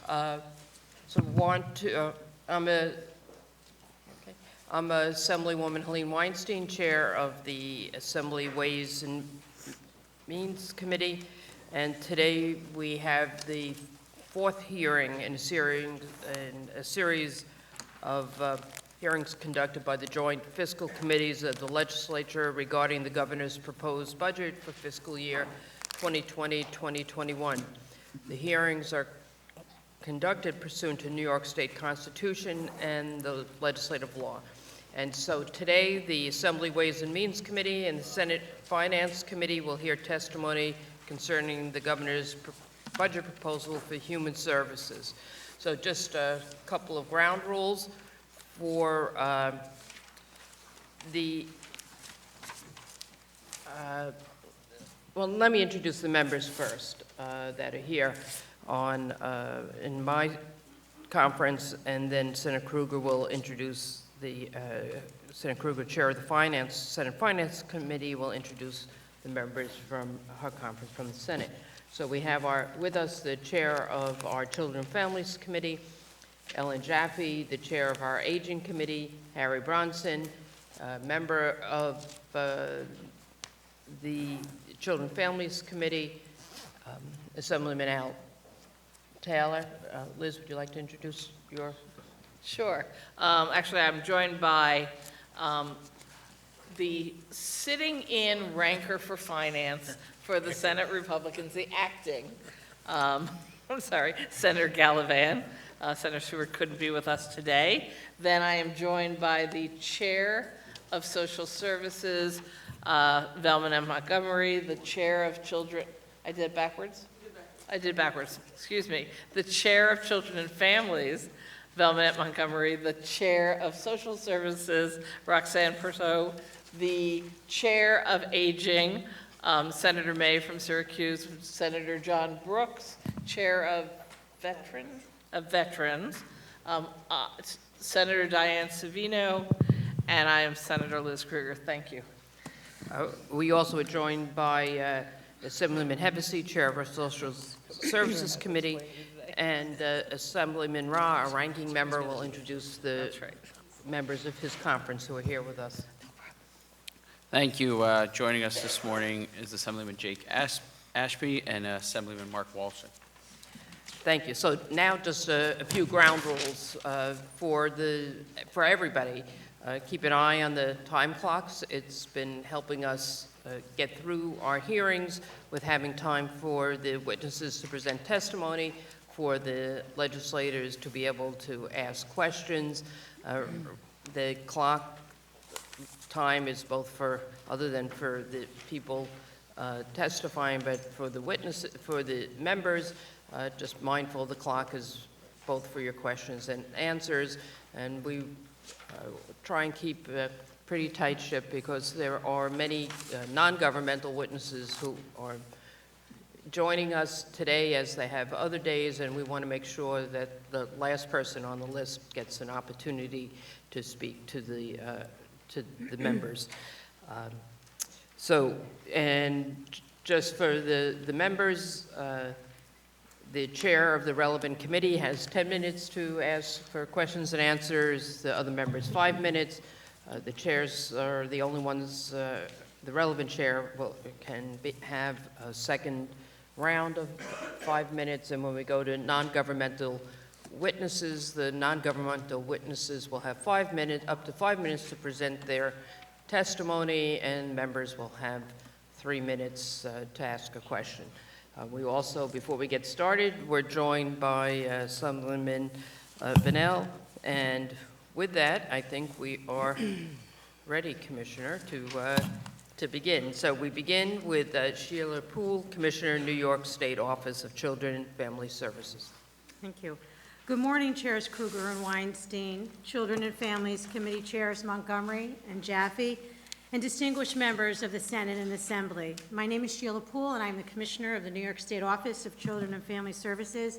So want to, I'm Assemblywoman Helene Weinstein, Chair of the Assembly Ways and Means Committee, and today we have the fourth hearing in a series of hearings conducted by the joint fiscal committees of the legislature regarding the governor's proposed budget for fiscal year 2020-2021. The hearings are conducted pursuant to New York State Constitution and the legislative law. And so today, the Assembly Ways and Means Committee and the Senate Finance Committee will hear testimony concerning the governor's budget proposal for human services. So just a couple of ground rules for well, let me introduce the members first that are here on in my conference, and then Senator Krueger will introduce the Senator Krueger, Chair of the Senate Finance Committee, will introduce the members from her conference from the Senate. So we have with us the Chair of our Children and Families Committee, Ellen Jaffe, the Chair of our Aging Committee, Harry Bronson, member of the Children and Families Committee, Assemblyman Al Taylor. Liz, would you like to introduce your? Sure. Actually, I'm joined by the sitting-in ranker for finance for the Senate Republicans, the acting, I'm sorry, Senator Gallivan. Senator Stewart couldn't be with us today. Then I am joined by the Chair of Social Services, Velma M. Montgomery, the Chair of Children, I did backwards? I did backwards, excuse me. The Chair of Children and Families, Velma M. Montgomery, the Chair of Social Services, Roxanne Pertot, the Chair of Aging, Senator May from Syracuse, Senator John Brooks, Chair of Veterans, Senator Diane Savino, and I am Senator Liz Krueger. Thank you. We also are joined by Assemblyman Hevesy, Chair of our Social Services Committee, and Assemblyman Rah, our ranking member, will introduce the members of his conference who are here with us. Thank you. Joining us this morning is Assemblyman Jake Ashby and Assemblyman Mark Walshon. Thank you. So now just a few ground rules for everybody. Keep an eye on the time clocks. It's been helping us get through our hearings with having time for the witnesses to present testimony, for the legislators to be able to ask questions. The clock time is both for, other than for the people testifying, but for the witnesses, for the members, just mindful the clock is both for your questions and answers, and we try and keep a pretty tight ship because there are many non-governmental witnesses who are joining us today as they have other days, and we want to make sure that the last person on the list gets an opportunity to speak to the members. And just for the members, the chair of the relevant committee has 10 minutes to ask for questions and answers. The other members 5 minutes. The chairs are the only ones, the relevant chair can have a second round of 5 minutes, and when we go to non-governmental witnesses, the non-governmental witnesses will have 5 minutes, up to 5 minutes to present their testimony, and members will have 3 minutes to ask a question. We also, before we get started, we're joined by Assemblyman Bunnell, and with that, I think we are ready, Commissioner, to begin. So we begin with Sheila Poole, Commissioner, New York State Office of Children and Family Services. Thank you. Good morning, Chairs Krueger and Weinstein, Children and Families Committee Chairs Montgomery and Jaffe, and distinguished members of the Senate and Assembly. My name is Sheila Poole, and I'm the Commissioner of the New York State Office of Children and Family Services,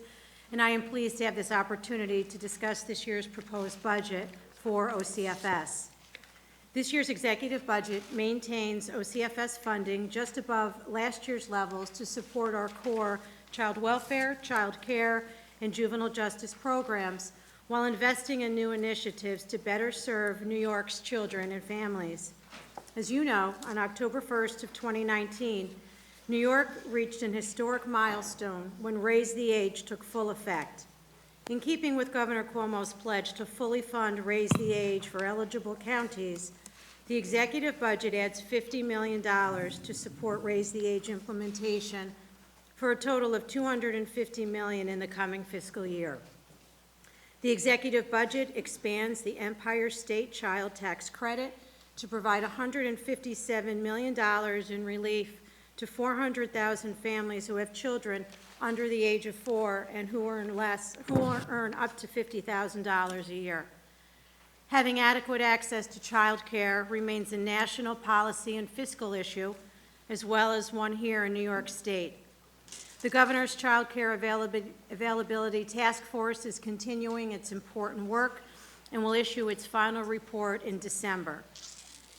and I am pleased to have this opportunity to discuss this year's proposed budget for OCFS. This year's executive budget maintains OCFS funding just above last year's levels to support our core child welfare, child care, and juvenile justice programs while investing in new initiatives to better serve New York's children and families. As you know, on October 1st of 2019, New York reached an historic milestone when Raise the Age took full effect. In keeping with Governor Cuomo's pledge to fully fund Raise the Age for eligible counties, the executive budget adds $50 million to support Raise the Age implementation for a total of $250 million in the coming fiscal year. The executive budget expands the Empire State Child Tax Credit to provide $157 million in relief to 400,000 families who have children under the age of 4 and who earn up to $50,000 a year. Having adequate access to child care remains a national policy and fiscal issue, as well as one here in New York State. The Governor's Child Care Availability Task Force is continuing its important work and will issue its final report in December.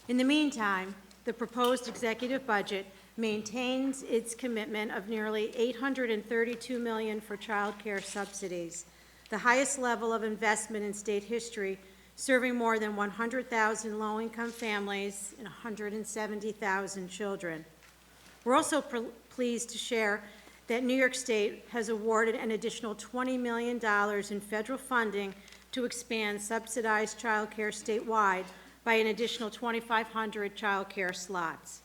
In the meantime, the proposed executive budget maintains its commitment of nearly $832 million for child care subsidies, the highest level of investment in state history, serving more than 100,000 low-income families and 170,000 children. We're also pleased to share that New York State has awarded an additional $20 million in federal funding to expand subsidized child care statewide by an additional 2,500 child care slots.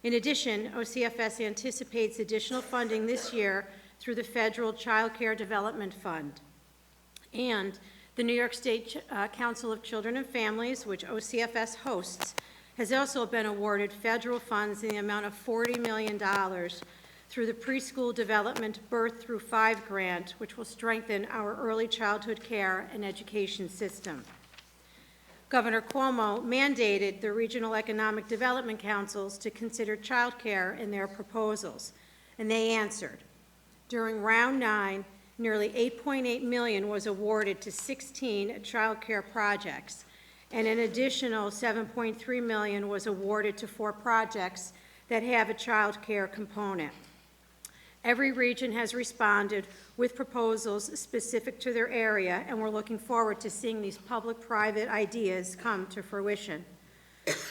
In addition, OCFS anticipates additional funding this year through the Federal Child Care Development Fund. And the New York State Council of Children and Families, which OCFS hosts, has also been awarded federal funds in the amount of $40 million through the Preschool Development Birth Through 5 grant, which will strengthen our early childhood care and education system. Governor Cuomo mandated the Regional Economic Development Councils to consider child care in their proposals, and they answered. During round 9, nearly $8.8 million was awarded to 16 child care projects, and an additional $7.3 million was awarded to 4 projects that have a child care component. Every region has responded with proposals specific to their area, and we're looking forward to seeing these public-private ideas come to fruition.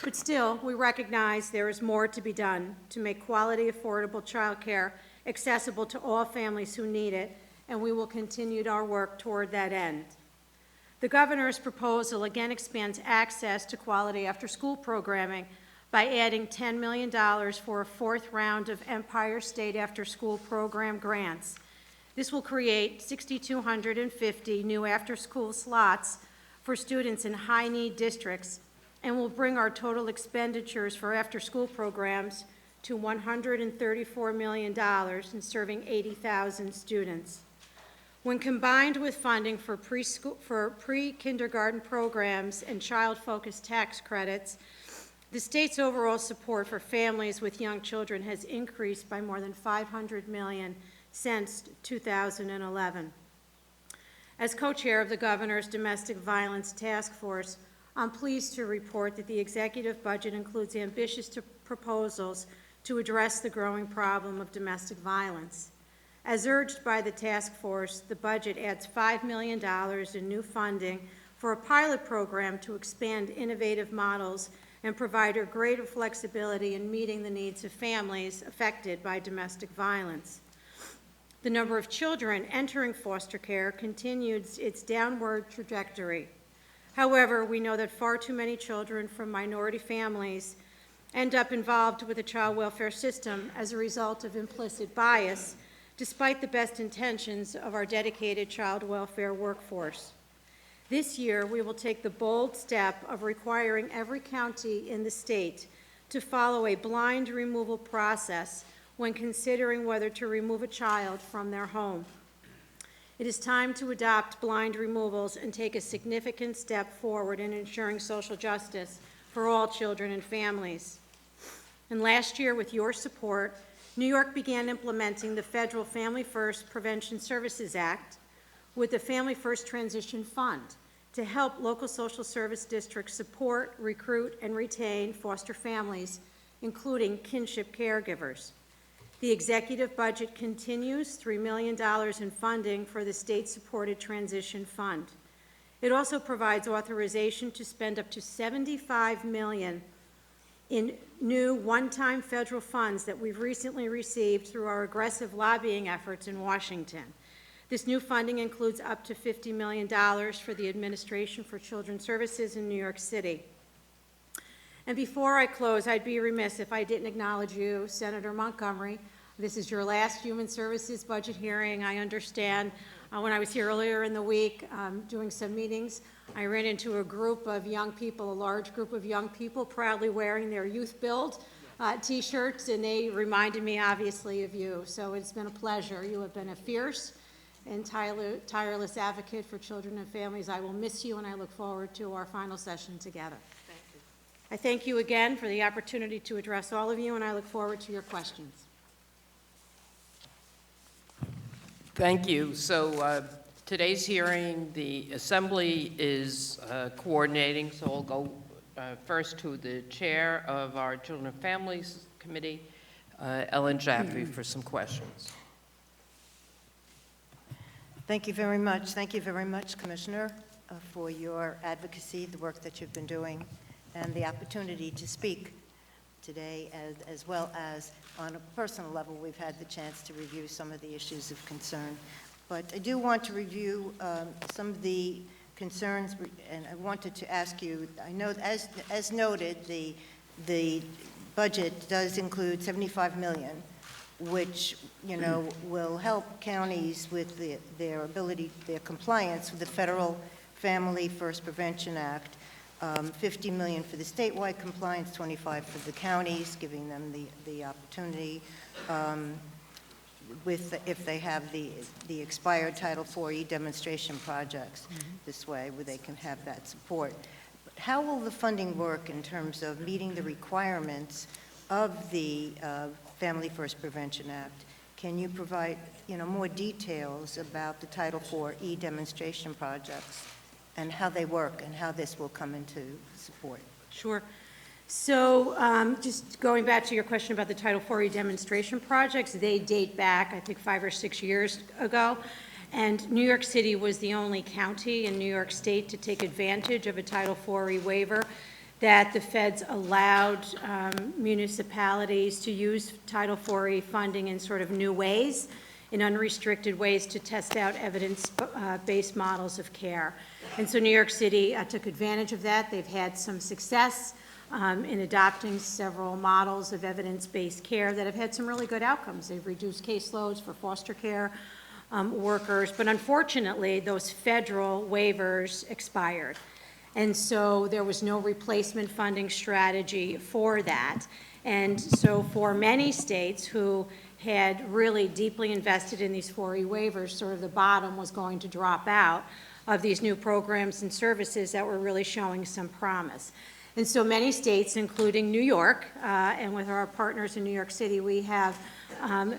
But still, we recognize there is more to be done to make quality, affordable child care accessible to all families who need it, and we will continue our work toward that end. The governor's proposal again expands access to quality after-school programming by adding $10 million for a 4th round of Empire State after-school program grants. This will create 6,250 new after-school slots for students in high-need districts and will bring our total expenditures for after-school programs to $134 million in serving 80,000 students. When combined with funding for pre-kindergarten programs and child-focused tax credits, the state's overall support for families with young children has increased by more than $500 million since 2011. As co-chair of the Governor's Domestic Violence Task Force, I'm pleased to report that the executive budget includes ambitious proposals to address the growing problem of domestic violence. As urged by the task force, the budget adds $5 million in new funding for a pilot program to expand innovative models and provide greater flexibility in meeting the needs of families affected by domestic violence. The number of children entering foster care continues its downward trajectory. However, we know that far too many children from minority families end up involved with the child welfare system as a result of implicit bias, despite the best intentions of our dedicated child welfare workforce. This year, we will take the bold step of requiring every county in the state to follow a blind removal process when considering whether to remove a child from their home. It is time to adopt blind removals and take a significant step forward in ensuring social justice for all children and families. And last year, with your support, New York began implementing the federal Family First Prevention Services Act with the Family First Transition Fund to help local social service districts support, recruit, and retain foster families, including kinship caregivers. The executive budget continues $3 million in funding for the state-supported transition fund. It also provides authorization to spend up to $75 million in new one-time federal funds that we've recently received through our aggressive lobbying efforts in Washington. This new funding includes up to $50 million for the Administration for Children's Services in New York City. And before I close, I'd be remiss if I didn't acknowledge you, Senator Montgomery. This is your last Human Services budget hearing. I understand when I was here earlier in the week doing some meetings, I ran into a group of young people, a large group of young people proudly wearing their Youth Build T-shirts, and they reminded me obviously of you. So it's been a pleasure. You have been a fierce and tireless advocate for children and families. I will miss you, and I look forward to our final session together. Thank you. I thank you again for the opportunity to address all of you, and I look forward to your questions. Thank you. So today's hearing, the Assembly is coordinating, so I'll go first to the Chair of our Children and Families Committee, Ellen Jaffe, for some questions. Thank you very much. Thank you very much, Commissioner, for your advocacy, the work that you've been doing, and the opportunity to speak today, as well as on a personal level, we've had the chance to review some of the issues of concern. But I do want to review some of the concerns, and I wanted to ask you, I know as noted, the budget does include $75 million, which, you know, will help counties with their ability, their compliance with the Federal Family First Prevention Act. $50 million for the statewide compliance, $25 for the counties, giving them the opportunity if they have the expired Title IV demonstration projects this way, where they can have that support. But how will the funding work in terms of meeting the requirements of the Family First Prevention Act? Can you provide, you know, more details about the Title IV demonstration projects and how they work and how this will come into support? Sure. So just going back to your question about the Title IV demonstration projects, they date back, I think, 5 or 6 years ago. And New York City was the only county in New York State to take advantage of a Title IV waiver that the feds allowed municipalities to use Title IV funding in sort of new ways, in unrestricted ways, to test out evidence-based models of care. And so New York City took advantage of that. They've had some success in adopting several models of evidence-based care that have had some really good outcomes. They've reduced caseloads for foster care workers, but unfortunately, those federal waivers expired. And so there was no replacement funding strategy for that. And so for many states who had really deeply invested in these 4E waivers, sort of the bottom was going to drop out of these new programs and services that were really showing some promise. And so many states, including New York, and with our partners in New York City, we have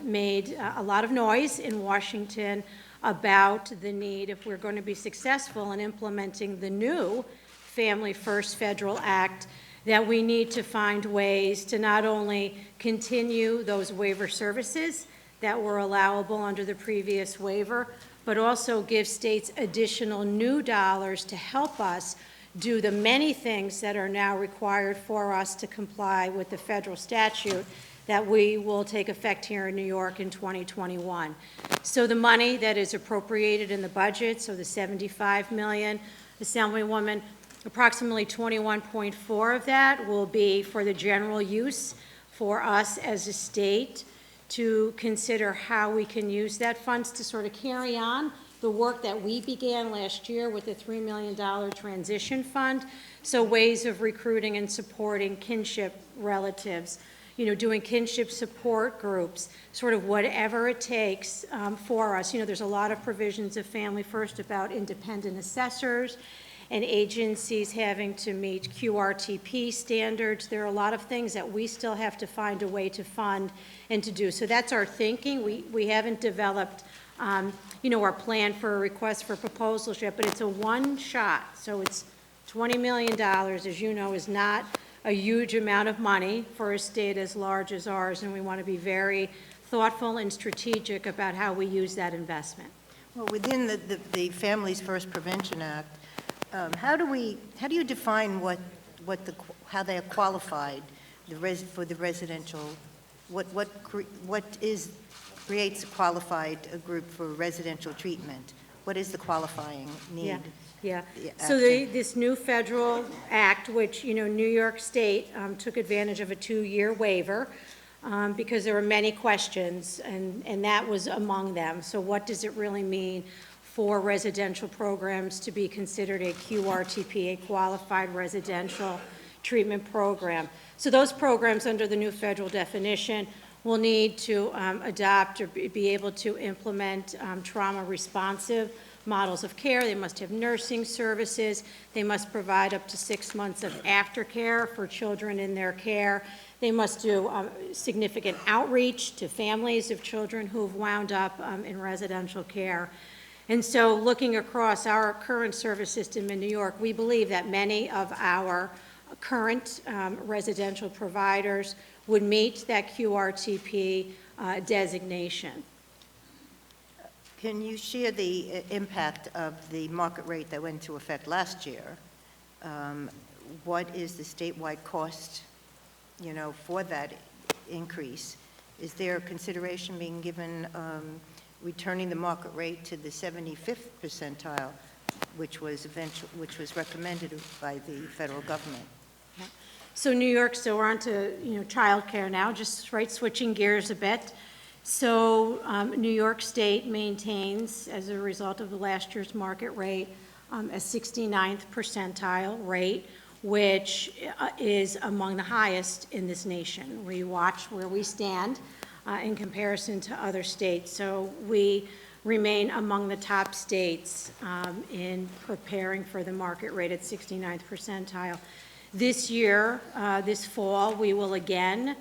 made a lot of noise in Washington about the need, if we're going to be successful in implementing the new Family First Federal Act, that we need to find ways to not only continue those waiver services that were allowable under the previous waiver, but also give states additional new dollars to help us do the many things that are now required for us to comply with the federal statute that we will take effect here in New York in 2021. So the money that is appropriated in the budget, so the $75 million, Assemblywoman, approximately 21.4 of that will be for the general use for us as a state to consider how we can use that funds to sort of carry on the work that we began last year with the $3 million transition fund. So ways of recruiting and supporting kinship relatives, you know, doing kinship support groups, sort of whatever it takes for us. You know, there's a lot of provisions of Family First about independent assessors and agencies having to meet QRTP standards. There are a lot of things that we still have to find a way to fund and to do. So that's our thinking. We haven't developed, you know, our plan for a request for proposals yet, but it's a one shot. So it's $20 million, as you know, is not a huge amount of money for a state as large as ours, and we want to be very thoughtful and strategic about how we use that investment. Well, within the Families First Prevention Act, how do you define how they are qualified, for the residential, creates a qualified group for residential treatment? What is the qualifying need? Yeah. The So action. this new federal act, which, New York State took advantage of a 2-year waiver because there were many questions, and that was among them. So what does it really mean for residential programs to be considered a QRTP, a Qualified Residential Treatment Program? So those programs, under the new federal definition, will need to adopt or be able to implement trauma-responsive models of care. They must have nursing services. They must provide up to 6 months of aftercare for children in their care. They must do significant outreach to families of children who have wound up in residential care. And so looking across our current service system in New York, we believe that many of our current residential providers would meet that QRTP designation. Can you share the impact of the market rate that went into effect last year? What is the statewide cost, for that increase? Is there consideration being given returning the market rate to the 75th percentile, which was recommended by the federal government? So New York, so we're on to, childcare now, just switching gears a bit. So New York State maintains, as a result of the last year's market rate, a 69th percentile rate, which is among the highest in this nation. We watch where we stand in comparison to other states. So we remain among the top states in preparing for the market rate at 69th percentile. This year, this fall, we will again,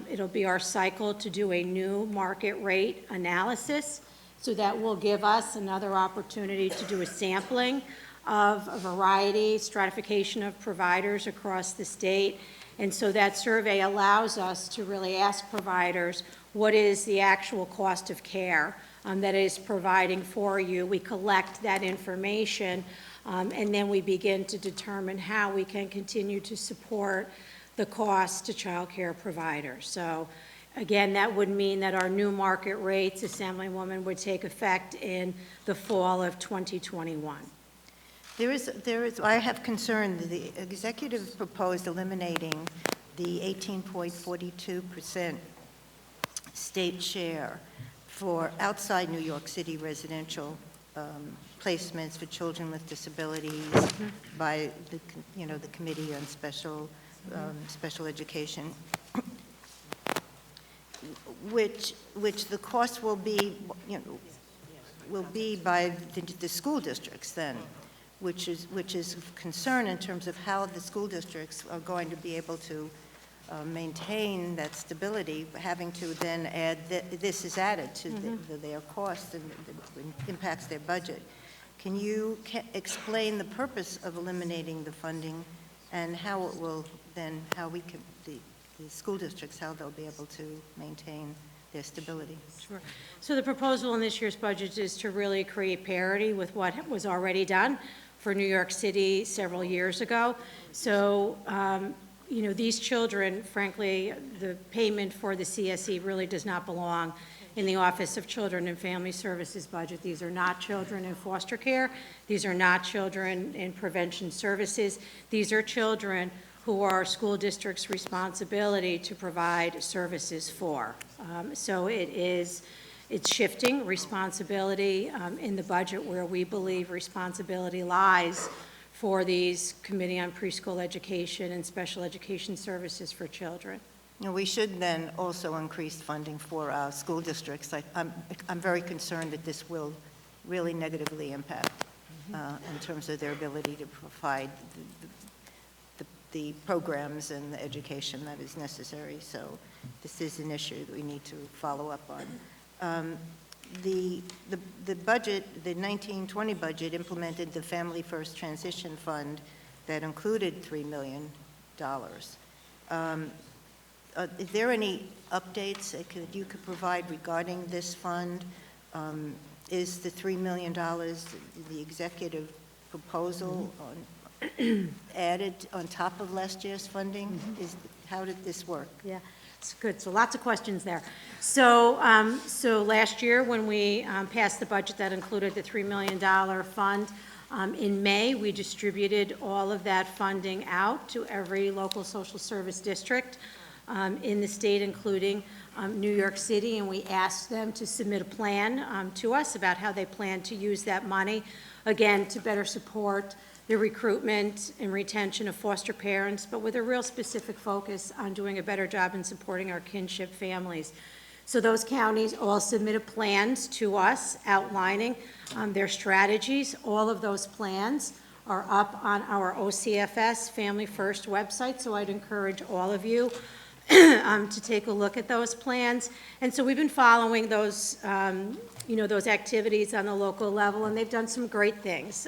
it'll be our cycle to do a new market rate analysis. So that will give us another opportunity to do a sampling of a variety, stratification of providers across the state. And so that survey allows us to really ask providers, what is the actual cost of care that is providing for you? We collect that information, and then we begin to determine how we can continue to support the cost to child care providers. So again, that would mean that our new market rates, Assemblywoman, would take effect in the fall of 2021. I have concern that the executive proposed eliminating the 18.42% state share for outside New York City residential placements for children with disabilities by the Committee on Special Education, which the cost will be by the school districts then, which is of concern in terms of how the school districts are going to be able to maintain that stability, having to then add, this is added to their cost and it impacts their budget. Can you explain the purpose of eliminating the funding and how it will then, the school districts, how they'll be able to maintain their stability? Sure. So the proposal in this year's budget is to really create parity with what was already done for New York City several years ago. So, these children, frankly, the payment for the CSE really does not belong in the Office of Children and Family Services budget. These are not children in foster care. These are not children in prevention services. These are children who are school districts' responsibility to provide services for. So it's shifting responsibility in the budget where we believe responsibility lies for these Committee on Preschool Education and Special Education Services for Children. We should then also increase funding for our school districts. I'm very concerned that this will really negatively impact in terms of their ability to provide the programs and the education that is necessary. So this is an issue that we need to follow up on. The budget, the 1920 budget, implemented the Family First Transition Fund that included $3 million. Is there any updates that you could provide regarding this fund? Is the $3 million, the executive proposal added on top of last year's funding? How did this work? Yeah, it's good. So lots of questions there. So, so last year, when we passed the budget that included the $3 million fund, in May, we distributed all of that funding out to every local social service district in the state, including New York City, and we asked them to submit a plan to us about how they plan to use that money, again, to better support the recruitment and retention of foster parents, but with a real specific focus on doing a better job in supporting our kinship families. So those counties all submitted plans to us outlining their strategies. All of those plans are up on our OCFS Family First website, so I'd encourage all of you to take a look at those plans. And so we've been following those, those activities on the local level, and they've done some great things,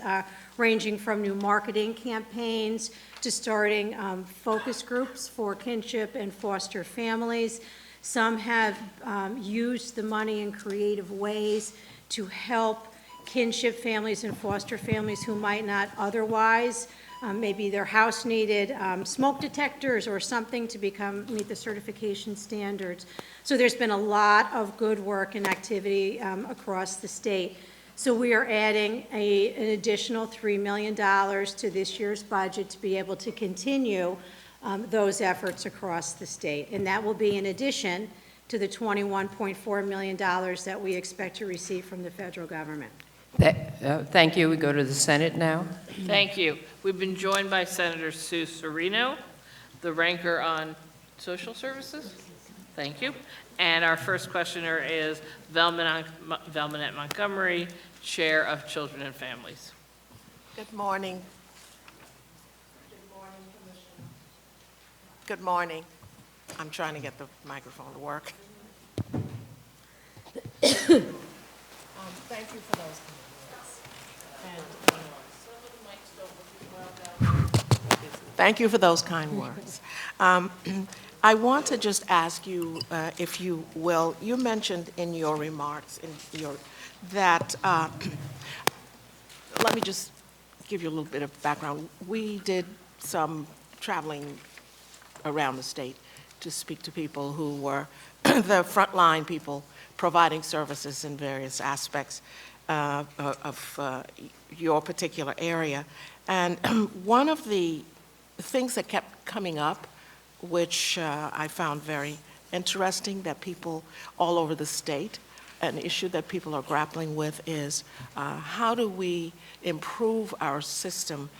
ranging from new marketing campaigns to starting focus groups for kinship and foster families. Some have used the money in creative ways to help kinship families and foster families who might not otherwise. Maybe their house needed smoke detectors or something to meet the certification standards. So there's been a lot of good work and activity across the state. So we are adding an additional $3 million to this year's budget to be able to continue those efforts across the state. And that will be in addition to the $21.4 million that we expect to receive from the federal government. Thank you. We go to the Senate now. Thank you. We've been joined by Senator Sue Serino, the ranker on social services. Thank you. And our first questioner is Velmanette Montgomery, Chair of Children and Families. Good morning. Good morning, Commissioner. Good morning. I'm trying to get the microphone to work. Thank you for those Thank you for those kind words. I want to just ask you, if you will, you mentioned in your remarks that, let me just give you a little bit of background. We did some traveling around the state to speak to people who were the frontline people providing services in various aspects of your particular area. And one of the things that kept coming up, which I found very interesting, that people all over the state, an issue that people are grappling with is how do we improve our system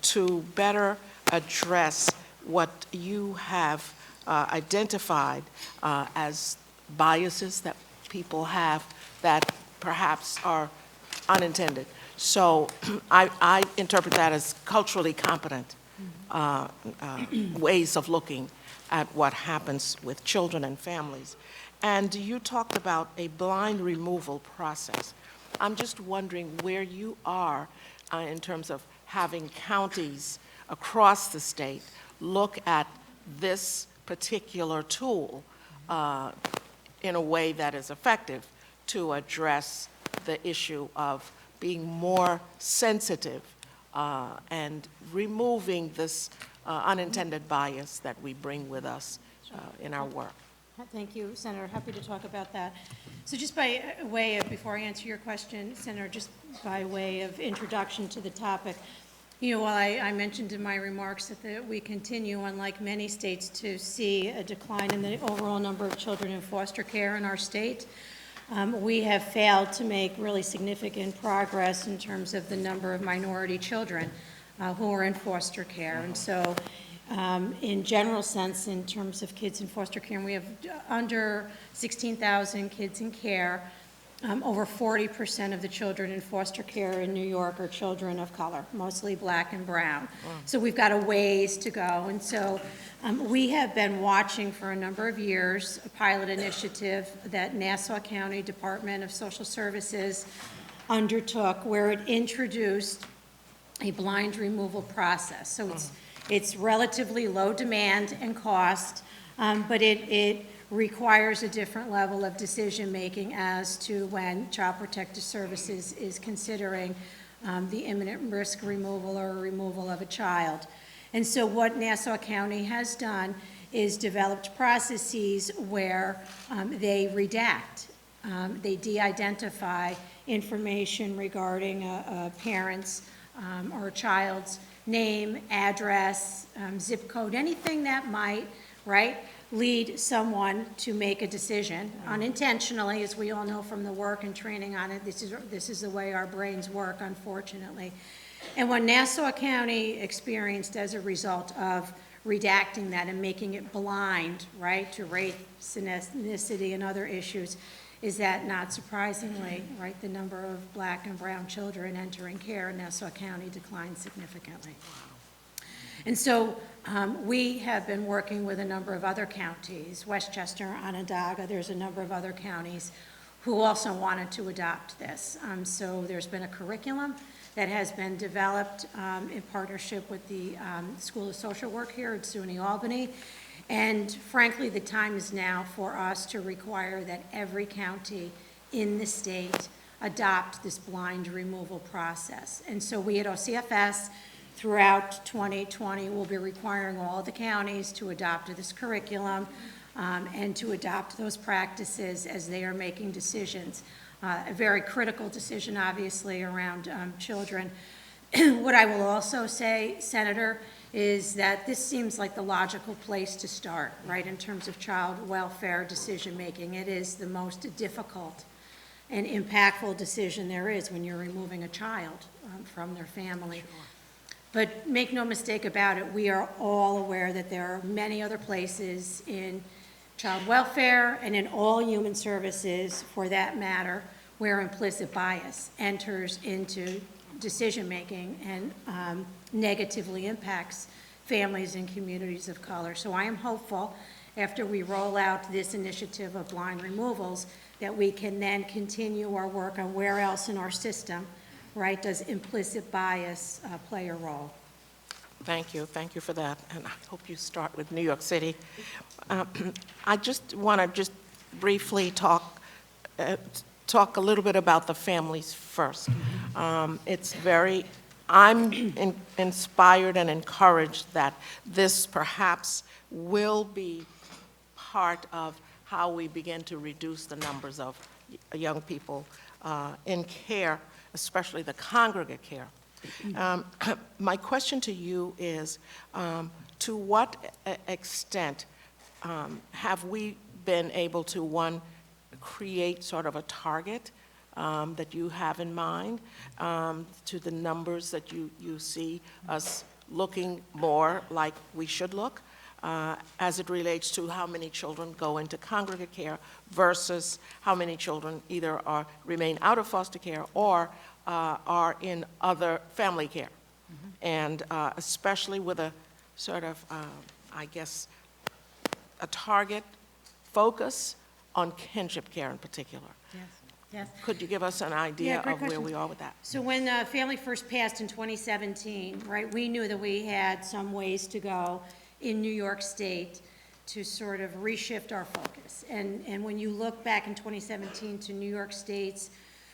to better address what you have identified as biases that people have that perhaps are unintended. So I interpret that as culturally competent ways of looking at what happens with children and families. And you talked about a blind removal process. I'm just wondering where you are in terms of having counties across the state look at this particular tool in a way that is effective to address the issue of being more sensitive and removing this unintended bias that we bring with us in our work. Thank you, Senator. Happy to talk about that. So just by way of, before I answer your question, Senator, just by way of introduction to the topic, while I mentioned in my remarks that we continue, unlike many states, to see a decline in the overall number of children in foster care in our state, we have failed to make really significant progress in terms of the number of minority children who are in foster care. And so in general sense, in terms of kids in foster care, we have under 16,000 kids in care. Over 40% of the children in foster care in New York are children of color, mostly black and brown. So we've got a ways to go. And so we have been watching for a number of years a pilot initiative that Nassau County Department of Social Services undertook where it introduced a blind removal process. So it's relatively low demand and cost. but it requires a different level of decision-making as to when Child Protective Services is considering the imminent risk removal or removal of a child. And so what Nassau County has done is developed processes where they redact, they de-identify information regarding a parent's or a child's name, address, zip code, anything that might, right, lead someone to make a decision unintentionally, as we all know from the work and training on it. This is the way our brains work, unfortunately. And what Nassau County experienced as a result of redacting that and making it blind, right, to race, ethnicity, and other issues, is that, not surprisingly, right, the number of black and brown children entering care in Nassau County declined significantly. And so we have been working with a number of other counties, Westchester, Onondaga, there's a number of other counties who also wanted to adopt this. So there's been a curriculum that has been developed in partnership with the School of Social Work here at SUNY Albany. And frankly, the time is now for us to require that every county in the state adopt this blind removal process. And so we at OCFS, throughout 2020, will be requiring all the counties to adopt this curriculum and to adopt those practices as they are making decisions. A very critical decision, obviously, around children. What I will also say, Senator, is that this seems like the logical place to start, right, in terms of child welfare decision-making. It is the most difficult and impactful decision there is when you're removing a child from their family. Sure. But make no mistake about it, we are all aware that there are many other places in child welfare and in all human services, for that matter, where implicit bias enters into decision-making and negatively impacts families and communities of color. So I am hopeful, after we roll out this initiative of blind removals, that we can then continue our work on where else in our system, right, does implicit bias play a role. Thank you for that, and I hope you start with New York City. I just want to just briefly talk a little bit about the families first. I'm inspired and encouraged that this perhaps will be part of how we begin to reduce the numbers of young people in care, especially the congregate care. My question to you is, to what extent have we been able to, one, create sort of a target that you have in mind to the numbers that you see us looking more like we should look as it relates to how many children go into congregate care versus how many children either remain out of foster care or are in other family care. Mm-hmm. And especially with a sort of, I guess, a target focus on kinship care in particular. Yes. Yes. Could you give us an idea great of where question. we are with that? So when Family First passed in 2017, right, we knew that we had some ways to go in New York State to sort of reshift our focus. And when you look back in 2017 to New York State's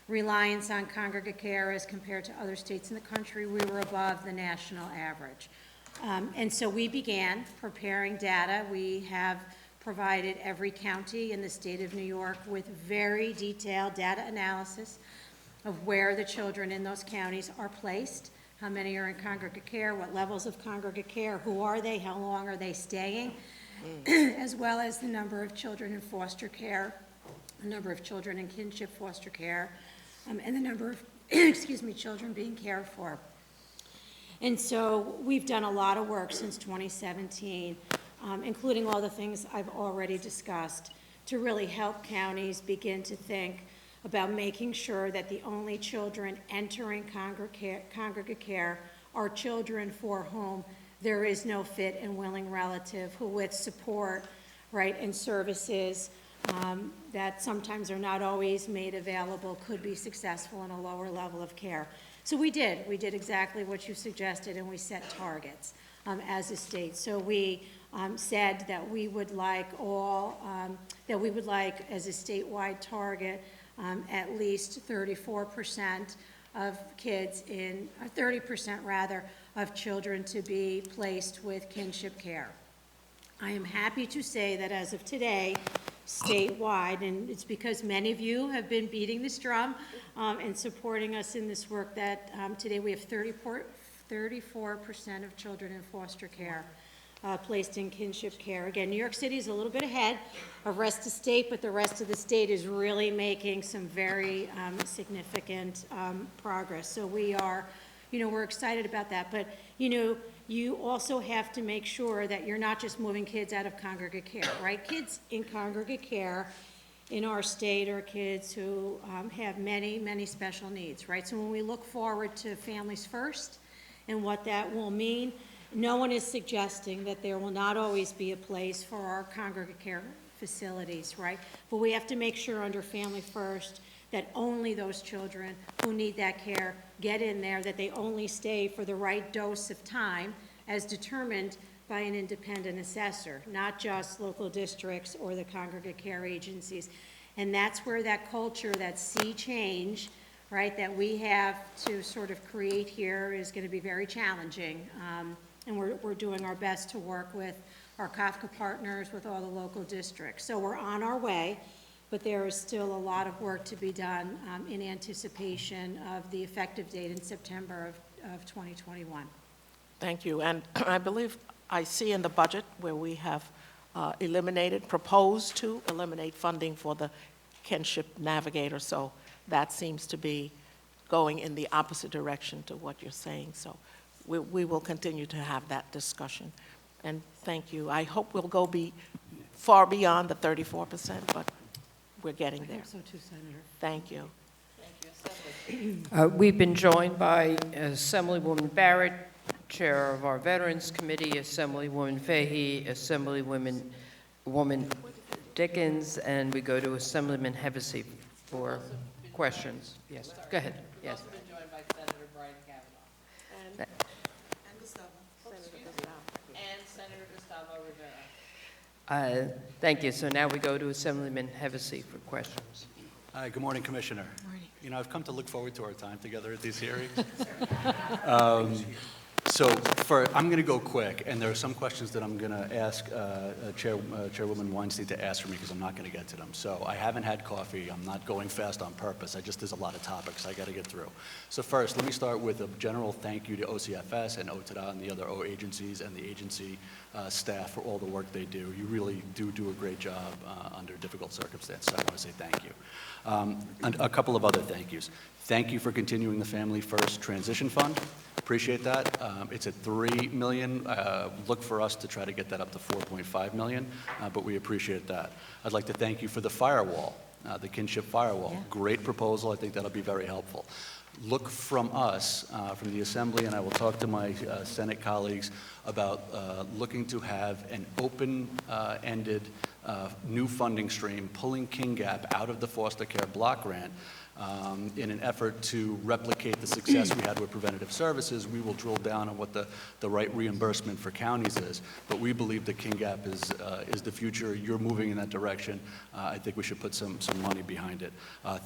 reliance on congregate care as compared to other states in the country, we were above the national average. And so we began preparing data. We have provided every county in the state of New York with very detailed data analysis of where the children in those counties are placed, how many are in congregate care, what levels of congregate care, who are they, how long are they staying, as well as the number of children in foster care, the number of children in kinship foster care, and the number of, children being cared for. And so we've done a lot of work since 2017, including all the things I've already discussed, to really help counties begin to think about making sure that the only children entering congregate care are children for whom there is no fit and willing relative who, with support, right, and services that sometimes are not always made available, could be successful in a lower level of care. So we did exactly what you suggested, and we set targets as a state. So we said that we would like as a statewide target, at least 34% of kids 30% rather, of children to be placed with kinship care. I am happy to say that as of today, statewide, and it's because many of you have been beating this drum and supporting us in this work, that today we have 34% of children in foster care placed in kinship care. Again, New York City is a little bit ahead of rest of state, but the rest of the state is really making some very significant progress. So we are, we're excited about that. But, you also have to make sure that you're not just moving kids out of congregate care, right? Kids in congregate care in our state are kids who have many, many special needs, right? So when we look forward to Families First and what that will mean, no one is suggesting that there will not always be a place for our congregate care facilities, right? But we have to make sure under Family First that only those children who need that care get in there, that they only stay for the right dose of time as determined by an independent assessor, not just local districts or the congregate care agencies. And that's where that culture, that sea change, right, that we have to sort of create here is going to be very challenging. And we're doing our best to work with our Kafka partners, with all the local districts. So we're on our way, but there is still a lot of work to be done in anticipation of the effective date in September of 2021. Thank you. And I believe I see in the budget where we have proposed to eliminate funding for the kinship navigator. So that seems to be going in the opposite direction to what you're saying. So we will continue to have that discussion. And thank you. I hope we'll go far beyond the 34%, but we're getting there. I think so too, Senator. Thank you. We've been joined by Assemblywoman Barrett, Chair of our Veterans Committee, Assemblywoman Fahey, Assemblywoman Dickens, and we go to Assemblyman Hevesy for questions. Yes, go ahead. Yes. Also been joined by Senator Brian Kavanaugh. And Senator Gustavo Rivera. Thank you. So now we go to Assemblyman Hevesy for questions. Hi, good morning, Commissioner. I've come to lolook forward to our time together at these hearings. I'm going to go quick, and there are some questions that I'm going to ask Chairwoman Weinstein to ask for me because I'm not going to get to them. So I haven't had coffee. I'm not going fast on purpose. There's a lot of topics I got to get through. So first, let me start with a general thank you to OCFS and OTDA and the other O agencies and the agency staff for all the work they do. You really do a great job under difficult circumstances. I want to say thank you. And a couple of other thank yous. Thank you for continuing the Family First Transition Fund. Appreciate that. It's at $3 million. Look for us to try to get that up to $4.5 million, but we appreciate that. I'd like to thank you for the firewall, the kinship firewall. Yeah. Great proposal. I think that'll be very helpful. Look from us, from the Assembly, and I will talk to my Senate colleagues about looking to have an open-ended new funding stream, pulling King Gap out of the foster care block grant. In an effort to replicate the success we had with preventative services. We will drill down on what the right reimbursement for counties is, but we believe that King Gap is the future. You're moving in that direction. I think we should put some money behind it.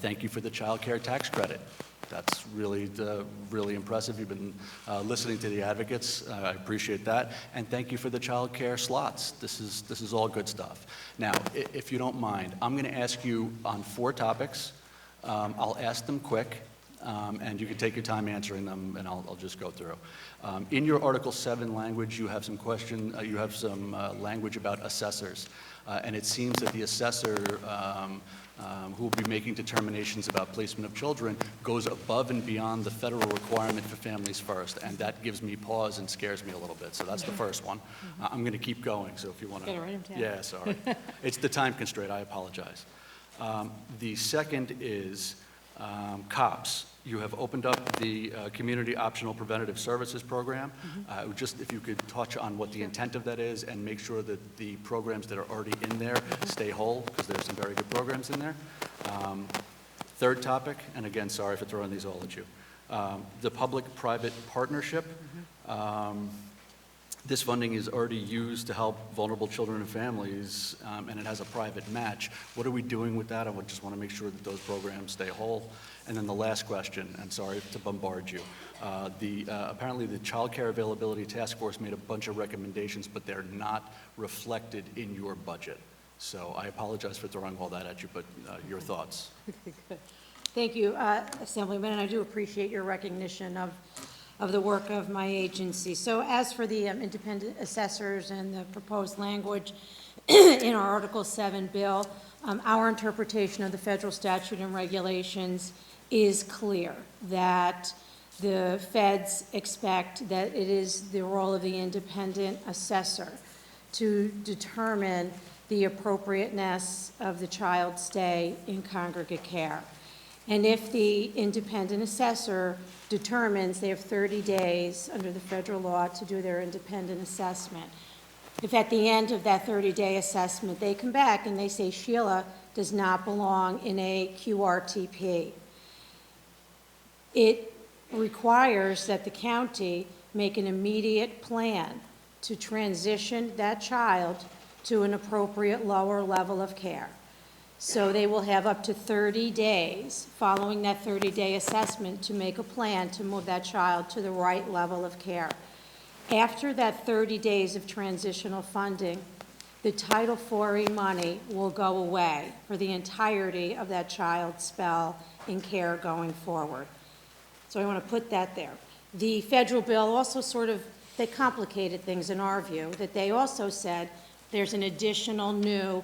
Thank you for the child care tax credit. That's really impressive. You've been listening to the advocates. I appreciate that. And thank you for the child care slots. This is all good stuff. Now, if you don't mind, I'm going to ask you on 4 topics. I'll ask them quick, and you can take your time answering them, and I'll just go through. In your Article 7 language, you have some language about assessors, and it seems that the assessor who will be making determinations about placement of children goes above and beyond the federal requirement for Families First, and that gives me pause and scares me a little bit. So that's the first one. I'm going to keep going, so if you want to. Gotta write them down. Yeah, sorry. It's the time constraint. I apologize. The second is COPS. You have opened up the Community Optional Preventative Services Program. Just if you could touch on what the intent of that is and make sure that the programs that are already in there stay whole, because there's some very good programs in there. Third topic, and again, sorry for throwing these all at you, the public-private partnership. this funding is already used to help vulnerable children and families, and it has a private match. What are we doing with that? I would just want to make sure that those programs stay whole. And then the last question, and sorry to bombard you. Apparently the Child Care Availability Task Force made a bunch of recommendations, but they're not reflected in your budget. So I apologize for throwing all that at you, but your thoughts? Thank you, Assemblyman, and I do appreciate your recognition of the work of my agency. So as for the independent assessors and the proposed language in our Article 7 bill, our interpretation of the federal statute and regulations is clear, that the feds expect that it is the role of the independent assessor to determine the appropriateness of the child's stay in congregate care. And if the independent assessor determines they have 30 days under the federal law to do their independent assessment, if at the end of that 30-day assessment they come back and they say Sheila does not belong in a QRTP, it requires that the county make an immediate plan to transition that child to an appropriate lower level of care. So they will have up to 30 days following that 30-day assessment to make a plan to move that child to the right level of care. After that 30 days of transitional funding, the Title IV money will go away for the entirety of that child's spell in care going forward. So I want to put that there. The federal bill also they complicated things in our view, that they also said there's an additional new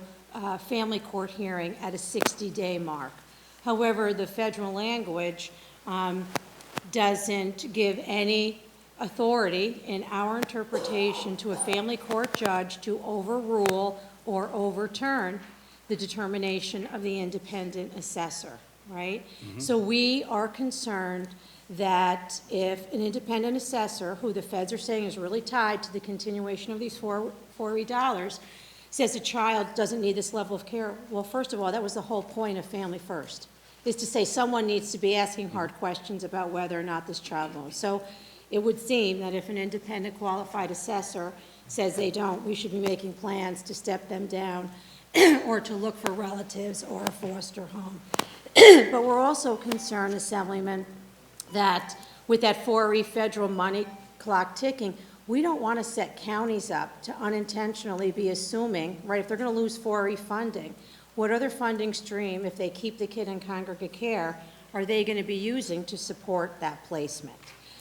family court hearing at a 60-day mark. However, the federal language doesn't give any authority in our interpretation to a family court judge to overrule or overturn the determination of the independent assessor, right? So we are concerned that if an independent assessor, who the feds are saying is really tied to the continuation of these 4E dollars, says a child doesn't need this level of care, well, first of all, that was the whole point of Family First, is to say someone needs to be asking hard questions about whether or not this child knows. So it would seem that if an independent qualified assessor says they don't, we should be making plans to step them down or to look for relatives or a foster home. But we're also concerned, Assemblyman, that with that 4E federal money clock ticking, we don't want to set counties up to unintentionally be assuming, right, if they're going to lose 4E funding, what other funding stream, if they keep the kid in congregate care, are they going to be using to support that placement?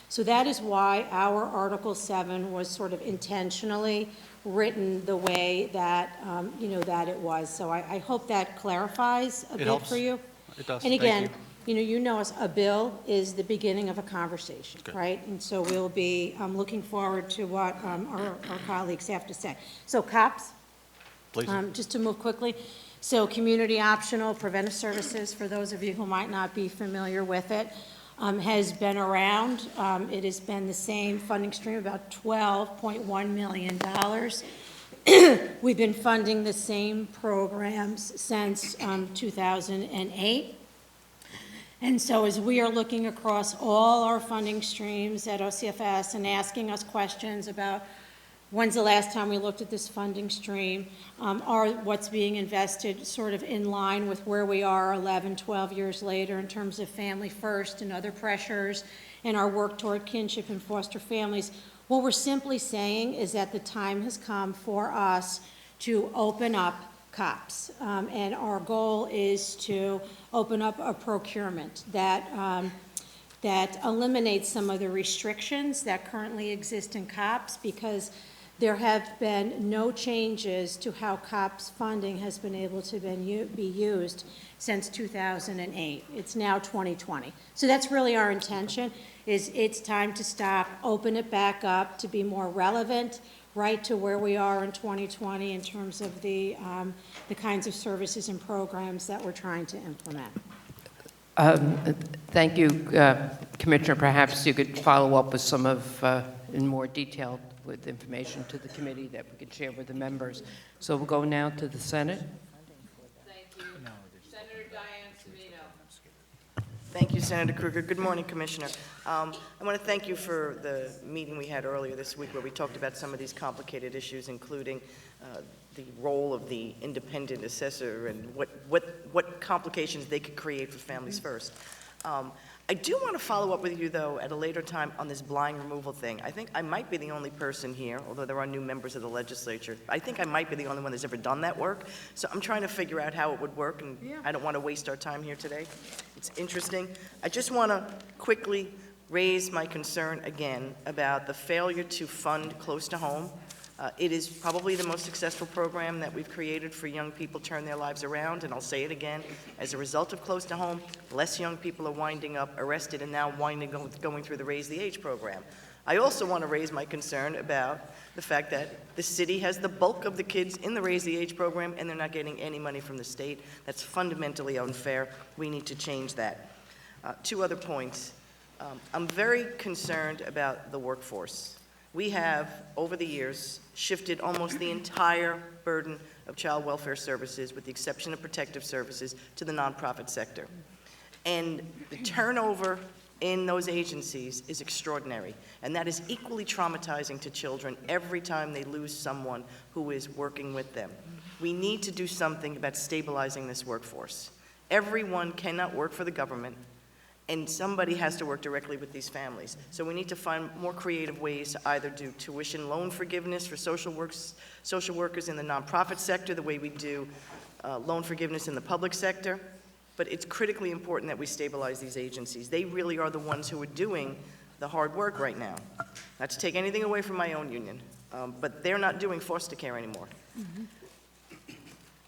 So that is why our Article 7 was sort of intentionally written the way that, that it was. So I hope that clarifies a bit helps. for you. It does. And Thank again, you. you know us, a bill is the beginning of a conversation, Good. right? And so we'll be looking forward to what our colleagues have to say. So COPS, Please. just to move quickly. So community optional preventive services, for those of you who might not be familiar with it, has been around. It has been the same funding stream, about $12.1 million. We've been funding the same programs since 2008. And so as we are looking across all our funding streams at OCFS and asking us questions about when's the last time we looked at this funding stream, are what's being invested sort of in line with where we are 11, 12 years later in terms of Family First and other pressures and our work toward kinship and foster families. What we're simply saying is that the time has come for us to open up COPS. And our goal is to open up a procurement that eliminates some of the restrictions that currently exist in COPS, because there have been no changes to how COPS funding has been able to be used since 2008. It's now 2020. So that's really our intention, is it's time to stop, open it back up to be more relevant, right to where we are in 2020 in terms of the kinds of services and programs that we're trying to implement. Thank you, Commissioner. Perhaps you could follow up with some in more detail with information to the committee that we could share with the members. So we'll go now to the Senate. Thank you. Senator Diane Savino. Thank you, Senator Krueger. Good morning, Commissioner. I want to thank you for the meeting we had earlier this week where we talked about some of these complicated issues, including the role of the independent assessor and what complications they could create for Families First. I do want to follow up with you, though, at a later time on this blind removal thing. I think I might be the only person here, although there are new members of the legislature. I think I might be the only one that's ever done that work. So I'm trying to figure out how it would work, and I don't want to waste our time here today. It's interesting. I just want to quickly raise my concern again about the failure to fund close to home. It is probably the most successful program that we've created for young people to turn their lives around, and I'll say it again, as a result of close to home, less young people are winding up arrested and now going through the Raise the Age program. I also want to raise my concern about the fact that the city has the bulk of the kids in the Raise the Age program and they're not getting any money from the state. That's fundamentally unfair. We need to change that. Two other points. I'm very concerned about the workforce. We have, over the years, shifted almost the entire burden of child welfare services, with the exception of protective services, to the nonprofit sector. And the turnover in those agencies is extraordinary, and that is equally traumatizing to children every time they lose someone who is working with them. We need to do something about stabilizing this workforce. Everyone cannot work for the government, and somebody has to work directly with these families. So we need to find more creative ways to either do tuition loan forgiveness for social workers in the nonprofit sector, the way we do loan forgiveness in the public sector. But it's critically important that we stabilize these agencies. They really are the ones who are doing the hard work right now. Not to take anything away from my own union, but they're not doing foster care anymore.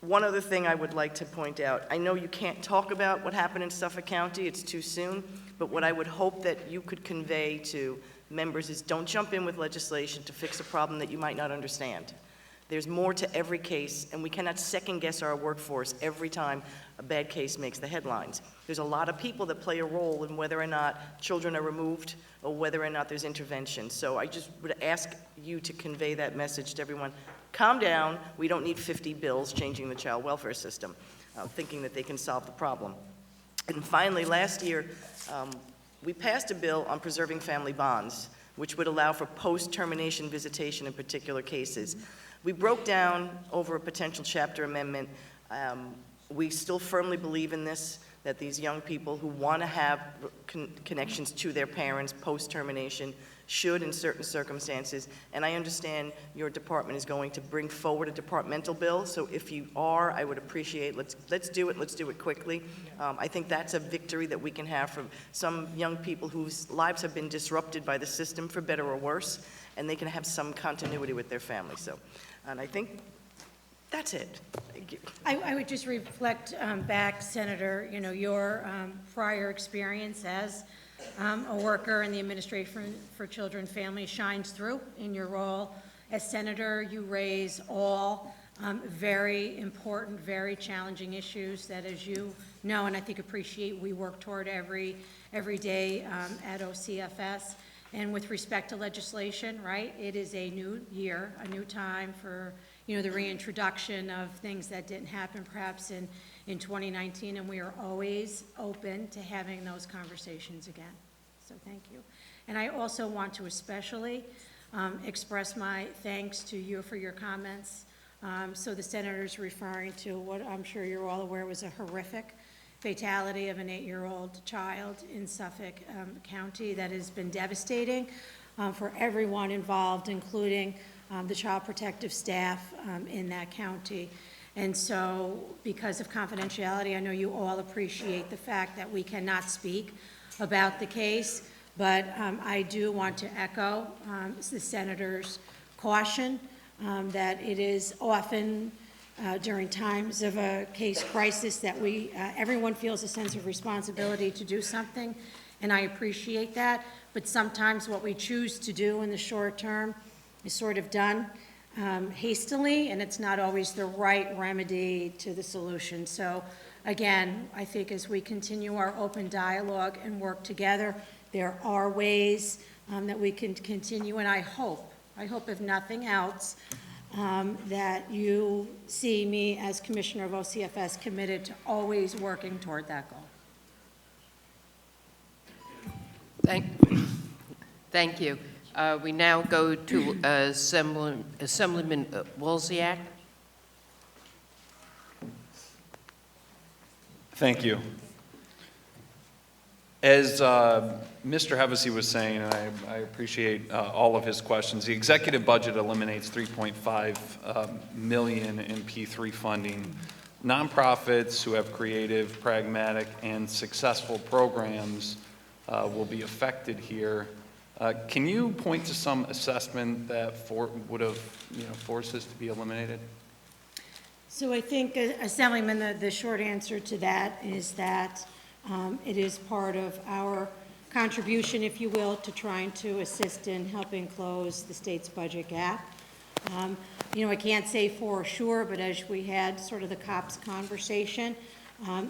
One other thing I would like to point out, I know you can't talk about what happened in Suffolk County, it's too soon, but what I would hope that you could convey to members is don't jump in with legislation to fix a problem that you might not understand. There's more to every case, and we cannot second-guess our workforce every time a bad case makes the headlines. There's a lot of people that play a role in whether or not children are removed or whether or not there's intervention. So I just would ask you to convey that message to everyone. Calm down. We don't need 50 bills changing the child welfare system, thinking that they can solve the problem. And finally, last year, we passed a bill on preserving family bonds, which would allow for post-termination visitation in particular cases. We broke down over a potential chapter amendment. We still firmly believe in this, that these young people who want to have connections to their parents post-termination should in certain circumstances. And I understand your department is going to bring forward a departmental bill, so if you are, I would appreciate, let's do it quickly. I think that's a victory that we can have for some young people whose lives have been disrupted by the system, for better or worse, and they can have some continuity with their family. So, and I think that's it. Thank you. I would just reflect back, Senator, your prior experience as a worker in the Administration for Children and Families shines through in your role as senator. You raise all very important, very challenging issues that, as you know, and I think appreciate, we work toward every day at OCFS. And with respect to legislation, right, it is a new year, a new time for the reintroduction of things that didn't happen perhaps in 2019, and we are always open to having those conversations again. So thank you. And I also want to especially express my thanks to you for your comments. So the senator's referring to what I'm sure you're all aware was a horrific fatality of an 8-year-old child in Suffolk County that has been devastating for everyone involved, including the child protective staff in that county. And so, because of confidentiality, I know you all appreciate the fact that we cannot speak about the case, but I do want to echo the senator's caution that it is often during times of a case crisis that everyone feels a sense of responsibility to do something, and I appreciate that, but sometimes what we choose to do in the short term is sort of done hastily, and it's not always the right remedy to the solution. So again, I think as we continue our open dialogue and work together, there are ways that we can continue, and I hope if nothing else, that you see me as Commissioner of OCFS committed to always working toward that goal. Thank you. We now go to Assemblyman Wolziak. Thank you. As Mr. Hevesy was saying, and I appreciate all of his questions, the executive budget eliminates $3.5 million in P3 funding. Nonprofits who have creative, pragmatic, and successful programs will be affected here. Can you point to some assessment that would have forced this to be eliminated? So I think, Assemblyman, the short answer to that is that it is part of our contribution, if you will, to trying to assist in helping close the state's budget gap. I can't say for sure, but as we had sort of the COPS conversation,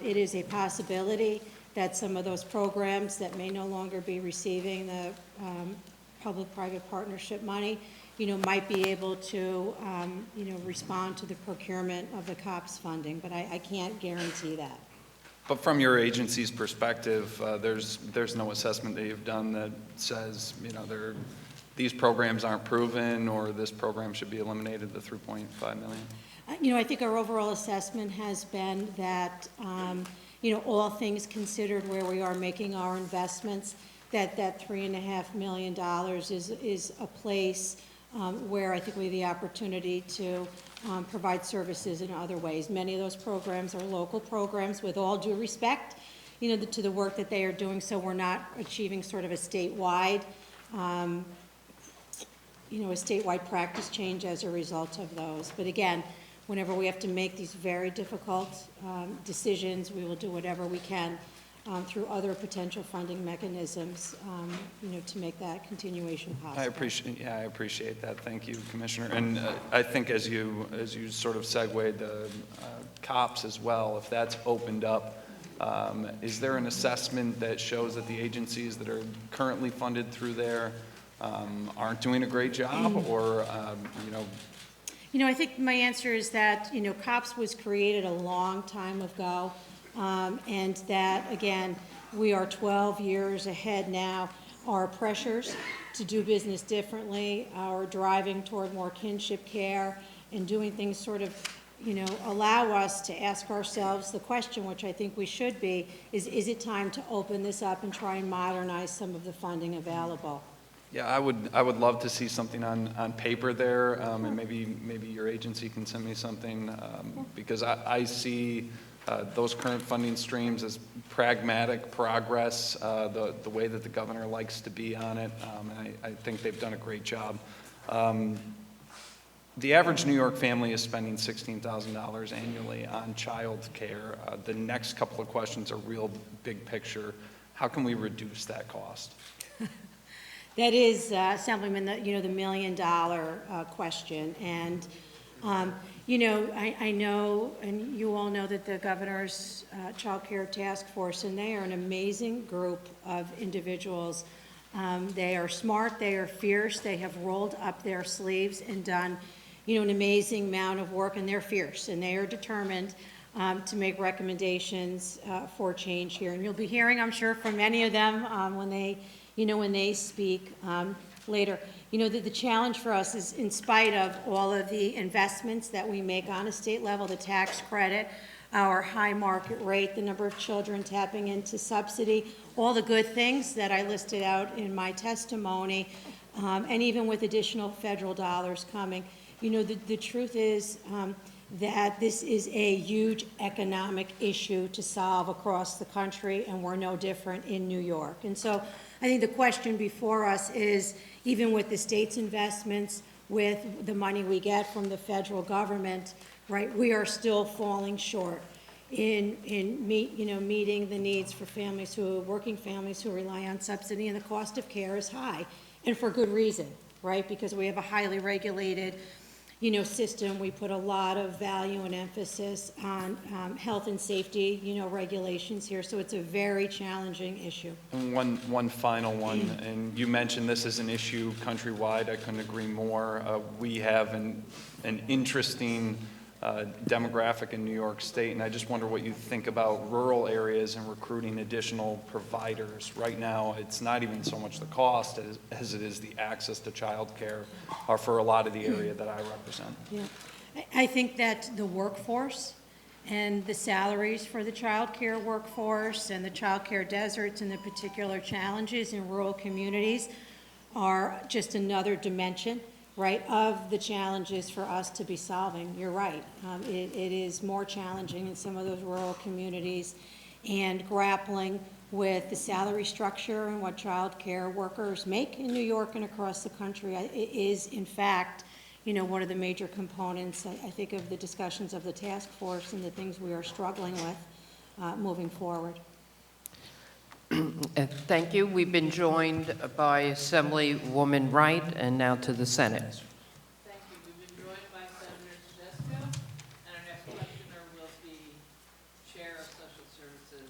it is a possibility that some of those programs that may no longer be receiving the public-private partnership money, might be able to, respond to the procurement of the COPS funding, but I can't guarantee that. But from your agency's perspective, there's no assessment that you've done that says, these programs aren't proven, or this program should be eliminated, the $3.5 million? I think our overall assessment has been that, all things considered where we are making our investments, that $3.5 million is a place where I think we have the opportunity to provide services in other ways. Many of those programs are local programs, with all due respect, to the work that they are doing, so we're not achieving sort of a statewide, practice change as a result of those. But again, whenever we have to make these very difficult decisions, we will do whatever we can through other potential funding mechanisms, to make that continuation possible. I appreciate that. Thank you, Commissioner. And I think as you sort of segued the COPS as well, if that's opened up, is there an assessment that shows that the agencies that are currently funded through there aren't doing a great job, or I think my answer is that, COPS was created a long time ago, and that, again, we are 12 years ahead now. Our pressures to do business differently, our driving toward more kinship care, and doing things sort of, allow us to ask ourselves the question, which I think we should be, is it time to open this up and try and modernize some of the funding available? Yeah, I would love to see something on paper there, and maybe your agency can send me something, because I see those current funding streams as pragmatic progress, the way that the governor likes to be on it, and I think they've done a great job. The average New York family is spending $16,000 annually on child care. The next couple of questions are real big picture. How can we reduce that cost? That is, Assemblyman, the $1 million question. And, I know, and you all know that the governor's Child Care Task Force, and they are an amazing group of individuals. They are smart, they are fierce, they have rolled up their sleeves and done, an amazing amount of work, and they're fierce, and they are determined to make recommendations for change here. And you'll be hearing, I'm sure, from many of them when they speak later. The challenge for us is, in spite of all of the investments that we make on a state level, the tax credit, our high market rate, the number of children tapping into subsidy, all the good things that I listed out in my testimony, and even with additional federal dollars coming, the truth is that this is a huge economic issue to solve across the country, and we're no different in New York. And so I think the question before us is, even with the state's investments, with the money we get from the federal government, right, we are still falling short in meeting the needs for working families who rely on subsidy, and the cost of care is high, and for good reason, right? Because we have a highly regulated system. We put a lot of value and emphasis on health and safety, regulations here. So it's a very challenging issue. And one final one, and you mentioned this is an issue countrywide. I couldn't agree more. We have an interesting demographic in New York State, and I just wonder what you think about rural areas and recruiting additional providers. Right now, it's not even so much the cost as it is the access to childcare for a lot of the area that I represent. Yeah. I think that the workforce and the salaries for the childcare workforce and the childcare deserts and the particular challenges in rural communities are just another dimension, right, of the challenges for us to be solving. You're right. It is more challenging in some of those rural communities, and grappling with the salary structure and what childcare workers make in New York and across the country is, in fact, one of the major components, I think, of the discussions of the task force and the things we are struggling with moving forward. Thank you. We've been joined by Assemblywoman Wright, and now to the Senate. Thank you. We've been joined by Senator Tedesco, and our next questioner will be Chair of Social Services,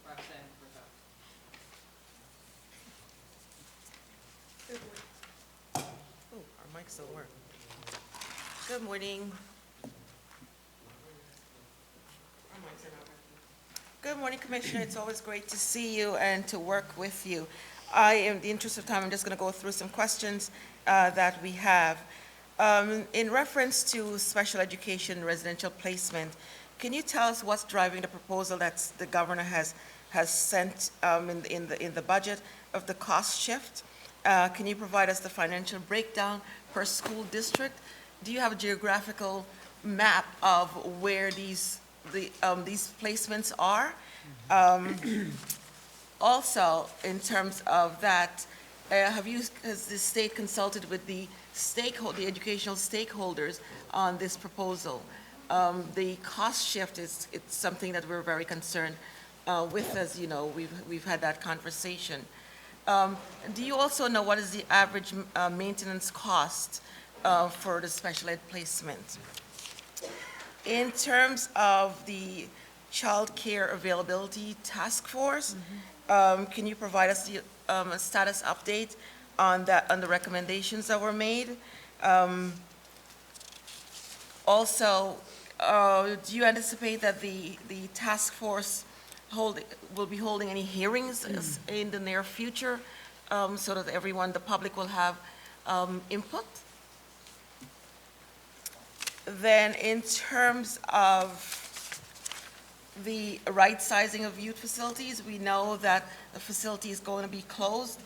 Roxanne Perot. Oh, our mics don't work. Good morning. Good morning, Commissioner. It's always great to see you and to work with you. In the interest of time, I'm just going to go through some questions that we have. In reference to special education residential placement, can you tell us what's driving the proposal that the governor has sent in the budget of the cost shift? Can you provide us the financial breakdown per school district? Do you have a geographical map of where these placements are? Also, in terms of that, has the state consulted with the educational stakeholders on this proposal? The cost shift it's something that we're very concerned with, as you know, we've had that conversation. Do you also know what is the average maintenance cost for the special ed placement? In terms of the child care availability task force, can you provide us a status update on the recommendations that were made? Also, do you anticipate that the task force will be holding any hearings in the near future, so that the public will have input? Then in terms of the right sizing of youth facilities, we know that the facility is going to be closed.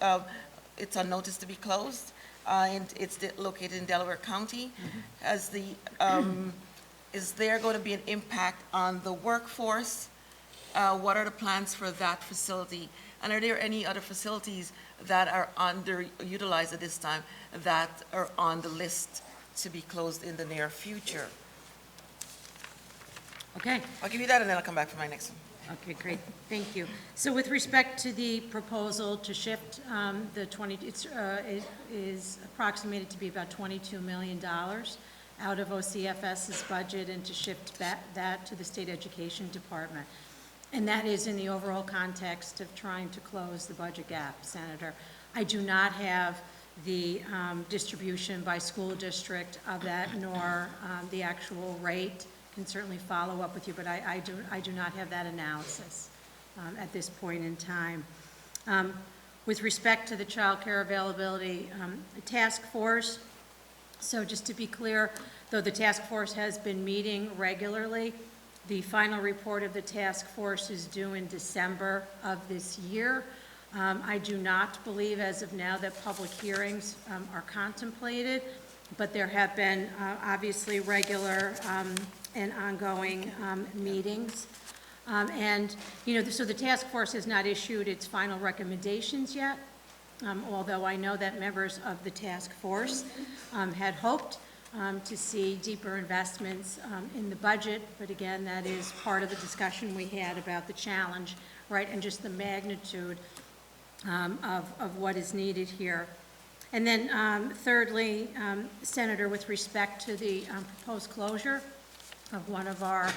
It's on notice to be closed, and it's located in Delaware County. Is there going to be an impact on the workforce? What are the plans for that facility? And are there any other facilities that are underutilized at this time that are on the list to be closed in the near future? Okay. I'll give you that, and then I'll come back for my next one. Okay, great. Thank you. So with respect to the proposal to shift it is approximated to be about $22 million out of OCFS's budget, and to shift that to the State Education Department. And that is in the overall context of trying to close the budget gap, Senator. I do not have the distribution by school district of that, nor the actual rate. Can certainly follow up with you, but I do not have that analysis at this point in time. With respect to the child care availability task force, so just to be clear, though the task force has been meeting regularly, the final report of the task force is due in December of this year. I do not believe as of now that public hearings are contemplated, but there have been obviously regular and ongoing meetings. And, so the task force has not issued its final recommendations yet, although I know that members of the task force had hoped to see deeper investments in the budget, but again, that is part of the discussion we had about the challenge, right, and just the magnitude of what is needed here. And then thirdly, Senator, with respect to the proposed closure of one of our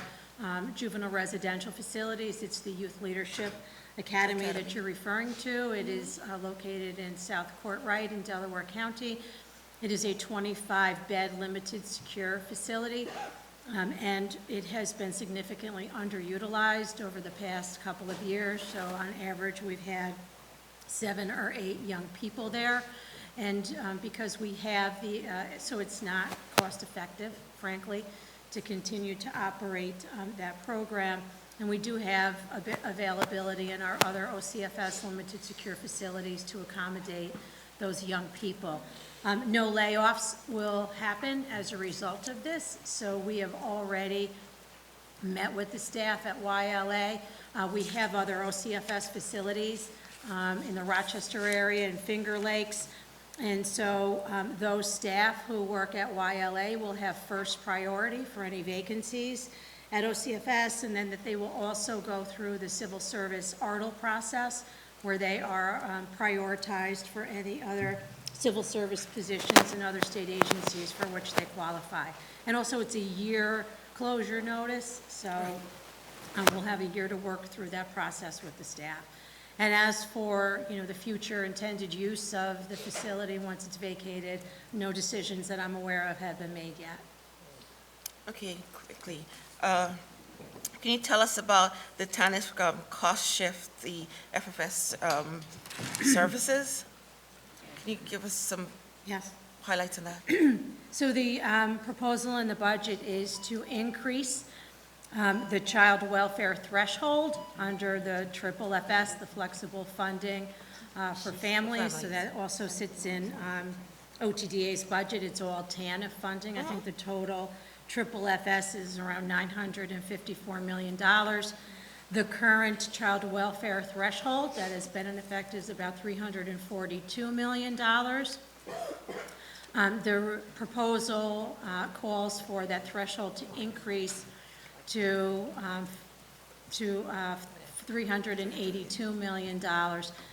juvenile residential facilities, it's the Youth Leadership Academy that you're referring to. It is located in South Courtright in Delaware County. It is a 25-bed limited secure facility. And it has been significantly underutilized over the past couple of years. So on average, we've had 7 or 8 young people there. And because we have so it's not cost-effective, frankly, to continue to operate that program. And we do have a bit availability in our other OCFS limited secure facilities to accommodate those young people. No layoffs will happen as a result of this, so we have already met with the staff at YLA. We have other OCFS facilities in the Rochester area and Finger Lakes, and so those staff who work at YLA will have first priority for any vacancies at OCFS, and then that they will also go through the civil service ARTL process, where they are prioritized for any other civil service positions and other state agencies for which they qualify. And also, it's a year closure notice, so we'll have a year to work through that process with the staff. And as for, the future intended use of the facility once it's vacated, no decisions that I'm aware of have been made yet. Okay, quickly. Can you tell us about the TANF cost shift, the FFS services? Can you give us some Yes. highlights on that? So the proposal in the budget is to increase the child welfare threshold under the FFS, the flexible funding for families. So that also sits in OTDA's budget. It's all TANF funding. I think the total FFS is around $954 million. The current child welfare threshold that has been in effect is about $342 million. The proposal calls for that threshold to increase to $382 million.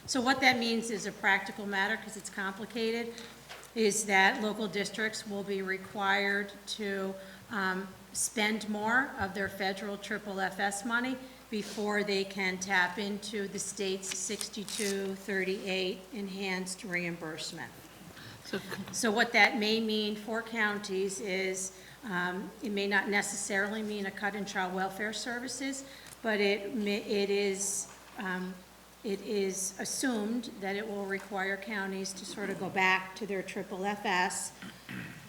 So what that means is a practical matter, because it's complicated, is that local districts will be required to spend more of their federal FFS money before they can tap into the state's 6238 enhanced reimbursement. So what that may mean for counties is, it may not necessarily mean a cut in child welfare services, but it is assumed that it will require counties to sort of go back to their FFS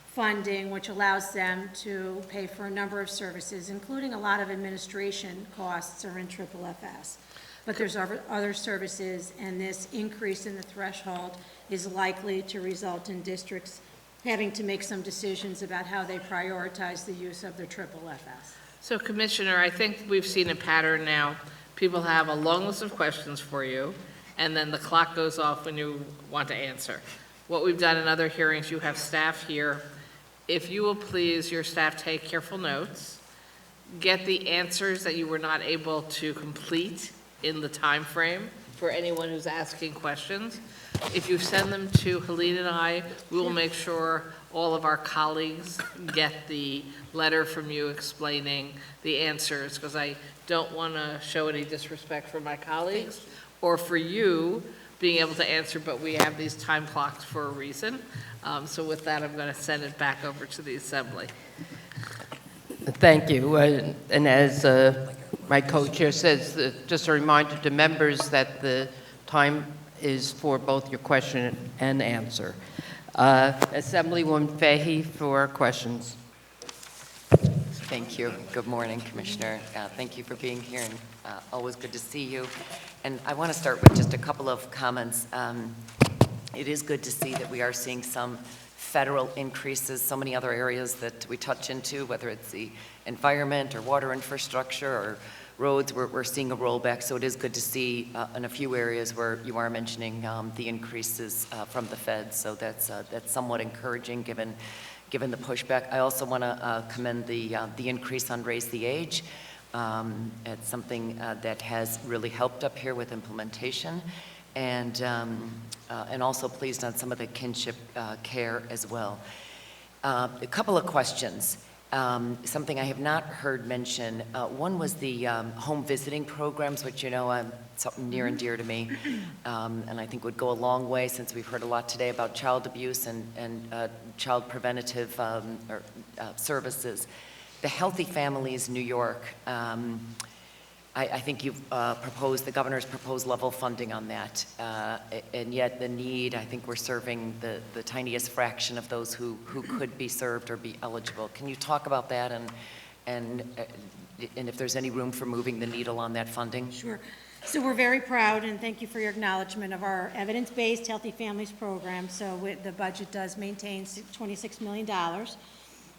funding, which allows them to pay for a number of services, including a lot of administration costs are in FFS. But there's other services, and this increase in the threshold is likely to result in districts having to make some decisions about how they prioritize the use of their FFS. So Commissioner, I think we've seen a pattern now. People have a long list of questions for you, and then the clock goes off when you want to answer. What we've done in other hearings, you have staff here. If you will please, your staff take careful notes, get the answers that you were not able to complete in the time frame for anyone who's asking questions. If you send them to Helene and I, we will make sure all of our colleagues get the letter from you explaining the answers, because I don't want to show any disrespect for my colleagues or for you being able to answer, but we have these time clocks for a reason. So with that, I'm going to send it back over to the Assembly. Thank you. And as my co-chair says, just a reminder to members that the time is for both your question and answer. Assemblywoman Fahey for questions. Thank you. Good morning, Commissioner. Thank you for being here, and always good to see you. And I want to start with just a couple of comments. It is good to see that we are seeing some federal increases, so many other areas that we touch into, whether it's the environment or water infrastructure or roads, we're seeing a rollback. So it is good to see in a few areas where you are mentioning the increases from the feds. So that's somewhat encouraging given the pushback. I also want to commend the increase on Raise the Age. It's something that has really helped up here with implementation, and also pleased on some of the kinship care as well. A couple of questions. Something I have not heard mentioned. One was the home visiting programs, which something near and dear to me, and I think would go a long way, since we've heard a lot today about child abuse and child preventative services. the Healthy Families New York, I think you've proposed, the governor's proposed level funding on that, and yet the need, I think we're serving the tiniest fraction of those who could be served or be eligible. Can you talk about that and if there's any room for moving the needle on that funding? Sure. So we're very proud, and thank you for your acknowledgement of our evidence-based Healthy Families program. So the budget does maintain $26 million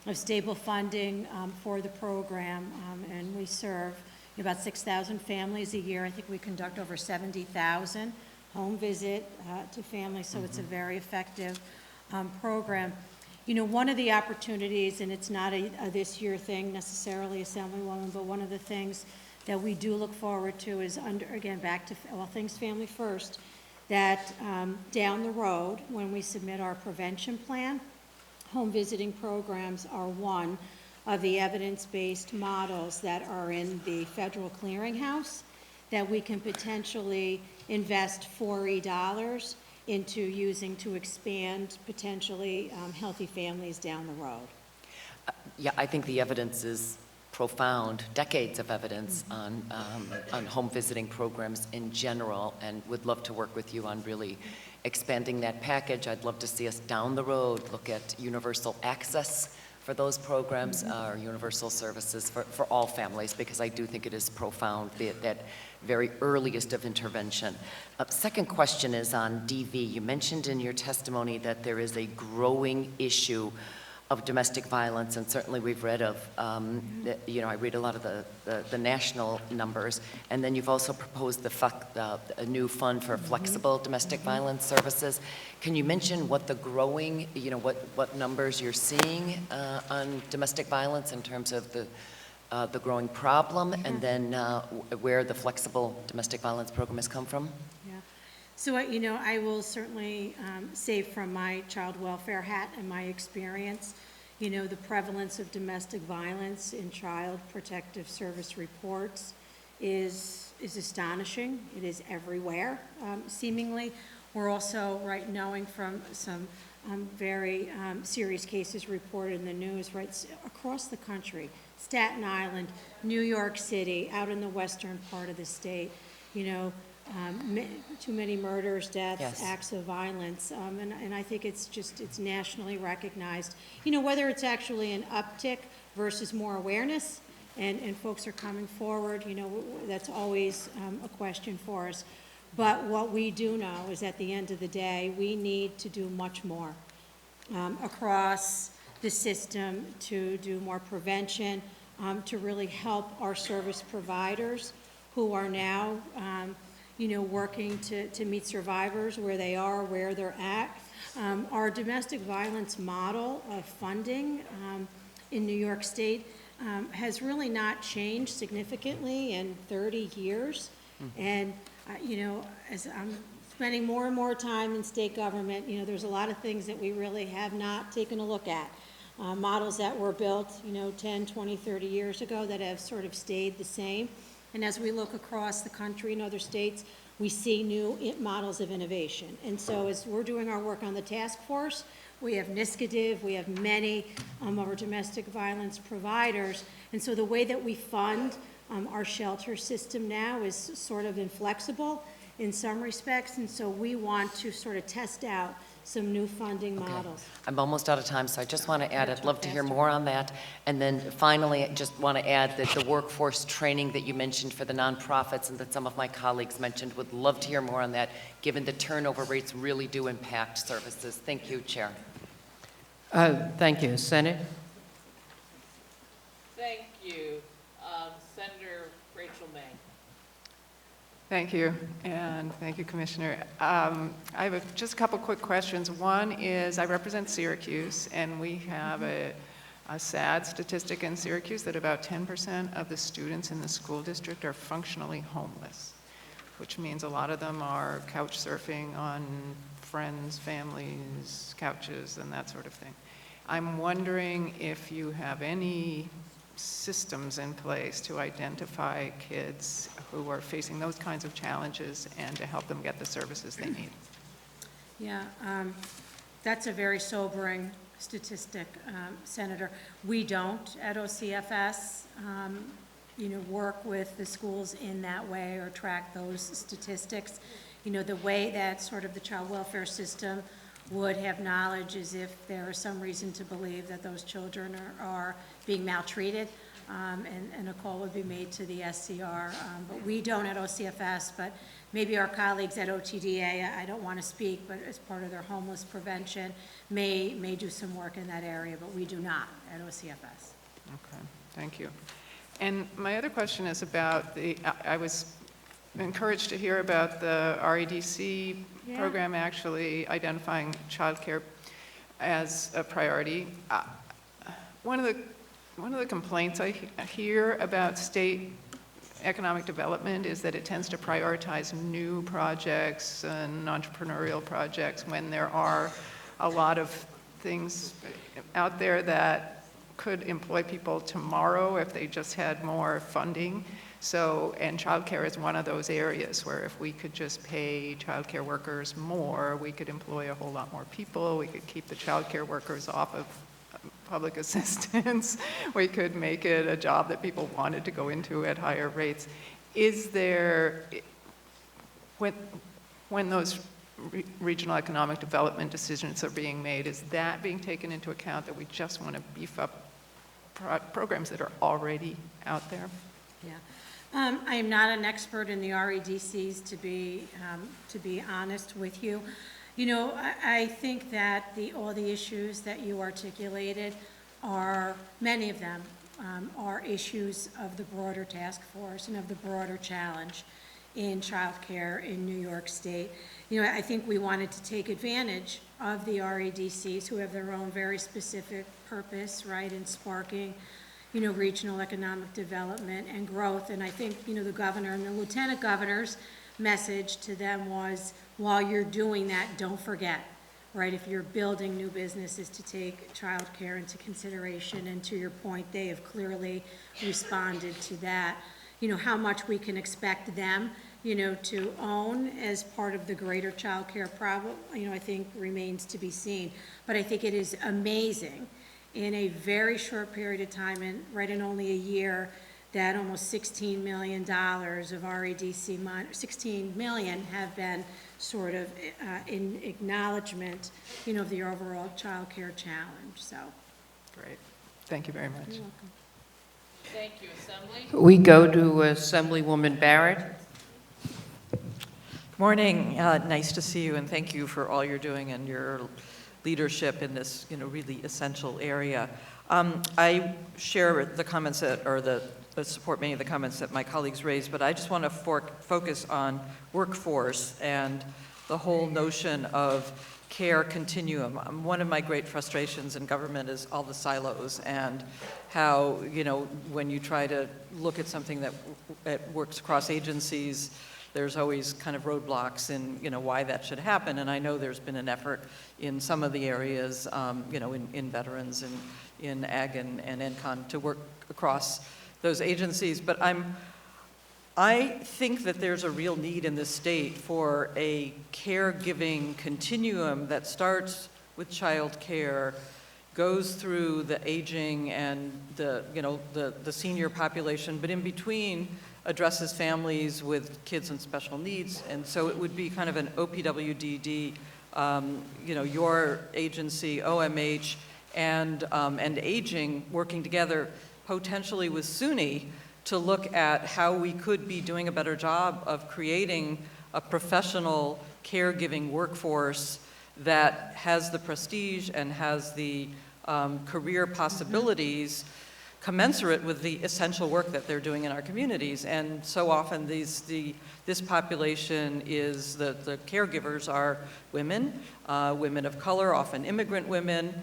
of stable funding for the program, and we serve about 6,000 families a year. I think we conduct over 70,000 home visit to families, so it's a very effective program. You know, one of the opportunities, and it's not a this year thing necessarily, Assemblywoman, but one of the things that we do look forward to is again, back to all things family first, that down the road, when we submit our prevention plan, home visiting programs are one of the evidence-based models that are in the federal clearinghouse that we can potentially invest $4 into using to expand potentially healthy families down the road. Yeah, I think the evidence is profound, decades of evidence on home visiting programs in general, and would love to work with you on really expanding that package. I'd love to see us down the road look at universal access for those programs, or universal services for all families, because I do think it is profound, that very earliest of intervention. Second question is on DV. You mentioned in your testimony that there is a growing issue of domestic violence, and certainly we've read of, you know, I read a lot of the national numbers, and then you've also proposed a new fund for flexible domestic violence services. Can you mention what the growing, you know, what numbers you're seeing on domestic violence in terms of the growing problem, and then where the flexible domestic violence program has come from? Yeah. So, you know, I will certainly say from my child welfare hat and my experience, you know, the prevalence of domestic violence in Child Protective Service reports is astonishing. It is everywhere, seemingly. We're also, right, knowing from some very serious cases reported in the news, right, across the country, Staten Island, New York City, out in the western part of the state, you know, too many murders, deaths, Yes. acts of violence, and I think it's nationally recognized. You know, whether it's actually an uptick versus more awareness, and folks are coming forward, you know, that's always a question for us. But what we do know is at the end of the day, we need to do much more across the system to do more prevention, to really help our service providers who are now you know, working to meet survivors where they are, where they're at. Our domestic violence model of funding in New York State has really not changed significantly in 30 years. And, you know, as I'm spending more and more time in state government, you know, there's a lot of things that we really have not taken a look at. Models that were built, you know, 10, 20, 30 years ago that have sort of stayed the same. And as we look across the country in other states, we see new models of innovation. And so as we're doing our work on the task force, we have NISCADIV, we have many of our domestic violence providers. And so the way that we fund our shelter system now is sort of inflexible in some respects. And so we want to sort of test out some new funding models. I'm almost out of time, so I just want to add, I'd love to hear more on that. And then finally, I just want to add that the workforce training that you mentioned for the nonprofits and that some of my colleagues mentioned, would love to hear more on that, given the turnover rates really do impact services. Thank you, Chair. Thank you. Senate? Thank you. Senator Rachel May. Thank you, and thank you, Commissioner. I have just a couple quick questions. One is, I represent Syracuse, and we have a sad statistic in Syracuse that about 10% of the students in the school district are functionally homeless, which means a lot of them are couch surfing on friends, families, couches, and that sort of thing. I'm wondering if you have any systems in place to identify kids who are facing those kinds of challenges and to help them get the services they need. Yeah, that's a very sobering statistic, Senator. We don't at OCFS, work with the schools in that way or track those statistics. The way that sort of the child welfare system would have knowledge is if there is some reason to believe that those children are being maltreated, and a call would be made to the SCR. But we don't at OCFS, but maybe our colleagues at OTDA, I don't want to speak, but as part of their homeless prevention, may do some work in that area, but we do not at OCFS. Okay, thank you. And my other question is about I was encouraged to hear about the REDC program actually identifying childcare as a priority. One of the complaints I hear about state economic development is that it tends to prioritize new projects and entrepreneurial projects when there are a lot of things out there that could employ people tomorrow if they just had more funding. So, and childcare is one of those areas where if we could just pay childcare workers more, we could employ a whole lot more people. We could keep the childcare workers off of public assistance. We could make it a job that people wanted to go into at higher rates. Is there, when those regional economic development decisions are being made, is that being taken into account, that we just want to beef up programs that are already out there? Yeah. I am not an expert in the REDCs, to be honest with you. I think that all the issues that you articulated are, many of them, are issues of the broader task force and of the broader challenge in childcare in New York State. I think we wanted to take advantage of the REDCs, who have their own very specific purpose, right, in sparking, regional economic development and growth. And I think, the governor and the lieutenant governor's message to them was, while you're doing that, don't forget, right, if you're building new businesses, to take childcare into consideration. And to your point, they have clearly responded to that. How much we can expect them, to own as part of the greater childcare problem, I think remains to be seen. But I think it is amazing, in a very short period of time, and right in only a year, that almost $16 million of REDC money, $16 million have been sort of in acknowledgement, of the overall childcare challenge. So, great. Thank you very much. You're welcome. Thank you, Assembly. We go to Assemblywoman Barrett. Morning. Nice to see you, and thank you for all you're doing and your leadership in this, really essential area. I share the comments support many of the comments that my colleagues raised, but I just want to focus on workforce and the whole notion of care continuum. One of my great frustrations in government is all the silos, and how, when you try to look at something that works across agencies, there's always kind of roadblocks in, why that should happen. And I know there's been an effort in some of the areas, in veterans and in ag and ENCON to work across those agencies. But I think that there's a real need in this state for a caregiving continuum that starts with child care, goes through the aging and the senior population, but in between addresses families with kids and special needs. And so it would be kind of an OPWDD, your agency, OMH, and aging working together, potentially with SUNY, to look at how we could be doing a better job of creating a professional caregiving workforce that has the prestige and has the career possibilities commensurate with the essential work that they're doing in our communities. And so often this population is, the caregivers are women, women of color, often immigrant women,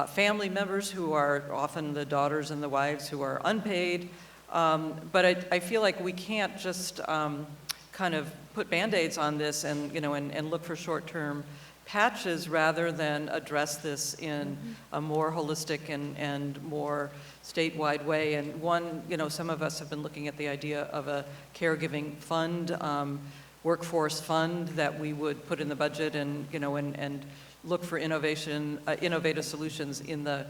family members who are often the daughters and the wives who are unpaid. But I feel like we can't just kind of put Band-Aids on this and, and look for short-term patches rather than address this in a more holistic and more statewide way. And some of us have been looking at the idea of a caregiving fund workforce fund that we would put in the budget and, and look for innovative solutions in the,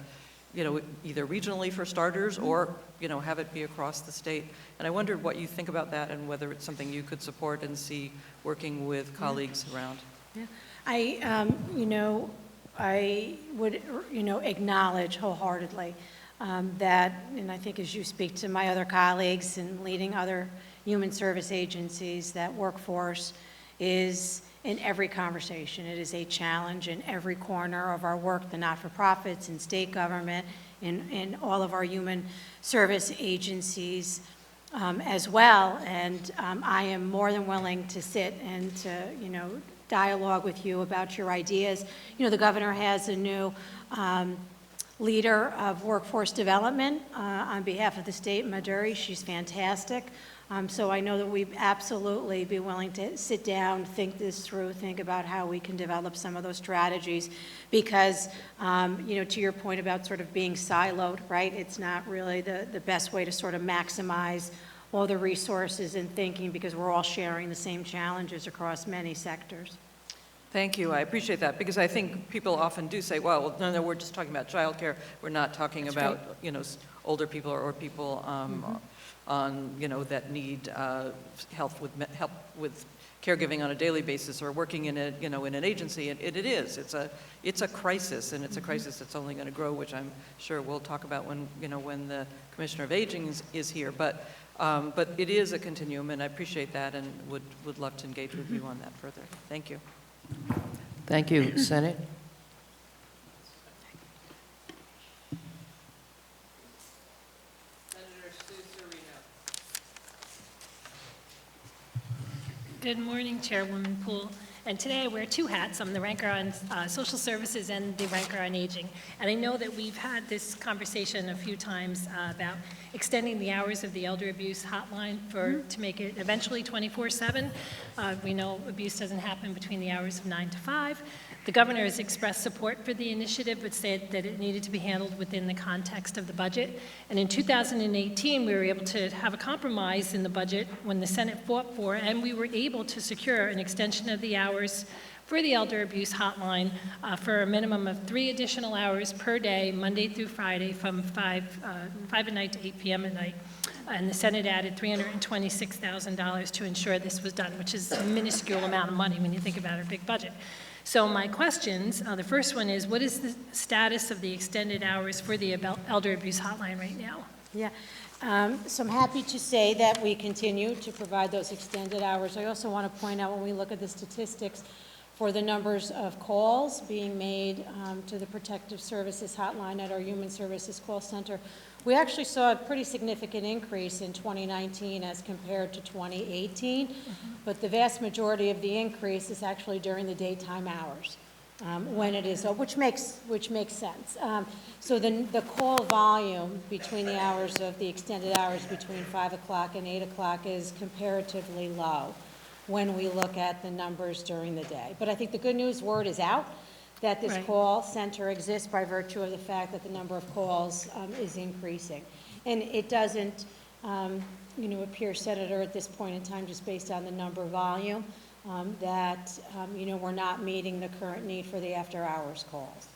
either regionally for starters or, have it be across the state. And I wondered what you think about that and whether it's something you could support and see working with colleagues around. Yeah. I would, acknowledge wholeheartedly that, and I think as you speak to my other colleagues and leading other human service agencies, that workforce is in every conversation. It is a challenge in every corner of our work, the not-for-profits and state government, in all of our human service agencies as well. And I am more than willing to sit and to, dialogue with you about your ideas. The governor has a new leader of workforce development on behalf of the state, Maduri. She's fantastic. So I know that we'd absolutely be willing to sit down, think this through, think about how we can develop some of those strategies because, to your point about sort of being siloed, right? It's not really the best way to sort of maximize all the resources and thinking because we're all sharing the same challenges across many sectors. Thank you. I appreciate that because I think people often do say, well, no, we're just talking about childcare. We're not talking about, older people or people on, that need help with caregiving on a daily basis or working in a, in an agency. And it is. It's a crisis, and it's a crisis that's only going to grow, which I'm sure we'll talk about when, when the Commissioner of Aging is here. But it is a continuum, and I appreciate that and would love to engage with you on that further. Thank you. Thank you. Senate? Good morning, Chairwoman Poole. And today I wear two hats. I'm the ranker on social services and the ranker on aging. And I know that we've had this conversation a few times about extending the hours of the elder abuse hotline to make it eventually 24/7. We know abuse doesn't happen between the hours of 9 to 5. The governor has expressed support for the initiative, but said that it needed to be handled within the context of the budget. And in 2018, we were able to have a compromise in the budget when the Senate fought for, and we were able to secure an extension of the hours for the elder abuse hotline for a minimum of 3 additional hours per day, Monday through Friday, from 5 at night to 8 p.m. at night. And the Senate added $326,000 to ensure this was done, which is a minuscule amount of money when you think about our big budget. So my questions, the first one is, what is the status of the extended hours for the elder abuse hotline right now? Yeah, so I'm happy to say that we continue to provide those extended hours. I also want to point out when we look at the statistics for the numbers of calls being made to the Protective Services Hotline at our Human Services Call Center, we actually saw a pretty significant increase in 2019 as compared to 2018, but the vast majority of the increase is actually during the daytime hours. When it is, which makes sense. So the call volume between the hours of the extended hours between 5 o'clock and 8 o'clock is comparatively low when we look at the numbers during the day. But I think the good news, word is out, that this call center exists by virtue of the fact that the number of calls is increasing. And it doesn't, appear, Senator, at this point in time, just based on the number volume, that, we're not meeting the current need for the after-hours calls.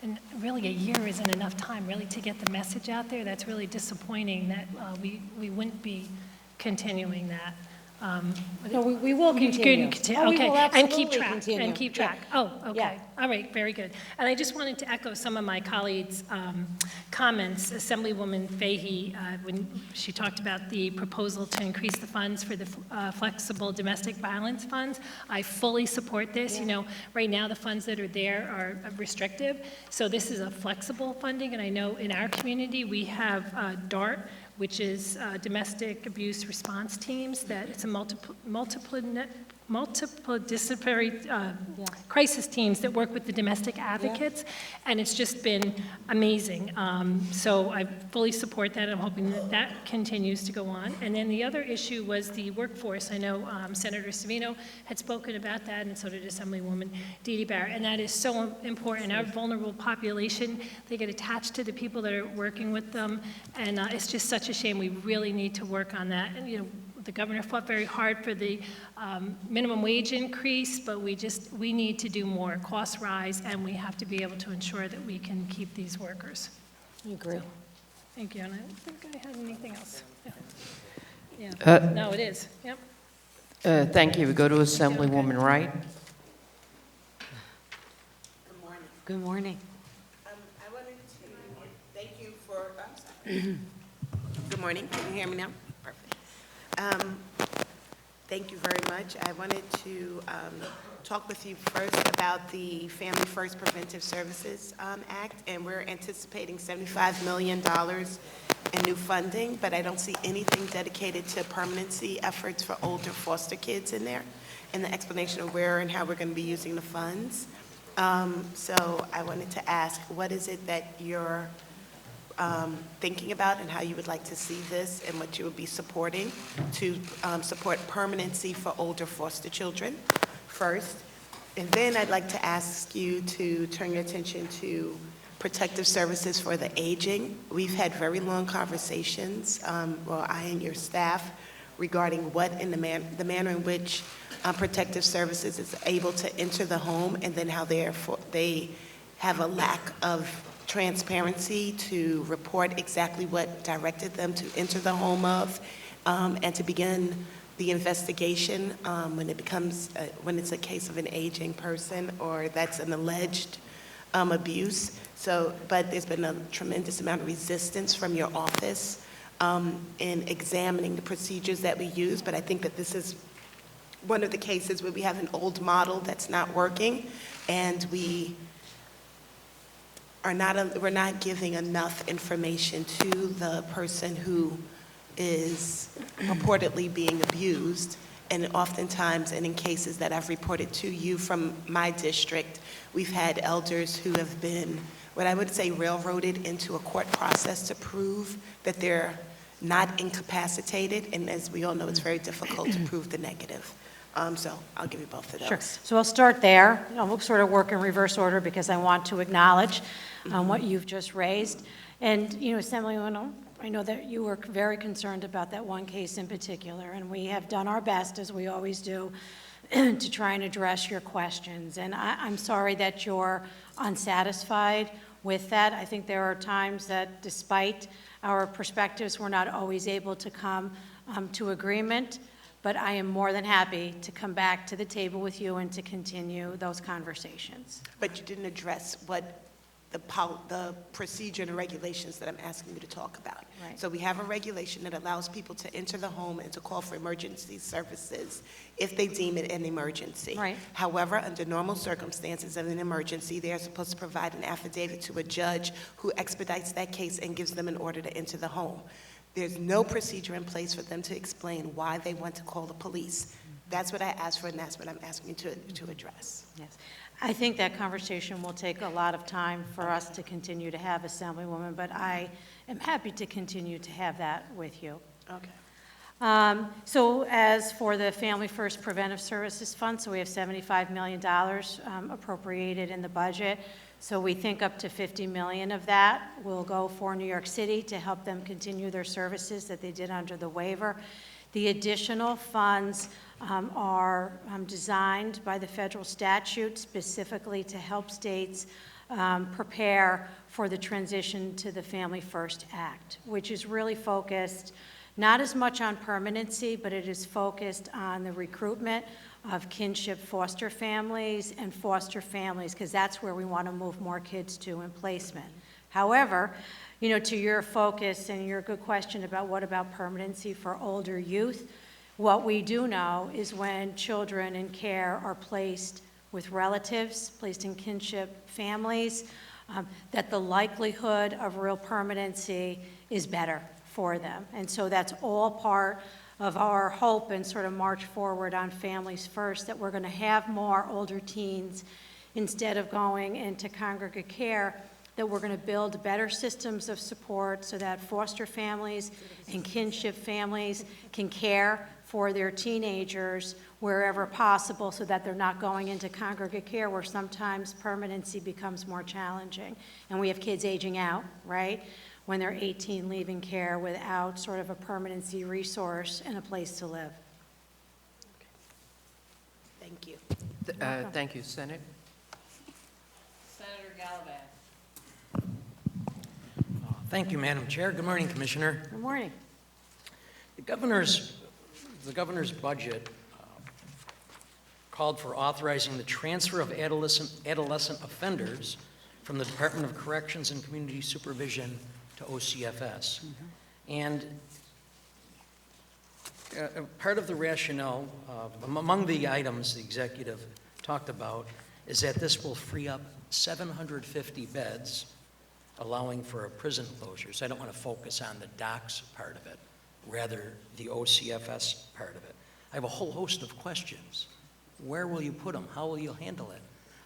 And really, a year isn't enough time, really, to get the message out there. That's really disappointing that we wouldn't be continuing that. No, we will continue. Oh, we Okay, will and keep absolutely track, continue. and keep track. Yeah. Oh, okay. Yeah. All right, very good. And I just wanted to echo some of my colleagues' comments. Assemblywoman Fahey, when she talked about the proposal to increase the funds for the flexible domestic violence funds, I fully support this. Yeah. Right now, the funds that are there are restrictive, so this is a flexible funding, and I know in our community, we have DART, which is domestic abuse response teams, that it's a multidisciplinary crisis teams that work with the domestic advocates, and it's just been amazing. So I fully support that. I'm hoping that that continues to go on. And then the other issue was the workforce. I know Senator Savino had spoken about that, and so did Assemblywoman Dede Barrett, and that is so important. Our vulnerable population, they get attached to the people that are working with them, and it's just such a shame. We really need to work on that. And the governor fought very hard for the minimum wage increase, but we need to do more. Costs rise, and we have to be able to ensure that we can keep these workers. I agree. So, thank you, and I don't think I had anything else. Yeah. No, it is, yep. Thank you. We go to Assemblywoman Wright. Good morning. I wanted to thank you for, I'm sorry. Good morning, can you hear me now? Perfect. Thank you very much. I wanted to talk with you first about the Family First Preventive Services Act, and we're anticipating $75 million in new funding, but I don't see anything dedicated to permanency efforts for older foster kids in there, and the explanation of where and how we're going to be using the funds. So I wanted to ask, what is it that you're thinking about and how you would like to see this and what you would be supporting to support permanency for older foster children first? And then I'd like to ask you to turn your attention to protective services for the aging. We've had very long conversations, well, I and your staff, regarding what in the manner in which protective services is able to enter the home, and then how they have a lack of transparency to report exactly what directed them to enter the home of, and to begin the investigation when when it's a case of an aging person or that's an alleged abuse. So, but there's been a tremendous amount of resistance from your office in examining the procedures that we use, but I think that this is one of the cases where we have an old model that's not working, and we're not giving enough information to the person who is purportedly being abused. And oftentimes, and in cases that I've reported to you from my district, we've had elders who have been, what I would say, railroaded into a court process to prove that they're not incapacitated, and as we all know, it's very difficult to prove the negative. So I'll give you both of those. Sure. So I'll start there. We'll sort of work in reverse order because I want to acknowledge what you've just raised. And, you know, Assemblywoman, I know that you were very concerned about that one case in particular, and we have done our best, as we always do, to try and address your questions. And I'm sorry that you're unsatisfied with that. I think there are times that, despite our perspectives, we're not always able to come to agreement. But I am more than happy to come back to the table with you and to continue those conversations. But you didn't address what the procedure and the regulations that I'm asking you to talk about. Right. So we have a regulation that allows people to enter the home and to call for emergency services if they deem it an emergency. Right. However, under normal circumstances of an emergency, they are supposed to provide an affidavit to a judge who expedites that case and gives them an order to enter the home. There's no procedure in place for them to explain why they want to call the police. That's what I asked for, and that's what I'm asking you to address. Yes. I think that conversation will take a lot of time for us to continue to have, Assemblywoman, but I am happy to continue to have that with you. Okay. So as for the Family First Preventive Services Fund, so we have $75 million appropriated in the budget. So we think up to $50 million of that will go for New York City to help them continue their services that they did under the waiver. The additional funds are designed by the federal statute specifically to help states prepare for the transition to the Family First Act, which is really focused not as much on permanency, but it is focused on the recruitment of kinship foster families and foster families, because that's where we want to move more kids to in placement. However, you know, to your focus and your good question about what about permanency for older youth, what we do know is when children in care are placed with relatives, placed in kinship families, that the likelihood of real permanency is better for them. And so that's all part of our hope and sort of march forward on Families First, that we're going to have more older teens instead of going into congregate care, that we're going to build better systems of support so that foster families and kinship families can care for their teenagers wherever possible so that they're not going into congregate care where sometimes permanency becomes more challenging. And we have kids aging out, right, when they're 18 leaving care without sort of a permanency resource and a place to live. Thank you. Thank you, Senator. Senator Gallivan. Thank you, Madam Chair. Good morning, Commissioner. Good morning. The governor's budget called for authorizing the transfer of adolescent offenders from the Department of Corrections and Community Supervision to OCFS. And part of the rationale, among the items the executive talked about, is that this will free up 750 beds, allowing for a prison closure. So I don't want to focus on the docks part of it, rather the OCFS part of it. I have a whole host of questions. Where will you put them? How will you handle it?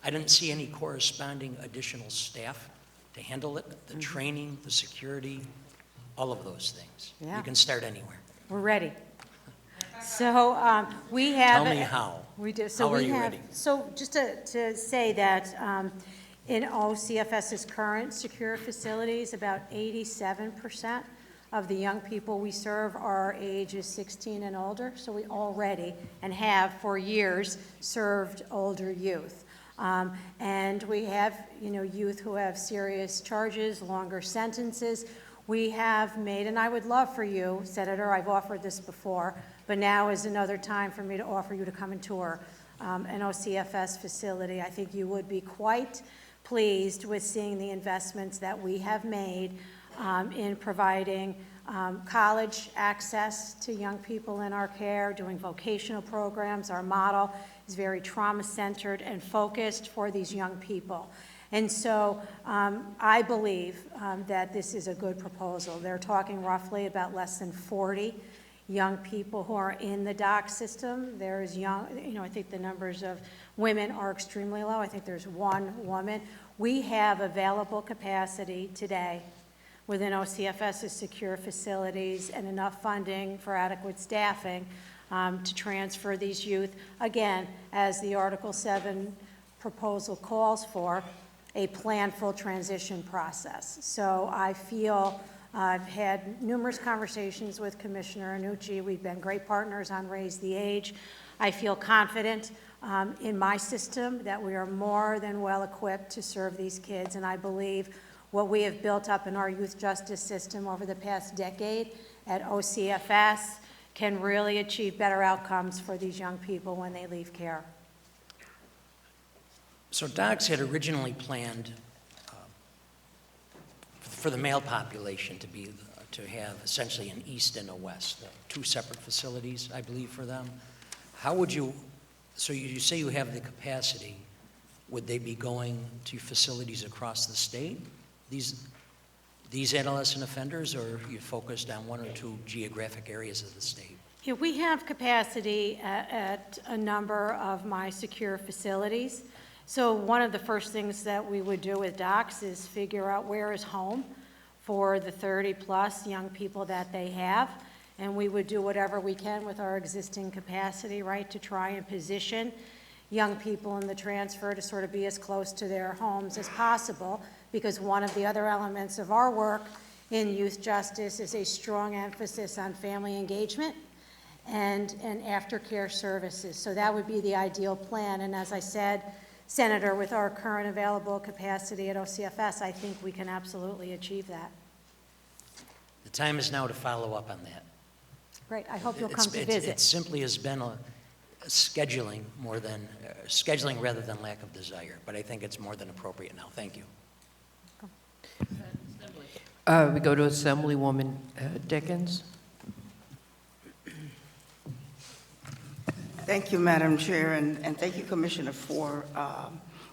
I didn't see any corresponding additional staff to handle it, the training, the security, all of those things. Yeah. You can start anywhere. We're ready. So we have. Tell me how. We do. So How are we you have. ready? So just to say that in OCFS's current secure facilities, about 87% of the young people we serve are ages 16 and older. So we already and have for years served older youth. And we have, youth who have serious charges, longer sentences. We have made, and I would love for you, Senator, I've offered this before, but now is another time for me to offer you to come and tour an OCFS facility. I think you would be quite pleased with seeing the investments that we have made in providing college access to young people in our care, doing vocational programs. Our model is very trauma-centered and focused for these young people. And so I believe that this is a good proposal. They're talking roughly about less than 40 young people who are in the DOC system. There's young, I think the numbers of women are extremely low. I think there's one woman. We have available capacity today within OCFS's secure facilities and enough funding for adequate staffing to transfer these youth, again, as the Article 7 proposal calls for, a planful transition process. So I feel I've had numerous conversations with Commissioner Annucci. We've been great partners on Raise the Age. I feel confident in my system that we are more than well equipped to serve these kids, and I believe what we have built up in our youth justice system over the past decade at OCFS can really achieve better outcomes for these young people when they leave care. So DOCS had originally planned for the male population to have essentially an east and a west, two separate facilities, I believe, for them. How would you, so you say you have the capacity, would they be going to facilities across the state, these adolescent offenders, or are you focused on one or two geographic areas of the state? Yeah, we have capacity at a number of my secure facilities. So one of the first things that we would do with DOCS is figure out where is home for the 30-plus young people that they have. And we would do whatever we can with our existing capacity, right, to try and position young people in the transfer to sort of be as close to their homes as possible, because one of the other elements of our work in youth justice is a strong emphasis on family engagement and aftercare services. So that would be the ideal plan. And as I said, Senator, with our current available capacity at OCFS, I think we can absolutely achieve that. The time is now to follow up on that. Great. I hope you'll come to visit. It simply has been a scheduling more than, scheduling rather than lack of desire, but I think it's more than appropriate now. Thank you. We go to Assemblywoman Dickens. Thank you, Madam Chair, and thank you, Commissioner, for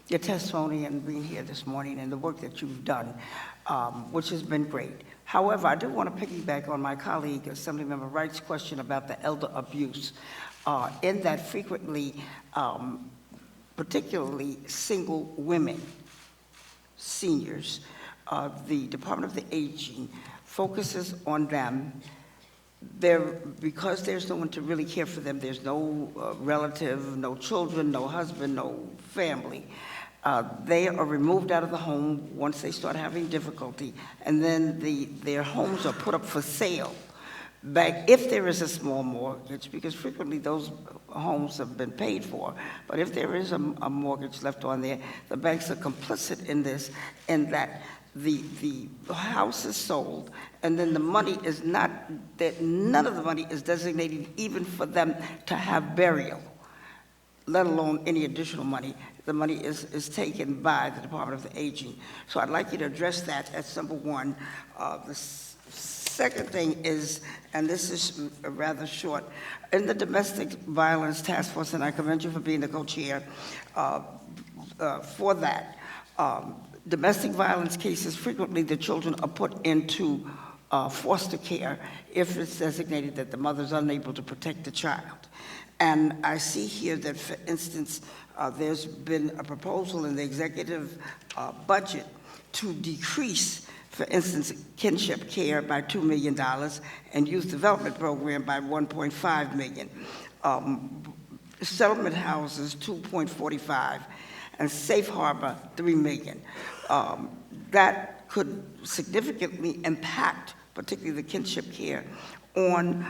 your testimony and being here this morning and the work that you've done, which has been great. However, I do want to piggyback on my colleague, Assemblymember Wright's question about the elder abuse, in that frequently, particularly single women, seniors, the Department of the Aging focuses on them because there's no one to really care for them, there's no relative, no children, no husband, no family. They are removed out of the home once they start having difficulty, and then their homes are put up for sale. Back, if there is a small mortgage, because frequently those homes have been paid for, but if there is a mortgage left on there, the banks are complicit in this, in that the house is sold, and then the money is not, that none of the money is designated even for them to have burial, let alone any additional money. The money is taken by the Department of Aging. So I'd like you to address that as number one. The second thing is, and this is rather short, in the Domestic Violence Task Force, and I commend you for being the co-chair for that, domestic violence cases, frequently the children are put into foster care if it's designated that the mother's unable to protect the child. And I see here that, for instance, there's been a proposal in the executive budget to decrease, for instance, kinship care by $2 million and youth development program by $1.5 million. Settlement houses, $2.45, and safe harbor, $3 million. That could significantly impact, particularly the kinship care, on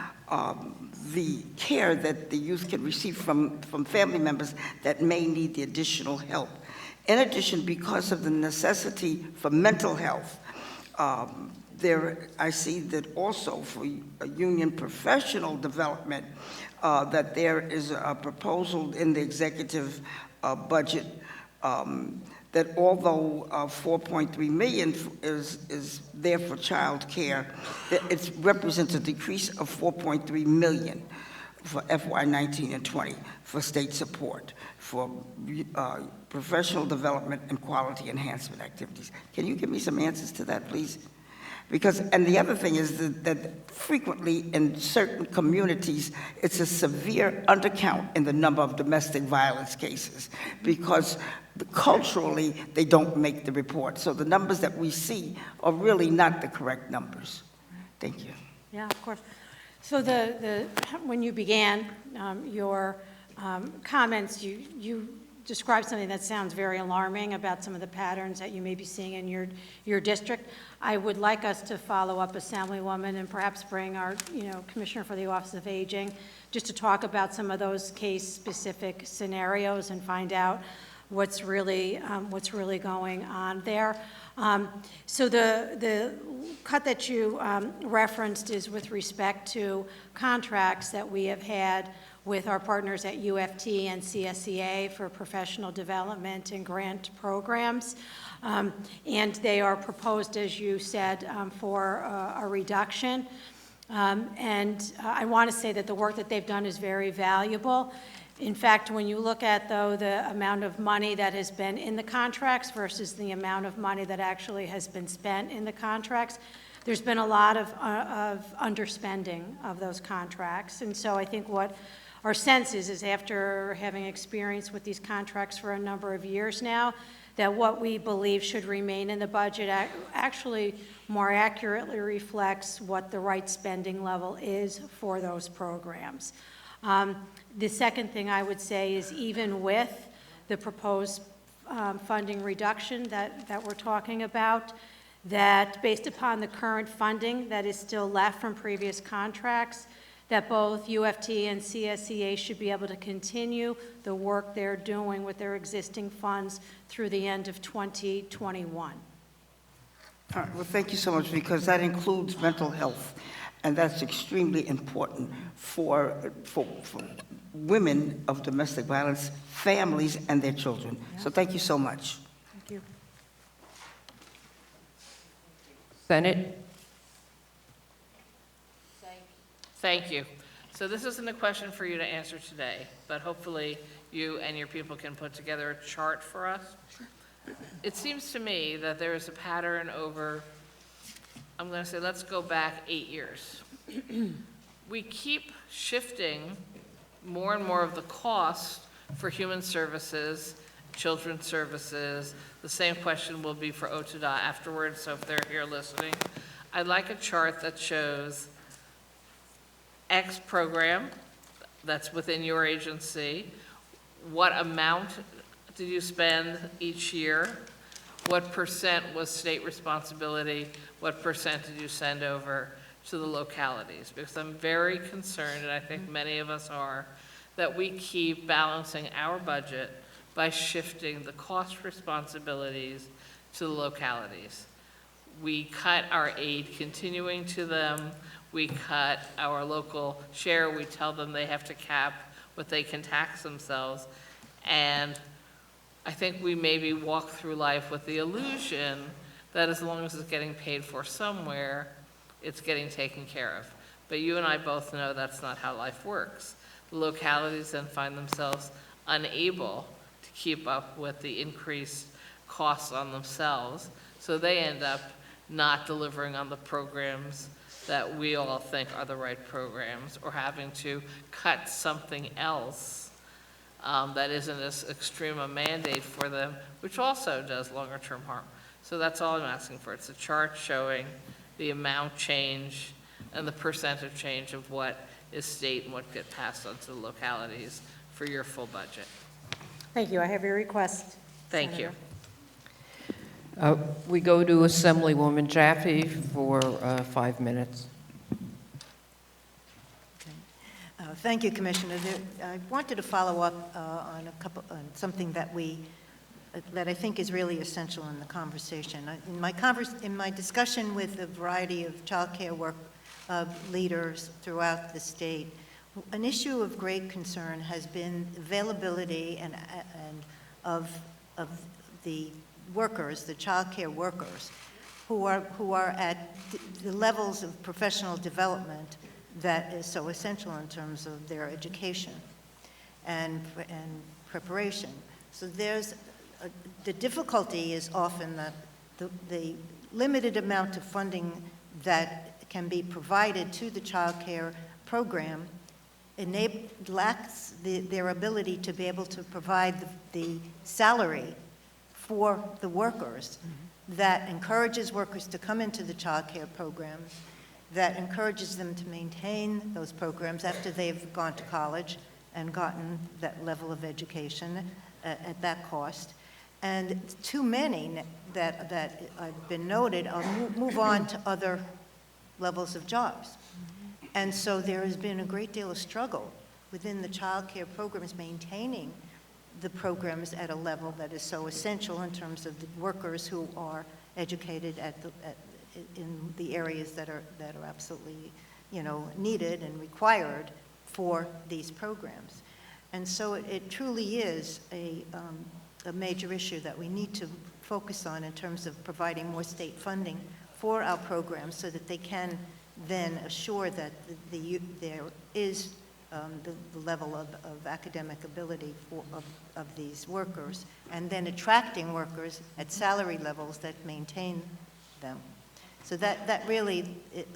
the care that the youth can receive from family members that may need the additional help. In addition, because of the necessity for mental health, I see that also for union professional development, that there is a proposal in the executive budget that although $4.3 million is there for child care, it represents a decrease of $4.3 million for FY 19 and 20 for state support for professional development and quality enhancement activities. Can you give me some answers to that, please? Because, and the other thing is that frequently in certain communities, it's a severe undercount in the number of domestic violence cases because culturally, they don't make the report. So the numbers that we see are really not the correct numbers. Thank you. Yeah, of course. So when you began your comments, you described something that sounds very alarming about some of the patterns that you may be seeing in your district. I would like us to follow up, Assemblywoman, and perhaps bring our, Commissioner for the Office of Aging, just to talk about some of those case-specific scenarios and find out what's really going on there. So the cut that you referenced is with respect to contracts that we have had with our partners at UFT and CSEA for professional development and grant programs. And they are proposed, as you said, for a reduction. And I want to say that the work that they've done is very valuable. In fact, when you look at, though, the amount of money that has been in the contracts versus the amount of money that actually has been spent in the contracts, there's been a lot of underspending of those contracts. And so I think what our sense is after having experience with these contracts for a number of years now, that what we believe should remain in the budget actually more accurately reflects what the right spending level is for those programs. The second thing I would say is even with the proposed funding reduction that we're talking about, that based upon the current funding that is still left from previous contracts, that both UFT and CSEA should be able to continue the work they're doing with their existing funds through the end of 2021. All right, well, thank you so much, because that includes mental health, and that's extremely important for women of domestic violence, families, and their children. Yeah. So thank you so much. Thank you. Senate. Thank you. So this isn't a question for you to answer today, but hopefully you and your people can put together a chart for us. It seems to me that there is a pattern over, I'm going to say, let's go back 8 years. We keep shifting more and more of the cost for human services, children's services. The same question will be for OTDA afterwards, so if they're here listening. I'd like a chart that shows X program that's within your agency, what amount did you spend each year? What percent was state responsibility? What percent did you send over to the localities? Because I'm very concerned, and I think many of us are, that we keep balancing our budget by shifting the cost responsibilities to the localities. We cut our aid continuing to them. We cut our local share. We tell them they have to cap what they can tax themselves. And I think we maybe walk through life with the illusion that as long as it's getting paid for somewhere, it's getting taken care of. But you and I both know that's not how life works. The localities then find themselves unable to keep up with the increased costs on themselves, so they end up not delivering on the programs that we all think are the right programs, or having to cut something else that isn't as extreme a mandate for them, which also does longer-term harm. So that's all I'm asking for. It's a chart showing the amount change and the percentage change of what is state and what gets passed on to the localities for your full budget. Thank you. I have your request. Thank you. We go to Assemblywoman Jaffe for 5 minutes. Thank you, Commissioner. I wanted to follow up on something that I think is really essential in the conversation. In my discussion with a variety of child care work leaders throughout the state, an issue of great concern has been availability and of the workers, the child care workers, who are at the levels of professional development that is so essential in terms of their education and preparation. So the difficulty is often that the limited amount of funding that can be provided to the child care program lacks their ability to be able to provide the salary for the workers that encourages workers to come into the child care programs, that encourages them to maintain those programs after they've gone to college and gotten that level of education at that cost. And too many that have been noted move on to other levels of jobs. And so there has been a great deal of struggle within the child care programs maintaining the programs at a level that is so essential in terms of the workers who are educated in the areas that are absolutely, needed and required for these programs. And so it truly is a major issue that we need to focus on in terms of providing more state funding for our programs so that they can then assure that there is the level of academic ability of these workers, and then attracting workers at salary levels that maintain them. So that really,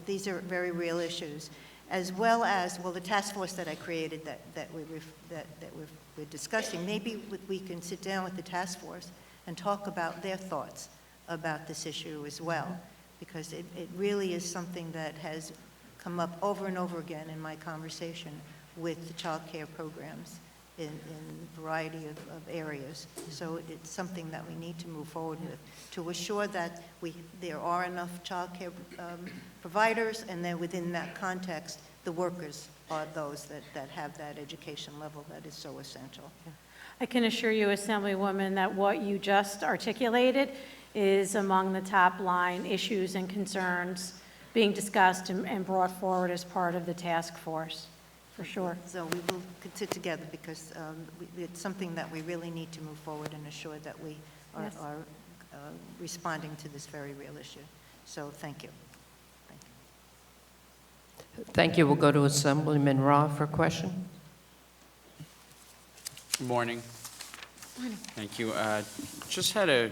these are very real issues, as well as, the task force that I created that we're discussing, maybe we can sit down with the task force and talk about their thoughts about this issue as well, because it really is something that has come up over and over again in my conversation with the child care programs in a variety of areas. So it's something that we need to move forward with to assure that there are enough child care providers, and then within that context, the workers are those that have that education level that is so essential. I can assure you, Assemblywoman, that what you just articulated is among the top line issues and concerns being discussed and brought forward as part of the task force, for sure. So we will sit together because it's something that we really need to move forward and assure that we are responding to this very real issue. So thank you. Thank you. We'll go to Assemblyman Ra for a question. Good morning. Thank you. Just had a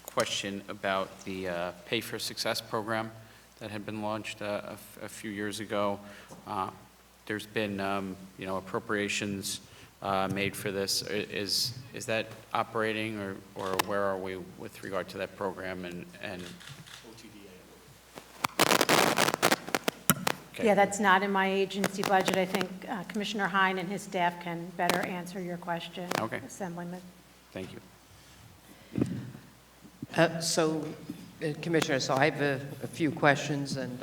question about the Pay for Success program that had been launched a few years ago. There's been, appropriations made for this. Is that operating, or where are we with regard to that program? And Okay. Yeah, that's not in my agency budget. I think Commissioner Hein and his staff can better answer your question, Okay. Assemblyman. Thank you. Commissioner, so I have a few questions, and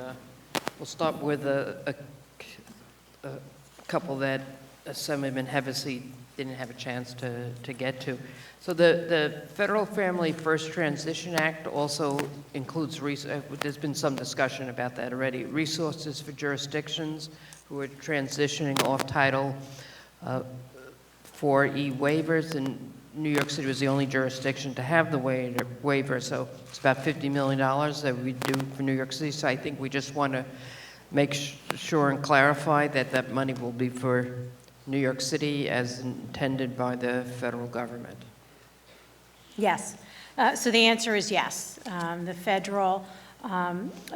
we'll start with a couple that Assemblyman Hevesy didn't have a chance to get to. So the Federal Family First Transition Act also includes, there's been some discussion about that already, resources for jurisdictions who are transitioning off Title 4E waivers, and New York City was the only jurisdiction to have the waiver, so it's about $50 million that we do for New York City. So I think we just want to make sure and clarify that that money will be for New York City as intended by the federal government. Yes. So the answer is yes. The federal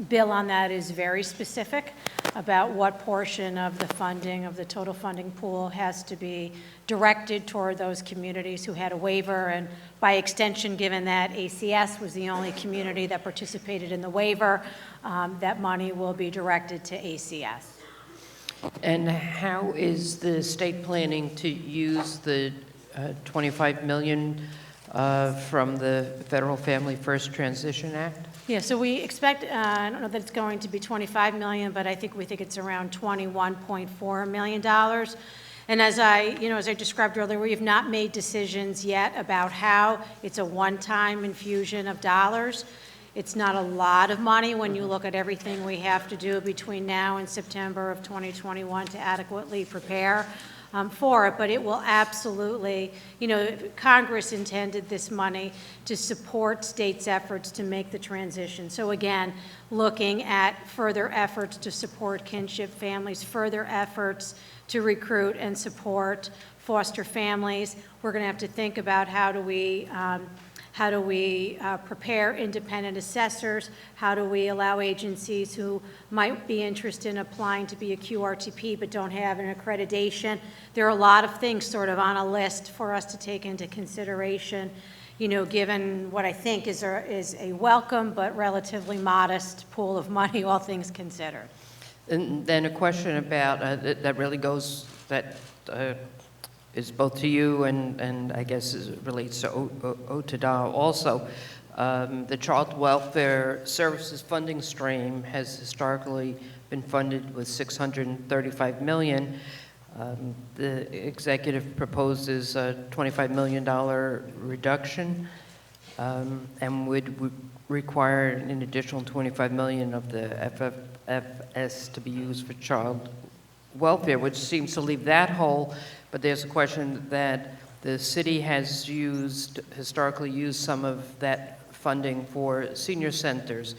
bill on that is very specific about what portion of the funding, of the total funding pool, has to be directed toward those communities who had a waiver. And by extension, given that ACS was the only community that participated in the waiver, that money will be directed to ACS. And how is the state planning to use the $25 million from the Federal Family First Transition Act? Yeah, so we expect, I don't know that it's going to be $25 million, but we think it's around $21.4 million. And as I described earlier, we have not made decisions yet about how. It's a one-time infusion of dollars. It's not a lot of money when you look at everything we have to do between now and September of 2021 to adequately prepare for it, but it will absolutely, Congress intended this money to support states' efforts to make the transition. So again, looking at further efforts to support kinship families, further efforts to recruit and support foster families. We're going to have to think about how do we prepare independent assessors? How do we allow agencies who might be interested in applying to be a QRTP but don't have an accreditation? There are a lot of things sort of on a list for us to take into consideration, given what I think is a welcome but relatively modest pool of money, all things considered. And then a question about, that really goes, that is both to you and I guess relates to OTDA also. The Child Welfare Services funding stream has historically been funded with $635 million. The executive proposes a $25 million reduction and would require an additional $25 million of the FFS to be used for child welfare, which seems to leave that whole. But there's a question that the city has historically used some of that funding for senior centers.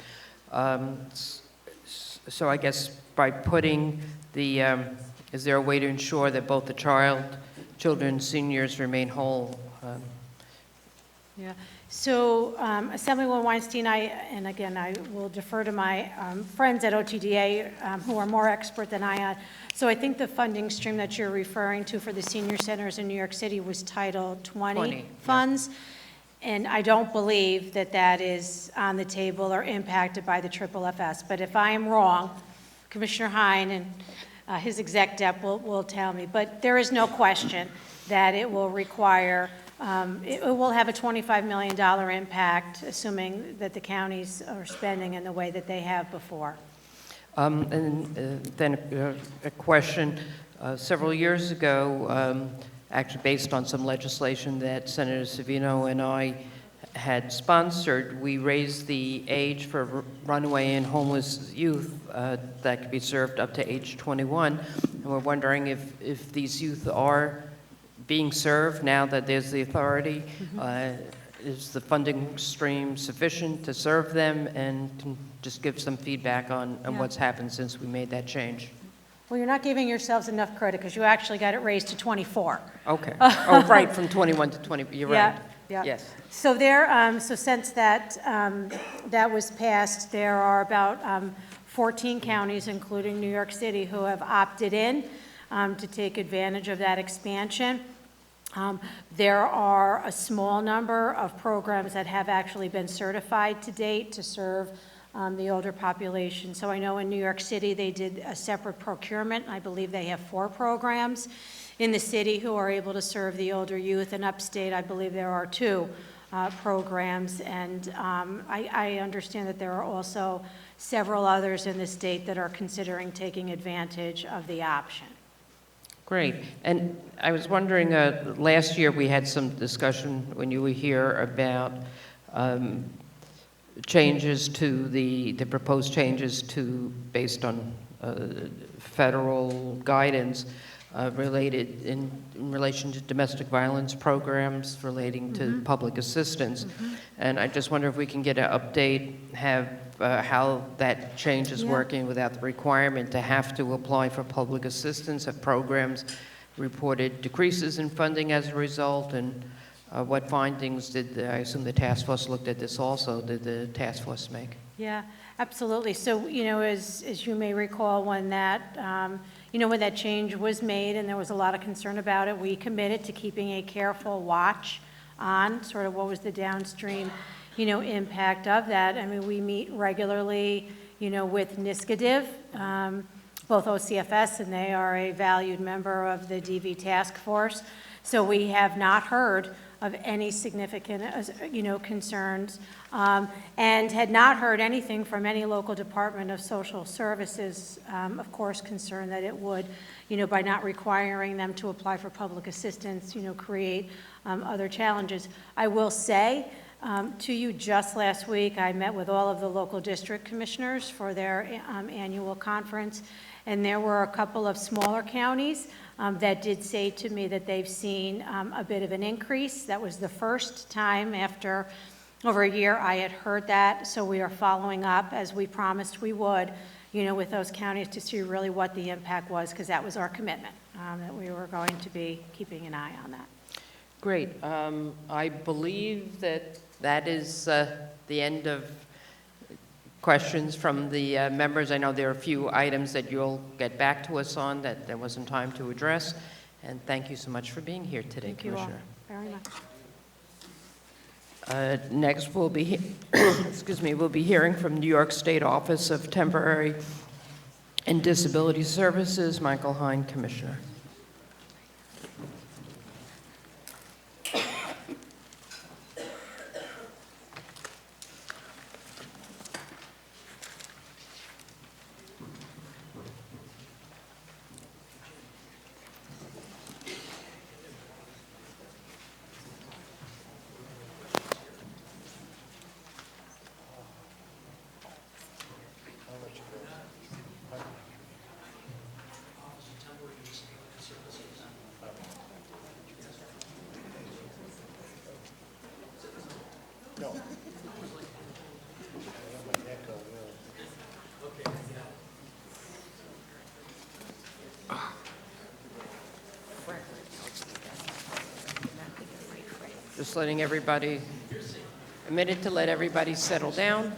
So I guess by putting is there a way to ensure that both the children and seniors remain whole? Yeah. So Assemblywoman Weinstein, and again, I will defer to my friends at OTDA who are more expert than I am. So I think the funding stream that you're referring to for the senior centers in New York City was Title 20 funds. Yeah. And I don't believe that that is on the table or impacted by the FFS. But if I am wrong, Commissioner Hein and his exec dep will tell me. But there is no question that it will require it will have a $25 million impact, assuming that the counties are spending in the way that they have before. And then a question. Several years ago, actually based on some legislation that Senator Savino and I had sponsored, we raised the age for runaway and homeless youth that could be served up to age 21. And we're wondering if these youth are being served now that there's the authority. Is the funding stream sufficient to serve them? And can just give some feedback on what's happened since we made that change. Well, you're not giving yourselves enough credit because you actually got it raised to 24. Okay. Oh, right, from 21 to 20. You're right. Yeah. Yes. So so since that was passed, there are about 14 counties, including New York City, who have opted in to take advantage of that expansion. There are a small number of programs that have actually been certified to date to serve the older population. So I know in New York City, they did a separate procurement. I believe they have 4 programs in the city who are able to serve the older youth. In upstate, I believe there are 2 programs. And I understand that there are also several others in the state that are considering taking advantage of the option. Great. And I was wondering, last year we had some discussion when you were here about changes to the proposed changes to, based on federal guidance related in relation to domestic violence programs relating to public assistance. And I just wonder if we can get an update, how that change is working without the requirement to have to apply for public assistance. Have programs reported decreases in funding as a result? And what findings did, I assume the task force looked at this also, did the task force make? Yeah, absolutely. So, as you may recall, when that, when that change was made and there was a lot of concern about it, we committed to keeping a careful watch on sort of what was the downstream, impact of that. I mean, we meet regularly, with NISCADIV, both OCFS, and they are a valued member of the DV task force. So we have not heard of any significant, concerns, and had not heard anything from any local Department of Social Services, of course, concerned that it would, by not requiring them to apply for public assistance, create other challenges. I will say to you, just last week, I met with all of the local district commissioners for their annual conference, and there were a couple of smaller counties that did say to me that they've seen a bit of an increase. That was the first time after over a year I had heard that, so we are following up, as we promised we would, with those counties to see really what the impact was, because that was our commitment, that we were going to be keeping an eye on that. Great. I believe that is the end of questions from the members. I know there are a few items that you'll get back to us on that there wasn't time to address. And thank you so much for being here today, Thank you all Commissioner. very much. Next, we'll be, we'll be hearing from New York State Office of Temporary and Disability Services, Michael Hein, Commissioner. Just letting everybody, a minute to let everybody settle down.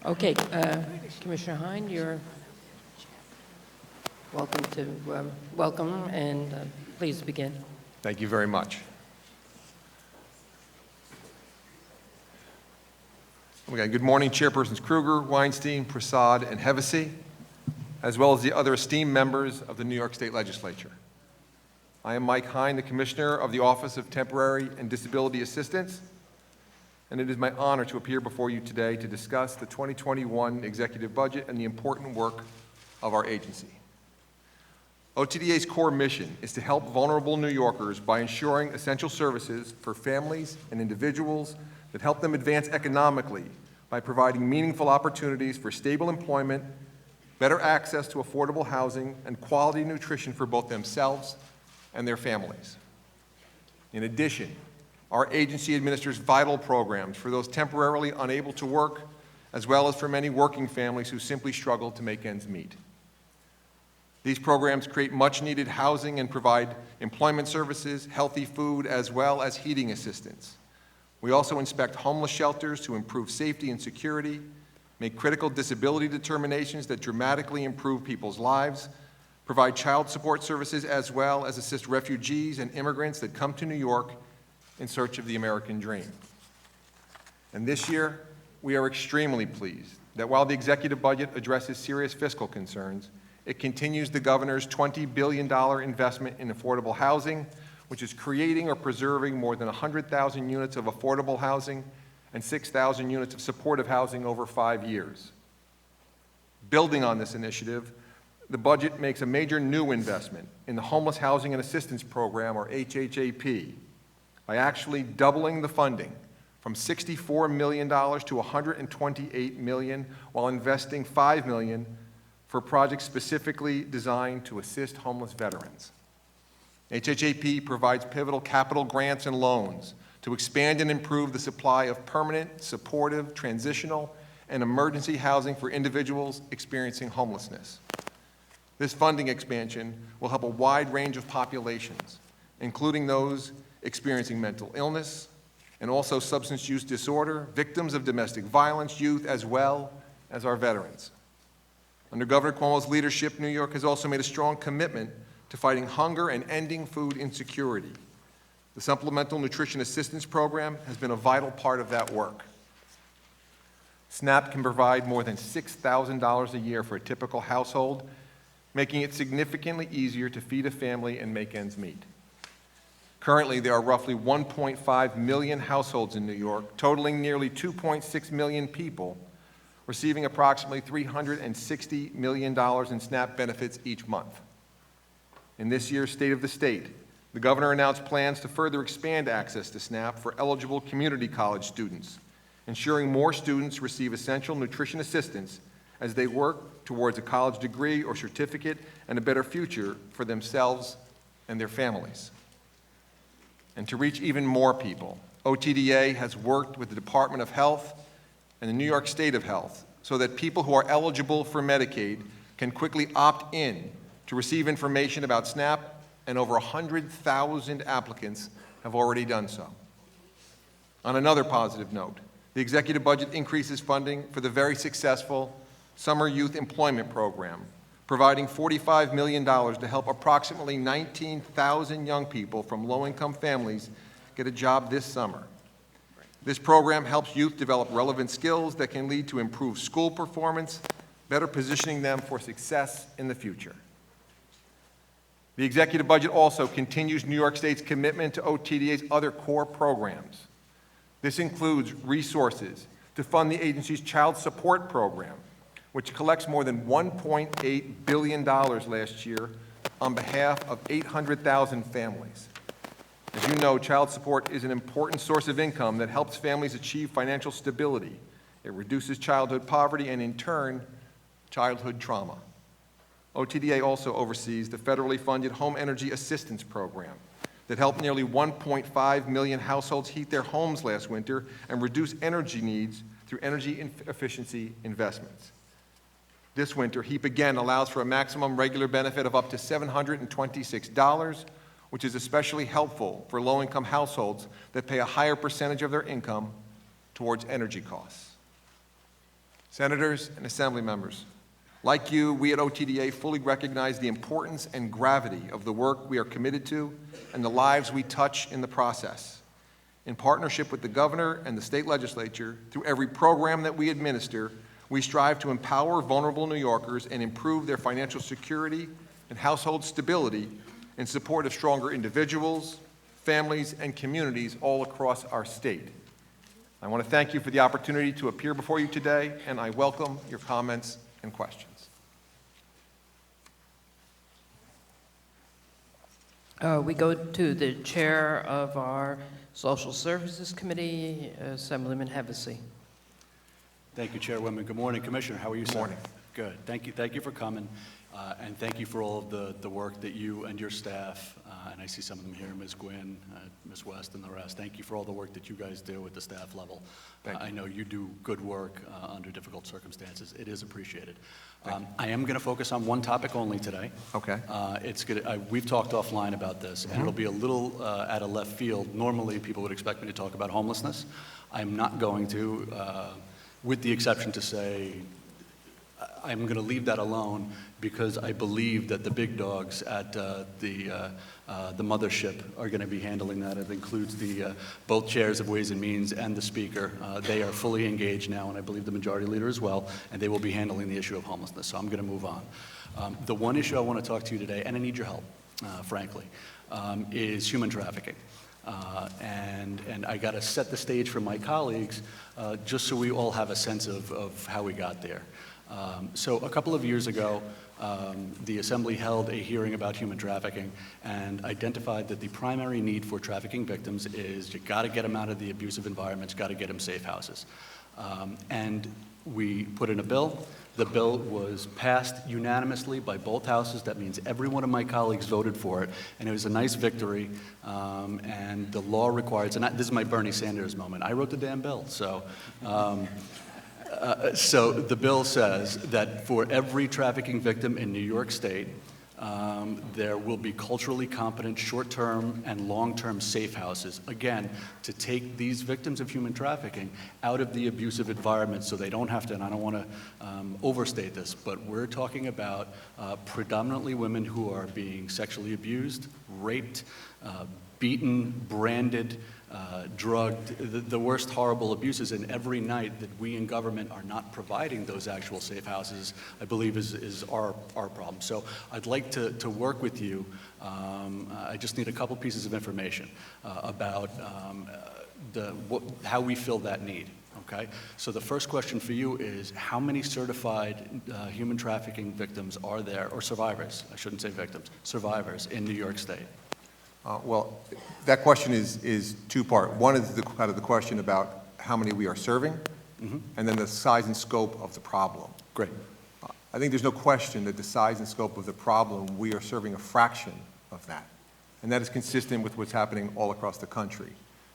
Okay, Commissioner Hein, you're welcome to welcome, and please begin. Thank you very much. Okay, good morning, Chairpersons Kruger, Weinstein, Prasad, and Hevesy, as well as the other esteemed members of the New York State Legislature. I am Mike Hein, the Commissioner of the Office of Temporary and Disability Assistance, and it is my honor to appear before you today to discuss the 2021 executive budget and the important work of our agency. OTDA's core mission is to help vulnerable New Yorkers by ensuring essential services for families and individuals that help them advance economically by providing meaningful opportunities for stable employment, better access to affordable housing, and quality nutrition for both themselves and their families. In addition, Our agency administers vital programs for those temporarily unable to work, as well as for many working families who simply struggle to make ends meet. These programs create much-needed housing and provide employment services, healthy food, as well as heating assistance. We also inspect homeless shelters to improve safety and security, make critical disability determinations that dramatically improve people's lives, provide child support services, as well as assist refugees and immigrants that come to New York in search of the American dream. And this year, we are extremely pleased that while the executive budget addresses serious fiscal concerns, it continues the governor's $20 billion investment in affordable housing, which is creating or preserving more than 100,000 units of affordable housing and 6,000 units of supportive housing over 5 years. Building on this initiative, the budget makes a major new investment in the Homeless Housing and Assistance Program, or HHAP, by actually doubling the funding from $64 million to $128 million, while investing $5 million for projects specifically designed to assist homeless veterans. HHAP provides pivotal capital grants and loans to expand and improve the supply of permanent, supportive, transitional, and emergency housing for individuals experiencing homelessness. This funding expansion will help a wide range of populations, including those experiencing mental illness and also substance use disorder, victims of domestic violence, youth, as well as our veterans. Under Governor Cuomo's leadership, New York has also made a strong commitment to fighting hunger and ending food insecurity. The Supplemental Nutrition Assistance Program has been a vital part of that work. SNAP can provide more than $6,000 a year for a typical household, making it significantly easier to feed a family and make ends meet. Currently, there are roughly 1.5 million households in New York, totaling nearly 2.6 million people, receiving approximately $360 million in SNAP benefits each month. In this year's State of the State, the governor announced plans to further expand access to SNAP for eligible community college students, ensuring more students receive essential nutrition assistance as they work towards a college degree or certificate and a better future for themselves and their families. And to reach even more people, OTDA has worked with the Department of Health and the New York State of Health so that people who are eligible for Medicaid can quickly opt in to receive information about SNAP, and over 100,000 applicants have already done so. On another positive note, the executive budget increases funding for the very successful Summer Youth Employment Program, providing $45 million to help approximately 19,000 young people from low-income families get a job this summer. This program helps youth develop relevant skills that can lead to improved school performance, better positioning them for success in the future. The executive budget also continues New York State's commitment to OTDA's other core programs. This includes resources to fund the agency's child support program, which collects more than $1.8 billion last year on behalf of 800,000 families. As you know, child support is an important source of income that helps families achieve financial stability. It reduces childhood poverty and, in turn, childhood trauma. OTDA also oversees the federally funded Home Energy Assistance Program that helped nearly 1.5 million households heat their homes last winter and reduce energy needs through energy efficiency investments. This winter, HEAP again allows for a maximum regular benefit of up to $726, which is especially helpful for low-income households that pay a higher percentage of their income towards energy costs. Senators and Assembly members, like you, we at OTDA fully recognize the importance and gravity of the work we are committed to and the lives we touch in the process. In partnership with the governor and the state legislature, through every program that we administer, we strive to empower vulnerable New Yorkers and improve their financial security and household stability in support of stronger individuals, families, and communities all across our state. I want to thank you for the opportunity to appear before you today, and I welcome your comments and questions. We go to the chair of our Social Services Committee, Assemblyman Hevesy. Thank you, Chairwoman. Good morning, Commissioner. How are you, sir? Good morning. Good. Thank you for coming. And thank you for all of the work that you and your staff, and I see some of them here, Ms. Gwynn, Ms. West, and the rest. Thank you for all the work that you guys do at the staff level. I know you do good work under difficult circumstances. It is appreciated. I am going to focus on one topic only today. Okay. We've talked offline about this, and it'll be a little out of left field. Normally, people would expect me to talk about homelessness. I'm not going to, with the exception to say, I'm going to leave that alone because I believe that the big dogs at the mothership are going to be handling that. It includes both chairs of Ways and Means and the speaker. They are fully engaged now, and I believe the majority leader as well, and they will be handling the issue of homelessness. So I'm going to move on. The one issue I want to talk to you today, and I need your help, frankly, is human trafficking. And I got to set the stage for my colleagues just so we all have a sense of how we got there. So a couple of years ago, the Assembly held a hearing about human trafficking and identified that the primary need for trafficking victims is you got to get them out of the abusive environments, got to get them safe houses. And we put in a bill. The bill was passed unanimously by both houses. That means every one of my colleagues voted for it, and it was a nice victory. And the law requires, and this is my Bernie Sanders moment, I wrote the damn bill. So the bill says that for every trafficking victim in New York State, there will be culturally competent short-term and long-term safe houses, again, to take these victims of human trafficking out of the abusive environment so they don't have to, and I don't want to overstate this, but we're talking about predominantly women who are being sexually abused, raped, beaten, branded, drugged, the worst horrible abuses, and every night that we in government are not providing those actual safe houses, I believe is our problem. So I'd like to work with you. I just need a couple pieces of information about how we fill that need. Okay? So the first question for you is, how many certified human trafficking victims are there, or survivors, I shouldn't say victims, survivors in New York State? Well, that question is two-part. One is the question about how many we are serving, and then the size and scope of the problem. Great. I think there's no question that the size and scope of the problem, we are serving a fraction of that. And that is consistent with what's happening all across the country.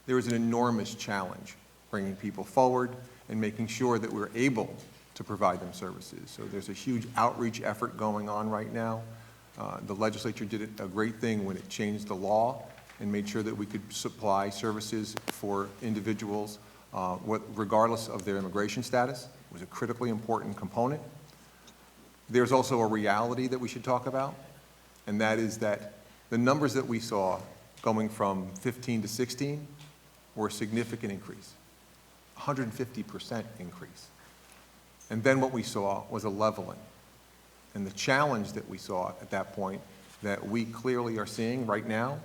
There is an enormous challenge bringing people forward and making sure that we're able to provide them services. So there's a huge outreach effort going on right now. The legislature did a great thing when it changed the law and made sure that we could supply services for individuals regardless of their immigration status. It was a critically important component. There's also a reality that we should talk about, and that is that the numbers that we saw going from 15 to 16 were a significant increase, 150% increase. And then what we saw was a leveling. And the challenge that we saw at that point that we clearly are seeing right now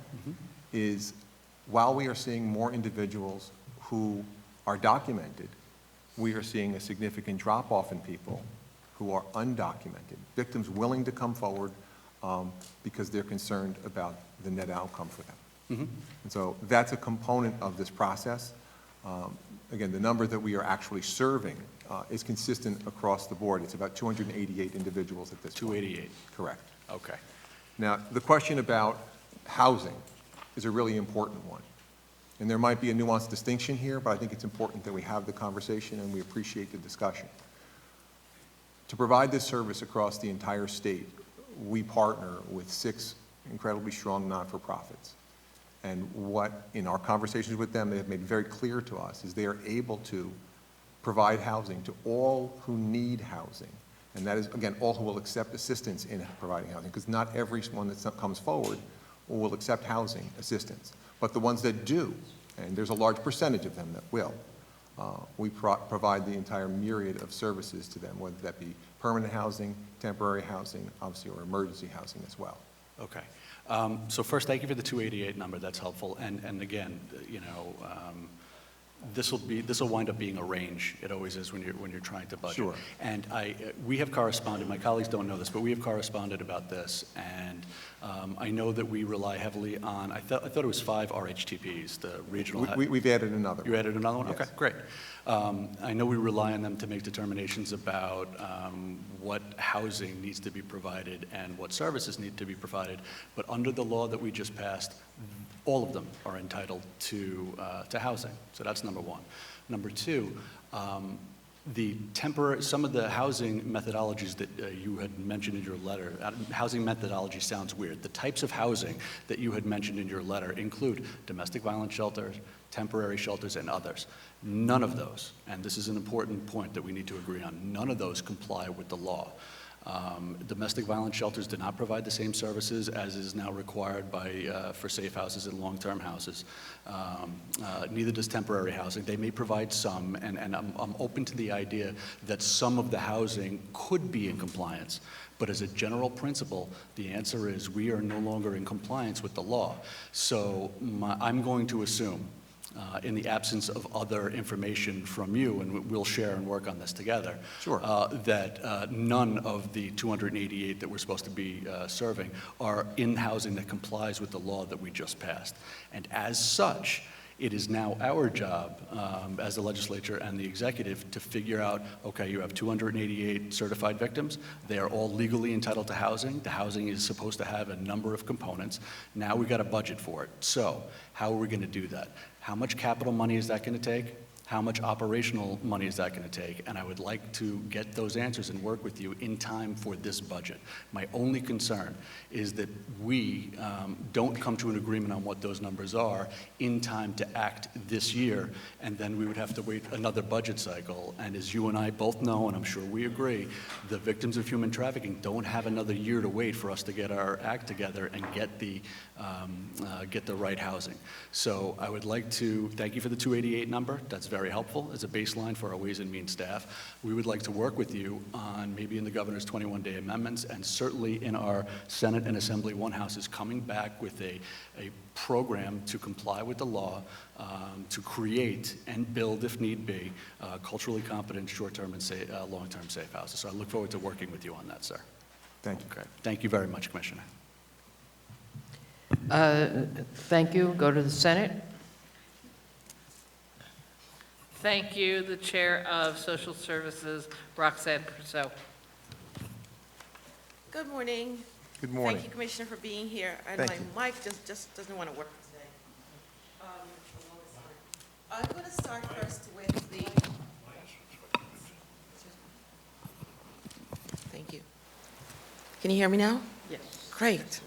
is while we are seeing more individuals who are documented, we are seeing a significant drop-off in people who are undocumented, victims willing to come forward because they're concerned about the net outcome for them. And so that's a component of this process. Again, the number that we are actually serving is consistent across the board. It's about 288 individuals at this point. 288? Correct. Okay. Now, the question about housing is a really important one. And there might be a nuanced distinction here, but I think it's important that we have the conversation and we appreciate the discussion. To provide this service across the entire state, we partner with 6 incredibly strong not-for-profits. And what, in our conversations with them, they have made very clear to us is they are able to provide housing to all who need housing. And that is, again, all who will accept assistance in providing housing, because not everyone that comes forward will accept housing assistance. But the ones that do, and there's a large percentage of them that will, we provide the entire myriad of services to them, whether that be permanent housing, temporary housing, obviously, or emergency housing as well. Okay. So first, thank you for the 288 number. That's helpful. And again, you know, this will wind up being a range. It always is when you're trying to budget. Sure. And we have corresponded, my colleagues don't know this, but we have corresponded about this, and I know that we rely heavily on, I thought it was 5 RHTPs, the regional. We've added another. You added another one? Yes. Okay, great. I know we rely on them to make determinations about what housing needs to be provided and what services need to be provided, but under the law that we just passed, all of them are entitled to housing. So that's number one. Number two, some of the housing methodologies that you had mentioned in your letter, housing methodology sounds weird. The types of housing that you had mentioned in your letter include domestic violence shelters, temporary shelters, and others. None of those, and this is an important point that we need to agree on, none of those comply with the law. Domestic violence shelters do not provide the same services as is now required for safe houses and long-term houses. Neither does temporary housing. They may provide some, and I'm open to the idea that some of the housing could be in compliance. But as a general principle, the answer is we are no longer in compliance with the law. So I'm going to assume, in the absence of other information from you, and we'll share and work on this together, Sure. That none of the 288 that we're supposed to be serving are in housing that complies with the law that we just passed. And as such, it is now our job as the legislature and the executive to figure out, okay, you have 288 certified victims. They are all legally entitled to housing. The housing is supposed to have a number of components. Now we got a budget for it. So how are we going to do that? How much capital money is that going to take? How much operational money is that going to take? And I would like to get those answers and work with you in time for this budget. My only concern is that we don't come to an agreement on what those numbers are in time to act this year, and then we would have to wait another budget cycle. And as you and I both know, and I'm sure we agree, the victims of human trafficking don't have another year to wait for us to get our act together and get the right housing. So I would like to thank you for the 288 number. That's very helpful as a baseline for our Ways and Means staff. We would like to work with you on maybe in the governor's 21-day amendments, and certainly in our Senate and Assembly One houses coming back with a program to comply with the law, to create and build, if need be, culturally competent short-term and long-term safe houses. So I look forward to working with you on that, sir. Thank you. Okay. Thank you very much, Commissioner. Thank you. Go to the Senate. Thank you, the Chair of Social Services, Roxanne Purcell. Good morning. Good morning. Thank you, Commissioner, for being here. And Thank my mic just doesn't want to work today. I'm going to start first with the... Thank you. Can you hear me now? Yes. Great.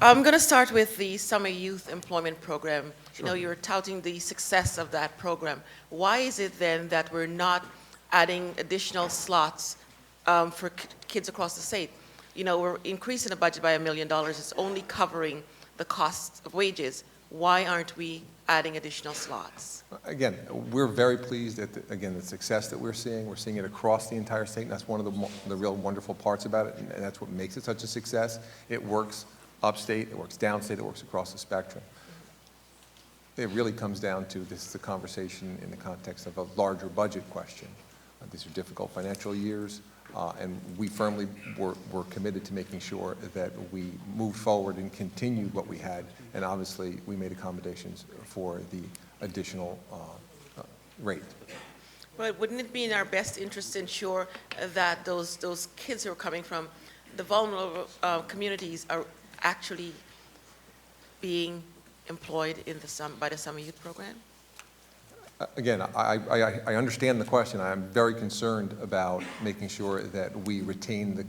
I'm going to start with the Summer Youth Employment Program. You know, you're touting the success of that program. Why is it then that we're not adding additional slots for kids across the state? You know, we're increasing the budget by $1 million. It's only covering the cost of wages. Why aren't we adding additional slots? Again, we're very pleased at, the success that we're seeing. We're seeing it across the entire state, and that's one of the real wonderful parts about it, and that's what makes it such a success. It works upstate, it works downstate, it works across the spectrum. It really comes down to this is a conversation in the context of a larger budget question. These are difficult financial years, and we firmly were committed to making sure that we moved forward and continued what we had, and obviously we made accommodations for the additional rate. But wouldn't it be in our best interest to ensure that those kids who are coming from the vulnerable communities are actually being employed in by the Summer Youth Program? Again, I understand the question. I'm very concerned about making sure that we retain the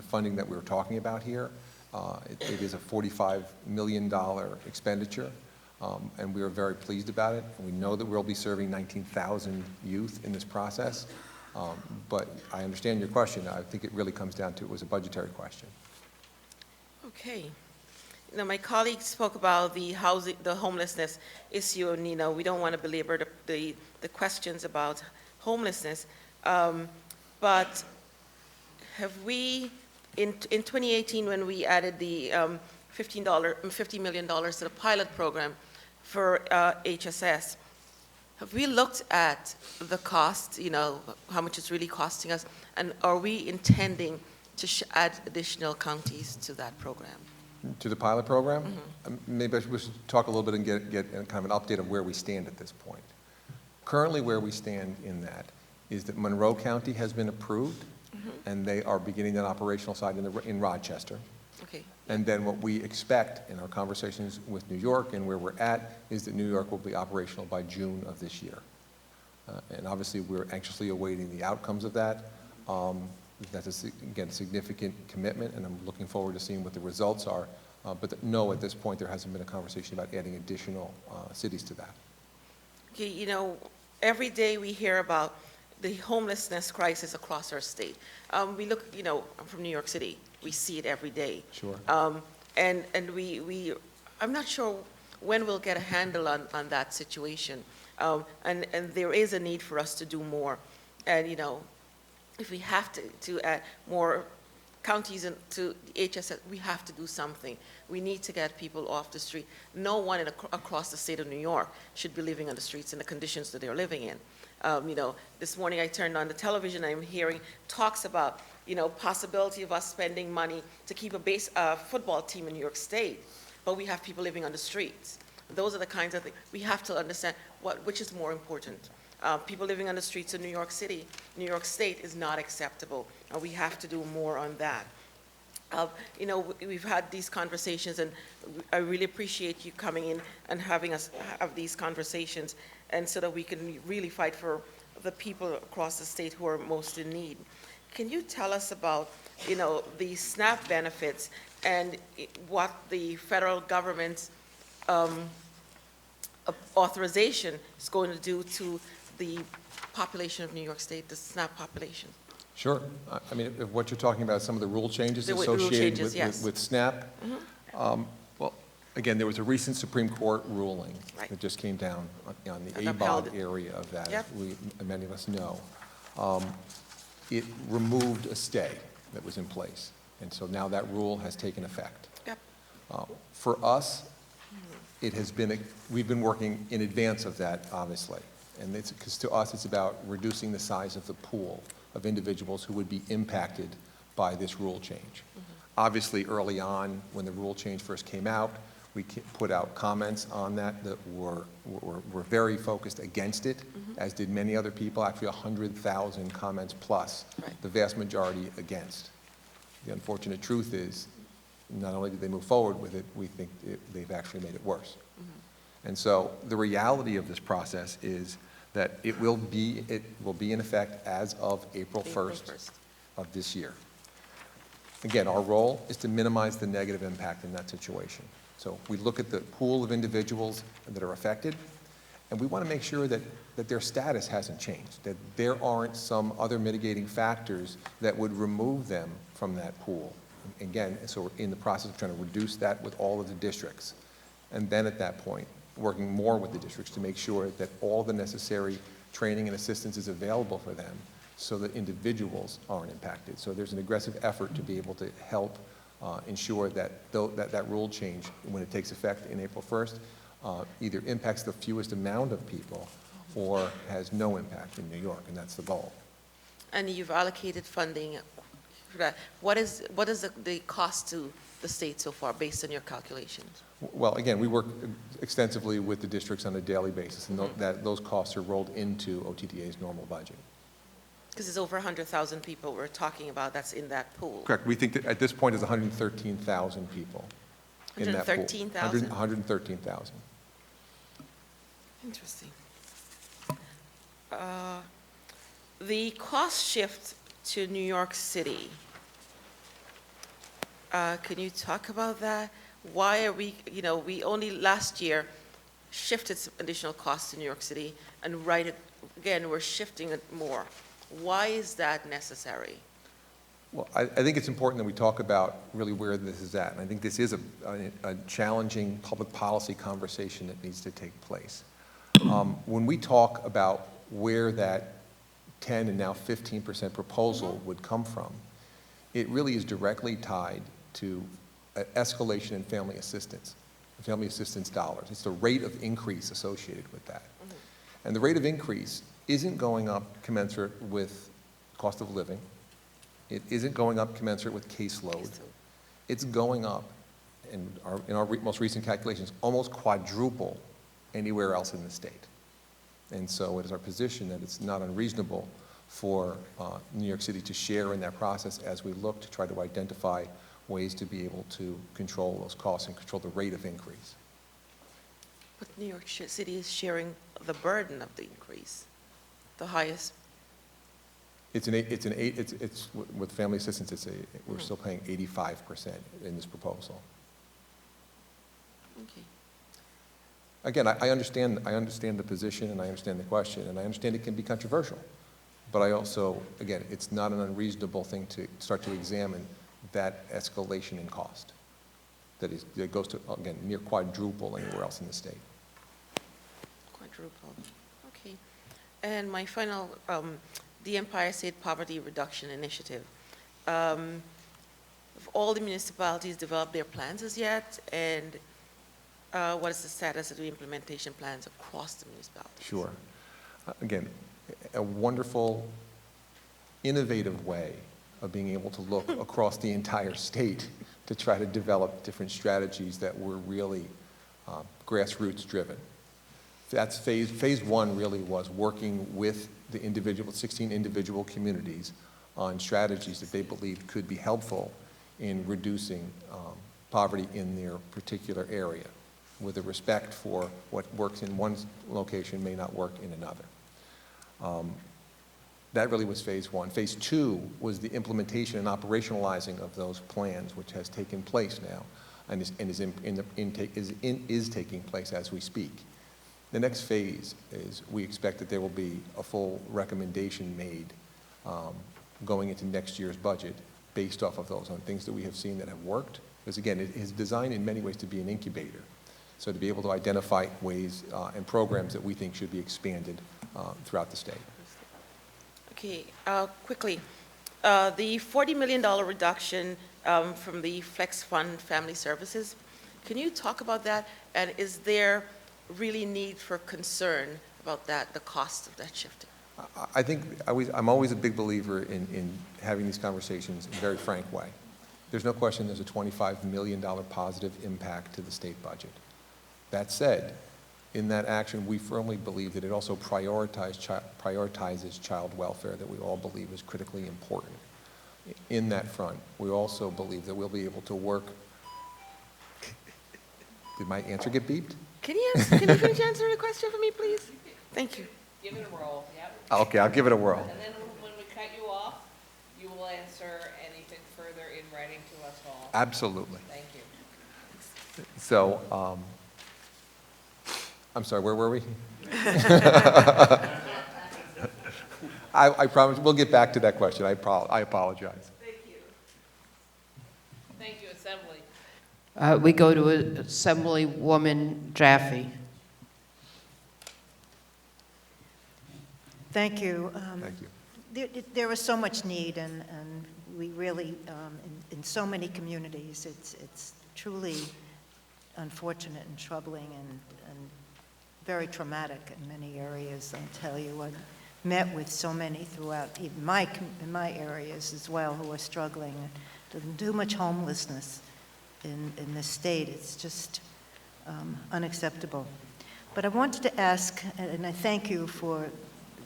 funding that we're talking about here. It is a $45 million expenditure, and we are very pleased about it. We know that we'll be serving 19,000 youth in this process, but I understand your question. I think it really comes down to it was a budgetary question. Okay. Now, my colleague spoke about the housing, the homelessness issue, and we don't want to belabor the questions about homelessness. But have we, in 2018, when we added the $50 million to the pilot program for HSS, have we looked at the cost, you know, how much it's really costing us? And are we intending to add additional counties to that program? To the pilot program? Maybe we should talk a little bit and get kind of an update of where we stand at this point. Currently, where we stand in that is that Monroe County has been approved, and they are beginning that operational side in Rochester. Okay. And then what we expect in our conversations with New York and where we're at is that New York will be operational by June of this year. And obviously, we're anxiously awaiting the outcomes of that. That's, again, a significant commitment, and I'm looking forward to seeing what the results are. But no, at this point, there hasn't been a conversation about adding additional cities to that. Okay, you know, every day we hear about the homelessness crisis across our state. We look, you know, I'm from New York City. We see it every day. Sure. And I'm not sure when we'll get a handle on that situation. And there is a need for us to do more. And, you know, if we have to add more counties to HSS, we have to do something. We need to get people off the street. No one across the state of New York should be living on the streets in the conditions that they're living in. You know, this morning I turned on the television, I'm hearing talks about, you know, possibility of us spending money to keep a football team in New York State, but we have people living on the streets. Those are the kinds of things we have to understand which is more important. People living on the streets of New York City, New York State is not acceptable. We have to do more on that. You know, we've had these conversations, and I really appreciate you coming in and having us have these conversations, and so that we can really fight for the people across the state who are most in need. Can you tell us about, you know, the SNAP benefits and what the federal government's authorization is going to do to the population of New York State, the SNAP population? Sure. I mean, if what you're talking about, some of the rule changes The rule associated changes, yes. with SNAP. Well, again, there was a recent Supreme Court ruling Right. that just came down on the And upheld ABOG it. area of that, Yep. as many of us know. It removed a stay that was in place, and so now that rule has taken effect. Yep. For us, it has been, we've been working in advance of that, obviously. And it's, because to us, it's about reducing the size of the pool of individuals who would be impacted by this rule change. Obviously, early on, when the rule change first came out, we put out comments on that were very focused against it, as did many other people, actually 100,000 comments plus, the vast majority against. The unfortunate truth is, not only did they move forward with it, we think they've actually made it worse. And so the reality of this process is that it will be in effect as of April 1st of this year. Again, our role is to minimize the negative impact in that situation. So we look at the pool of individuals that are affected, and we want to make sure that their status hasn't changed, that there aren't some other mitigating factors that would remove them from that pool. Again, so we're in the process of trying to reduce that with all of the districts. And then at that point, working more with the districts to make sure that all the necessary training and assistance is available for them so that individuals aren't impacted. So there's an aggressive effort to be able to help ensure that that rule change, when it takes effect in April 1st, either impacts the fewest amount of people or has no impact in New York, and that's the goal. And you've allocated funding for that. What is the cost to the state so far, based on your calculations? Well, again, we work extensively with the districts on a daily basis, and those costs are rolled into OTDA's normal budget. Because there's over 100,000 people we're talking about that's in that pool. Correct. We think that at this point, there's 113,000 people in that pool. 113,000? 113,000. Interesting. The cost shift to New York City, can you talk about that? Why are we, you know, we only last year shifted some additional costs to New York City, and again, we're shifting it more. Why is that necessary? Well, I think it's important that we talk about really where this is at. And I think this is a challenging public policy conversation that needs to take place. When we talk about where that 10 and now 15% proposal would come from, it really is directly tied to escalation in family assistance dollars. It's the rate of increase associated with that. And the rate of increase isn't going up commensurate with cost of living. It isn't going up commensurate with caseload. It's going up, in our most recent calculations, almost quadruple anywhere else in the state. And so it is our position that it's not unreasonable for New York City to share in that process as we look to try to identify ways to be able to control those costs and control the rate of increase. But New York City is sharing the burden of the increase, the highest. It's with family assistance, we're still paying 85% in this proposal. Okay. Again, I understand the position and I understand the question and I understand it can be controversial. But I also, again, it's not an unreasonable thing to start to examine that escalation in cost that goes to, again, near quadruple anywhere else in the state. Quadruple. Okay. And my final, the Empire State Poverty Reduction Initiative. Have all the municipalities developed their plans as yet? And what is the status of the implementation plans across the municipalities? Sure. Again, a wonderful, innovative way of being able to look across the entire state to try to develop different strategies that were really grassroots driven. That's phase one really was working with the 16 individual communities on strategies that they believed could be helpful in reducing poverty in their particular area, with a respect for what works in one location may not work in another. That really was phase one. Phase two was the implementation and operationalizing of those plans, which has taken place now and is taking place as we speak. The next phase is we expect that there will be a full recommendation made going into next year's budget based off of those on things that we have seen that have worked. Because again, it is designed in many ways to be an incubator. So to be able to identify ways and programs that we think should be expanded throughout the state. Okay, quickly, the $40 million reduction from the Flex Fund Family Services, can you talk about that? And is there really need for concern about that, the cost of that shifting? I think I'm always a big believer in having these conversations in a very frank way. There's no question there's a $25 million positive impact to the state budget. That said, in that action, we firmly believe that it also prioritizes child welfare that we all believe is critically important. In that front, we also believe that we'll be able to work. Did my answer get beeped? Can you finish answering the question for me, please? Thank you. Give it a whirl, yep. Okay, I'll give it a whirl. And then when we cut you off, you will answer anything further in writing to us all. Absolutely. Thank you. So, I'm sorry, where were we? I promise, we'll get back to that question. I apologize. Thank you. Thank you, Assembly. We go to Assemblywoman Jaffe. Thank you. Thank you. There was so much need, and we really, in so many communities, it's truly unfortunate and troubling and very traumatic in many areas. I tell you, I met with so many throughout, even in my areas as well, who are struggling. There's too much homelessness in this state. It's just unacceptable. But I wanted to ask, and I thank you for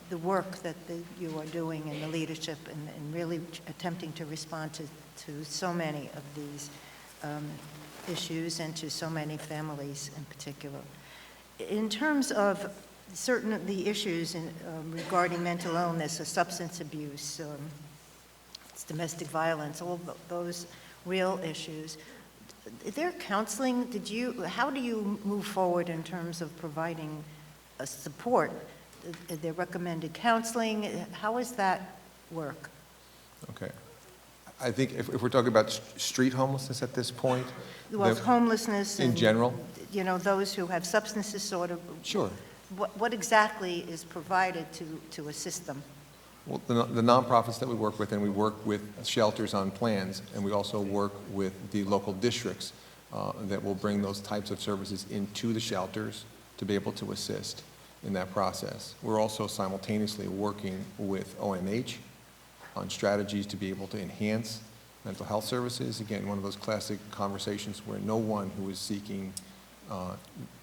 the work that you are doing and the leadership and really attempting to respond to so many of these issues and to so many families in particular. In terms of certain of the issues regarding mental illness or substance abuse, domestic violence, all those real issues, is there counseling? How do you move forward in terms of providing support? Is there recommended counseling? How does that work? Okay. I think if we're talking about street homelessness at this point. Well, homelessness. In general? You know, those who have substance disorder. Sure. What exactly is provided to assist them? Well, the nonprofits that we work with, and we work with shelters on plans, and we also work with the local districts that will bring those types of services into the shelters to be able to assist. in that process. We're also simultaneously working with OMH on strategies to be able to enhance mental health services. Again, one of those classic conversations where no one who is seeking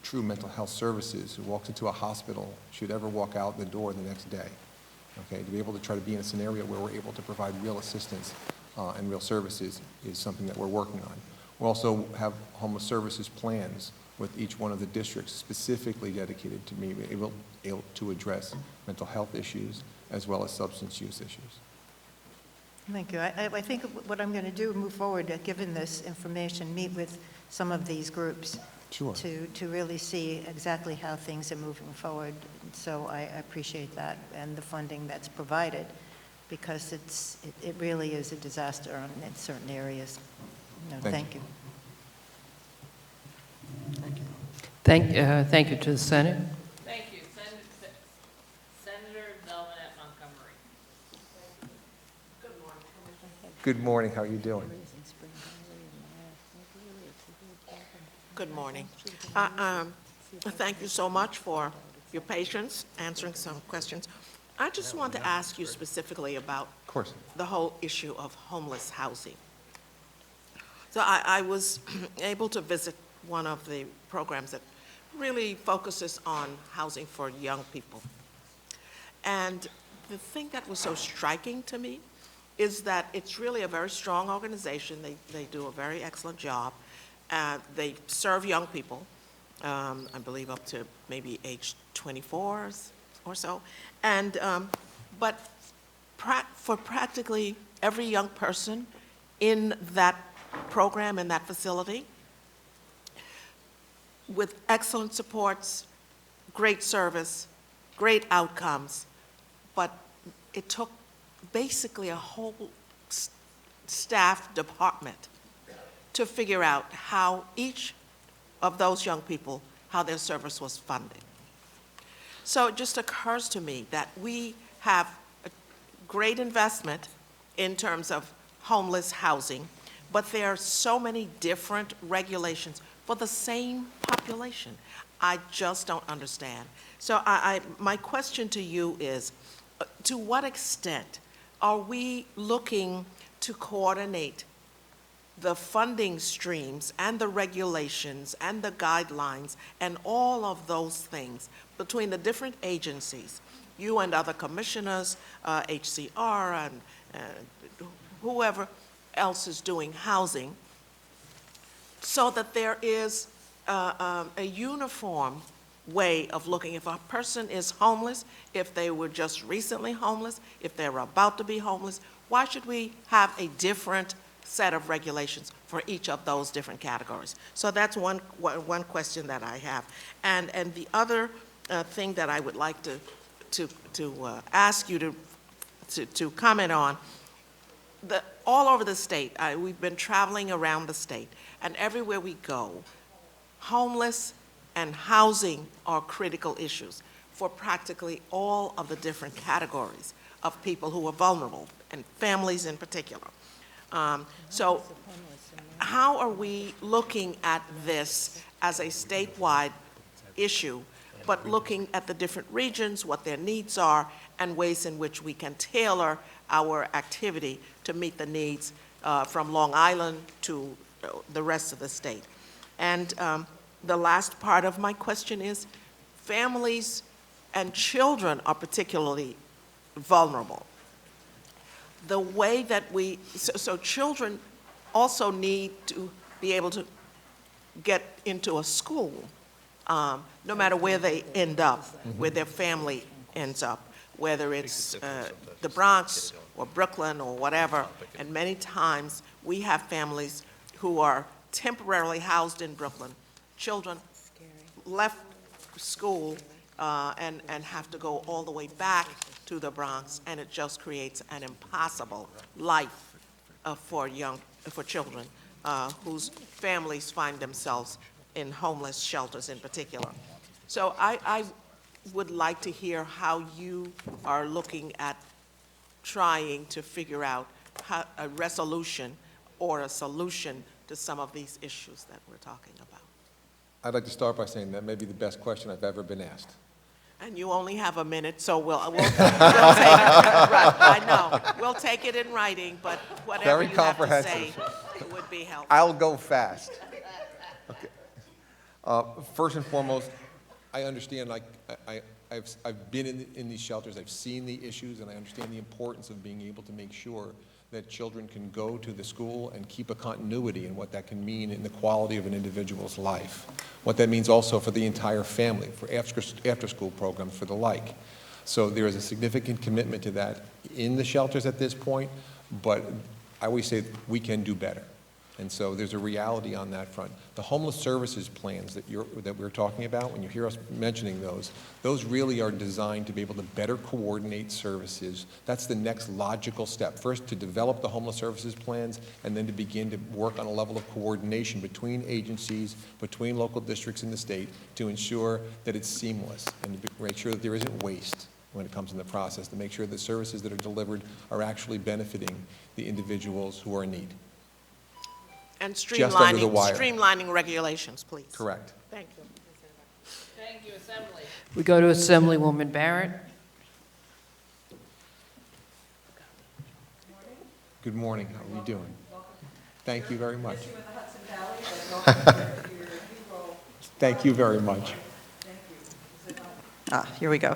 true mental health services, who walks into a hospital, should ever walk out the door the next day. Okay, to be able to try to be in a scenario where we're able to provide real assistance and real services is something that we're working on. We also have homeless services plans with each one of the districts specifically dedicated to be able to address mental health issues as well as substance use issues. Thank you. I think what I'm going to do, move forward, given this information, meet with some of these groups. Sure. To really see exactly how things are moving forward. So I appreciate that and the funding that's provided, because it really is a disaster in certain areas. No, thank you. Thank you to the Senate. Thank you. Senator Delmanet Montgomery. Good morning. How are you doing? Good morning. Thank you so much for your patience, answering some questions. I just want to ask you specifically about the whole issue of homeless housing. So I was able to visit one of the programs that really focuses on housing for young people. And the thing that was so striking to me is that it's really a very strong organization. They do a very excellent job. They serve young people, I believe up to maybe age 24 or so. And, but for practically every young person in that program, in that facility, with excellent supports, great service, great outcomes, but it took basically a whole staff department to figure out how each of those young people, how their service was funded. So it just occurs to me that we have a great investment in terms of homeless housing, but there are so many different regulations for the same population. I just don't understand. So my question to you is, to what extent are we looking to coordinate the funding streams and the regulations and the guidelines and all of those things between the different agencies, you and other commissioners, HCR and whoever else is doing housing, so that there is a uniform way of looking. If a person is homeless, if they were just recently homeless, if they're about to be homeless, why should we have a different set of regulations for each of those different categories? So that's one question that I have. And the other thing that I would like to ask you to comment on, all over the state, we've been traveling around the state, and everywhere we go, homeless and housing are critical issues for practically all of the different categories of people who are vulnerable, and families in particular. So how are we looking at this as a statewide issue, but looking at the different regions, what their needs are, and ways in which we can tailor our activity to meet the needs from Long Island to the rest of the state? And the last part of my question is, families and children are particularly vulnerable. The way that so children also need to be able to get into a school, no matter where they end up, where their family ends up, whether it's the Bronx or Brooklyn or whatever. And many times we have families who are temporarily housed in Brooklyn. Children left school and have to go all the way back to the Bronx, and it just creates an impossible life for children whose families find themselves in homeless shelters in particular. So I would like to hear how you are looking at trying to figure out a resolution or a solution to some of these issues that we're talking about. I'd like to start by saying that may be the best question I've ever been asked. And you only have a minute, so we'll take it, right, I know. We'll take it in writing, but whatever Very you have to say comprehensive. would be helpful. I'll go fast. Okay. First and foremost, I understand, like, I've been in these shelters, I've seen the issues, and I understand the importance of being able to make sure that children can go to the school and keep a continuity in what that can mean in the quality of an individual's life. What that means also for the entire family, for after-school programs, for the like. So there is a significant commitment to that in the shelters at this point, but I always say we can do better. And so there's a reality on that front. The homeless services plans that we're talking about, when you hear us mentioning those really are designed to be able to better coordinate services. That's the next logical step. First, to develop the homeless services plans, and then to begin to work on a level of coordination between agencies, between local districts in the state, to ensure that it's seamless and to make sure that there isn't waste when it comes in the process, to make sure that services that are delivered are actually benefiting the individuals who are in need. And Just under the wire. streamlining regulations, please. Correct. Thank you. Thank you, Assembly. We go to Assemblywoman Barrett. Good morning. How are you doing? Thank you very much. Thank you very much. Here we go.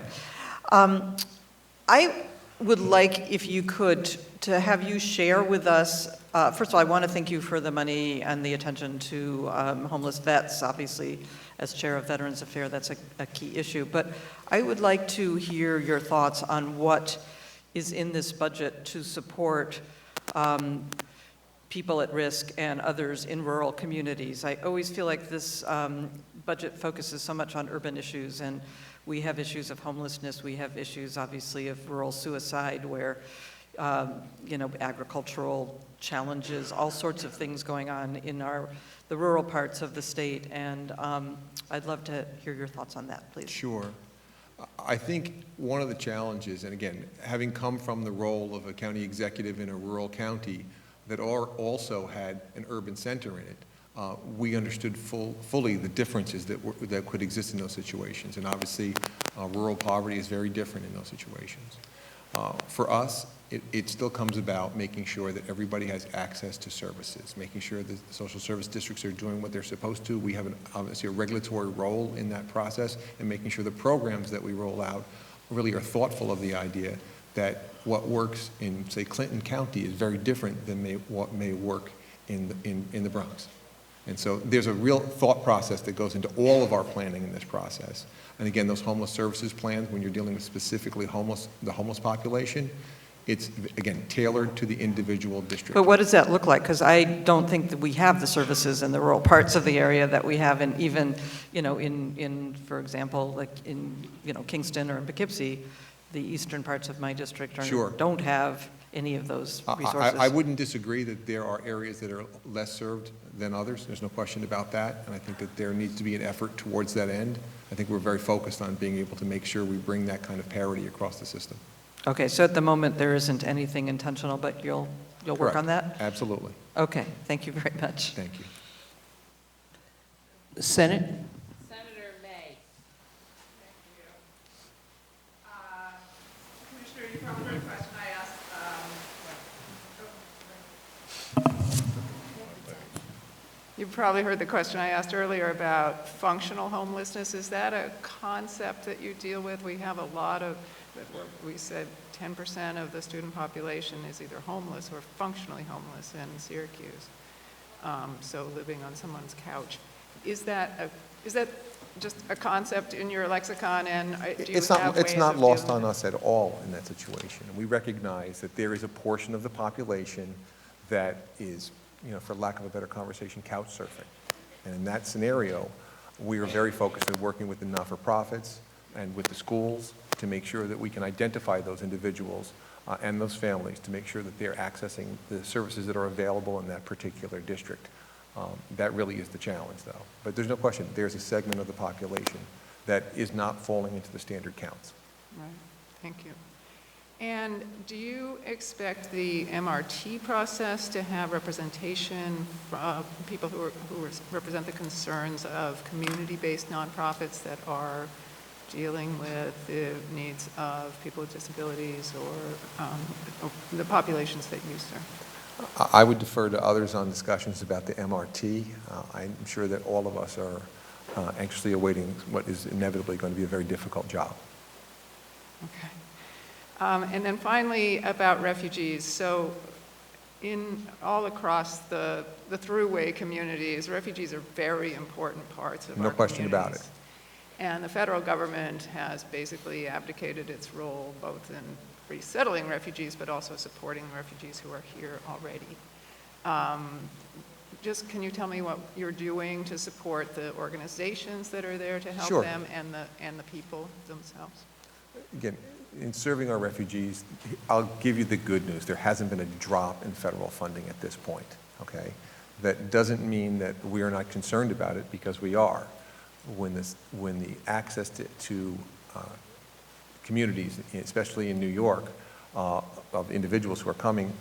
I would like, if you could, to have you share with us, first of all, I want to thank you for the money and the attention to homeless vets. Obviously, as Chair of Veterans Affairs, that's a key issue. But I would like to hear your thoughts on what is in this budget to support people at risk and others in rural communities. I always feel like this budget focuses so much on urban issues, and we have issues of homelessness. We have issues, obviously, of rural suicide, where agricultural challenges, all sorts of things going on in the rural parts of the state. And I'd love to hear your thoughts on that, please. Sure. I think one of the challenges, and again, having come from the role of a county executive in a rural county that also had an urban center in it, we understood fully the differences that could exist in those situations. And obviously, rural poverty is very different in those situations. For us, it still comes about making sure that everybody has access to services, making sure that the social service districts are doing what they're supposed to. We have obviously a regulatory role in that process, and making sure the programs that we roll out really are thoughtful of the idea that what works in, say, Clinton County is very different than what may work in the Bronx. And so there's a real thought process that goes into all of our planning in this process. And again, those homeless services plans, when you're dealing with specifically the homeless population, it's, again, tailored to the individual district. But what does that look like? Because I don't think that we have the services in the rural parts of the area that we have in even, in for example, like in, Kingston or in Poughkeepsie, the eastern parts of my district don't have any of those resources. I wouldn't disagree that there are areas that are less served than others. There's no question about that. And I think that there needs to be an effort towards that end. I think we're very focused on being able to make sure we bring that kind of parity across the system. Okay, so at the moment, there isn't anything intentional, but you'll work Correct. on that? Absolutely. Okay, thank you very much. Thank you. Senate? Senator May. Commissioner, you probably heard a question I asked. You probably heard the question I asked earlier about functional homelessness. Is that a concept that you deal with? We have a lot of, we said 10% of the student population is either homeless or functionally homeless in Syracuse, so living on someone's couch. Is that just a concept in your lexicon, and do you have ways It's not of lost dealing on with us at all in that situation. We recognize that there is a portion of the population that is, for lack of a better conversation, couch surfing. And in that scenario, we are very focused on working with the not-for-profits and with the schools to make sure that we can identify those individuals and those families to make sure that they're accessing the services that are available in that particular district. That really is the challenge, though. But there's no question, there's a segment of the population that is not falling into the standard counts. Right, thank you. And do you expect the MRT process to have representation from people who represent the concerns of community-based nonprofits that are dealing with the needs of people with disabilities or the populations that you serve? I would defer to others on discussions about the MRT. I'm sure that all of us are anxiously awaiting what is inevitably going to be a very difficult job. Okay. And then finally, about refugees. So all across the thruway communities, refugees are very important parts of our No question about communities. it. And the federal government has basically abdicated its role both in resettling refugees, but also supporting refugees who are here already. Just can you tell me what you're doing to support the organizations that are there to help Sure. them and the people themselves? Again, in serving our refugees, I'll give you the good news. There hasn't been a drop in federal funding at this point, okay? That doesn't mean that we are not concerned about it, because we are. When the access to communities, especially in New York, of individuals who are coming,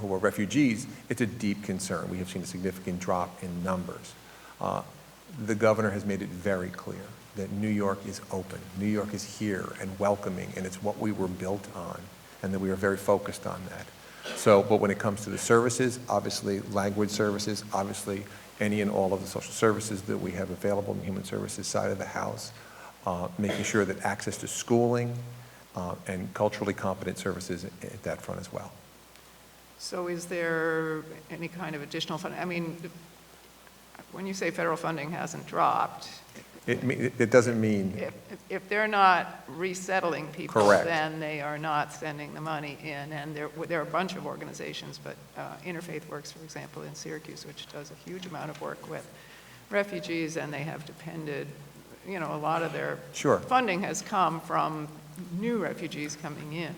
who are refugees, it's a deep concern. We have seen a significant drop in numbers. The governor has made it very clear that New York is open. New York is here and welcoming, and it's what we were built on, and that we are very focused on that. So, but when it comes to the services, obviously language services, obviously any and all of the social services that we have available in the human services side of the house, making sure that access to schooling and culturally competent services at that front as well. So is there any kind of additional funding? I mean, when you say federal funding hasn't dropped, It doesn't mean, if they're not resettling people, Correct. then they are not sending the money in. And there are a bunch of organizations, but Interfaith Works, for example, in Syracuse, which does a huge amount of work with refugees, and they have depended, a lot of their Sure. funding has come from new refugees coming in,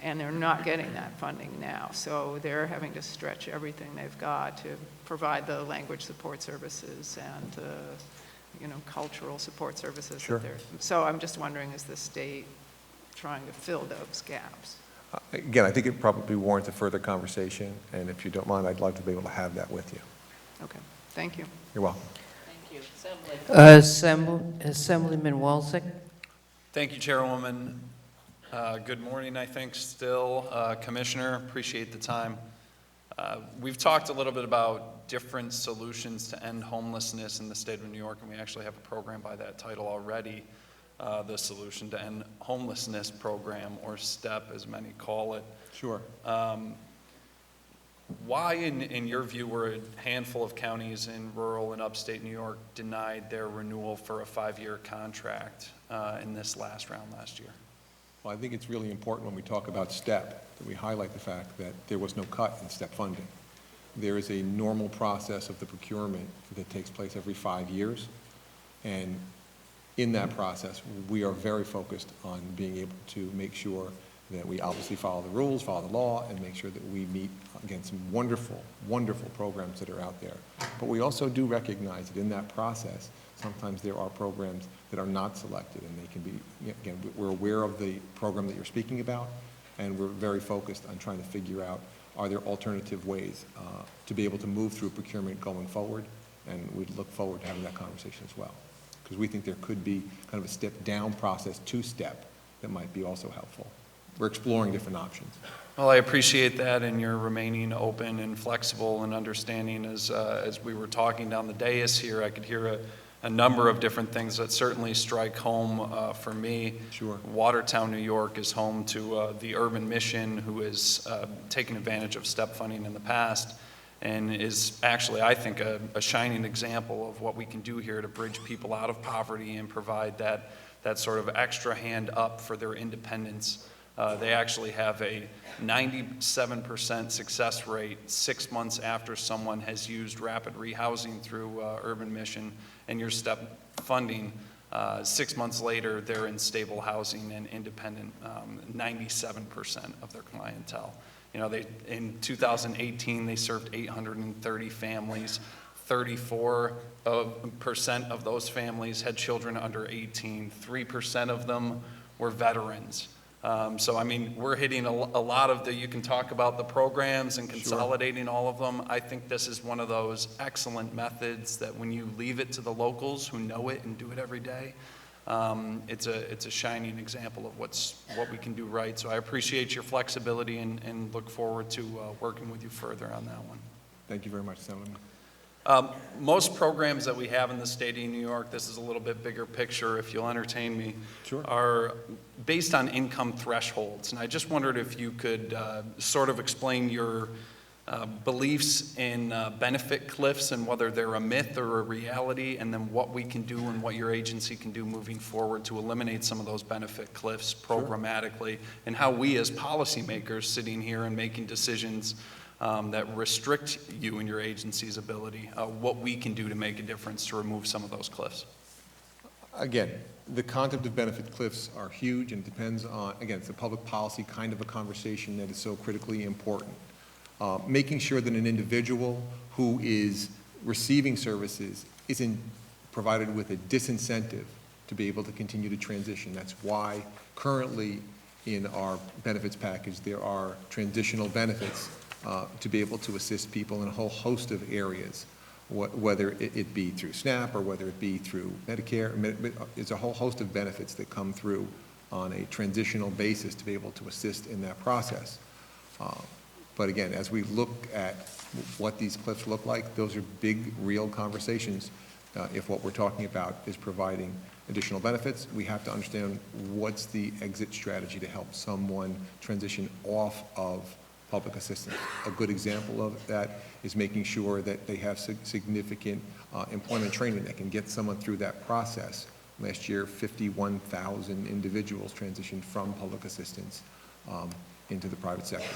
and they're not getting that funding now. So they're having to stretch everything they've got to provide the language support services and cultural support services. Sure. So I'm just wondering, is the state trying to fill those gaps? again, I think it probably warrants a further conversation, and if you don't mind, I'd love to be able to have that with you. Okay, thank you. You're welcome. Thank you. Assemblyman Walczak. Thank you, Chairwoman. Good morning, I think, still. Commissioner, appreciate the time. We've talked a little bit about different solutions to end homelessness in the state of New York, and we actually have a program by that title already, the Solution to End Homelessness Program, or STEP, as many call it. Sure. Why, in your view, were a handful of counties in rural and upstate New York denied their renewal for a 5-year contract in this last round last year? Well, I think it's really important when we talk about STEP that we highlight the fact that there was no cut in STEP funding. There is a normal process of the procurement that takes place every 5 years, and in that process, we are very focused on being able to make sure that we obviously follow the rules, follow the law, and make sure that we meet, again, some wonderful, wonderful programs that are out there. But we also do recognize that in that process, sometimes there are programs that are not selected, and they can be, again, we're aware of the program that you're speaking about, and we're very focused on trying to figure out, are there alternative ways to be able to move through procurement going forward, and we'd look forward to having that conversation as well. Because we think there could be kind of a step-down process to STEP that might be also helpful. We're exploring different options. Well, I appreciate that, and you're remaining open and flexible and understanding. As we were talking down the dais here, I could hear a number of different things that certainly strike home for me. Sure. Watertown, New York is home to the Urban Mission, who has taken advantage of STEP funding in the past, and is actually, I think, a shining example of what we can do here to bridge people out of poverty and provide that sort of extra hand up for their independence. They actually have a 97% success rate 6 months after someone has used rapid rehousing through Urban Mission and your STEP funding. 6 months later, they're in stable housing and independent, 97% of their clientele. You know, in 2018, they served 830 families. 34% of those families had children under 18. 3% of them were veterans. So, I mean, we're hitting a lot of you can talk about the programs and consolidating all of them. I think this is one of those excellent methods that when you leave it to the locals who know it and do it every day, it's a shining example of what we can do right. So I appreciate your flexibility and look forward to working with you further on that one. Thank you very much, Senator. Most programs that we have in the state of New York, this is a little bit bigger picture, if you'll entertain me, are based on income thresholds. And I just wondered if you could sort of explain your beliefs in benefit cliffs and whether they're a myth or a reality, and then what we can do and what your agency can do moving forward to eliminate some of those benefit cliffs programmatically, and how we as policymakers sitting here and making decisions that restrict you and your agency's ability, what we can do to make a difference to remove some of those cliffs. Again, the concept of benefit cliffs are huge, and it depends on, again, it's a public policy kind of a conversation that is so critically important. Making sure that an individual who is receiving services isn't provided with a disincentive to be able to continue to transition. That's why currently in our benefits package there are transitional benefits to be able to assist people in a whole host of areas, whether it be through SNAP or whether it be through Medicare. It's a whole host of benefits that come through on a transitional basis to be able to assist in that process. But again, as we look at what these cliffs look like, those are big, real conversations. If what we're talking about is providing additional benefits, we have to understand what's the exit strategy to help someone transition off of public assistance. A good example of that is making sure that they have significant employment training that can get someone through that process. Last year, 51,000 individuals transitioned from public assistance into the private sector.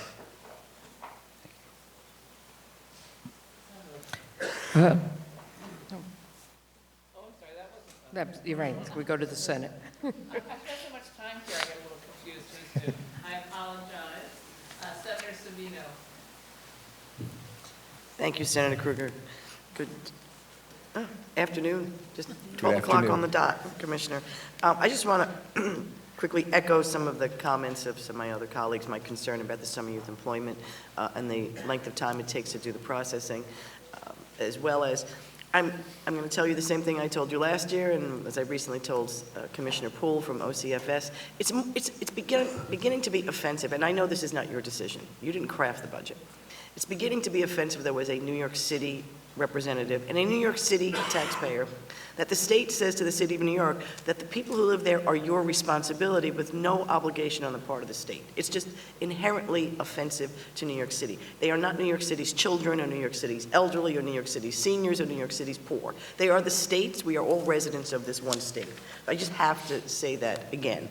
You're right, we go to the Senate. I spent so much time here, I get a little confused, me too. I apologize. Senator Savino. Thank you, Senator Krueger. Good afternoon, just 12 o'clock on the dot, Commissioner. I just want to quickly echo some of the comments of some of my other colleagues, my concern about the summer youth employment and the length of time it takes to do the processing, as well as I'm going to tell you the same thing I told you last year, and as I recently told Commissioner Poole from OCFS, it's beginning to be offensive, and I know this is not your decision. You didn't craft the budget. It's beginning to be offensive. There was a New York City representative and a New York City taxpayer that the state says to the city of New York that the people who live there are your responsibility with no obligation on the part of the state. It's just inherently offensive to New York City. They are not New York City's children or New York City's elderly or New York City's seniors or New York City's poor. They are the states. We are all residents of this one state. I just have to say that again,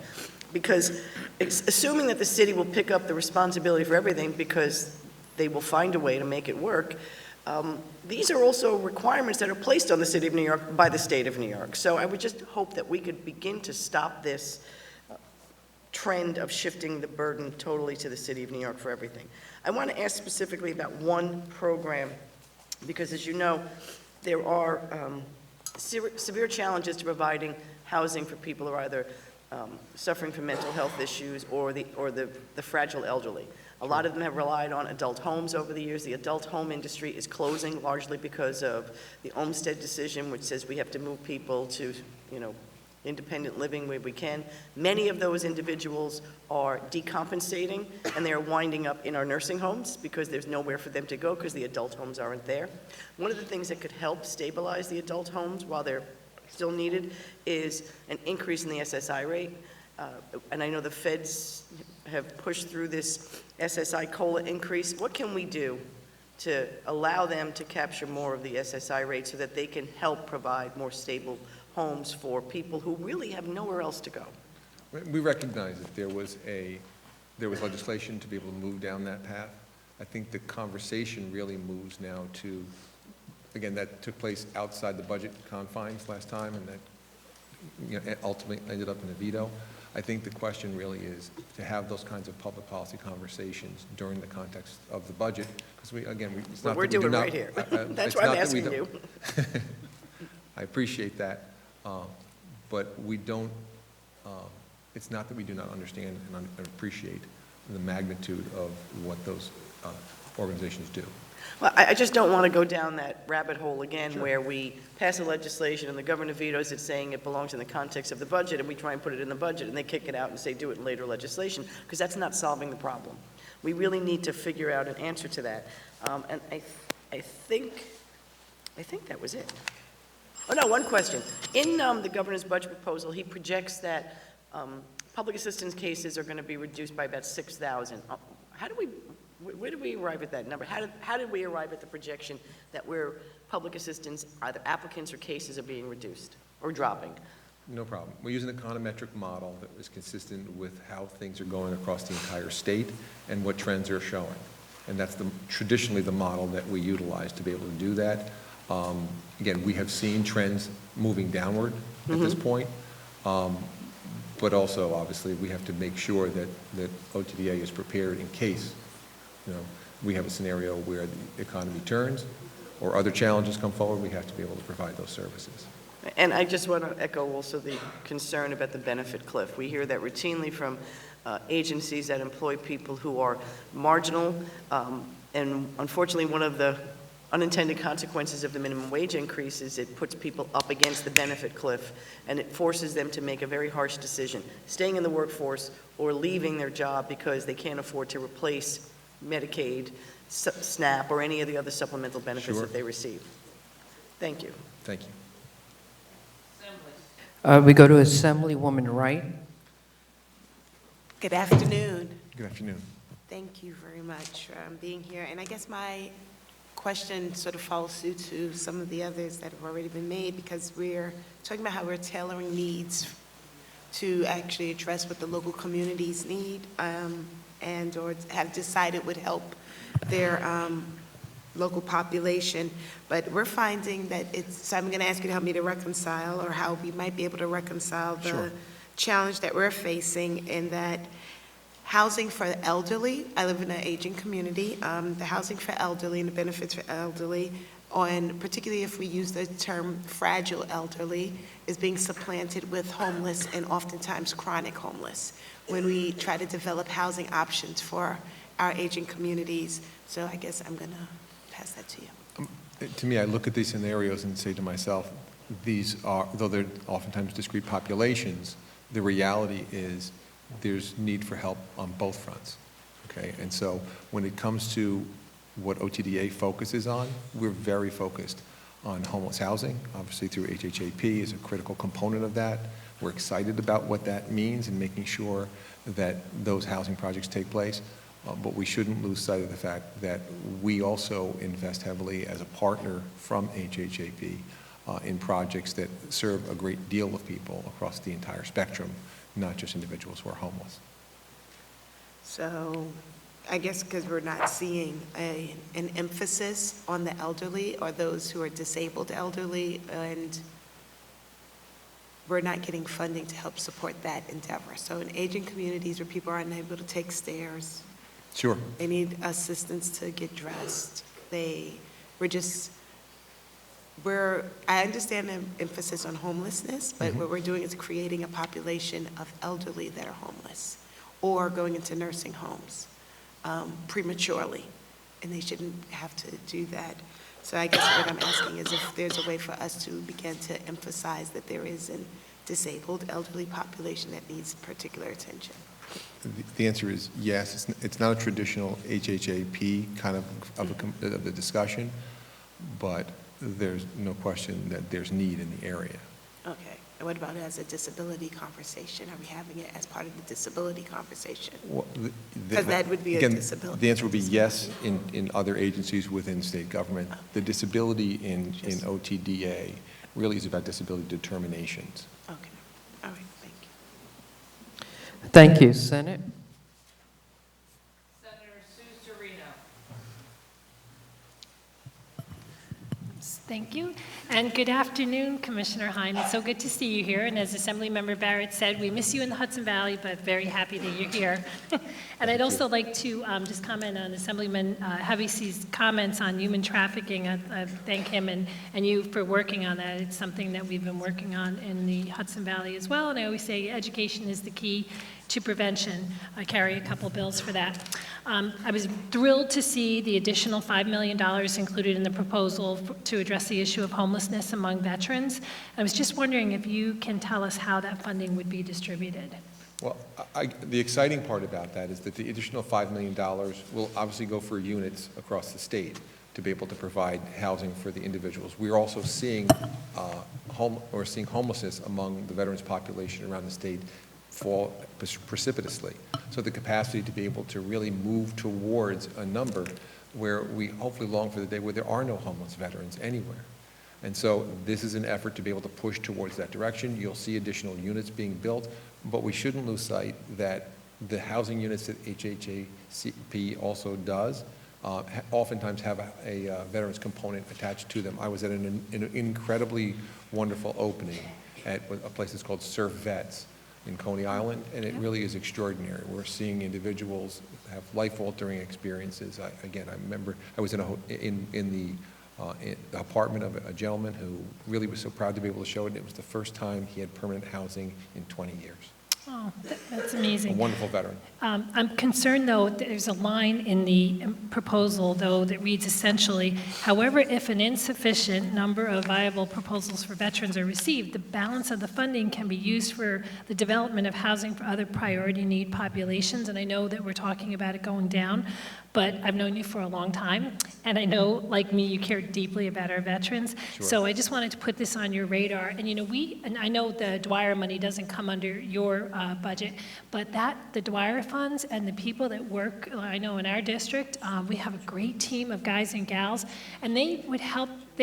because it's assuming that the city will pick up the responsibility for everything because they will find a way to make it work. These are also requirements that are placed on the City of New York by the State of New York. So I would just hope that we could begin to stop this trend of shifting the burden totally to the City of New York for everything. I want to ask specifically about one program, because as you know, there are severe challenges to providing housing for people who are either suffering from mental health issues or the fragile elderly. A lot of them have relied on adult homes over the years. The adult home industry is closing largely because of the Olmstead decision, which says we have to move people to, independent living where we can. Many of those individuals are decompensating, and they are winding up in our nursing homes because there's nowhere for them to go because the adult homes aren't there. One of the things that could help stabilize the adult homes while they're still needed is an increase in the SSI rate. And I know the feds have pushed through this SSI COLA increase. What can we do to allow them to capture more of the SSI rate so that they can help provide more stable homes for people who really have nowhere else to go? We recognize that there was legislation to be able to move down that path. I think the conversation really moves now to, again, that took place outside the budget confines last time, and that ultimately ended up in a veto. I think the question really is to have those kinds of public policy conversations during the context of the budget, because it's not we're that we doing do not, right here. That's why I'm asking you. I appreciate that, but we don't. It's not that we do not understand and appreciate the magnitude of what those organizations do. Well, I just don't want to go down that rabbit hole again where we pass a legislation and the governor vetoes it saying it belongs in the context of the budget, and we try and put it in the budget and they kick it out and say do it in later legislation, because that's not solving the problem. We really need to figure out an answer to that. And I think that was it. Oh, no, one question. In the governor's budget proposal, he projects that public assistance cases are going to be reduced by about 6,000. Where did we arrive at that number? How did we arrive at the projection that where public assistance, either applicants or cases, are being reduced or dropping? No problem. We're using an econometric model that is consistent with how things are going across the entire state and what trends are showing. And that's traditionally the model that we utilize to be able to do that. Again, we have seen trends moving downward at this point, but also, obviously, we have to make sure that OTDA is prepared in case we have a scenario where the economy turns or other challenges come forward. We have to be able to provide those services. And I just want to echo also the concern about the benefit cliff. We hear that routinely from agencies that employ people who are marginal, and unfortunately one of the unintended consequences of the minimum wage increase is it puts people up against the benefit cliff, and it forces them to make a very harsh decision, staying in the workforce or leaving their job because they can't afford to replace Medicaid, SNAP, or any of the other supplemental benefits that they receive. Thank you. Thank you. We go to Assemblywoman Wright. Good afternoon. Good afternoon. Thank you very much for being here. And I guess my question sort of follows suit to some of the others that have already been made, because we're talking about how we're tailoring needs to actually address what the local communities need and or have decided would help their local population. But we're finding that so I'm going to ask you to help me to reconcile, or how we might be able to reconcile the challenge that we're facing in that housing for the elderly, I live in an aging community, the housing for elderly and the benefits for elderly, particularly if we use the term fragile elderly, is being supplanted with homeless and oftentimes chronic homeless when we try to develop housing options for our aging communities. So I guess I'm going to pass that to you. To me, I look at these scenarios and say to myself, these are, though they're oftentimes discrete populations, the reality is there's need for help on both fronts, okay? And so when it comes to what OTDA focuses on, we're very focused on homeless housing. Obviously, through HHAP is a critical component of that. We're excited about what that means and making sure that those housing projects take place. But we shouldn't lose sight of the fact that we also invest heavily as a partner from HHAP in projects that serve a great deal of people across the entire spectrum, not just individuals who are homeless. So I guess because we're not seeing an emphasis on the elderly or those who are disabled elderly, and we're not getting funding to help support that endeavor. So in aging communities where people are unable to take stairs, sure, they need assistance to get dressed. I understand the emphasis on homelessness, but what we're doing is creating a population of elderly that are homeless or going into nursing homes prematurely, and they shouldn't have to do that. So I guess what I'm asking is if there's a way for us to begin to emphasize that there is a disabled elderly population that needs particular attention. The answer is yes. It's not a traditional HHAP kind of the discussion, but there's no question that there's need in the area. Okay. And what about as a disability conversation? Are we having it as part of the disability conversation? Because that would be a disability. The answer would be yes in other agencies within state government. The disability in OTDA really is about disability determinations. Okay. All right. Thank you. Thank you. Senate. Senator Sue Serino. Thank you. And good afternoon, Commissioner Hine. It's so good to see you here. And as Assemblymember Barrett said, we miss you in the Hudson Valley, but very happy that you're here. And I'd also like to just comment on Assemblyman Hevesi's comments on human trafficking. I thank him and you for working on that. It's something that we've been working on in the Hudson Valley as well. And I always say education is the key. to prevention. I carry a couple bills for that. I was thrilled to see the additional $5 million included in the proposal to address the issue of homelessness among veterans. I was just wondering if you can tell us how that funding would be distributed. Well, the exciting part about that is that the additional $5 million will obviously go for units across the state to be able to provide housing for the individuals. We're also seeing homelessness among the veterans population around the state fall precipitously. So the capacity to be able to really move towards a number where we hopefully long for the day where there are no homeless veterans anywhere. And so this is an effort to be able to push towards that direction. You'll see additional units being built, but we shouldn't lose sight that the housing units that HHACP also does oftentimes have a veterans component attached to them. I was at an incredibly wonderful opening at a place that's called Surf Vets in Coney Island, and it really is extraordinary. We're seeing individuals have life-altering experiences. I remember I was in the apartment of a gentleman who really was so proud to be able to show it. It was the first time he had permanent housing in 20 years. Oh, that's amazing. A wonderful veteran. I'm concerned, though, there's a line in the proposal, though, that reads essentially, however, if an insufficient number of viable proposals for veterans are received, the balance of the funding can be used for the development of housing for other priority need populations. And I know that we're talking about it going down, but I've known you for a long time, and I know, like me, you care deeply about our veterans. Sure. So I just wanted to put this on your radar. And and I know the Dwyer money doesn't come under your budget, but the Dwyer funds and the people that work, I know in our district, we have a great team of guys and gals, and they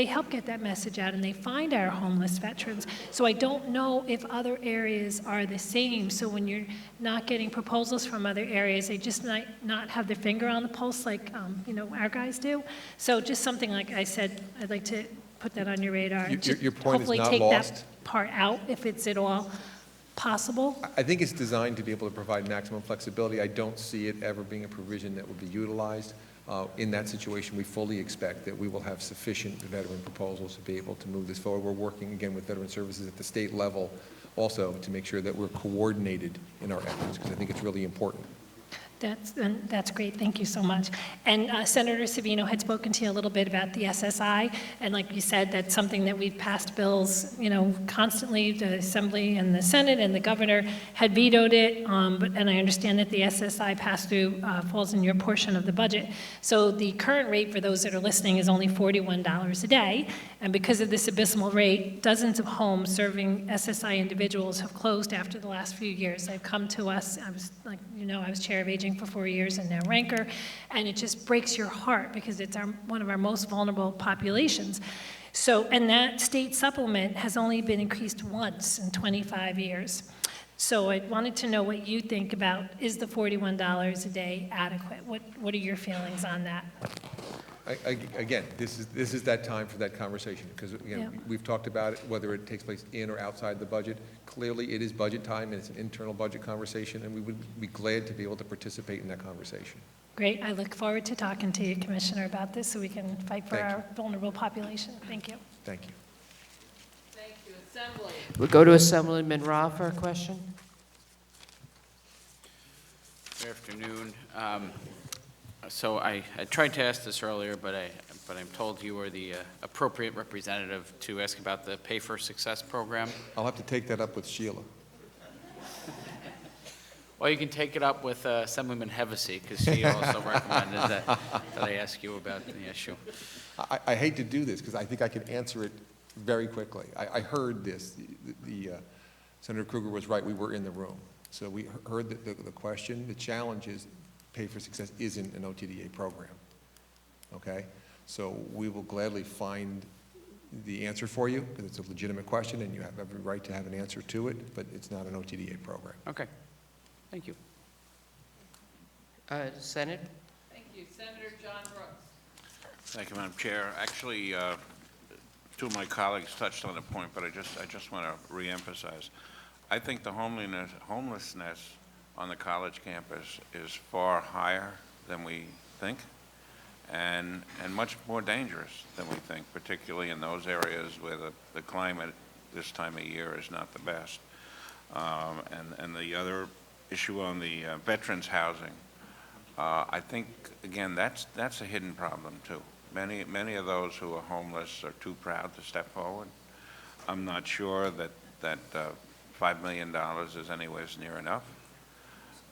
help get that message out, and they find our homeless veterans. So I don't know if other areas are the same. So when you're not getting proposals from other areas, they just might not have their finger on the pulse like our guys do. So just something like I said, I'd like to put that on your radar. Your point is not hopefully take lost. that part out if it's at all possible. I think it's designed to be able to provide maximum flexibility. I don't see it ever being a provision that would be utilized. In that situation, we fully expect that we will have sufficient veteran proposals to be able to move this forward. We're working, again, with Veteran Services at the state level also to make sure that we're coordinated in our efforts, because I think it's really important. That's great. Thank you so much. And Senator Savino had spoken to you a little bit about the SSI, and like you said, that's something that we've passed bills, constantly. The Assembly and the Senate and the governor had vetoed it, and I understand that the SSI pass-through falls in your portion of the budget. So the current rate for those that are listening is only $41 a day, and because of this abysmal rate, dozens of homes serving SSI individuals have closed after the last few years. They've come to us. I was chair of Aging for 4 years and now ranker, and it just breaks your heart because it's one of our most vulnerable populations. So, and that state supplement has only been increased once in 25 years. So I wanted to know what you think about, is the $41 a day adequate? What are your feelings on that? Again, this is that time for that conversation, because we've talked about it, whether it takes place in or outside the budget. Clearly, it is budget time, and it's an internal budget conversation, and we would be glad to be able to participate in that conversation. Great. I look forward to talking to you, Commissioner, about this so we can fight for our vulnerable population. Thank you. Thank you. Thank you. Assembly. We'll go to Assemblyman Ra for a question. Good afternoon. So I tried to ask this earlier, but I'm told you are the appropriate representative to ask about the Pay for Success program. I'll have to take that up with Sheila. Well, you can take it up with Assemblyman Hevesy, because she also recommended that I ask you about the issue. I hate to do this, because I think I can answer it very quickly. I heard this. Senator Krueger was right. We were in the room. So we heard the question. The challenge is Pay for Success isn't an OTDA program, okay? So we will gladly find the answer for you, because it's a legitimate question, and you have every right to have an answer to it, but it's not an OTDA program. Okay. Thank you. Senate? Thank you. Senator John Brooks. Thank you, Madam Chair. Actually, two of my colleagues touched on the point, but I just want to reemphasize. I think the homelessness on the college campus is far higher than we think, and much more dangerous than we think, particularly in those areas where the climate this time of year is not the best. And the other issue on the veterans housing, I think, again, that's a hidden problem, too. Many of those who are homeless are too proud to step forward. I'm not sure that $5 million is anywhere near enough.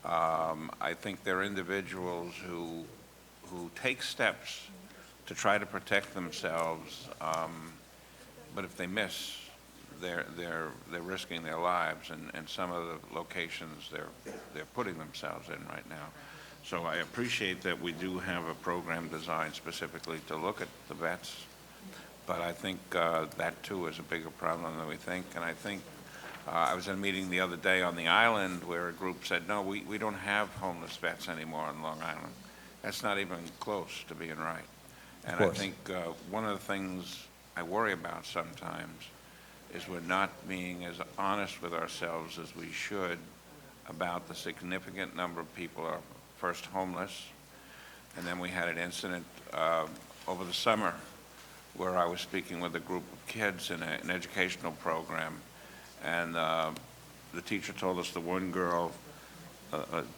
I think there are individuals who take steps to try to protect themselves, but if they miss, they're risking their lives, and some of the locations they're putting themselves in right now. So I appreciate that we do have a program designed specifically to look at the vets, but I think that too is a bigger problem than we think. And I think I was in a meeting the other day on the island where a group said, no, we don't have homeless vets anymore on Long Island. That's not even close to being right. And I think one of the things I worry about sometimes is we're not being as honest with ourselves as we should about the significant number of people who are first homeless. And then we had an incident over the summer where I was speaking with a group of kids in an educational program, and the teacher told us the one girl,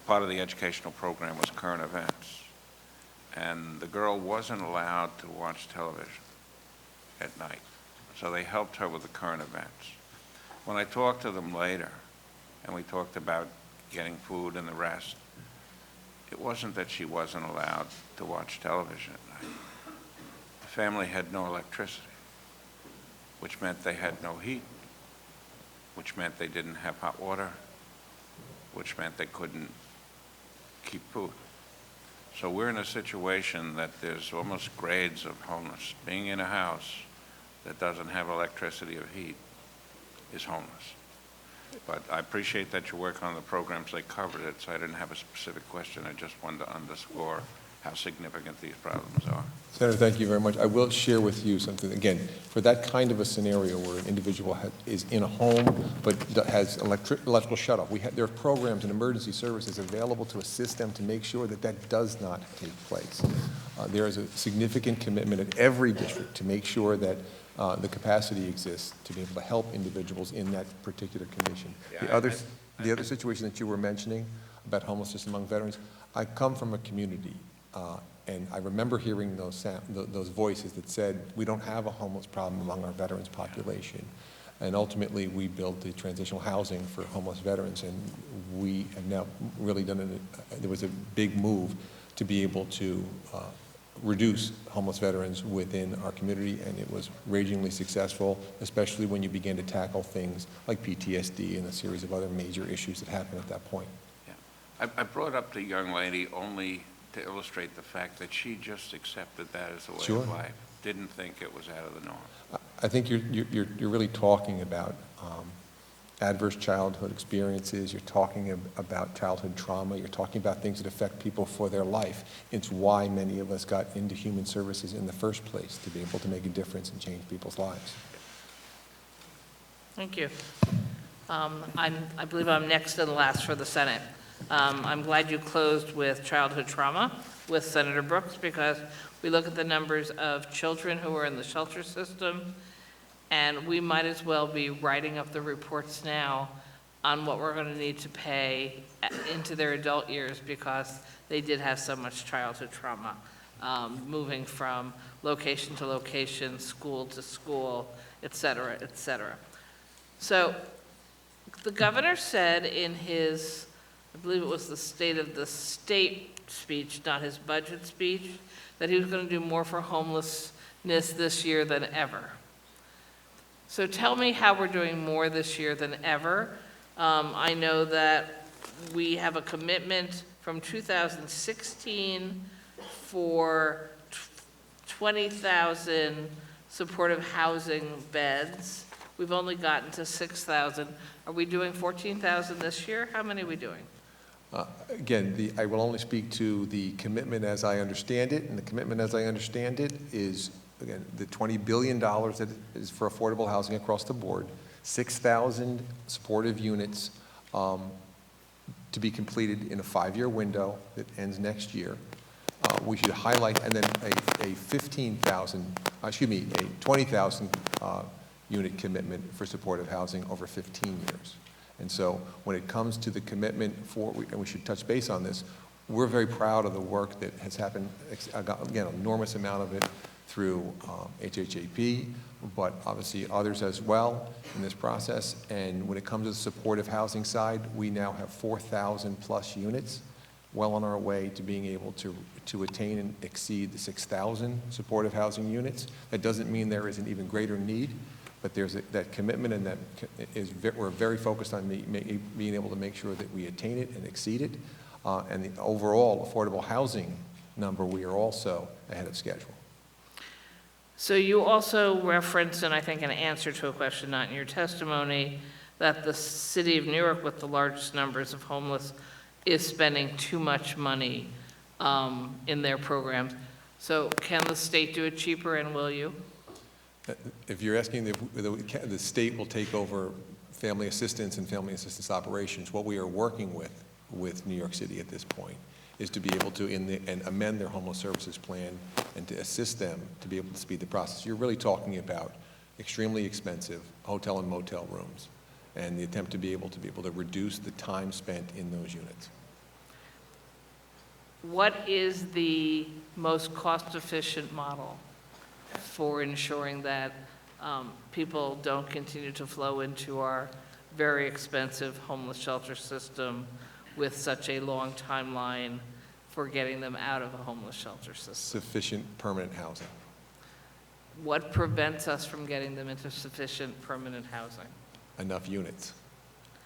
part of the educational program was current events, and the girl wasn't allowed to watch television at night. So they helped her with the current events. When I talked to them later, and we talked about getting food and the rest, it wasn't that she wasn't allowed to watch television at night. The family had no electricity, which meant they had no heat, which meant they didn't have hot water, which meant they couldn't keep food. So we're in a situation that there's almost grades of homeless. Being in a house that doesn't have electricity or heat is homeless. But I appreciate that you work on the programs. They covered it, so I didn't have a specific question. I just wanted to underscore how significant these problems are. Senator, thank you very much. I will share with you something, again, for that kind of a scenario where an individual is in a home but has electrical shutoff, there are programs and emergency services available to assist them to make sure that that does not take place. There is a significant commitment at every district to make sure that the capacity exists to be able to help individuals in that particular condition. Yeah, The other situation that you were mentioning about homelessness among veterans, I come from a community, and I remember hearing those voices that said, we don't have a homeless problem among our veterans population. And ultimately, we built the transitional housing for homeless veterans, and we have now really done there was a big move to be able to reduce homeless veterans within our community, and it was ragingly successful, especially when you began to tackle things like PTSD and a series of other major issues that happened at that point. Yeah. I brought up the young lady only to illustrate the fact that she just accepted that as a way of life, didn't think it was out of the norm. I think you're really talking about adverse childhood experiences, you're talking about childhood trauma, you're talking about things that affect people for their life. It's why many of us got into human services in the first place, to be able to make a difference and change people's lives. Thank you. I believe I'm next and last for the Senate. I'm glad you closed with childhood trauma with Senator Brooks, because we look at the numbers of children who are in the shelter system, and we might as well be writing up the reports now on what we're going to need to pay into their adult years, because they did have so much childhood trauma, moving from location to location, school to school, et cetera, et cetera. So the governor said in his, I believe it was the State of the State speech, not his budget speech, that he was going to do more for homelessness this year than ever. So tell me how we're doing more this year than ever. I know that we have a commitment from 2016 for 20,000 supportive housing beds. We've only gotten to 6,000. Are we doing 14,000 this year? How many are we doing? Again, I will only speak to the commitment as I understand it, and the commitment as I understand it is, again, the $20 billion that is for affordable housing across the board, 6,000 supportive units to be completed in a 5-year window that ends next year. We should highlight, and then a 20,000 unit commitment for supportive housing over 15 years. And so when it comes to the commitment for, and we should touch base on this, we're very proud of the work that has happened, again, an enormous amount of it through HHAP, but obviously others as well in this process. And when it comes to the supportive housing side, we now have 4,000 plus units, well on our way to being able to attain and exceed the 6,000 supportive housing units. That doesn't mean there is an even greater need, but there's that commitment, and that we're very focused on being able to make sure that we attain it and exceed it. And the overall affordable housing number, we are also ahead of schedule. So you also referenced, and I think an answer to a question not in your testimony, that the city of New York, with the largest numbers of homeless, is spending too much money in their programs. So can the state do it cheaper, and will you? If you're asking if the state will take over family assistance and family assistance operations, what we are working with New York City at this point is to be able to and amend their homeless services plan and to assist them to be able to speed the process. You're really talking about extremely expensive hotel and motel rooms and the attempt to be able to reduce the time spent in those units. What is the most cost-efficient model for ensuring that people don't continue to flow into our very expensive homeless shelter system with such a long timeline for getting them out of a homeless shelter system? Sufficient permanent housing. What prevents us from getting them into sufficient permanent housing? Enough units.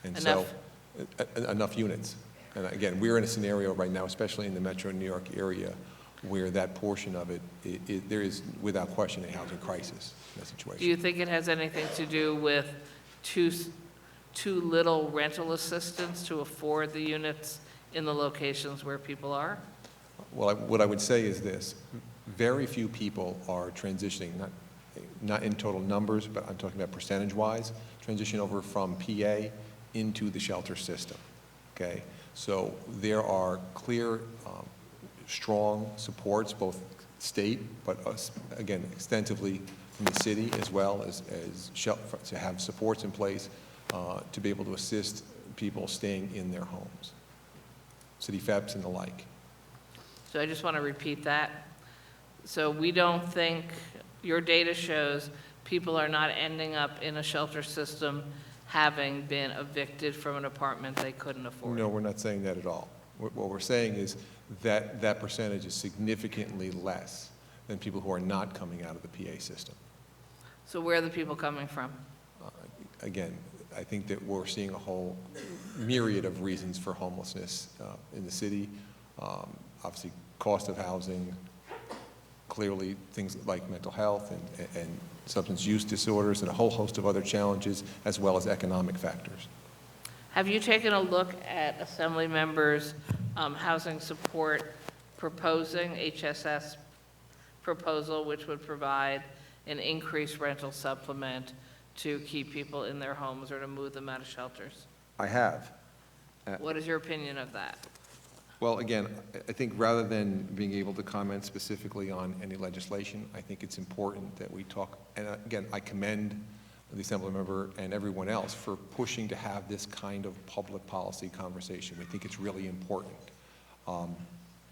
And Enough? so, enough units. And again, we're in a scenario right now, especially in the metro New York area, where that portion of it, there is without question a housing crisis in that situation. Do you think it has anything to do with too little rental assistance to afford the units in the locations where people are? Well, what I would say is this. Very few people are transitioning, not in total numbers, but I'm talking about percentage-wise, transition over from PA into the shelter system, okay? So there are clear, strong supports, both state, but again, extensively from the city as well as to have supports in place to be able to assist people staying in their homes, city FEPs and the like. So I just want to repeat that. So we don't think, your data shows people are not ending up in a shelter system having been evicted from an apartment they couldn't afford. No, we're not saying that at all. What we're saying is that that percentage is significantly less than people who are not coming out of the PA system. So where are the people coming from? Again, I think that we're seeing a whole myriad of reasons for homelessness in the city. Obviously, cost of housing, clearly things like mental health and substance use disorders and a whole host of other challenges, as well as economic factors. Have you taken a look at Assembly members' housing support proposing HSS proposal, which would provide an increased rental supplement to keep people in their homes or to move them out of shelters? I have. What is your opinion of that? Well, again, I think rather than being able to comment specifically on any legislation, I think it's important that we talk, and again, I commend the Assembly member and everyone else for pushing to have this kind of public policy conversation. We think it's really important.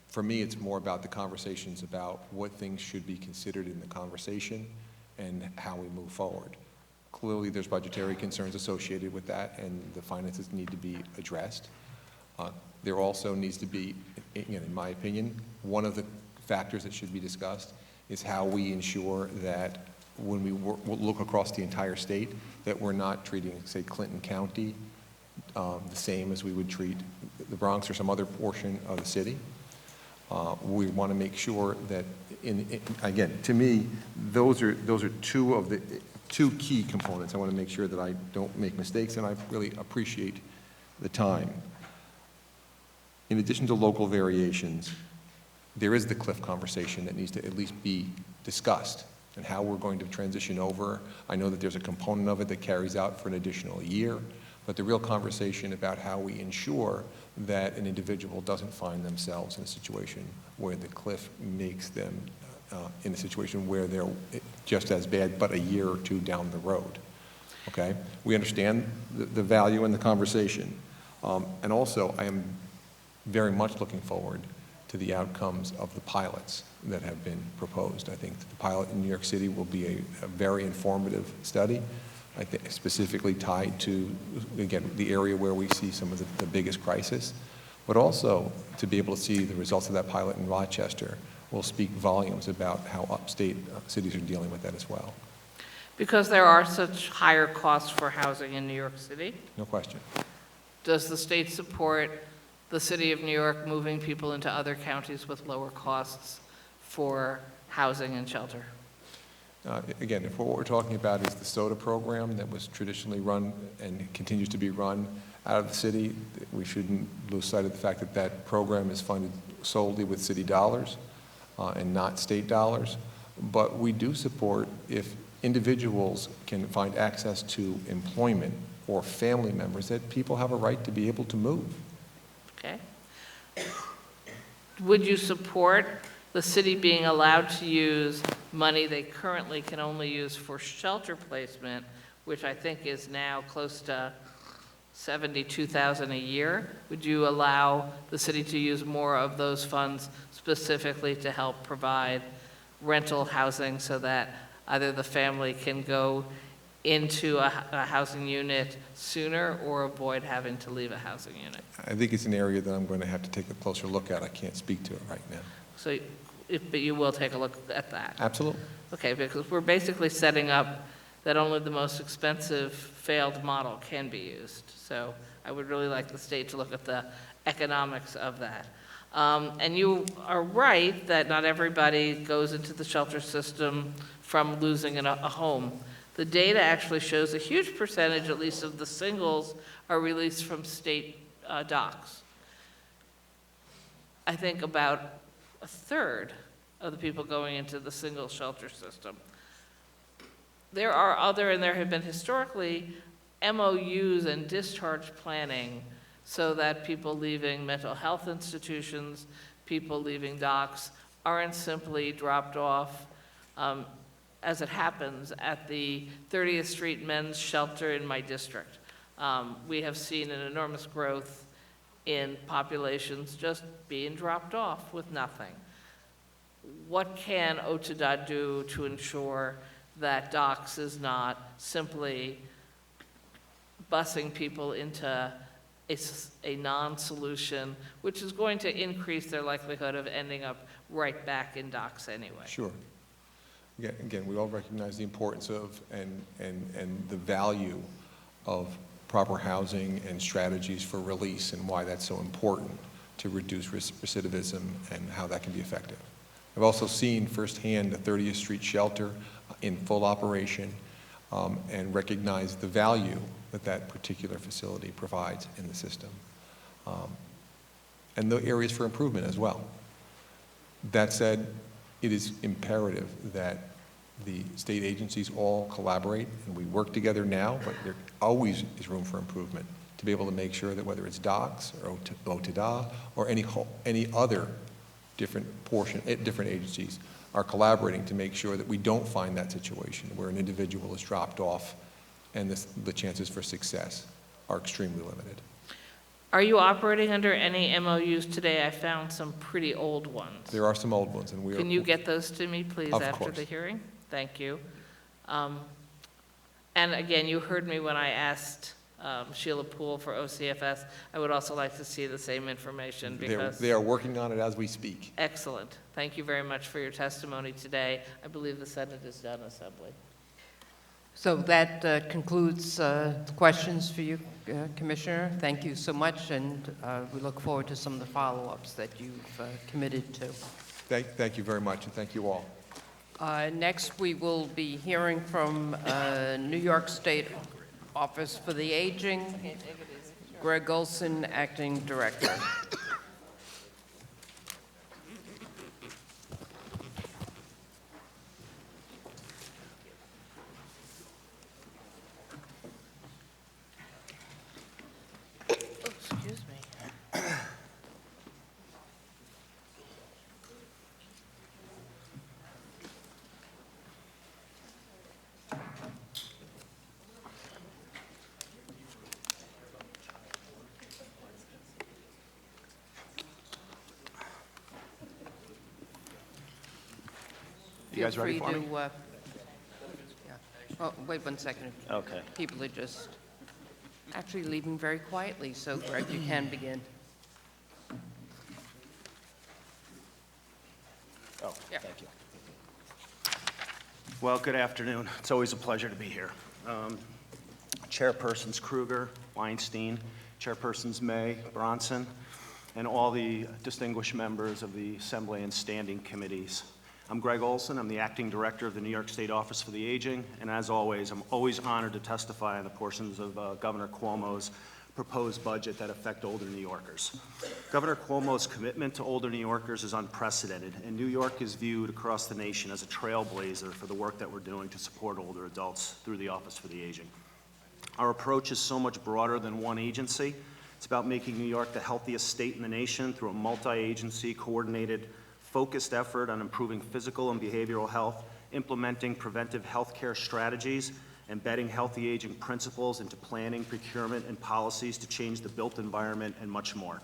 For me, it's more about the conversations about what things should be considered in the conversation and how we move forward. Clearly, there's budgetary concerns associated with that, and the finances need to be addressed. There also needs to be, again, in my opinion, one of the factors that should be discussed is how we ensure that when we look across the entire state, that we're not treating, say, Clinton County the same as we would treat the Bronx or some other portion of the city. We want to make sure that, again, to me, those are two key components. I want to make sure that I don't make mistakes, and I really appreciate the time. In addition to local variations, there is the cliff conversation that needs to at least be discussed and how we're going to transition over. I know that there's a component of it that carries out for an additional year, but the real conversation about how we ensure that an individual doesn't find themselves in a situation where the cliff makes them in a situation where they're just as bad, but a year or two down the road. okay? We understand the value in the conversation. And also, I am very much looking forward to the outcomes of the pilots that have been proposed. I think that the pilot in New York City will be a very informative study, I think specifically tied to, again, the area where we see some of the biggest crisis, but also to be able to see the results of that pilot in Rochester will speak volumes about how upstate cities are dealing with that as well. Because there are such higher costs for housing in New York City, No question. does the state support the city of New York moving people into other counties with lower costs for housing and shelter? Again, if what we're talking about is the SOTA program that was traditionally run and continues to be run out of the city, we shouldn't lose sight of the fact that that program is funded solely with city dollars and not state dollars. But we do support if individuals can find access to employment or family members, that people have a right to be able to move. Okay. Would you support the city being allowed to use money they currently can only use for shelter placement, which I think is now close to $72,000 a year? Would you allow the city to use more of those funds specifically to help provide rental housing so that either the family can go into a housing unit sooner or avoid having to leave a housing unit? I think it's an area that I'm going to have to take a closer look at. I can't speak to it right now. So, but you will take a look at that? Absolutely. Okay, because we're basically setting up that only the most expensive failed model can be used. So I would really like the state to look at the economics of that. And you are right that not everybody goes into the shelter system from losing a home. The data actually shows a huge percentage, at least of the singles, are released from state docks. I think about a third of the people going into the single shelter system. There are other, and there have been historically, MOUs and discharge planning so that people leaving mental health institutions, people leaving docks, aren't simply dropped off, as it happens, at the 30th Street Men's Shelter in my district. We have seen an enormous growth in populations just being dropped off with nothing. What can OTDA do to ensure that docks is not simply busing people into a non-solution, which is going to increase their likelihood of ending up right back in docks anyway? Sure. Again, we all recognize the importance of and the value of proper housing and strategies for release and why that's so important to reduce recidivism and how that can be effective. I've also seen firsthand the 30th Street Shelter in full operation and recognize the value that that particular facility provides in the system. And the areas for improvement as well. That said, it is imperative that the state agencies all collaborate and we work together now, but there always is room for improvement to be able to make sure that whether it's DOCS or OTDA or any other different agencies are collaborating to make sure that we don't find that situation where an individual is dropped off and the chances for success are extremely limited. Are you operating under any MOUs today? I found some pretty old ones. There are some old ones, and we are. Can you get those to me, please, Of after course. the hearing? Thank you. And again, you heard me when I asked Sheila Poole for OCFS. I would also like to see the same information because... They are working on it as we speak. Excellent. Thank you very much for your testimony today. I believe the Senate is done, Assembly. So that concludes the questions for you, Commissioner. Thank you so much, and we look forward to some of the follow-ups that you've committed to. Thank you very much, and thank you all. Next, we will be hearing from New York State Office for the Aging, Greg Olson, Acting Director. Excuse me. Feel guys ready free for me? to, yeah. Oh, wait 1 second. Okay. People are just actually leaving very quietly, so Greg, you can begin. Oh, Yeah. thank you. Well, good afternoon. It's always a pleasure to be here. Chairpersons Kruger, Weinstein, Chairpersons May, Bronson, and all the distinguished members of the Assembly and Standing Committees. I'm Greg Olson. I'm the Acting Director of the New York State Office for the Aging, and as always, I'm always honored to testify on the portions of Governor Cuomo's proposed budget that affect older New Yorkers. Governor Cuomo's commitment to older New Yorkers is unprecedented, and New York is viewed across the nation as a trailblazer for the work that we're doing to support older adults through the Office for the Aging. Our approach is so much broader than one agency. It's about making New York the healthiest state in the nation through a multi-agency, coordinated, focused effort on improving physical and behavioral health, implementing preventive health care strategies, embedding healthy aging principles into planning, procurement, and policies to change the built environment, and much more.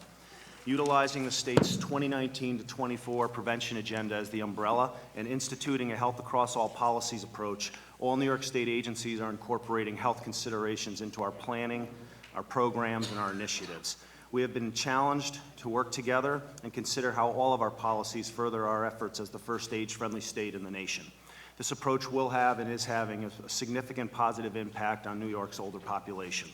Utilizing the state's 2019 to 24 prevention agenda as the umbrella and instituting a health across all policies approach, all New York State agencies are incorporating health considerations into our planning, our programs, and our initiatives. We have been challenged to work together and consider how all of our policies further our efforts as the first age-friendly state in the nation. This approach will have and is having a significant positive impact on New York's older population.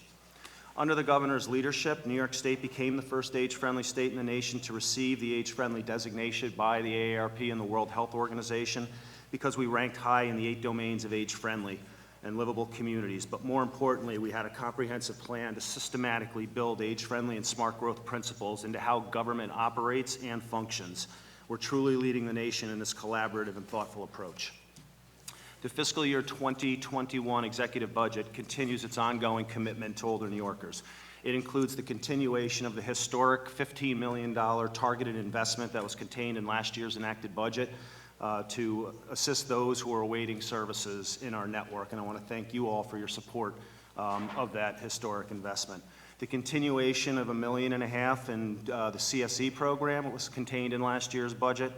Under the governor's leadership, New York State became the first age-friendly state in the nation to receive the age-friendly designation by the AARP and the World Health Organization because we ranked high in the 8 domains of age-friendly and livable communities. But more importantly, we had a comprehensive plan to systematically build age-friendly and smart growth principles into how government operates and functions. We're truly leading the nation in this collaborative and thoughtful approach. The fiscal year 2021 executive budget continues its ongoing commitment to older New Yorkers. It includes the continuation of the historic $15 million targeted investment that was contained in last year's enacted budget to assist those who are awaiting services in our network. And I want to thank you all for your support of that historic investment. The continuation of $1.5 million in the CSE program, it was contained in last year's budget.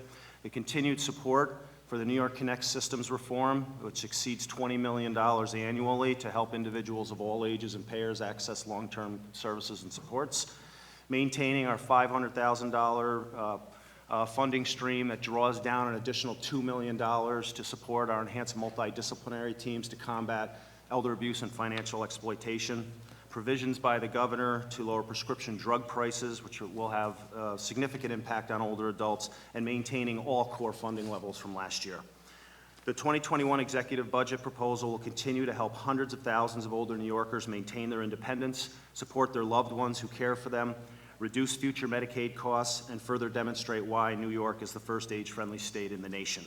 The continued support for the New York Connect systems reform, which exceeds $20 million annually to help individuals of all ages and payers access long-term services and supports. Maintaining our $500,000 funding stream that draws down an additional $2 million to support our enhanced multidisciplinary teams to combat elder abuse and financial exploitation. Provisions by the governor to lower prescription drug prices, which will have a significant impact on older adults, and maintaining all core funding levels from last year. The 2021 executive budget proposal will continue to help hundreds of thousands of older New Yorkers maintain their independence, support their loved ones who care for them, reduce future Medicaid costs, and further demonstrate why New York is the first age-friendly state in the nation.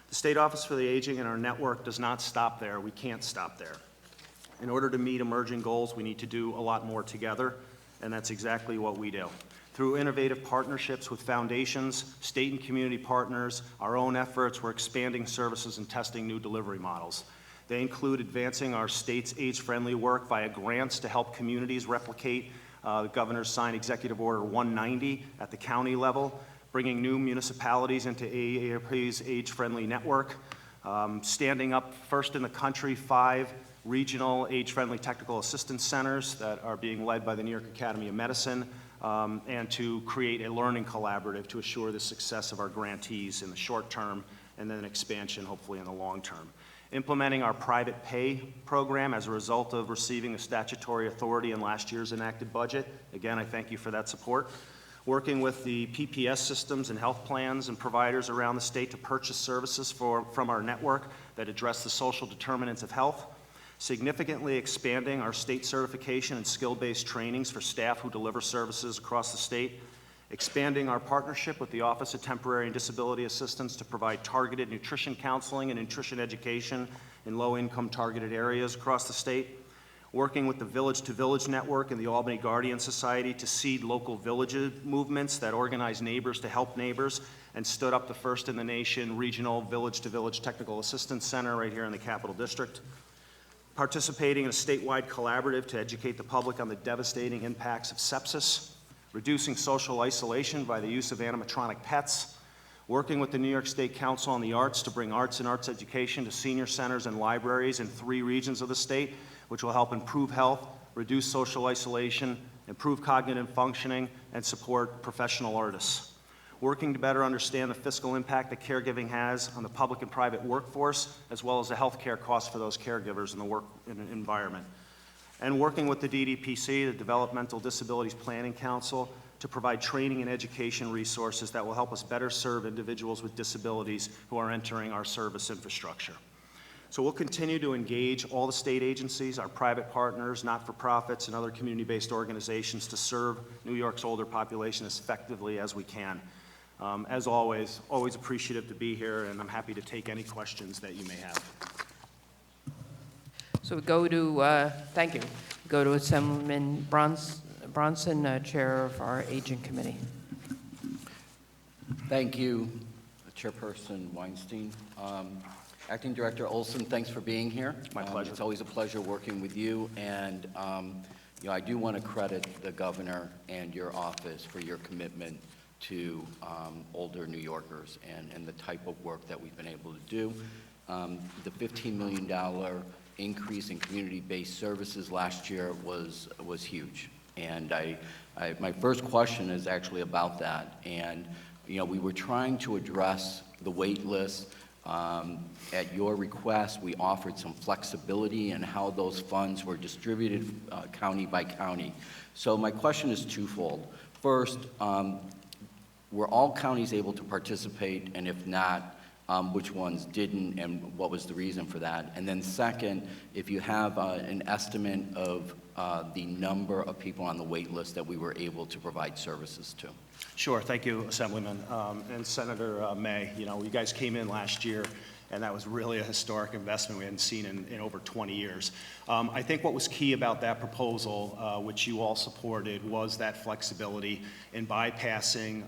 The State Office for the Aging and our network does not stop there. We can't stop there. In order to meet emerging goals, we need to do a lot more together, and that's exactly what we do. Through innovative partnerships with foundations, state and community partners, our own efforts, we're expanding services and testing new delivery models. They include advancing our state's age-friendly work via grants to help communities replicate the governor's signed Executive Order 190 at the county level, bringing new municipalities into AARP's age-friendly network, standing up first in the country 5 regional age-friendly technical assistance centers that are being led by the New York Academy of Medicine, and to create a learning collaborative to assure the success of our grantees in the short term and then expansion hopefully in the long term. Implementing our private pay program as a result of receiving the statutory authority in last year's enacted budget. Again, I thank you for that support. Working with the PPS systems and health plans and providers around the state to purchase services from our network that address the social determinants of health. Significantly expanding our state certification and skill-based trainings for staff who deliver services across the state. Expanding our partnership with the Office of Temporary and Disability Assistance to provide targeted nutrition counseling and nutrition education in low-income targeted areas across the state. Working with the Village to Village Network and the Albany Guardian Society to seed local village movements that organize neighbors to help neighbors and stood up the first in the nation regional Village to Village Technical Assistance Center right here in the Capital District. Participating in a statewide collaborative to educate the public on the devastating impacts of sepsis, reducing social isolation by the use of animatronic pets, Working with the New York State Council on the Arts to bring arts and arts education to senior centers and libraries in 3 regions of the state, which will help improve health, reduce social isolation, improve cognitive functioning, and support professional artists. Working to better understand the fiscal impact that caregiving has on the public and private workforce, as well as the health care costs for those caregivers in the work environment. And working with the DDPC, the Developmental Disabilities Planning Council, to provide training and education resources that will help us better serve individuals with disabilities who are entering our service infrastructure. So we'll continue to engage all the state agencies, our private partners, not-for-profits, and other community-based organizations to serve New York's older population as effectively as we can. As always appreciative to be here, and I'm happy to take any questions that you may have. So we go to, thank you, go to Assemblyman Bronson, Chair of our Aging Committee. Thank you, Chairperson Weinstein. Acting Director Olson, thanks for being here. My pleasure. It's always a pleasure working with you, and I do want to credit the governor and your office for your commitment to older New Yorkers and the type of work that we've been able to do. The $15 million increase in community-based services last year was huge. And my first question is actually about that. And, we were trying to address the wait list. At your request, we offered some flexibility in how those funds were distributed county by county. So my question is twofold. First, were all counties able to participate? And if not, which ones didn't, and what was the reason for that? And then second, if you have an estimate of the number of people on the wait list that we were able to provide services to. Sure, thank you, Assemblyman. And Senator May, you guys came in last year, and that was really a historic investment we hadn't seen in over 20 years. I think what was key about that proposal, which you all supported, was that flexibility in bypassing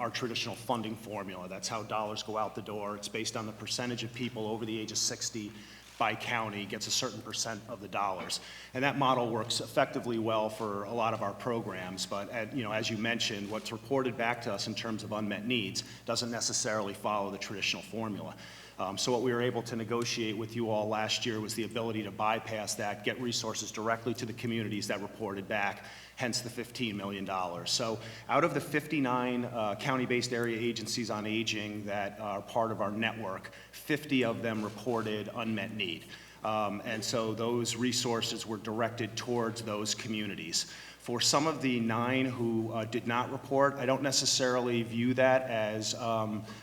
our traditional funding formula. That's how dollars go out the door. It's based on the percentage of people over the age of 60 by county gets a certain percent of the dollars. And that model works effectively well for a lot of our programs, but as you mentioned, what's reported back to us in terms of unmet needs doesn't necessarily follow the traditional formula. So what we were able to negotiate with you all last year was the ability to bypass that, get resources directly to the communities that reported back, hence the $15 million. So out of the 59 county-based area agencies on aging that are part of our network, 50 of them reported unmet need. And so those resources were directed towards those communities. For some of the 9 who did not report, I don't necessarily view that as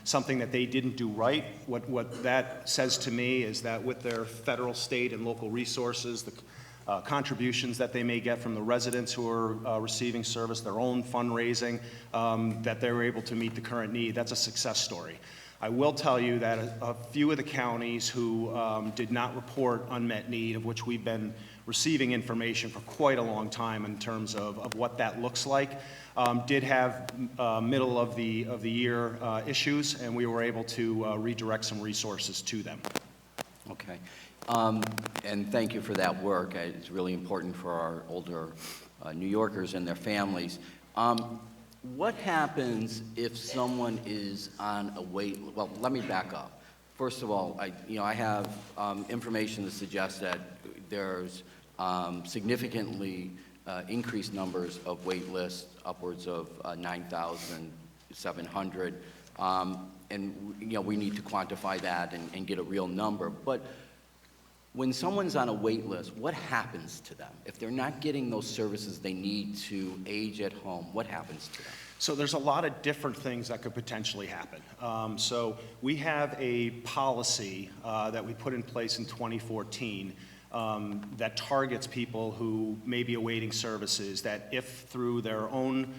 something that they didn't do right. What that says to me is that with their federal, state, and local resources, the contributions that they may get from the residents who are receiving service, their own fundraising, that they were able to meet the current need, that's a success story. I will tell you that a few of the counties who did not report unmet need, of which we've been receiving information for quite a long time in terms of what that looks like, did have middle of the year issues, and we were able to redirect some resources to them. Okay. And thank you for that work. It's really important for our older New Yorkers and their families. What happens if someone is on a wait? Well, let me back up. First of all, I have information that suggests that there's significantly increased numbers of wait lists, upwards of 9,700. And we need to quantify that and get a real number. But when someone's on a wait list, what happens to them? If they're not getting those services they need to age at home, what happens to them? So there's a lot of different things that could potentially happen. So we have a policy that we put in place in 2014 that targets people who may be awaiting services that, if through their own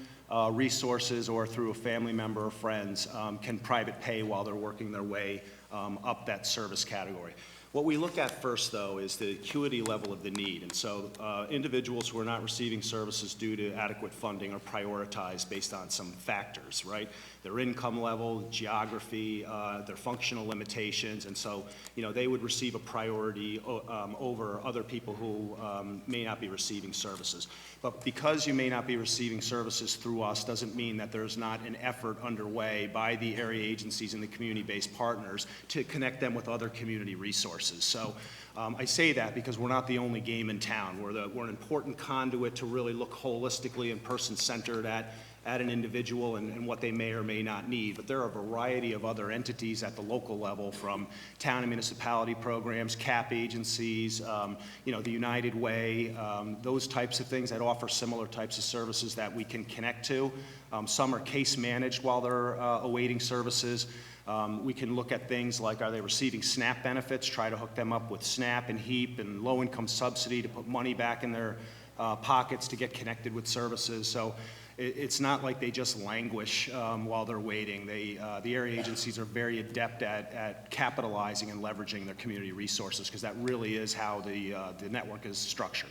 resources or through a family member or friends, can private pay while they're working their way up that service category. What we look at first, though, is the acuity level of the need. And so individuals who are not receiving services due to adequate funding are prioritized based on some factors, right? Their income level, geography, their functional limitations. And so, they would receive a priority over other people who may not be receiving services. But because you may not be receiving services through us doesn't mean that there's not an effort underway by the area agencies and the community-based partners to connect them with other community resources. So I say that because we're not the only game in town. We're an important conduit to really look holistically and person-centered at an individual and what they may or may not need. But there are a variety of other entities at the local level, from town and municipality programs, CAP agencies, the United Way, those types of things that offer similar types of services that we can connect to. Some are case managed while they're awaiting services. We can look at things like, are they receiving SNAP benefits, try to hook them up with SNAP and HEAP and low-income subsidy to put money back in their pockets to get connected with services. So it's not like they just languish while they're waiting. The area agencies are very adept at capitalizing and leveraging their community resources, because that really is how the network is structured.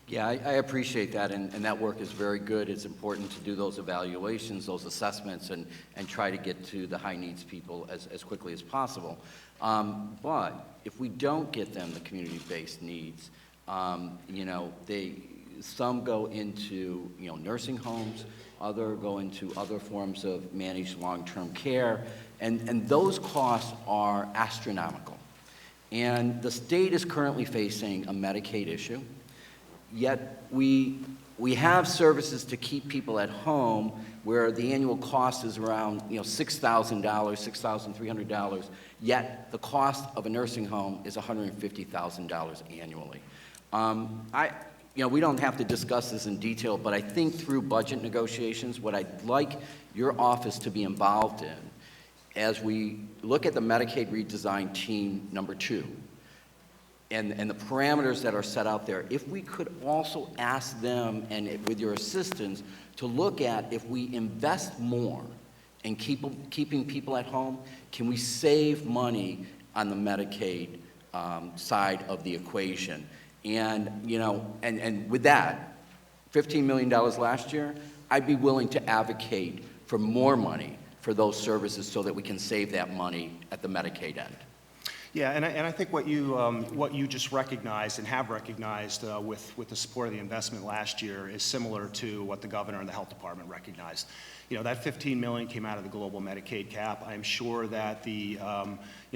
Yeah, I appreciate that, and that work is very good. It's important to do those evaluations, those assessments, and try to get to the high-needs people as quickly as possible. But if we don't get them the community-based needs, some go into nursing homes, other go into other forms of managed long-term care, and those costs are astronomical. And the state is currently facing a Medicaid issue. Yet we have services to keep people at home where the annual cost is around $6,000, $6,300, yet the cost of a nursing home is $150,000 annually. We don't have to discuss this in detail, but I think through budget negotiations, what I'd like your office to be involved in, as we look at the Medicaid redesign team number 2, and the parameters that are set out there, if we could also ask them, and with your assistance, to look at if we invest more in keeping people at home, can we save money on the Medicaid side of the equation? And, and with that, $15 million last year, I'd be willing to advocate for more money for those services so that we can save that money at the Medicaid end. Yeah, and I think what you just recognized and have recognized with the support of the investment last year is similar to what the governor and the health department recognized. That $15 million came out of the global Medicaid cap. I'm sure that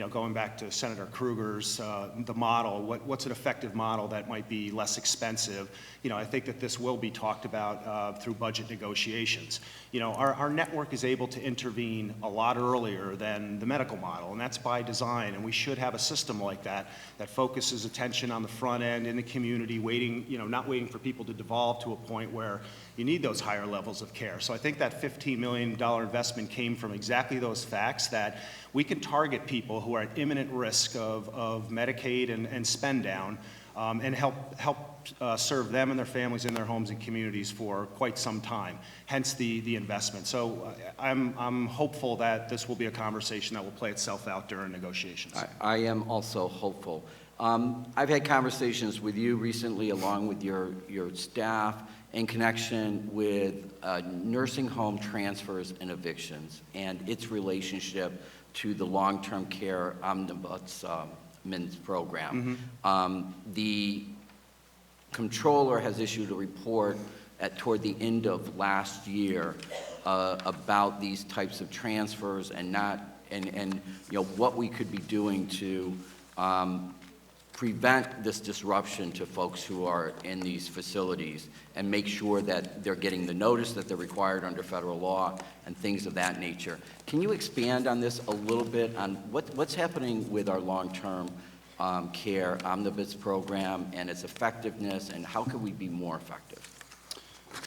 going back to Senator Krueger's, the model, what's an effective model that might be less expensive? I think that this will be talked about through budget negotiations. Our network is able to intervene a lot earlier than the medical model, and that's by design, and we should have a system like that focuses attention on the front end in the community, not waiting for people to devolve to a point where you need those higher levels of care. So I think that $15 million investment came from exactly those facts, that we can target people who are at imminent risk of Medicaid and spend down, and help serve them and their families in their homes and communities for quite some time, hence the investment. So I'm hopeful that this will be a conversation that will play itself out during negotiations. I am also hopeful. I've had conversations with you recently, along with your staff, in connection with nursing home transfers and evictions and its relationship to the long-term care omnibus program. The comptroller has issued a report toward the end of last year about these types of transfers and what we could be doing to prevent this disruption to folks who are in these facilities and make sure that they're getting the notice that they're required under federal law and things of that nature. Can you expand on this a little bit, on what's happening with our long-term care omnibus program and its effectiveness, and how can we be more effective?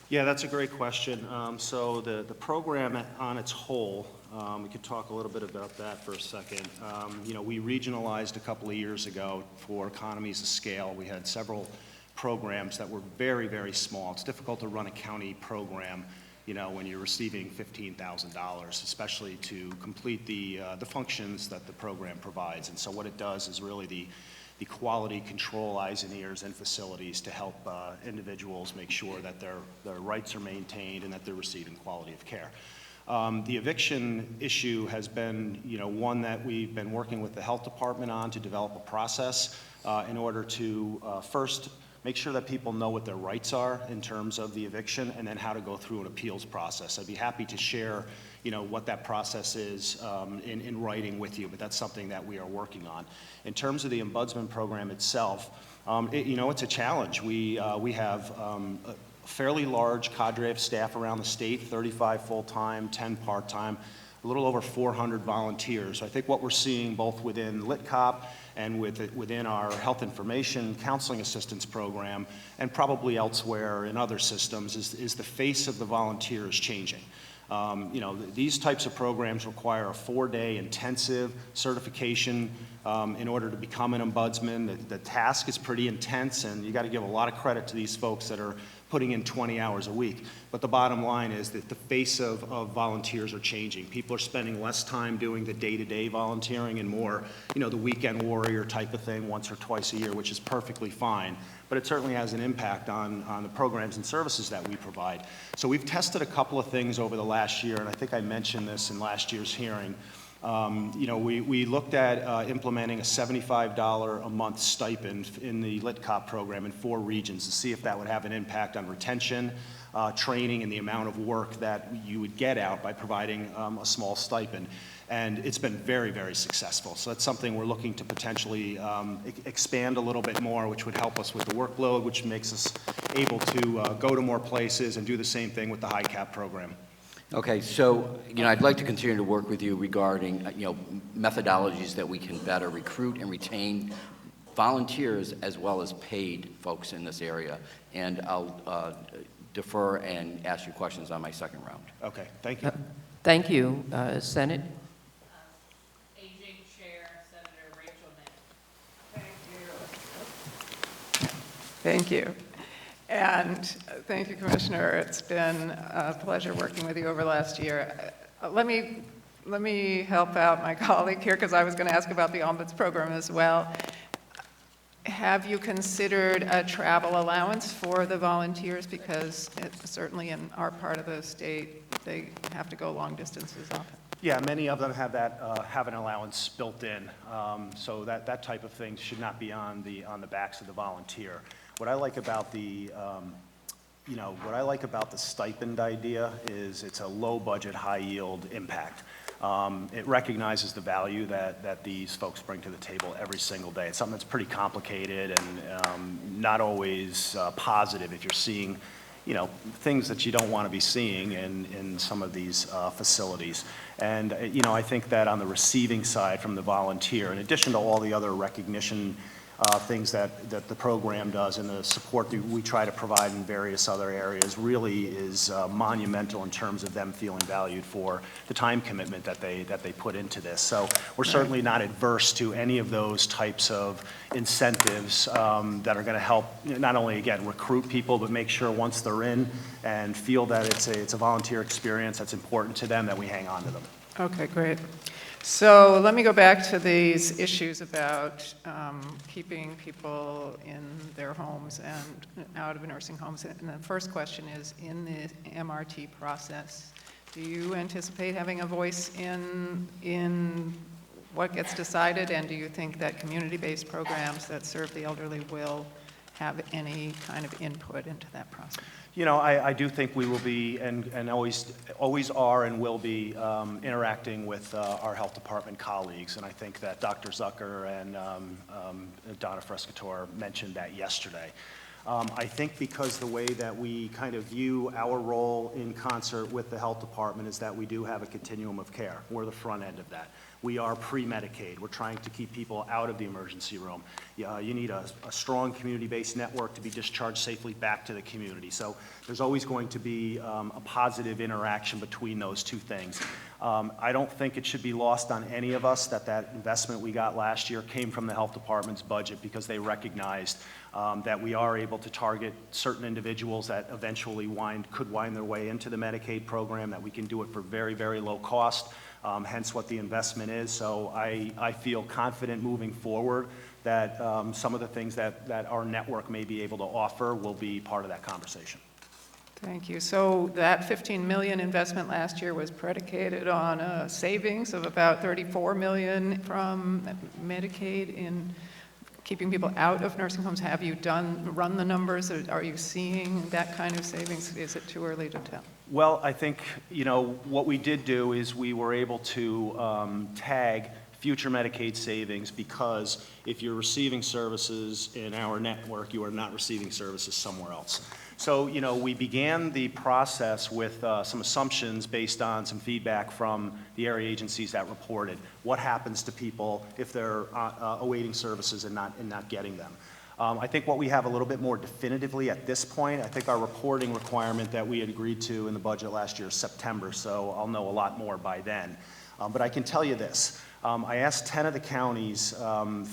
Yeah, that's a great question. So the program on its whole, we could talk a little bit about that for a second. We regionalized a couple of years ago for economies of scale. We had several programs that were very, very small. It's difficult to run a county program when you're receiving $15,000, especially to complete the functions that the program provides. And so what it does is really the quality control eyes and ears and facilities to help individuals make sure that their rights are maintained and that they're receiving quality of care. The eviction issue has been, one that we've been working with the health department on to develop a process in order to first make sure that people know what their rights are in terms of the eviction, and then how to go through an appeals process. I'd be happy to share, what that process is in writing with you, but that's something that we are working on. In terms of the ombudsman program itself, it's a challenge. We have a fairly large cadre of staff around the state, 35 full-time, 10 part-time, a little over 400 volunteers. So I think what we're seeing both within LitCop and within our health information counseling assistance program, and probably elsewhere in other systems, is the face of the volunteers changing. These types of programs require a 4-day intensive certification in order to become an ombudsman. The task is pretty intense, and you got to give a lot of credit to these folks that are putting in 20 hours a week. But the bottom line is that the face of volunteers are changing. People are spending less time doing the day-to-day volunteering and more, the weekend warrior type of thing once or twice a year, which is perfectly fine. But it certainly has an impact on the programs and services that we provide. So we've tested a couple of things over the last year, and I think I mentioned this in last year's hearing. We looked at implementing a $75 a month stipend in the LitCop program in 4 regions to see if that would have an impact on retention, training, and the amount of work that you would get out by providing a small stipend. And it's been very, very successful. So that's something we're looking to potentially expand a little bit more, which would help us with the workload, which makes us able to go to more places and do the same thing with the HICAP program. Okay, so, I'd like to continue to work with you regarding, methodologies that we can better recruit and retain volunteers as well as paid folks in this area. And I'll defer and ask you questions on my second round. Okay, thank you. Thank you. Senate? Aging Chair, Senator Rachel Mann. Thank you. And thank you, Commissioner. It's been a pleasure working with you over the last year. Let me help out my colleague here, because I was going to ask about the Ombuds program as well. Have you considered a travel allowance for the volunteers? Because certainly in our part of the state, they have to go long distances often. Yeah, many of them have that have an allowance built in, so that type of thing should not be on the backs of the volunteer. What I like about the stipend idea is it's a low budget, high yield impact. It recognizes the value that these folks bring to the table every single day. It's something that's pretty complicated and not always positive if you're seeing, things that you don't want to be seeing in some of these facilities. And, I think that on the receiving side from the volunteer, in addition to all the other recognition things that the program does and the support that we try to provide in various other areas really is monumental in terms of them feeling valued for the time commitment that they put into this. So we're certainly not adverse to any of those types of incentives that are going to help not only, again, recruit people, but make sure once they're in and feel that it's a volunteer experience that's important to them, that we hang on to them. Okay, great. So let me go back to these issues about keeping people in their homes and out of nursing homes. And the first question is, in the MRT process, do you anticipate having a voice in what gets decided? And do you think that community-based programs that serve the elderly will have any kind of input into that process? I do think we will be and always are and will be interacting with our health department colleagues. And I think that Dr. Zucker and Donna Frescatore mentioned that yesterday. I think because the way that we kind of view our role in concert with the health department is that we do have a continuum of care. We're the front end of that. We are pre-Medicaid. We're trying to keep people out of the emergency room. You need a strong community-based network to be discharged safely back to the community. So there's always going to be a positive interaction between those two things. I don't think it should be lost on any of us that that investment we got last year came from the health department's budget, because they recognized that we are able to target certain individuals that eventually could wind their way into the Medicaid program, that we can do it for very, very low cost, hence what the investment is. So I feel confident moving forward that some of the things that our network may be able to offer will be part of that conversation. Thank you. So that 15 million investment last year was predicated on a savings of about 34 million from Medicaid in keeping people out of nursing homes. Have you run the numbers? Are you seeing that kind of savings? Is it too early to tell? Well, I think, what we did do is we were able to tag future Medicaid savings, because if you're receiving services in our network, you are not receiving services somewhere else. So, we began the process with some assumptions based on some feedback from the area agencies that reported what happens to people if they're awaiting services and not getting them. I think what we have a little bit more definitively at this point, I think our reporting requirement that we had agreed to in the budget last year is September, so I'll know a lot more by then. But I can tell you this. I asked 10 of the counties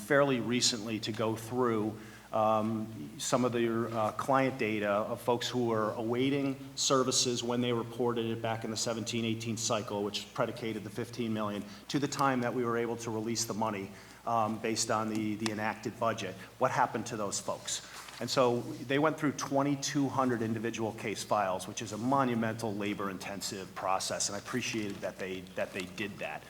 fairly recently to go through some of their client data of folks who were awaiting services when they reported it back in the 17-18 cycle, which predicated the 15 million, to the time that we were able to release the money based on the enacted budget. What happened to those folks? And so they went through 2,200 individual case files, which is a monumental labor-intensive process, and I appreciated that they did that.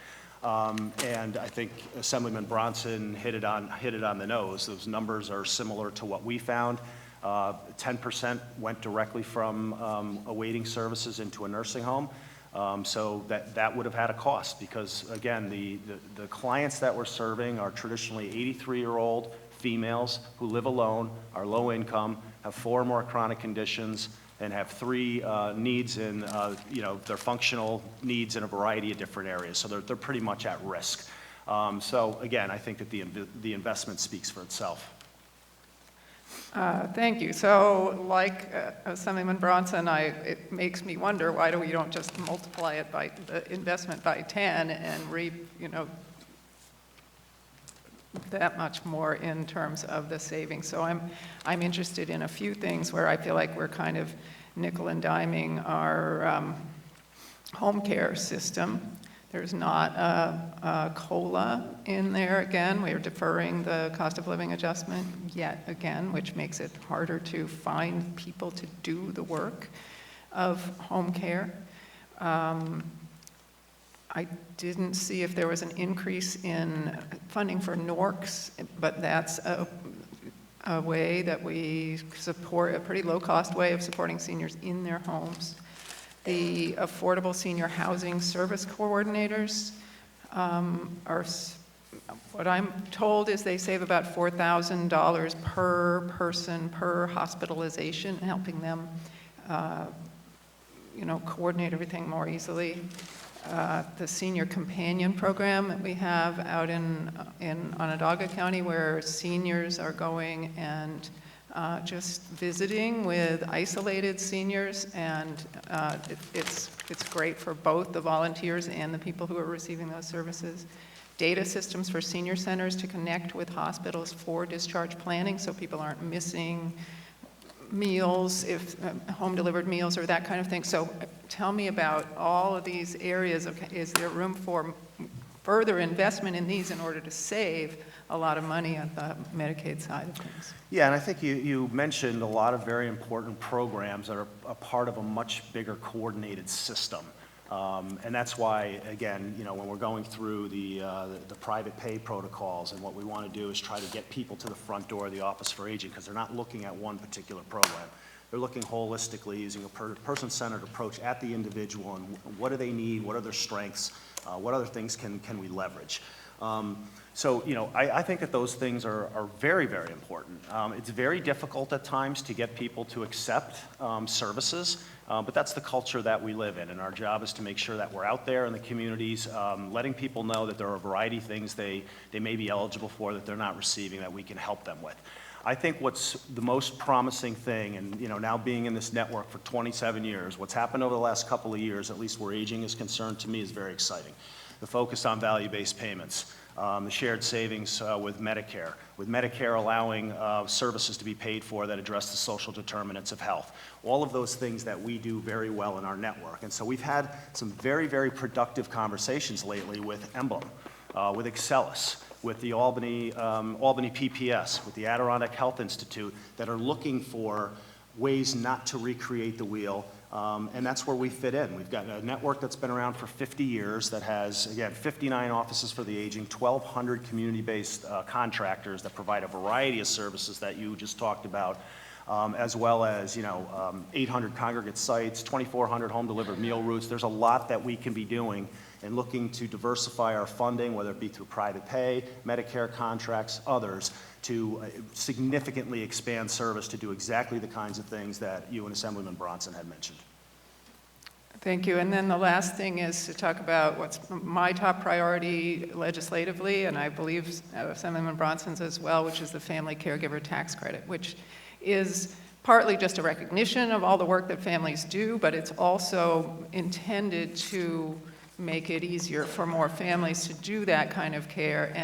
And I think Assemblyman Bronson hit it on the nose. Those numbers are similar to what we found. 10% went directly from awaiting services into a nursing home. So that would have had a cost, because, again, the clients that we're serving are traditionally 83-year-old females who live alone, are low income, have 4 or more chronic conditions, and have 3 needs in, their functional needs in a variety of different areas. So they're pretty much at risk. So again, I think that the investment speaks for itself. Thank you. So like Assemblyman Bronson, it makes me wonder, why we don't just multiply it by the investment by 10 and reap, that much more in terms of the savings. So I'm interested in a few things where I feel like we're kind of nickel and diming our home care system. There's not a COLA in there again. We're deferring the cost of living adjustment yet again, which makes it harder to find people to do the work of home care. I didn't see if there was an increase in funding for NORCs, but that's a way that we support, a pretty low-cost way of supporting seniors in their homes. The Affordable Senior Housing Service Coordinators are, what I'm told is they save about $4,000 per person per hospitalization, helping them, coordinate everything more easily. The Senior Companion Program that we have out in Onondaga County, where seniors are going and just visiting with isolated seniors, and it's great for both the volunteers and the people who are receiving those services. Data systems for senior centers to connect with hospitals for discharge planning, so people aren't missing meals, if home-delivered meals or that kind of thing. So tell me about all of these areas. Is there room for further investment in these in order to save a lot of money on the Medicaid side of things? Yeah, and I think you mentioned a lot of very important programs that are a part of a much bigger coordinated system. And that's why, again, when we're going through the private pay protocols, and what we want to do is try to get people to the front door of the Office for Aging, because they're not looking at one particular program. They're looking holistically, using a person-centered approach at the individual, and what do they need, what are their strengths, what other things can we leverage. So, I think that those things are very, very important. It's very difficult at times to get people to accept services, but that's the culture that we live in, and our job is to make sure that we're out there in the communities, letting people know that there are a variety of things they may be eligible for that they're not receiving, that we can help them with. I think what's the most promising thing, and now being in this network for 27 years, what's happened over the last couple of years, at least where aging is concerned, to me is very exciting. The focus on value-based payments, the shared savings with Medicare allowing services to be paid for that address the social determinants of health. All of those things that we do very well in our network. And so we've had some very, very productive conversations lately with Emblem, with Excelis, with the Albany PPS, with the Adirondack Health Institute, that are looking for ways not to recreate the wheel, and that's where we fit in. We've got a network that's been around for 50 years that has, again, 59 offices for the aging, 1,200 community-based contractors that provide a variety of services that you just talked about, as well as 800 congregate sites, 2,400 home-delivered meal routes. There's a lot that we can be doing and looking to diversify our funding, whether it be through private pay, Medicare contracts, others, to significantly expand service to do exactly the kinds of things that you and Assemblyman Bronson had mentioned. Thank you. And then the last thing is to talk about what's my top priority legislatively, and I believe Assemblyman Bronson's as well, which is the Family Caregiver Tax Credit, which is partly just a recognition of all the work that families do, but it's also intended to make it easier for more families to do that kind of care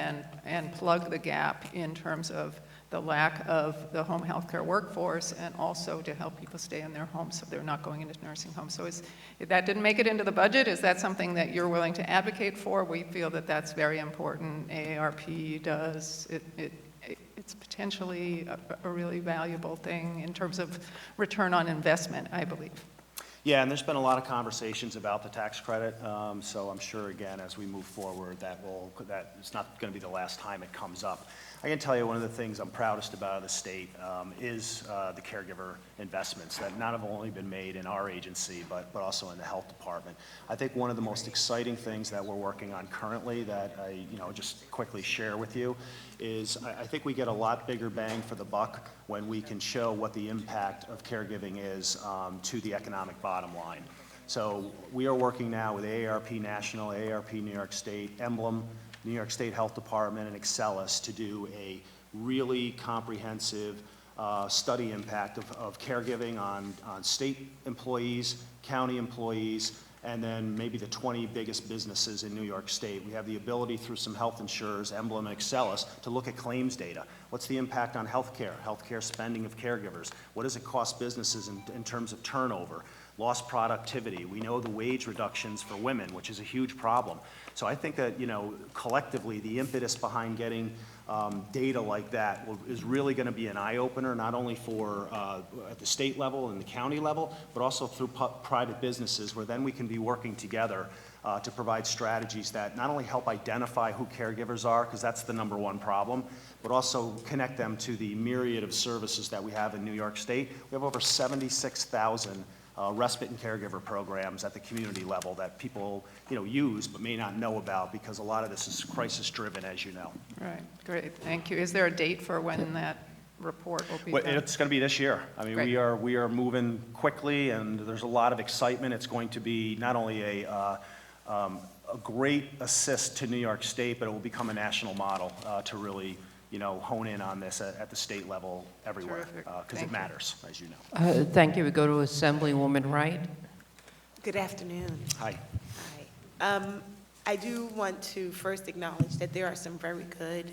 and plug the gap in terms of the lack of the home health care workforce, and also to help people stay in their homes so they're not going into nursing homes. So if that didn't make it into the budget, is that something that you're willing to advocate for? We feel that that's very important. AARP does. It's potentially a really valuable thing in terms of return on investment, I believe. Yeah, and there's been a lot of conversations about the tax credit, so I'm sure, again, as we move forward, that it's not going to be the last time it comes up. I can tell you one of the things I'm proudest about of the state is the caregiver investments that not have only been made in our agency, but also in the health department. I think one of the most exciting things that we're working on currently that I just quickly share with you is I think we get a lot bigger bang for the buck when we can show what the impact of caregiving is to the economic bottom line. So we are working now with AARP National, AARP New York State, Emblem, New York State Health Department, and Excelis to do a really comprehensive study impact of caregiving on state employees, county employees, and then maybe the 20 biggest businesses in New York State. We have the ability through some health insurers, Emblem and Excelis, to look at claims data. What's the impact on healthcare spending of caregivers? What does it cost businesses in terms of turnover? Lost productivity. We know the wage reductions for women, which is a huge problem. So I think that, collectively, the impetus behind getting data like that is really going to be an eye-opener, not only for at the state level and the county level, but also through private businesses, where then we can be working together to provide strategies that not only help identify who caregivers are, because that's the #1 problem, but also connect them to the myriad of services that we have in New York State. We have over 76,000 respite and caregiver programs at the community level that people, use but may not know about, because a lot of this is crisis-driven, as you know. Right, great, thank you. Is there a date for when that report will be done? It's going to be this year. I mean, we are moving quickly, and there's a lot of excitement. It's going to be not only a great assist to New York State, but it will become a national model to really hone in on this at the state level everywhere, because it matters, as you know. Thank you. We go to Assemblywoman Wright. Good afternoon. Hi. Hi. I do want to first acknowledge that there are some very good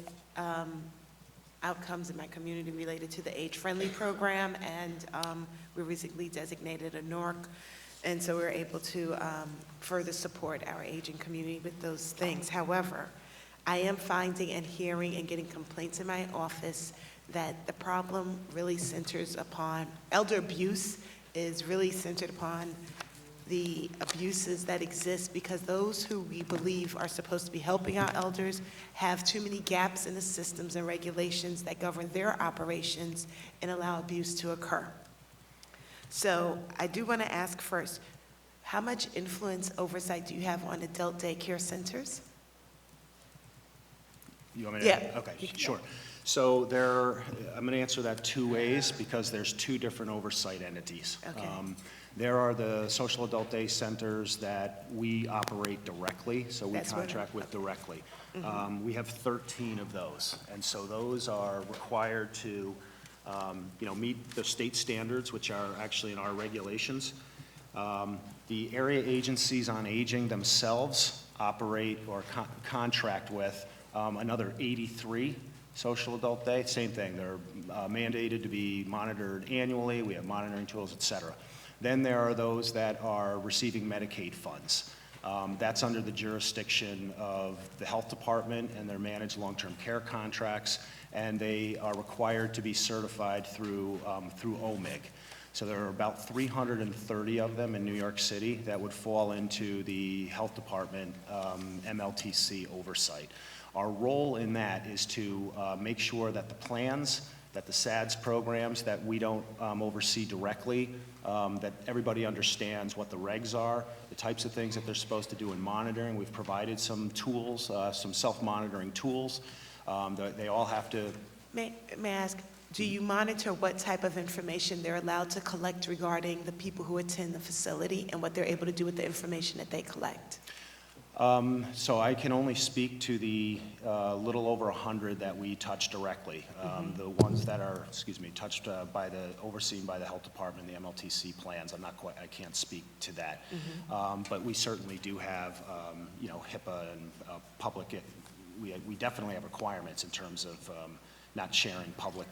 outcomes in my community related to the Age-Friendly program, and we recently designated a NORC, and so we're able to further support our aging community with those things. However, I am finding and hearing and getting complaints in my office that the problem really centers upon, elder abuse is really centered upon the abuses that exist, because those who we believe are supposed to be helping our elders have too many gaps in the systems and regulations that govern their operations and allow abuse to occur. So I do want to ask first, how much influence, oversight do you have on adult daycare centers? You want me to? Yeah. Okay, sure. So I'm going to answer that two ways, because there's two different oversight entities. Okay. There are the social adult day centers that we operate directly, so we contract with directly. We have 13 of those, and so those are required to meet the state standards, which are actually in our regulations. The area agencies on aging themselves operate or contract with another 83 social adult day. Same thing, they're mandated to be monitored annually. We have monitoring tools, et cetera. Then there are those that are receiving Medicaid funds. That's under the jurisdiction of the health department, and they're managed long-term care contracts, and they are required to be certified through OMIG. So there are about 330 of them in New York City that would fall into the health department MLTC oversight. Our role in that is to make sure that the plans, that the SADS programs that we don't oversee directly, that everybody understands what the regs are, the types of things that they're supposed to do in monitoring. We've provided some tools, some self-monitoring tools. They all have to... May I ask, do you monitor what type of information they're allowed to collect regarding the people who attend the facility and what they're able to do with the information that they collect? So I can only speak to the little over 100 that we touch directly. The ones that are, touched overseen by the health department, the MLTC plans, I can't speak to that. But we certainly do have, HIPAA and public, we definitely have requirements in terms of not sharing public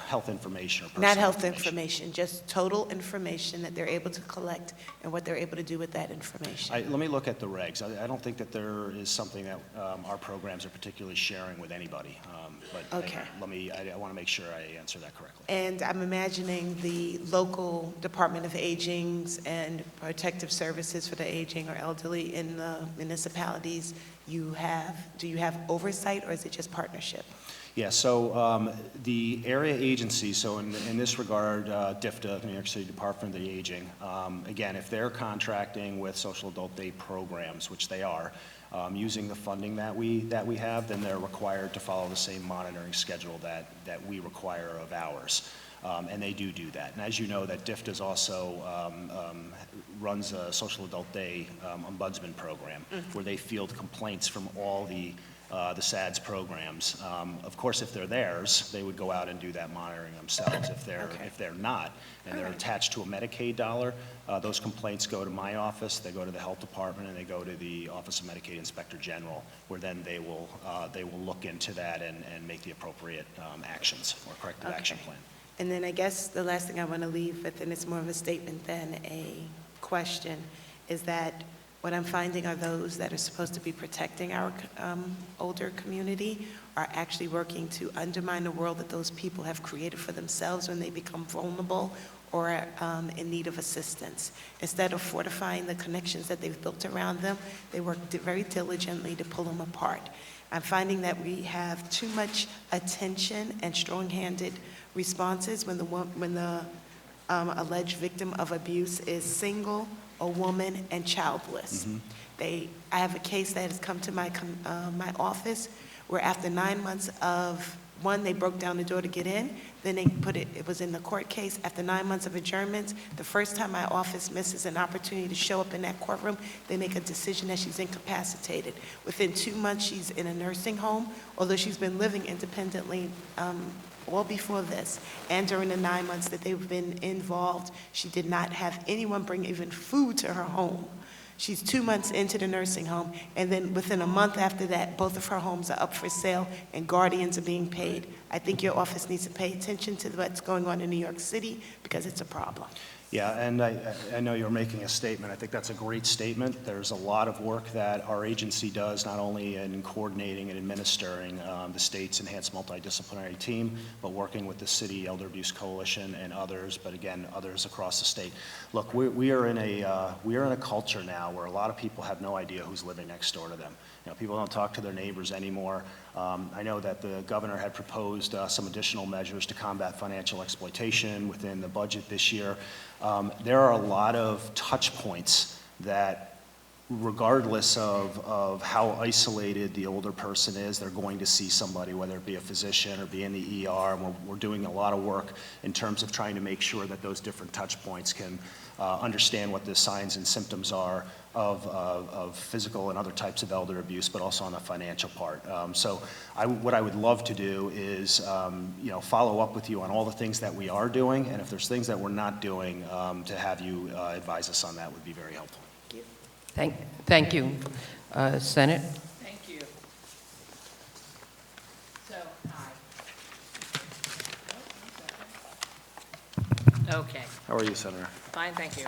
health information or personal Not health information, just total information that they're able to collect and what they're able to do with that information. Let me look at the regs. I don't think that there is something that our programs are particularly sharing with anybody. But Okay. I want to make sure I answer that correctly. And I'm imagining the local Department of Aging's and protective services for the aging or elderly in the municipalities do you have oversight, or is it just partnership? Yeah, so the area agencies, so in this regard, DFTA, New York City Department of the Aging, again, if they're contracting with social adult day programs, which they are, using the funding that we have, then they're required to follow the same monitoring schedule that we require of ours. And they do that. And as you know, that DFTA also runs a social adult day ombudsman program where they field complaints from all the SADS programs. Of course, if they're theirs, they would go out and do that monitoring themselves. If they're not, and they're attached to a Medicaid dollar, those complaints go to my office, they go to the health department, and they go to the Office of Medicaid Inspector General, where then they will look into that and make the appropriate actions or corrective action plan. And then I guess the last thing I want to leave with, and it's more of a statement than a question, is that what I'm finding are those that are supposed to be protecting our older community are actually working to undermine the world that those people have created for themselves when they become vulnerable or in need of assistance. Instead of fortifying the connections that they've built around them, they work very diligently to pull them apart. I'm finding that we have too much attention and strong-handed responses when the alleged victim of abuse is single, a woman, and childless. I have a case that has come to my office where after 9 months of, one, they broke down the door to get in, then they it was in the court case. After 9 months of adjournments, the first time my office misses an opportunity to show up in that courtroom, they make a decision that she's incapacitated. Within 2 months, she's in a nursing home, although she's been living independently all before this, and during the 9 months that they've been involved, she did not have anyone bring even food to her home. She's 2 months into the nursing home, and then within a month after that, both of her homes are up for sale and guardians are being paid. I think your office needs to pay attention to what's going on in New York City because it's a problem. Yeah, and I know you're making a statement. I think that's a great statement. There's a lot of work that our agency does, not only in coordinating and administering the state's enhanced multidisciplinary team, but working with the City Elder Abuse Coalition and others, but again, others across the state. Look, we are in a culture now where a lot of people have no idea who's living next door to them. You know, people don't talk to their neighbors anymore. I know that the governor had proposed some additional measures to combat financial exploitation within the budget this year. There are a lot of touch points that regardless of how isolated the older person is, they're going to see somebody, whether it be a physician or be in the ER. And we're doing a lot of work in terms of trying to make sure that those different touch points can understand what the signs and symptoms are of physical and other types of elder abuse, but also on the financial part. So what I would love to do is, follow up with you on all the things that we are doing, and if there's things that we're not doing, to have you advise us on that would be very helpful. Thank you. Senate? Thank you. So, hi. Okay. How are you, Senator? Fine, thank you.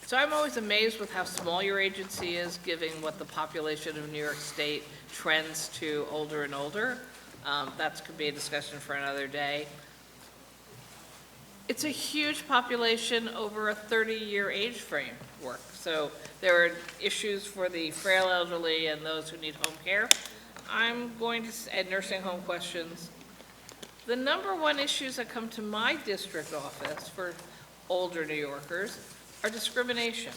So I'm always amazed with how small your agency is, given what the population of New York State trends to older and older. That could be a discussion for another day. It's a huge population over a 30-year age framework. So there are issues for the frail elderly and those who need home care. I'm going to add nursing home questions. The number one issues that come to my district office for older New Yorkers are discrimination.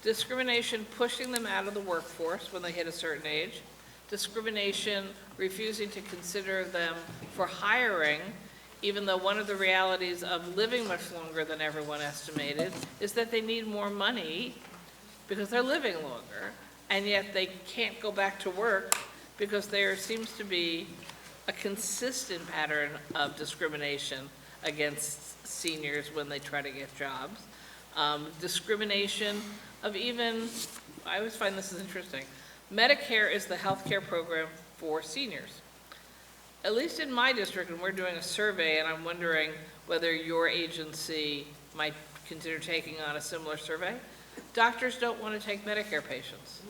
Discrimination pushing them out of the workforce when they hit a certain age. Discrimination refusing to consider them for hiring, even though one of the realities of living much longer than everyone estimated is that they need more money because they're living longer, and yet they can't go back to work because there seems to be a consistent pattern of discrimination against seniors when they try to get jobs. Discrimination of even, I always find this is interesting, Medicare is the health care program for seniors. At least in my district, and we're doing a survey, and I'm wondering whether your agency might consider taking on a similar survey, doctors don't want to take Medicare patients.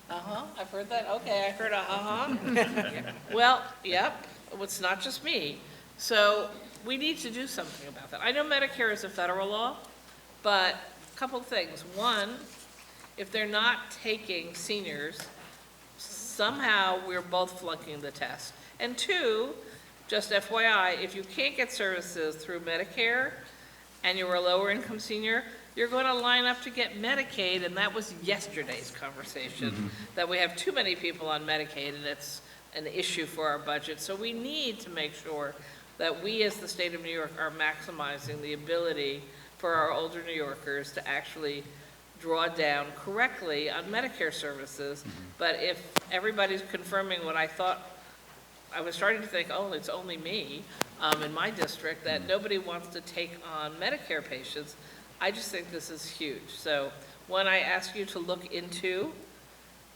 I've heard that. Okay, I heard a Well, yep, it's not just me. So we need to do something about that. I know Medicare is a federal law, but a couple things. One, if they're not taking seniors, somehow we're both flunking the test. And two, just FYI, if you can't get services through Medicare and you're a lower income senior, you're going to line up to get Medicaid, and that was yesterday's conversation, that we have too many people on Medicaid and it's an issue for our budget. So we need to make sure that we as the state of New York are maximizing the ability for our older New Yorkers to actually draw down correctly on Medicare services. But if everybody's confirming what I thought, I was starting to think, oh, it's only me in my district, that nobody wants to take on Medicare patients. I just think this is huge. So when I ask you to look into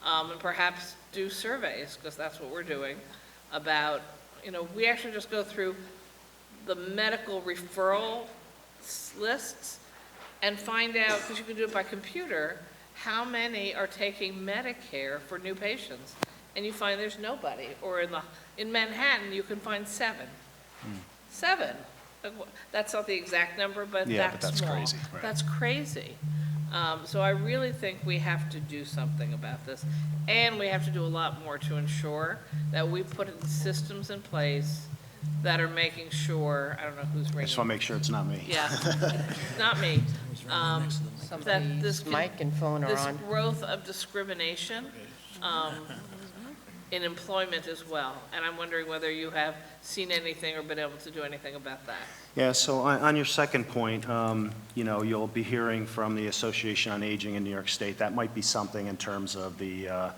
and perhaps do surveys, because that's what we're doing, about, we actually just go through the medical referral lists and find out, because you can do it by computer, how many are taking Medicare for new patients. And you find there's nobody. Or in Manhattan, you can find 7. 7. That's not the exact number, but that's small. Crazy. Right. That's crazy. So I really think we have to do something about this. And we have to do a lot more to ensure that we put systems in place that are making sure, I don't know who's ringing. I just want to make sure it's not me. Yeah, not me. That this mic and phone are on. This growth of discrimination in employment as well. And I'm wondering whether you have seen anything or been able to do anything about that. Yeah, so on your second point, you'll be hearing from the Association on Aging in New York State. That might be something in terms of the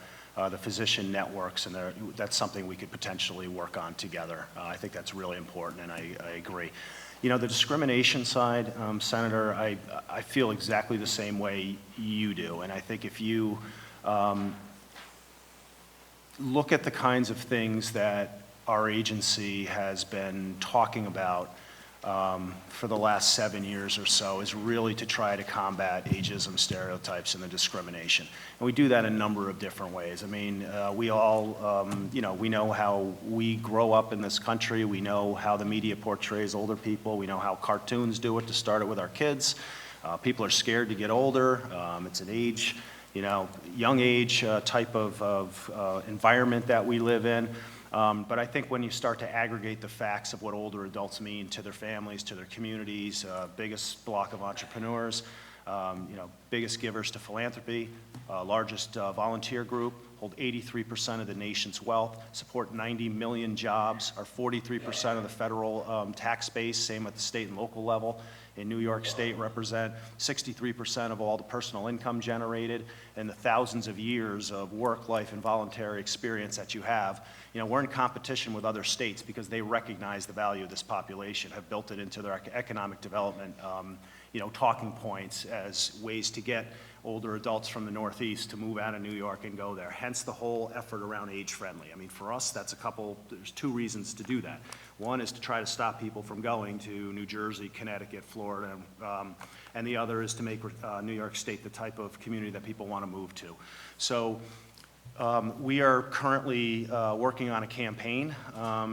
physician networks, and that's something we could potentially work on together. I think that's really important, and I agree. The discrimination side, Senator, I feel exactly the same way you do, and I think if you look at the kinds of things that our agency has been talking about for the last 7 years or so, is really to try to combat ageism, stereotypes, and the discrimination. And we do that in a number of different ways. I mean, we all, we know how we grow up in this country. We know how the media portrays older people. We know how cartoons do it to start it with our kids. People are scared to get older. It's an age, young age type of environment that we live in. But I think when you start to aggregate the facts of what older adults mean to their families, to their communities, biggest block of entrepreneurs, Biggest givers to philanthropy, largest volunteer group, hold 83% of the nation's wealth, support 90 million jobs, are 43% of the federal tax base, same at the state and local level. In New York State, represent 63% of all the personal income generated, and the thousands of years of work, life, and voluntary experience that you have. We're in competition with other states because they recognize the value of this population, have built it into their economic development talking points as ways to get older adults from the Northeast to move out of New York and go there. Hence the whole effort around age-friendly. For us, there's two reasons to do that. One is to try to stop people from going to New Jersey, Connecticut, Florida, and the other is to make New York State the type of community that people want to move to. So we are currently working on a campaign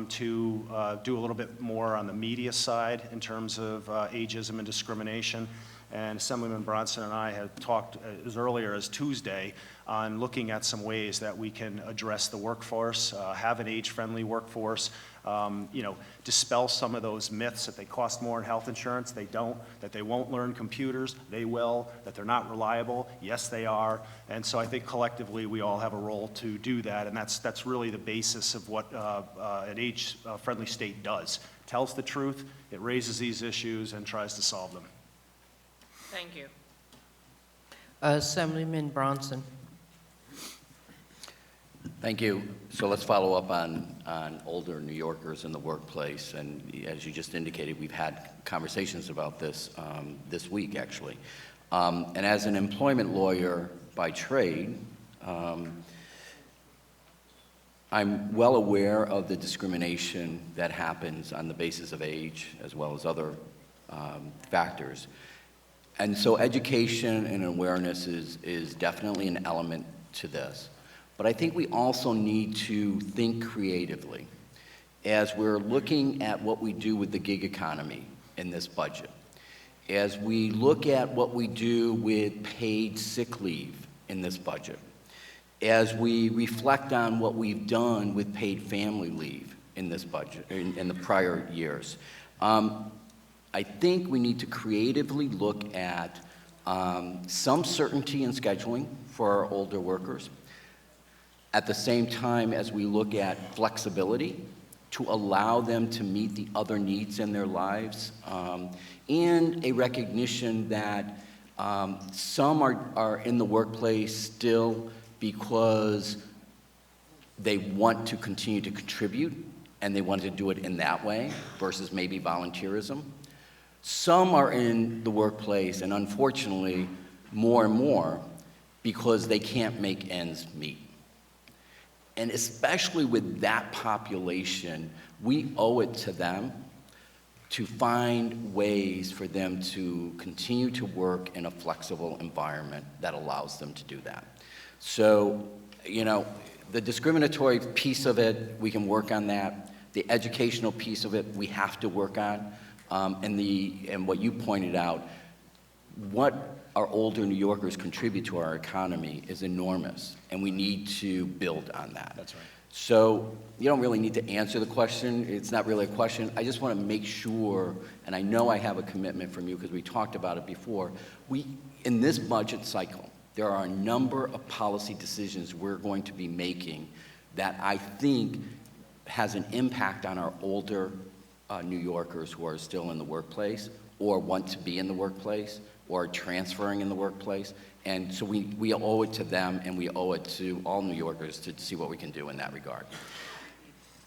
to do a little bit more on the media side in terms of ageism and discrimination. And Assemblyman Bronson and I had talked as earlier as Tuesday on looking at some ways that we can address the workforce, have an age-friendly workforce, dispel some of those myths that they cost more in health insurance. They don't, that they won't learn computers. They will, that they're not reliable. Yes, they are. And so I think collectively we all have a role to do that, and that's really the basis of what an age-friendly state does. Tells the truth, it raises these issues, and tries to solve them. Thank you. Assemblyman Bronson. Thank you. So let's follow up on older New Yorkers in the workplace. And as you just indicated, we've had conversations about this this week, actually. And as an employment lawyer by trade, I'm well aware of the discrimination that happens on the basis of age, as well as other factors. And so education and awareness is definitely an element to this. But I think we also need to think creatively as we're looking at what we do with the gig economy in this budget, as we look at what we do with paid sick leave in this budget, as we reflect on what we've done with paid family leave in this budget, in the prior years. I think we need to creatively look at some certainty in scheduling for our older workers, at the same time as we look at flexibility to allow them to meet the other needs in their lives, and a recognition that some are in the workplace still because they want to continue to contribute and they want to do it in that way versus maybe volunteerism. Some are in the workplace, and unfortunately, more and more, because they can't make ends meet. And especially with that population, we owe it to them to find ways for them to continue to work in a flexible environment that allows them to do that. So, the discriminatory piece of it, we can work on that. The educational piece of it, we have to work on. And what you pointed out, what our older New Yorkers contribute to our economy is enormous, and we need to build on that. That's right. So you don't really need to answer the question. It's not really a question. I just want to make sure, and I know I have a commitment from you because we talked about it before, in this budget cycle, there are a number of policy decisions we're going to be making that I think has an impact on our older New Yorkers who are still in the workplace or want to be in the workplace or transferring in the workplace. And so we owe it to them, and we owe it to all New Yorkers to see what we can do in that regard.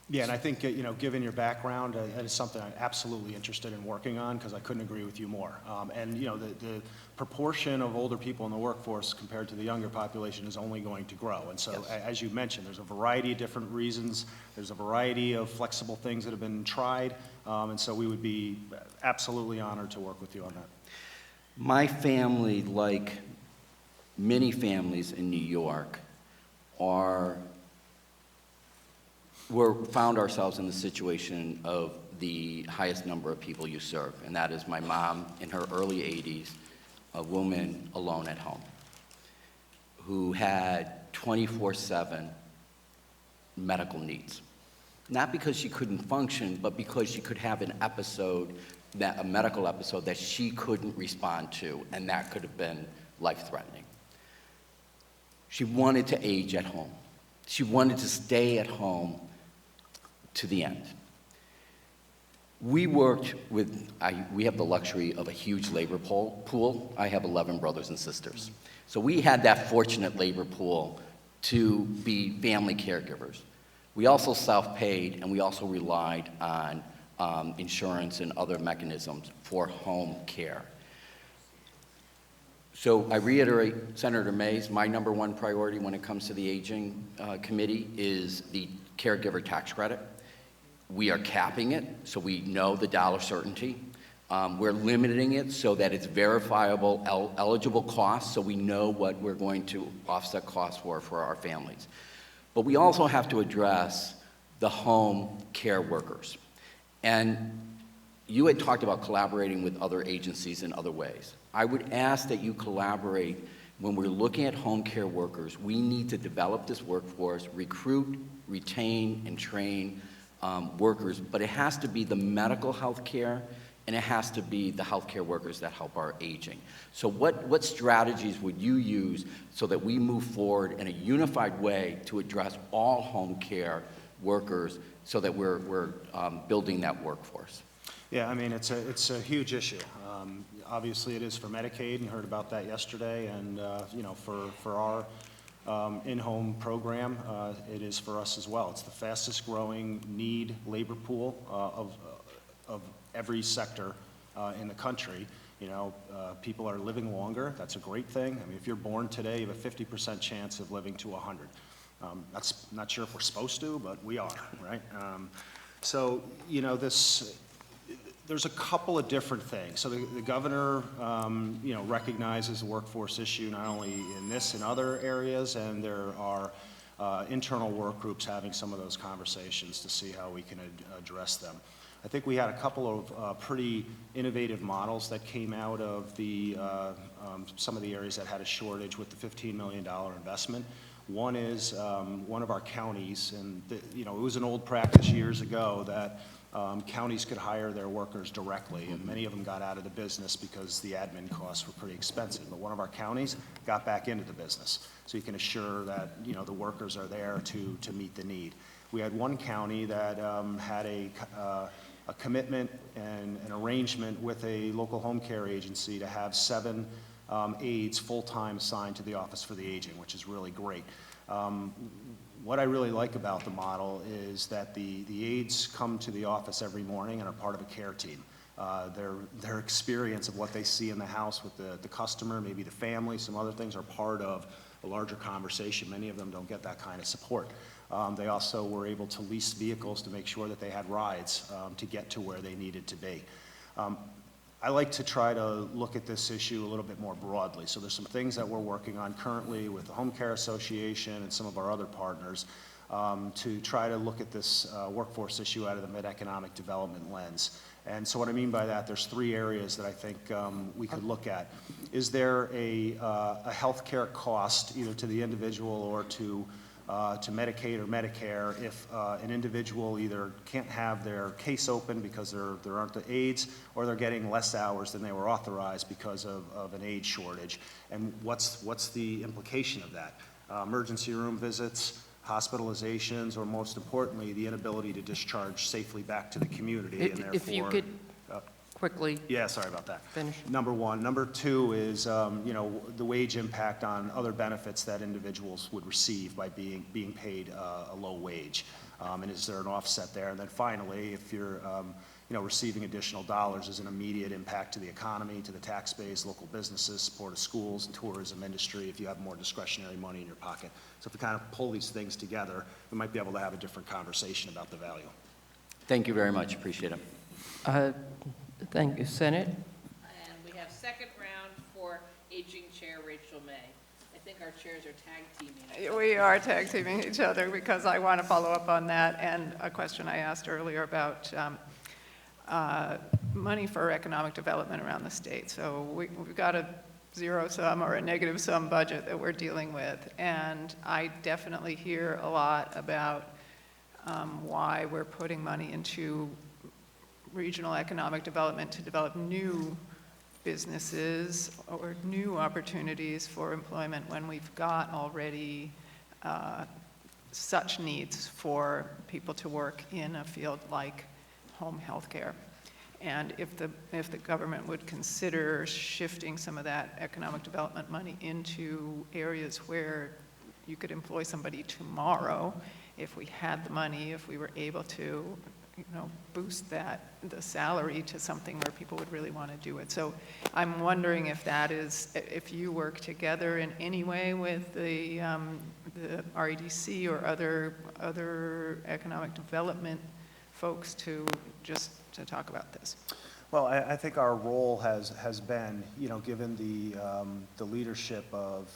Yeah, and I think, given your background, that is something I'm absolutely interested in working on because I couldn't agree with you more. And, the proportion of older people in the workforce compared to the younger population is only going to grow. And so, as you mentioned, there's a variety of different reasons. There's a variety of flexible things that have been tried. And so we would be absolutely honored to work with you on that. My family, like many families in New York, found ourselves in the situation of the highest number of people you serve, and that is my mom in her early 80s, a woman alone at home, who had 24/7 medical needs. not because she couldn't function, but because she could have an episode, a medical episode that she couldn't respond to, and that could have been life-threatening. She wanted to age at home. She wanted to stay at home to the end. We worked with, we have the luxury of a huge labor pool. I have 11 brothers and sisters. So we had that fortunate labor pool to be family caregivers. We also self-paid, and we also relied on insurance and other mechanisms for home care. So I reiterate Senator May's, my #1 priority when it comes to the Aging Committee is the caregiver tax credit. We are capping it, so we know the dollar certainty. We're limiting it so that it's verifiable, eligible costs, so we know what we're going to offset costs for our families. But we also have to address the home care workers. And you had talked about collaborating with other agencies in other ways. I would ask that you collaborate when we're looking at home care workers. We need to develop this workforce, recruit, retain, and train workers, but it has to be the medical health care, and it has to be the healthcare workers that help our aging. So what strategies would you use so that we move forward in a unified way to address all home care workers so that we're building that workforce? Yeah, I mean, it's a huge issue. Obviously, it is for Medicaid, and heard about that yesterday, and you know, for our in-home program, it is for us as well. It's the fastest growing need labor pool of every sector in the country. You know, people are living longer. That's a great thing. I mean, if you're born today, you have a 50% chance of living to 100. That's not sure if we're supposed to, but we are, right? So, you know, there's a couple of different things. So the governor, you know, recognizes the workforce issue not only in this and other areas, and there are internal work groups having some of those conversations to see how we can address them. I think we had a couple of pretty innovative models that came out of the some of the areas that had a shortage with the $15 million investment. One is one of our counties, and you know, it was an old practice years ago that counties could hire their workers directly, and many of them got out of the business because the admin costs were pretty expensive. But one of our counties got back into the business, so you can assure that, you know, the workers are there to meet the need. We had one county that had a commitment and an arrangement with a local home care agency to have 7 aides full-time assigned to the Office for the Aging, which is really great. What I really like about the model is that the aides come to the office every morning and are part of a care team. Their experience of what they see in the house with the customer, maybe the family, some other things, are part of a larger conversation. Many of them don't get that kind of support. They also were able to lease vehicles to make sure that they had rides to get to where they needed to be. I like to try to look at this issue a little bit more broadly. So there's some things that we're working on currently with the Home Care Association and some of our other partners to try to look at this workforce issue out of the mid-economic development lens. And so what I mean by that, there's 3 areas that I think we could look at. Is there a health care cost either to the individual or to Medicaid or Medicare if an individual either can't have their case open because there aren't the aides, or they're getting less hours than they were authorized because of an aide shortage? And what's the implication of that? Emergency room visits, hospitalizations, or most importantly, the inability to discharge safely back to the community, and therefore... If you could quickly... Yeah, sorry about that. Finish. Number one. Number two is, you know, the wage impact on other benefits that individuals would receive by being paid a low wage. And is there an offset there? And then finally, if you're, you know, receiving additional dollars, is an immediate impact to the economy, to the tax base, local businesses, support of schools and tourism industry if you have more discretionary money in your pocket. So if we kind of pull these things together, we might be able to have a different conversation about the value. Thank you very much. Appreciate it. Thank you, Senate. And we have second round for Aging Chair Rachel May. I think our chairs are tag teaming. We are tag teaming each other because I want to follow up on that and a question I asked earlier about money for economic development around the state. So we've got a zero-sum or a negative-sum budget that we're dealing with, and I definitely hear a lot about why we're putting money into regional economic development to develop new businesses or new opportunities for employment when we've got already such needs for people to work in a field like home health care. And if the government would consider shifting some of that economic development money into areas where you could employ somebody tomorrow, if we had the money, if we were able to, boost the salary to something where people would really want to do it. So I'm wondering if you work together in any way with the REDC or other economic development folks to talk about this. Well, I think our role has been, given the leadership of,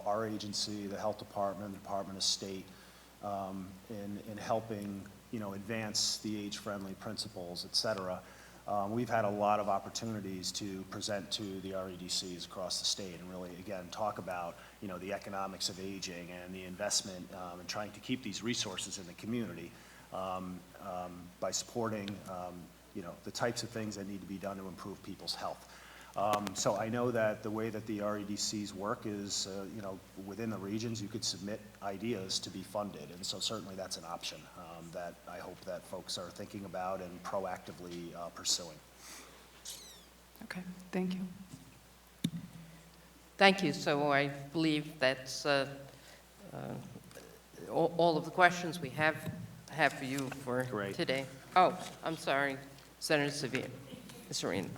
our agency, the Health Department, the Department of State, in helping, advance the age-friendly principles, et cetera. We've had a lot of opportunities to present to the REDCs across the state and really, again, talk about, the economics of aging and the investment and trying to keep these resources in the community by supporting, the types of things that need to be done to improve people's health. So I know that the way that the REDCs work is, within the regions, you could submit ideas to be funded, and so certainly that's an option that I hope that folks are thinking about and proactively pursuing. Okay, thank you. Thank you. So I believe that's all of the questions we have for you for today. Oh, I'm sorry, Senator Severe. Ms. Arena.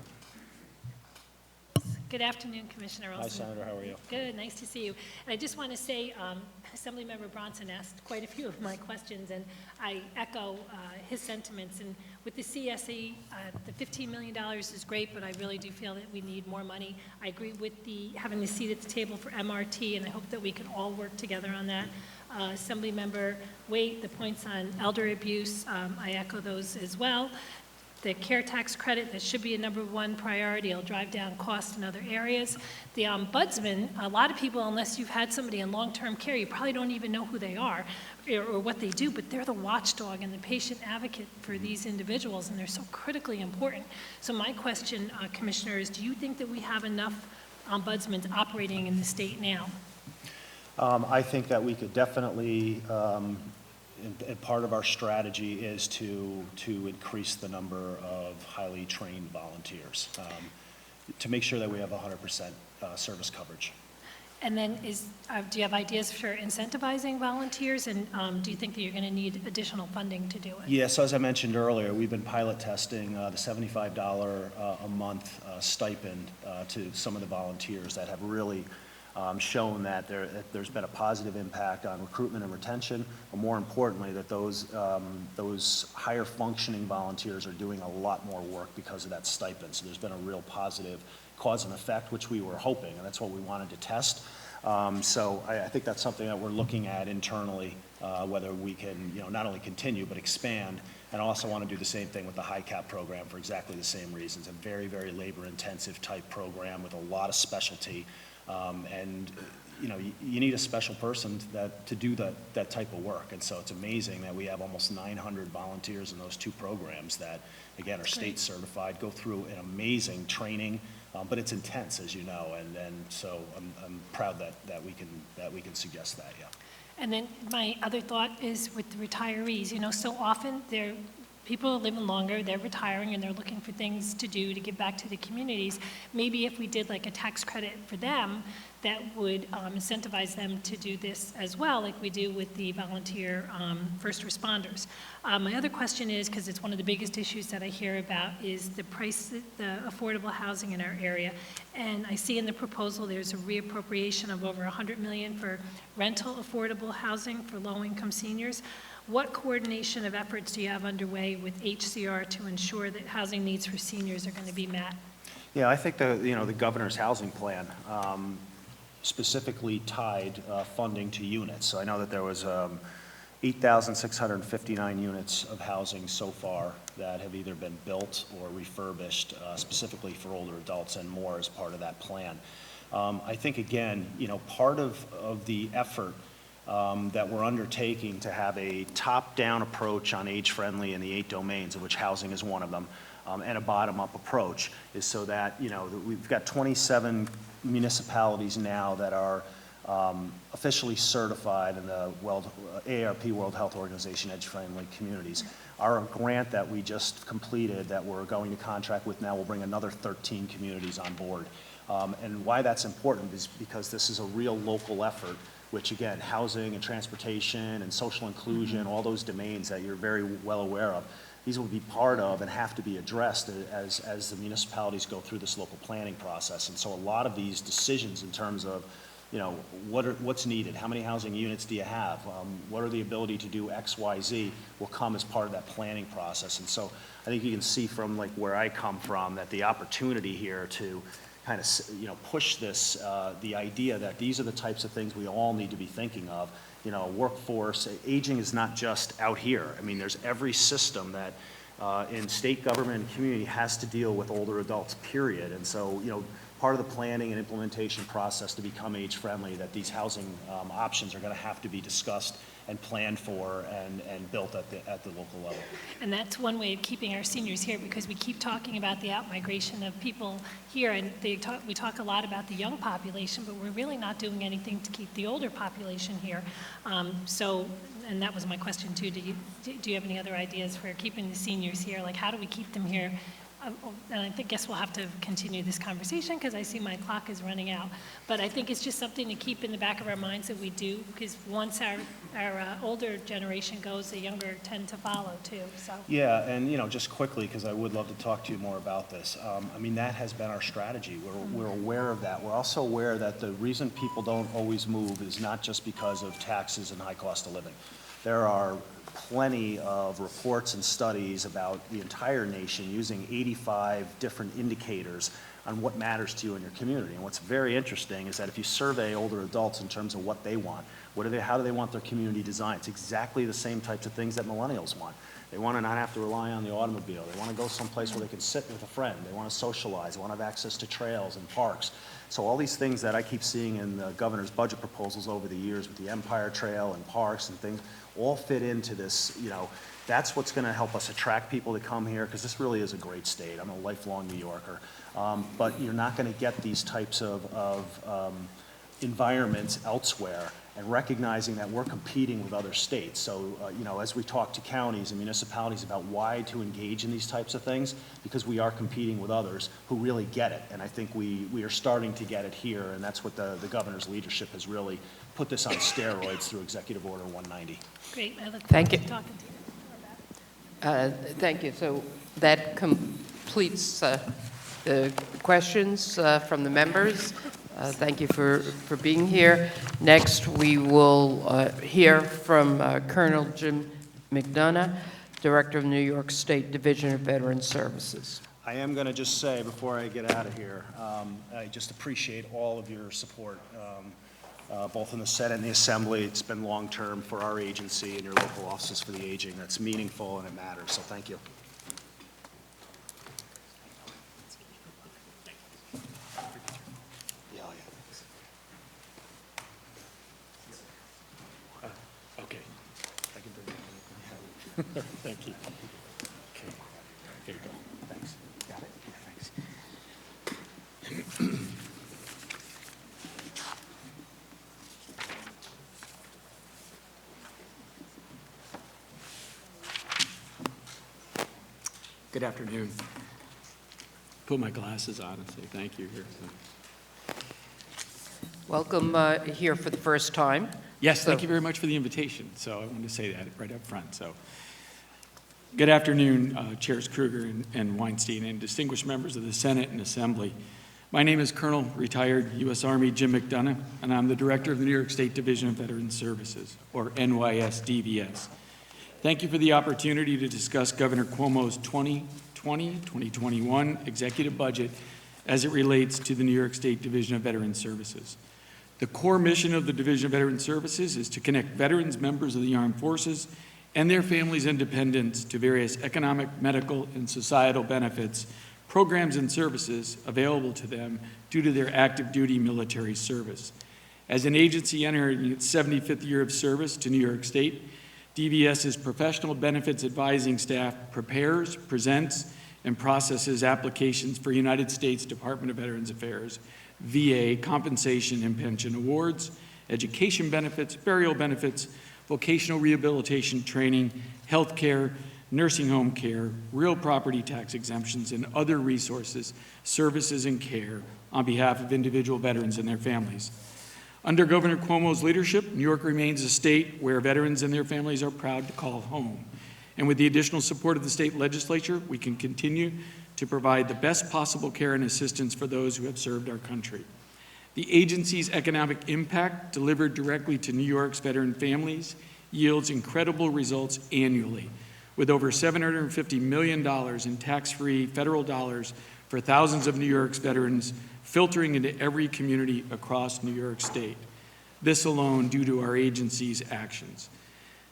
Good afternoon, Commissioner Olson. Hi, Senator. How are you? Good. Nice to see you. And I just want to say, Assemblymember Bronson asked quite a few of my questions, and I echo his sentiments. And with the CSE, the $15 million is great, but I really do feel that we need more money. I agree with having the seat at the table for MRT, and I hope that we can all work together on that. Assemblymember Waite, the points on elder abuse, I echo those as well. The care tax credit, that should be a #1 priority. It'll drive down costs in other areas. The ombudsman, a lot of people, unless you've had somebody in long-term care, you probably don't even know who they are or what they do, but they're the watchdog and the patient advocate for these individuals, and they're so critically important. So my question, Commissioner, is do you think that we have enough ombudsmen operating in the state now? I think that we could definitely, and part of our strategy is to increase the number of highly trained volunteers to make sure that we have 100% service coverage. And then do you have ideas for incentivizing volunteers, and do you think that you're going to need additional funding to do it? Yes, so as I mentioned earlier, we've been pilot testing the $75 a month stipend to some of the volunteers that have really shown that there's been a positive impact on recruitment and retention, but more importantly, that those higher functioning volunteers are doing a lot more work because of that stipend. So there's been a real positive cause and effect, which we were hoping, and that's what we wanted to test. So I think that's something that we're looking at internally, whether we can, not only continue, but expand, and also want to do the same thing with the HICAP program for exactly the same reasons. A very, very labor-intensive type program with a lot of specialty. And you need a special person to do that type of work. And so it's amazing that we have almost 900 volunteers in those two programs that, again, are state certified, go through an amazing training, but it's intense, as you know. And so I'm proud that we can suggest that, yeah. And then my other thought is with the retirees. So often people are living longer, they're retiring, and they're looking for things to do to give back to the communities. Maybe if we did like a tax credit for them, that would incentivize them to do this as well, like we do with the volunteer first responders. My other question is, because it's one of the biggest issues that I hear about, is the price, the affordable housing in our area. And I see in the proposal there's a reappropriation of over $100 million for rental affordable housing for low-income seniors. What coordination of efforts do you have underway with HCR to ensure that housing needs for seniors are going to be met? Yeah, I think the governor's housing plan specifically tied funding to units. So I know that there was 8,659 units of housing so far that have either been built or refurbished specifically for older adults, and more as part of that plan. I think, again, part of the effort that we're undertaking to have a top-down approach on age-friendly in the 8 domains, of which housing is one of them, and a bottom-up approach, is so that, we've got 27 municipalities now that are officially certified in the AARP World Health Organization Age-Friendly Communities. Our grant that we just completed that we're going to contract with now will bring another 13 communities on board. And why that's important is because this is a real local effort, which again, housing and transportation and social inclusion, all those domains that you're very well aware of, these will be part of and have to be addressed as the municipalities go through this local planning process. And so a lot of these decisions in terms of, what's needed, how many housing units do you have, what are the ability to do X, Y, Z, will come as part of that planning process. And so I think you can see from like where I come from that the opportunity here to kind of, push this, the idea that these are the types of things we all need to be thinking of. Workforce, aging is not just out here. I mean, there's every system that in state government and community has to deal with older adults, period. And so, part of the planning and implementation process to become age-friendly, that these housing options are going to have to be discussed and planned for and built at the local level. And that's one way of keeping our seniors here, because we keep talking about the outmigration of people here, and we talk a lot about the young population, but we're really not doing anything to keep the older population here. And that was my question too. Do you have any other ideas for keeping the seniors here? Like, how do we keep them here? And I guess we'll have to continue this conversation because I see my clock is running out. But I think it's just something to keep in the back of our minds that we do, because once our older generation goes, the younger tend to follow too, so. Yeah, and just quickly, because I would love to talk to you more about this. I mean, that has been our strategy. We're aware of that. We're also aware that the reason people don't always move is not just because of taxes and high cost of living. There are plenty of reports and studies about the entire nation using 85 different indicators on what matters to you in your community. And what's very interesting is that if you survey older adults in terms of what they want, how do they want their community designed? It's exactly the same types of things that millennials want. They want to not have to rely on the automobile. They want to go someplace where they can sit with a friend. They want to socialize. They want to have access to trails and parks. So all these things that I keep seeing in the governor's budget proposals over the years with the Empire Trail and parks and things all fit into this, that's what's going to help us attract people to come here, because this really is a great state. I'm a lifelong New Yorker. But you're not going to get these types of environments elsewhere, and recognizing that we're competing with other states. So, as we talk to counties and municipalities about why to engage in these types of things, because we are competing with others who really get it. And I think we are starting to get it here, and that's what the governor's leadership has really put this on steroids through Executive Order 190. Great, I look Thank forward you. to talking to you. Thank you. So that completes the questions from the members. Thank you for being here. Next, we will hear from Colonel Jim McDonough, Director of New York State Division of Veterans Services. I am going to just say, before I get out of here, I just appreciate all of your support, both in the Senate and the Assembly. It's been long-term for our agency and your local offices for the aging. That's meaningful and it matters, so thank you. Okay. I can bring it. Thank you. Okay. Here you go. Thanks. Got it? Yeah, thanks. Good afternoon. Put my glasses on and say thank you here. Welcome here for the first time. Yes, thank you very much for the invitation. So I wanted to say that right up front. So, good afternoon, Chairs Kruger and Weinstein, and distinguished members of the Senate and Assembly. My name is Colonel Retired U.S. Army Jim McDonough, and I'm the Director of the New York State Division of Veterans Services, or NYSDVS. Thank you for the opportunity to discuss Governor Cuomo's 2020-2021 executive budget as it relates to the New York State Division of Veterans Services. The core mission of the Division of Veterans Services is to connect veterans, members of the armed forces, and their families and dependents to various economic, medical, and societal benefits, programs, and services available to them due to their active duty military service. As an agency entering its 75th year of service to New York State, DVS's professional benefits advising staff prepares, presents, and processes applications for United States Department of Veterans Affairs, VA compensation and pension awards, education benefits, burial benefits, vocational rehabilitation training, health care, nursing home care, real property tax exemptions, and other resources, services, and care on behalf of individual veterans and their families. Under Governor Cuomo's leadership, New York remains a state where veterans and their families are proud to call home. And with the additional support of the state legislature, we can continue to provide the best possible care and assistance for those who have served our country. The agency's economic impact delivered directly to New York's veteran families yields incredible results annually, with over $750 million in tax-free federal dollars for thousands of New York's veterans filtering into every community across New York State. This alone due to our agency's actions.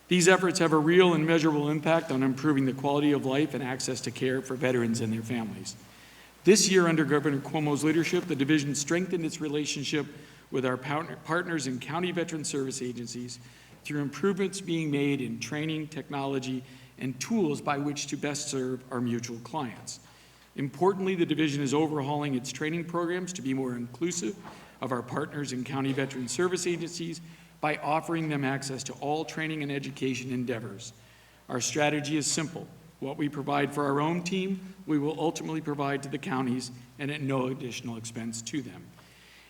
These efforts have a real and measurable impact on improving the quality of life and access to care for veterans and their families. This year, under Governor Cuomo's leadership, the division strengthened its relationship with our partners in county veteran service agencies through improvements being made in training, technology, and tools by which to best serve our mutual clients. Importantly, the division is overhauling its training programs to be more inclusive of our partners in county veteran service agencies by offering them access to all training and education endeavors. Our strategy is simple. What we provide for our own team, we will ultimately provide to the counties and at no additional expense to them.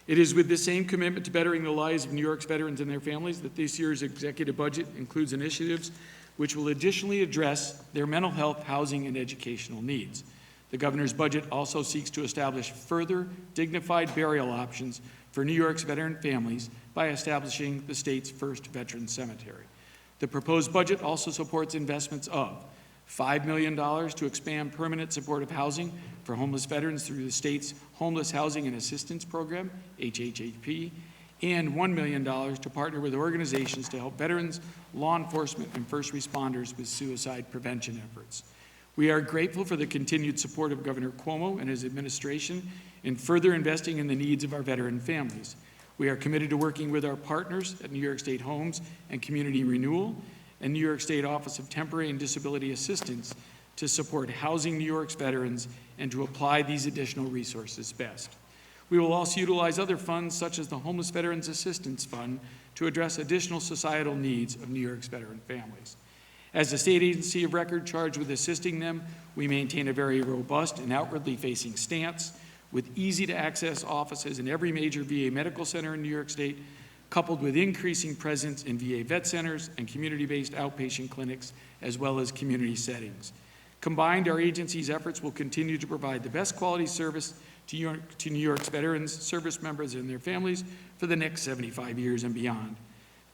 It is with the same commitment to bettering the lives of New York's veterans and their families that this year's executive budget includes initiatives which will additionally address their mental health, housing, and educational needs. The governor's budget also seeks to establish further dignified burial options for New York's veteran families by establishing the state's first veteran cemetery. The proposed budget also supports investments of $5 million to expand permanent supportive housing for homeless veterans through the state's Homeless Housing and Assistance Program, HHAP, and $1 million to partner with organizations to help veterans, law enforcement, and first responders with suicide prevention efforts. We are grateful for the continued support of Governor Cuomo and his administration in further investing in the needs of our veteran families. We are committed to working with our partners at New York State Homes and Community Renewal and New York State Office of Temporary and Disability Assistance to support housing New York's veterans and to apply these additional resources best. We will also utilize other funds such as the Homeless Veterans Assistance Fund to address additional societal needs of New York's veteran families. As the state agency of record charged with assisting them, we maintain a very robust and outwardly facing stance with easy-to-access offices in every major VA medical center in New York State, coupled with increasing presence in VA vet centers and community-based outpatient clinics, as well as community settings. Combined, our agency's efforts will continue to provide the best quality service to New York's veterans, service members, and their families for the next 75 years and beyond.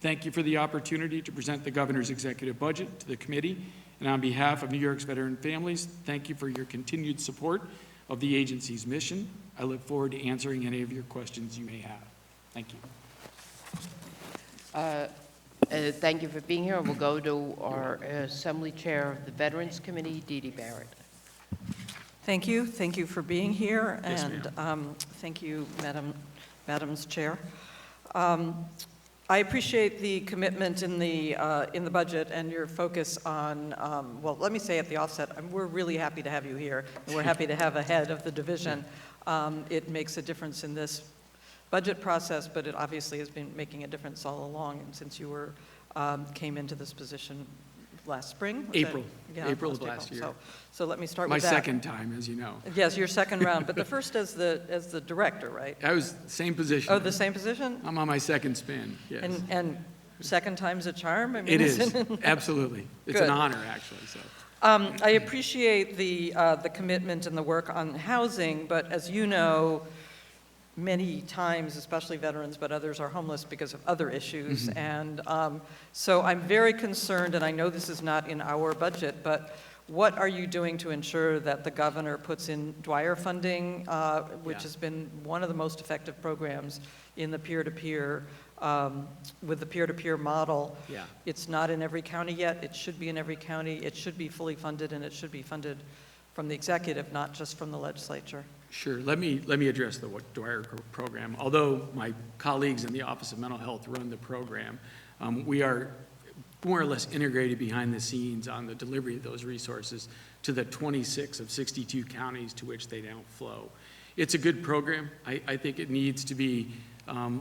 Thank you for the opportunity to present the governor's executive budget to the committee, and on behalf of New York's veteran families, thank you for your continued support of the agency's mission. I look forward to answering any of your questions you may have. Thank you. Thank you for being here. We'll go to our Assembly Chair of the Veterans Committee, Dee Dee Barrett. Thank you. Thank you for being here, Yes, and thank you, Madam's Chair. I appreciate the commitment in the budget and your focus on, well, let me say at the offset, we're really happy to have you here, and we're happy to have a head of the division. It makes a difference in this budget process, but it obviously has been making a difference all along, and since you were, came into this position last spring? April. Yeah, April of last year. So let me start My with that. second time, as you know. Yes, your second round, but the first as the director, right? I was same position. Oh, the same position? I'm on my second spin, yes. And second time's a charm? I mean, It is, absolutely. It's Good. an honor, actually, so. I appreciate the commitment and the work on housing, but as you know, many times, especially veterans, but others are homeless because of other issues. And so I'm very concerned, and I know this is not in our budget, but what are you doing to ensure that the governor puts in Dwyer funding, which has been one of the most effective programs in the peer-to-peer, with the peer-to-peer model? Yeah. It's not in every county yet. It should be in every county. It should be fully funded, and it should be funded from the executive, not just from the legislature. Sure. Let me address the Dwyer program. Although my colleagues in the Office of Mental Health run the program, we are more or less integrated behind the scenes on the delivery of those resources to the 26 of 62 counties to which they now flow. It's a good program. I think it needs to be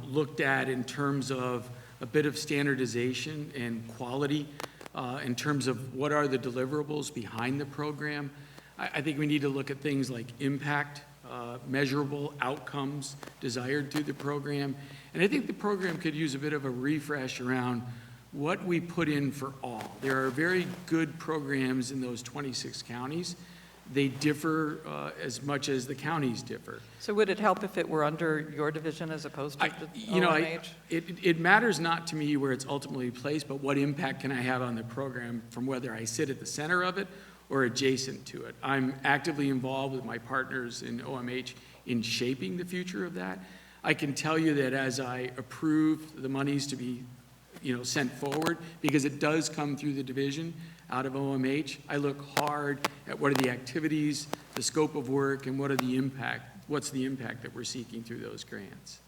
looked at in terms of a bit of standardization and quality in terms of what are the deliverables behind the program. I think we need to look at things like impact, measurable outcomes desired through the program. And I think the program could use a bit of a refresh around what we put in for all. There are very good programs in those 26 counties. They differ as much as the counties differ. So would it help if it were under your division as opposed to OMH? It matters not to me where it's ultimately placed, but what impact can I have on the program from whether I sit at the center of it or adjacent to it. I'm actively involved with my partners in OMH in shaping the future of that. I can tell you that as I approve the monies to be sent forward, because it does come through the division out of OMH, I look hard at what are the activities, the scope of work, and what's the impact that we're seeking through those grants.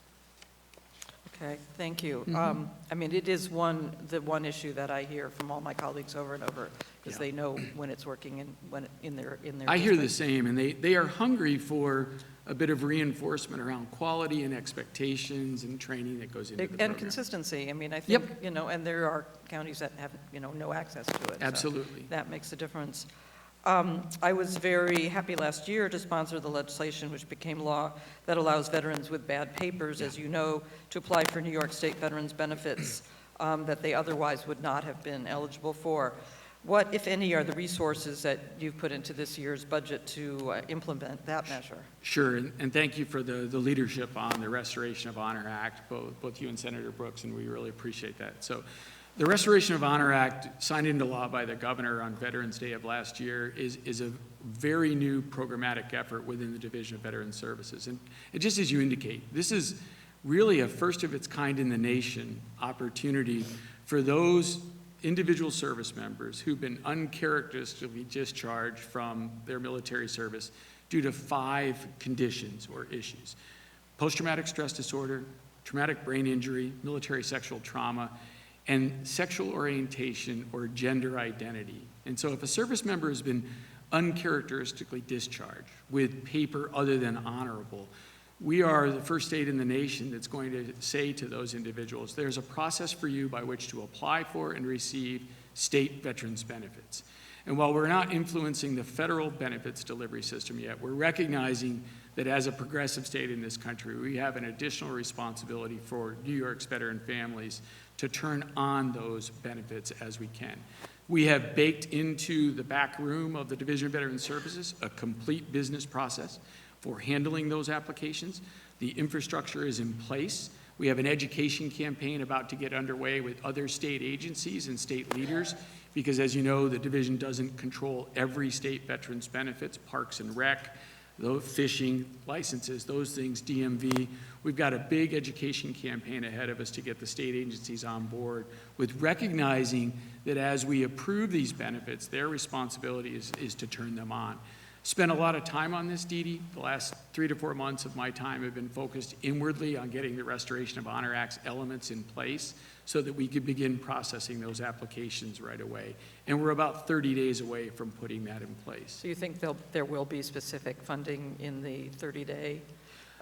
Okay, thank you. Mhm. I mean, it is the one issue that I hear from all my colleagues over and over, because they know when it's working and when in their I hear the district. same, and they are hungry for a bit of reinforcement around quality and expectations and training that goes into the program. And consistency. I mean, I think, and there are counties that have, no access to it. so Absolutely. that makes a difference. I was very happy last year to sponsor the legislation which became law that allows veterans with bad papers, as you know, to apply for New York State veterans benefits that they otherwise would not have been eligible for. What, if any, are the resources that you've put into this year's budget to implement that measure? Sure, and thank you for the leadership on the Restoration of Honor Act, both you and Senator Brooks, and we really appreciate that. So the Restoration of Honor Act, signed into law by the governor on Veterans Day of last year, is a very new programmatic effort within the Division of Veterans Services. And just as you indicate, this is really a first of its kind in the nation opportunity for those individual service members who've been uncharacteristically discharged from their military service due to 5 conditions or issues: post-traumatic stress disorder, traumatic brain injury, military sexual trauma, and sexual orientation or gender identity. And so if a service member has been uncharacteristically discharged with paper other than honorable, we are the first state in the nation that's going to say to those individuals, there's a process for you by which to apply for and receive state veterans benefits. And while we're not influencing the federal benefits delivery system yet, we're recognizing that as a progressive state in this country, we have an additional responsibility for New York's veteran families to turn on those benefits as we can. We have baked into the back room of the Division of Veterans Services a complete business process for handling those applications. The infrastructure is in place. We have an education campaign about to get underway with other state agencies and state leaders, because as you know, the division doesn't control every state veterans benefits, parks and rec, those fishing, licenses, those things, DMV. We've got a big education campaign ahead of us to get the state agencies on board with recognizing that as we approve these benefits, their responsibility is to turn them on. Spent a lot of time on this, Dee Dee. The last 3 to 4 months of my time have been focused inwardly on getting the Restoration of Honor Act's elements in place so that we could begin processing those applications right away. And we're about 30 days away from putting that in place. So you think there will be specific funding in the 30-day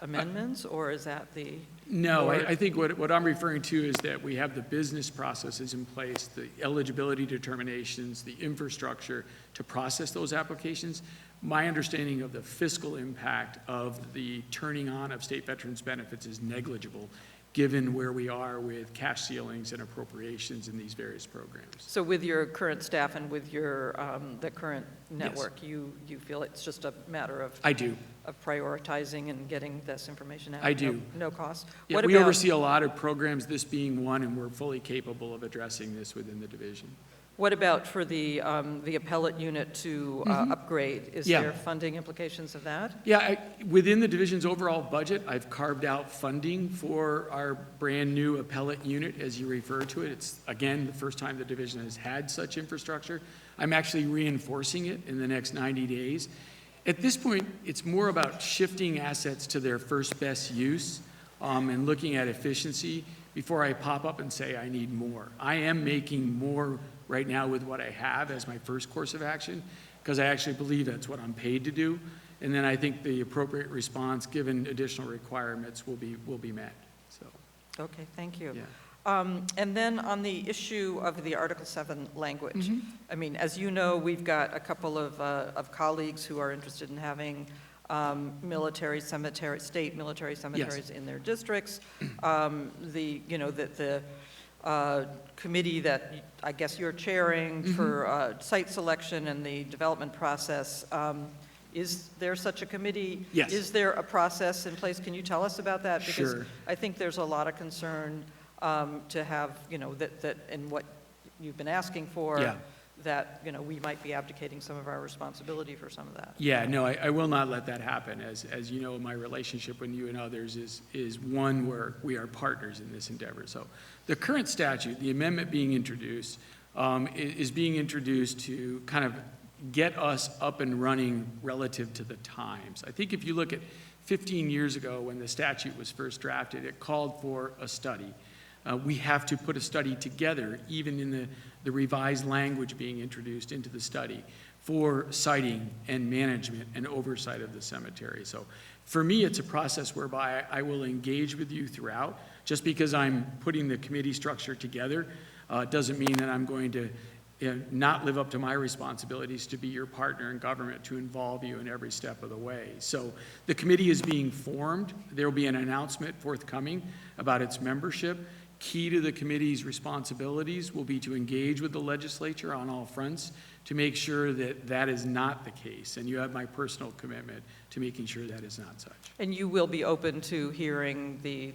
amendments, or is that the? No, I think what I'm referring to is that we have the business processes in place, the eligibility determinations, the infrastructure to process those applications. My understanding of the fiscal impact of the turning on of state veterans benefits is negligible, given where we are with cash ceilings and appropriations in these various programs. So with your current staff and with your the current network, you feel it's just a matter of? I do. Of prioritizing and getting this information out? I do. No cost? Yeah, we oversee a lot of programs, this being one, and we're fully capable of addressing this within the division. What about for the appellate unit to upgrade? Is there funding implications of that? Yeah, within the division's overall budget, I've carved out funding for our brand-new appellate unit, as you refer to it. It's, again, the first time the division has had such infrastructure. I'm actually reinforcing it in the next 90 days. At this point, it's more about shifting assets to their first best use and looking at efficiency before I pop up and say I need more. I am making more right now with what I have as my first course of action, because I actually believe that's what I'm paid to do. And then I think the appropriate response, given additional requirements, will be met. So. Okay, thank you. Yeah. And then on the issue of the Article 7 language, Mhm. I mean, as you know, we've got a couple of colleagues who are interested in having military cemetery, state military cemeteries in their districts. The committee that I guess you're chairing for site selection and the development process, is there such a committee? Yes. Is there a process in place? Can you tell us about that? Because Sure. I think there's a lot of concern to have, that and what you've been asking for, Yeah. that, we might be abdicating some of our responsibility for some of that. Yeah, no, I will not let that happen. As you know, my relationship with you and others is one where we are partners in this endeavor. So the current statute, the amendment being introduced, is being introduced to kind of get us up and running relative to the times. I think if you look at 15 years ago when the statute was first drafted, it called for a study. We have to put a study together, even in the revised language being introduced into the study, for siting and management and oversight of the cemetery. So for me, it's a process whereby I will engage with you throughout. Just because I'm putting the committee structure together doesn't mean that I'm going to not live up to my responsibilities to be your partner in government, to involve you in every step of the way. So the committee is being formed. There will be an announcement forthcoming about its membership. Key to the committee's responsibilities will be to engage with the legislature on all fronts to make sure that that is not the case. And you have my personal commitment to making sure that is not such. And you will be open to hearing the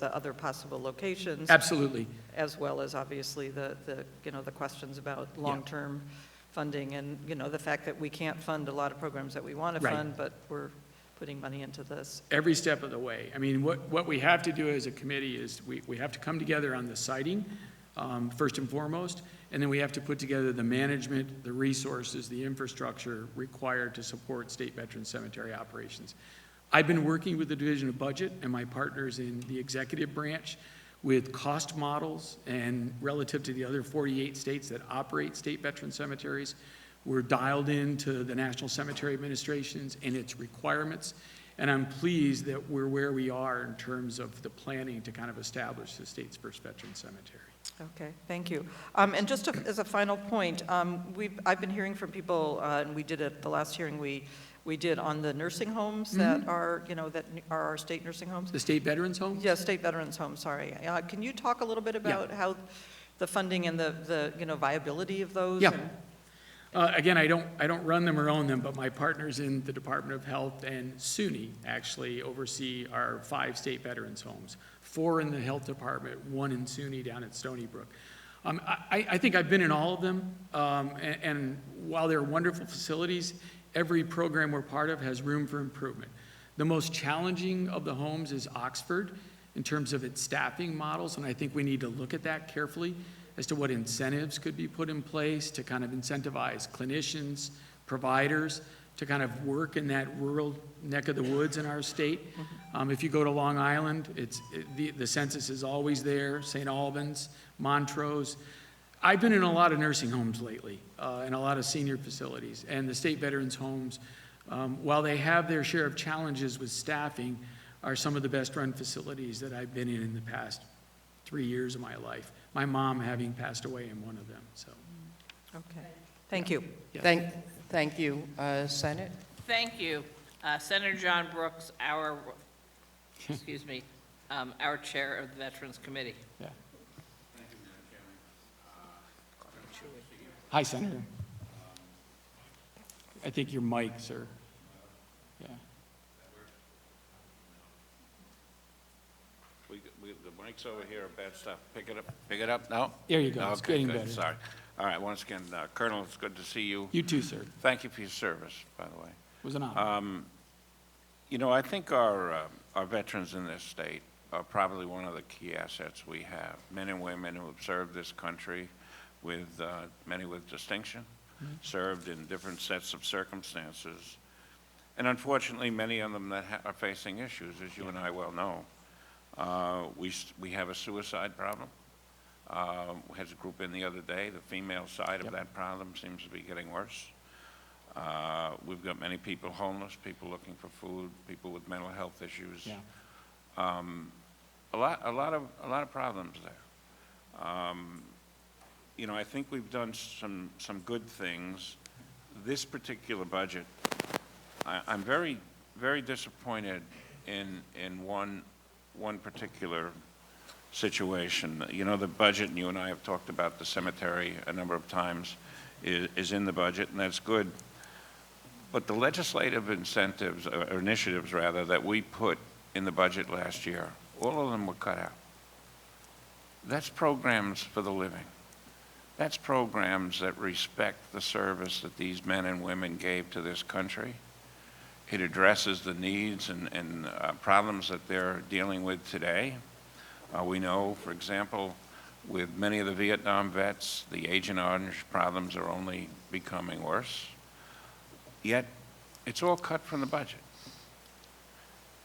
other possible locations? Absolutely. As well as obviously the questions about long-term funding and, the fact that we can't fund a lot of programs that we want to Right. fund, but we're putting money into this. Every step of the way. I mean, what we have to do as a committee is we have to come together on the siting, first and foremost, and then we have to put together the management, the resources, the infrastructure required to support state veteran cemetery operations. I've been working with the Division of Budget and my partners in the executive branch with cost models and relative to the other 48 states that operate state veteran cemeteries. We're dialed into the National Cemetery Administrations and its requirements, and I'm pleased that we're where we are in terms of the planning to kind of establish the state's first veteran cemetery. Okay, thank you. And just as a final point, I've been hearing from people, and we did it the last hearing we did on the nursing homes that are, that are our state nursing homes. The state veterans homes? Yeah, state veterans homes, sorry. Can you talk a little bit about how the funding and the viability of those? Yeah. Again, I don't run them or own them, but my partners in the Department of Health and SUNY actually oversee our 5 state veterans homes, 4 in the Health Department, 1 in SUNY down at Stony Brook. I think I've been in all of them, and while they're wonderful facilities, every program we're part of has room for improvement. The most challenging of the homes is Oxford in terms of its staffing models, and I think we need to look at that carefully as to what incentives could be put in place to kind of incentivize clinicians, providers, to kind of work in that rural neck of the woods in our state. If you go to Long Island, the census is always there, St. Albans, Montrose. I've been in a lot of nursing homes lately, and a lot of senior facilities, and the state veterans homes, while they have their share of challenges with staffing, are some of the best run facilities that I've been in the past 3 years of my life. My mom having passed away in one of them, so. Okay, thank you. Yeah. Thank you, Senate. Thank you. Senator John Brooks, our chair of the Veterans Committee. Yeah. Hi, Senator. I think your mic, sir. Yeah. The mic's over here, bad stuff. Pick it up now? There you go. It's Okay, getting good. better. Sorry. All right, once again, Colonel, it's good to see you. You too, sir. Thank you for your service, by the way. It was an honor. I think our veterans in this state are probably one of the key assets we have. Men and women who have served this country with, many with distinction, served in different sets of circumstances, And unfortunately, many of them that are facing issues, as you and I well know. We have a suicide problem. We had a group in the other day. The female side of that problem seems to be getting worse. We've got many people homeless, people looking for food, people with mental health issues. Yeah. A lot of problems there. You know, I think we've done some good things. This particular budget, I'm very, very disappointed in one particular situation. You know, the budget, and you and I have talked about the cemetery a number of times, is in the budget, and that's good. But the legislative incentives, or initiatives rather, that we put in the budget last year, all of them were cut out. That's programs for the living. That's programs that respect the service that these men and women gave to this country. It addresses the needs and problems that they're dealing with today. We know, for example, with many of the Vietnam vets, the Agent Orange problems are only becoming worse. Yet, it's all cut from the budget.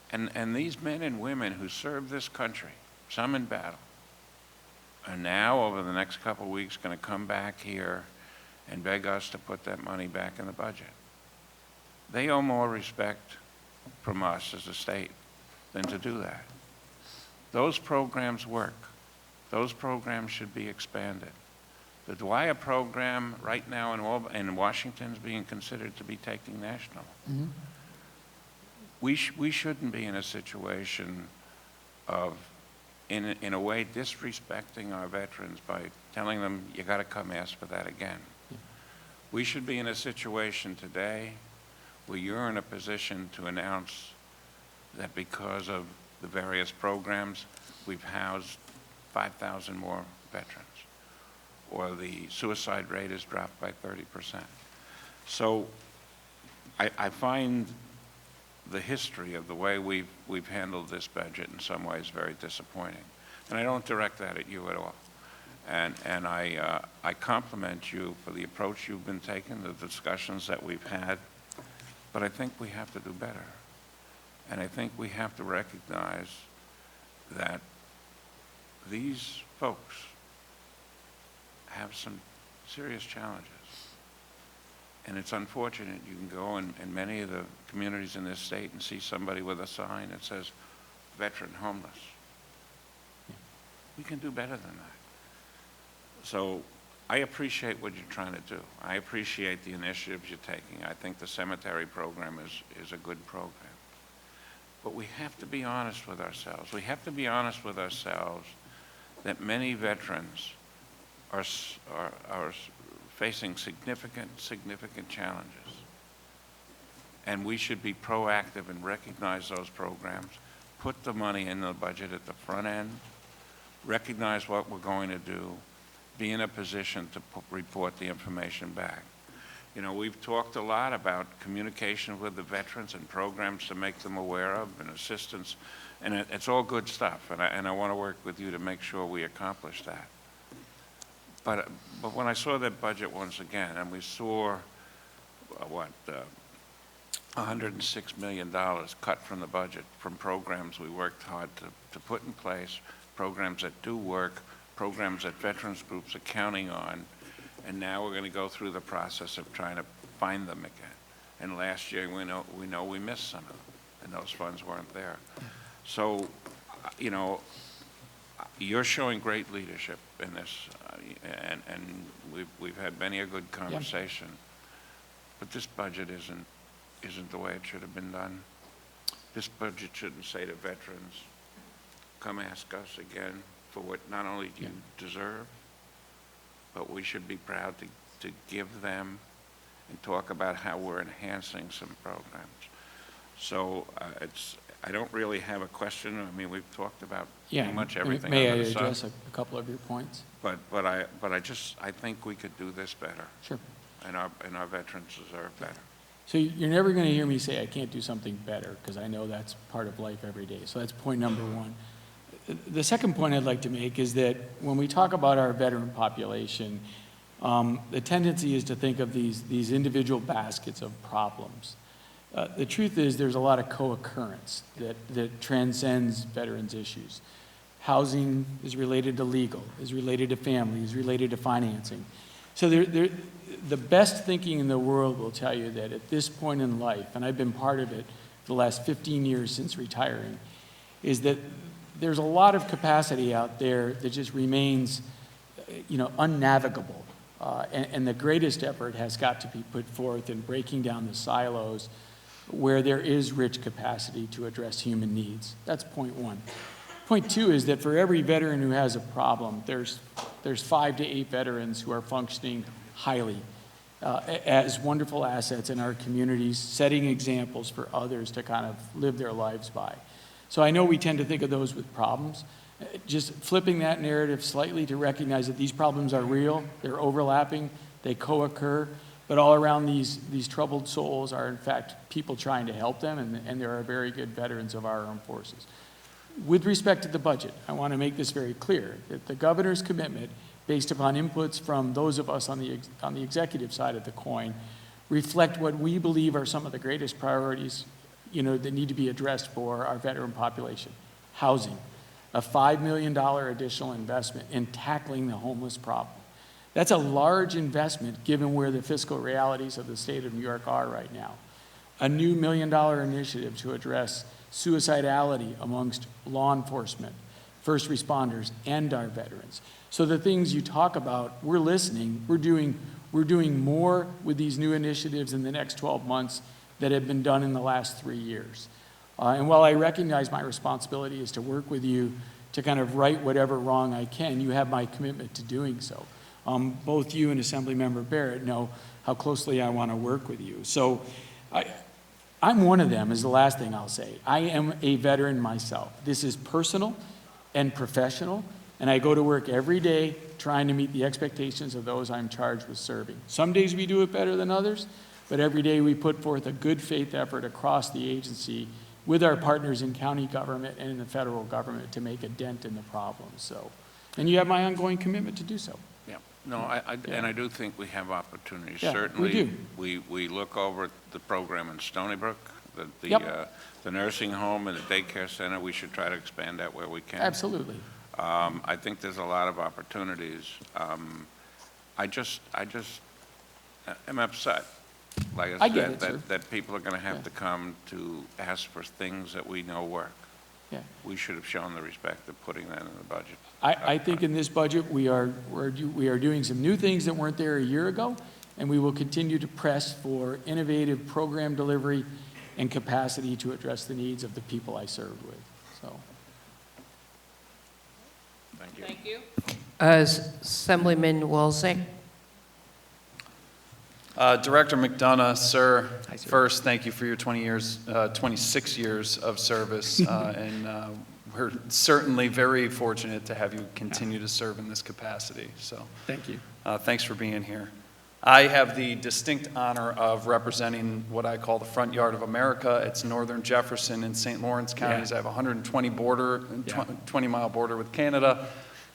And these men and women who served this country, some in battle, are now, over the next couple of weeks, going to come back here and beg us to put that money back in the budget. They owe more respect from us as a state than to do that. Those programs work. Those programs should be expanded. The Dwyer program right now in Washington is being considered to be taking national. Mm-hmm. We shouldn't be in a situation of, in a way, disrespecting our veterans by telling them, you got to come ask for that again. We should be in a situation today where you're in a position to announce that because of the various programs, we've housed 5,000 more veterans, or the suicide rate has dropped by 30%. So I find the history of the way we've handled this budget in some ways very disappointing. And I don't direct that at you at all. And I compliment you for the approach you've been taking, the discussions that we've had, but I think we have to do better. And I think we have to recognize that these folks have some serious challenges. And it's unfortunate. You can go in many of the communities in this state and see somebody with a sign that says, veteran homeless. We can do better than that. So I appreciate what you're trying to do. I appreciate the initiatives you're taking. I think the cemetery program is a good program. But we have to be honest with ourselves. We have to be honest with ourselves that many veterans are facing significant challenges. And we should be proactive and recognize those programs, put the money in the budget at the front end, recognize what we're going to do, be in a position to report the information back. You know, we've talked a lot about communication with the veterans and programs to make them aware of and assistance, and it's all good stuff, and I want to work with you to make sure we accomplish that. But when I saw that budget once again, and we saw, $106 million cut from the budget from programs we worked hard to put in place, programs that do work, programs that veterans groups are counting on, and now we're going to go through the process of trying to find them again. And last year, we know we missed some of them, and those funds weren't there. So, you know, you're showing great leadership in this, and we've had many a good conversation. Yeah. But this budget isn't the way it should have been done. This budget shouldn't say to veterans, come ask us again for what not only do you deserve, but we should be proud to give them and talk about how we're enhancing some programs. So I don't really have a question. I mean, we've talked about pretty much everything May I under the sun. address a couple of your points? But I think we could do this better. Sure. And our veterans deserve better. So you're never going to hear me say I can't do something better, because I know that's part of life every day. So that's point number one. The second point I'd like to make is that when we talk about our veteran population, the tendency is to think of these individual baskets of problems. The truth is, there's a lot of co-occurrence that transcends veterans' issues. Housing is related to legal, is related to family, is related to financing. So the best thinking in the world will tell you that at this point in life, and I've been part of it for the last 15 years since retiring, is that there's a lot of capacity out there that just remains, unnavigable. And the greatest effort has got to be put forth in breaking down the silos where there is rich capacity to address human needs. That's point one. Point two is that for every veteran who has a problem, there's 5 to 8 veterans who are functioning highly as wonderful assets in our communities, setting examples for others to kind of live their lives by. So I know we tend to think of those with problems. Just flipping that narrative slightly to recognize that these problems are real, they're overlapping, they co-occur, but all around these troubled souls are in fact people trying to help them, and there are very good veterans of our armed forces. With respect to the budget, I want to make this very clear, that the governor's commitment, based upon inputs from those of us on the executive side of the coin, reflect what we believe are some of the greatest priorities, that need to be addressed for our veteran population. Housing, a $5 million additional investment in tackling the homeless problem. That's a large investment given where the fiscal realities of the state of New York are right now. A new $1 million initiative to address suicidality amongst law enforcement, first responders, and our veterans. So the things you talk about, we're listening. We're doing more with these new initiatives in the next 12 months that have been done in the last 3 years. And while I recognize my responsibility is to work with you to kind of right whatever wrong I can, you have my commitment to doing so. Both you and Assemblymember Barrett know how closely I want to work with you. So I'm one of them, is the last thing I'll say. I am a veteran myself. This is personal and professional, and I go to work every day trying to meet the expectations of those I'm charged with serving. Some days we do it better than others, but every day we put forth a good faith effort across the agency with our partners in county government and in the federal government to make a dent in the problem. So, and you have my ongoing commitment to do so. Yeah, no, and I do think we have opportunities. Yeah, Certainly, we do. we look over at the program in Stony Brook, Yep. the nursing home and the daycare center. We should try to expand that where we can. Absolutely. I think there's a lot of opportunities. I just am upset, like I get said, it, sir. that people are going to have to come to ask for things that we know work. Yeah. We should have shown the respect of putting that in the budget. I think in this budget, we are doing some new things that weren't there a year ago, and we will continue to press for innovative program delivery and capacity to address the needs of the people I served with. So, Thank you. Thank you. Assemblyman Walczak. Director McDonough, sir, first, thank you for your 26 years of service, and we're certainly very fortunate to have you continue to serve in this capacity. So, thank you. Thanks for being here. I have the distinct honor of representing what I call the front yard of America. It's northern Jefferson and St. Lawrence counties. I have a 20-mile border with Canada,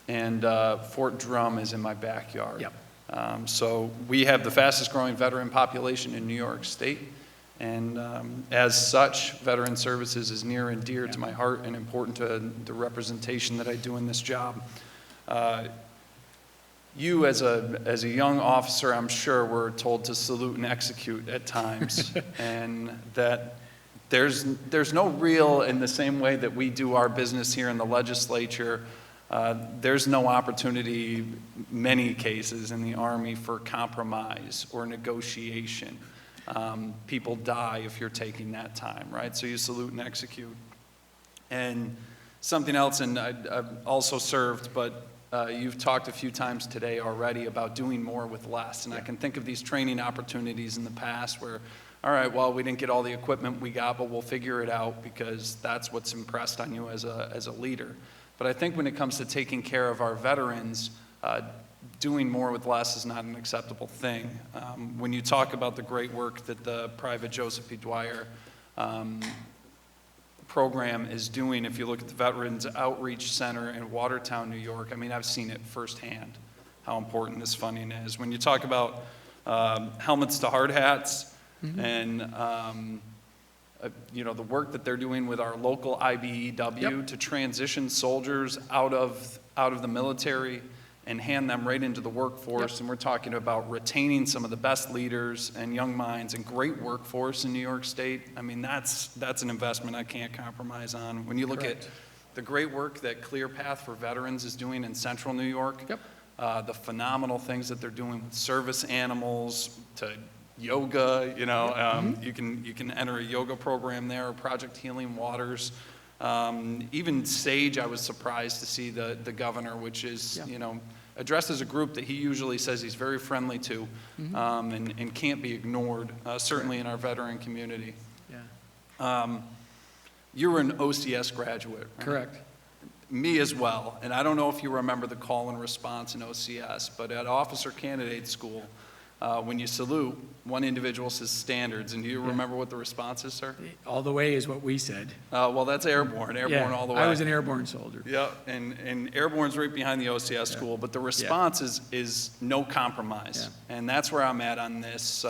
and Fort Drum is in my backyard. Yep. So we have the fastest growing veteran population in New York State, and as such, veteran services is near and dear to my heart and important to the representation that I do in this job. You, as a young officer, I'm sure, were told to salute and execute at times, and that there's no real, in the same way that we do our business here in the legislature, there's no opportunity, many cases in the Army, for compromise or negotiation. People die if you're taking that time, right? So you salute and execute. And something else, and I've also served, but you've talked a few times today already about doing more with less. And I can think of these training opportunities in the past where, all right, well, we didn't get all the equipment we got, but we'll figure it out because that's what's impressed on you as a leader. But I think when it comes to taking care of our veterans, doing more with less is not an acceptable thing. When you talk about the great work that the Private Joseph P. Dwyer program is doing, if you look at the Veterans Outreach Center in Watertown, New York, I mean, I've seen it firsthand, how important this funding is. When you talk about helmets to hard hats and the work that they're doing with our local IBEW to transition soldiers out of the military and hand them right into the workforce. And we're talking about retaining some of the best leaders and young minds and great workforce in New York State. I mean, that's an investment I can't compromise on. When you look at the great work that Clear Path for Veterans is doing in Central New York, the phenomenal things that they're doing with service animals to yoga, you can enter a yoga program there, Project Healing Waters. Even SAGE, I was surprised to see the governor, which is, addressed as a group that he usually says he's very friendly to, and can't be ignored, certainly in our veteran community. You were an OCS graduate, right? Correct. Me as well, and I don't know if you remember the call and response in OCS, but at Officer Candidate School, when you salute, one individual says standards, and do you remember what the response is, sir? All the way is what we said. Well, that's airborne all the way. I was an airborne soldier. Yeah, and airborne's right behind the OCS school, but the response is no compromise. And that's where I'm at on this.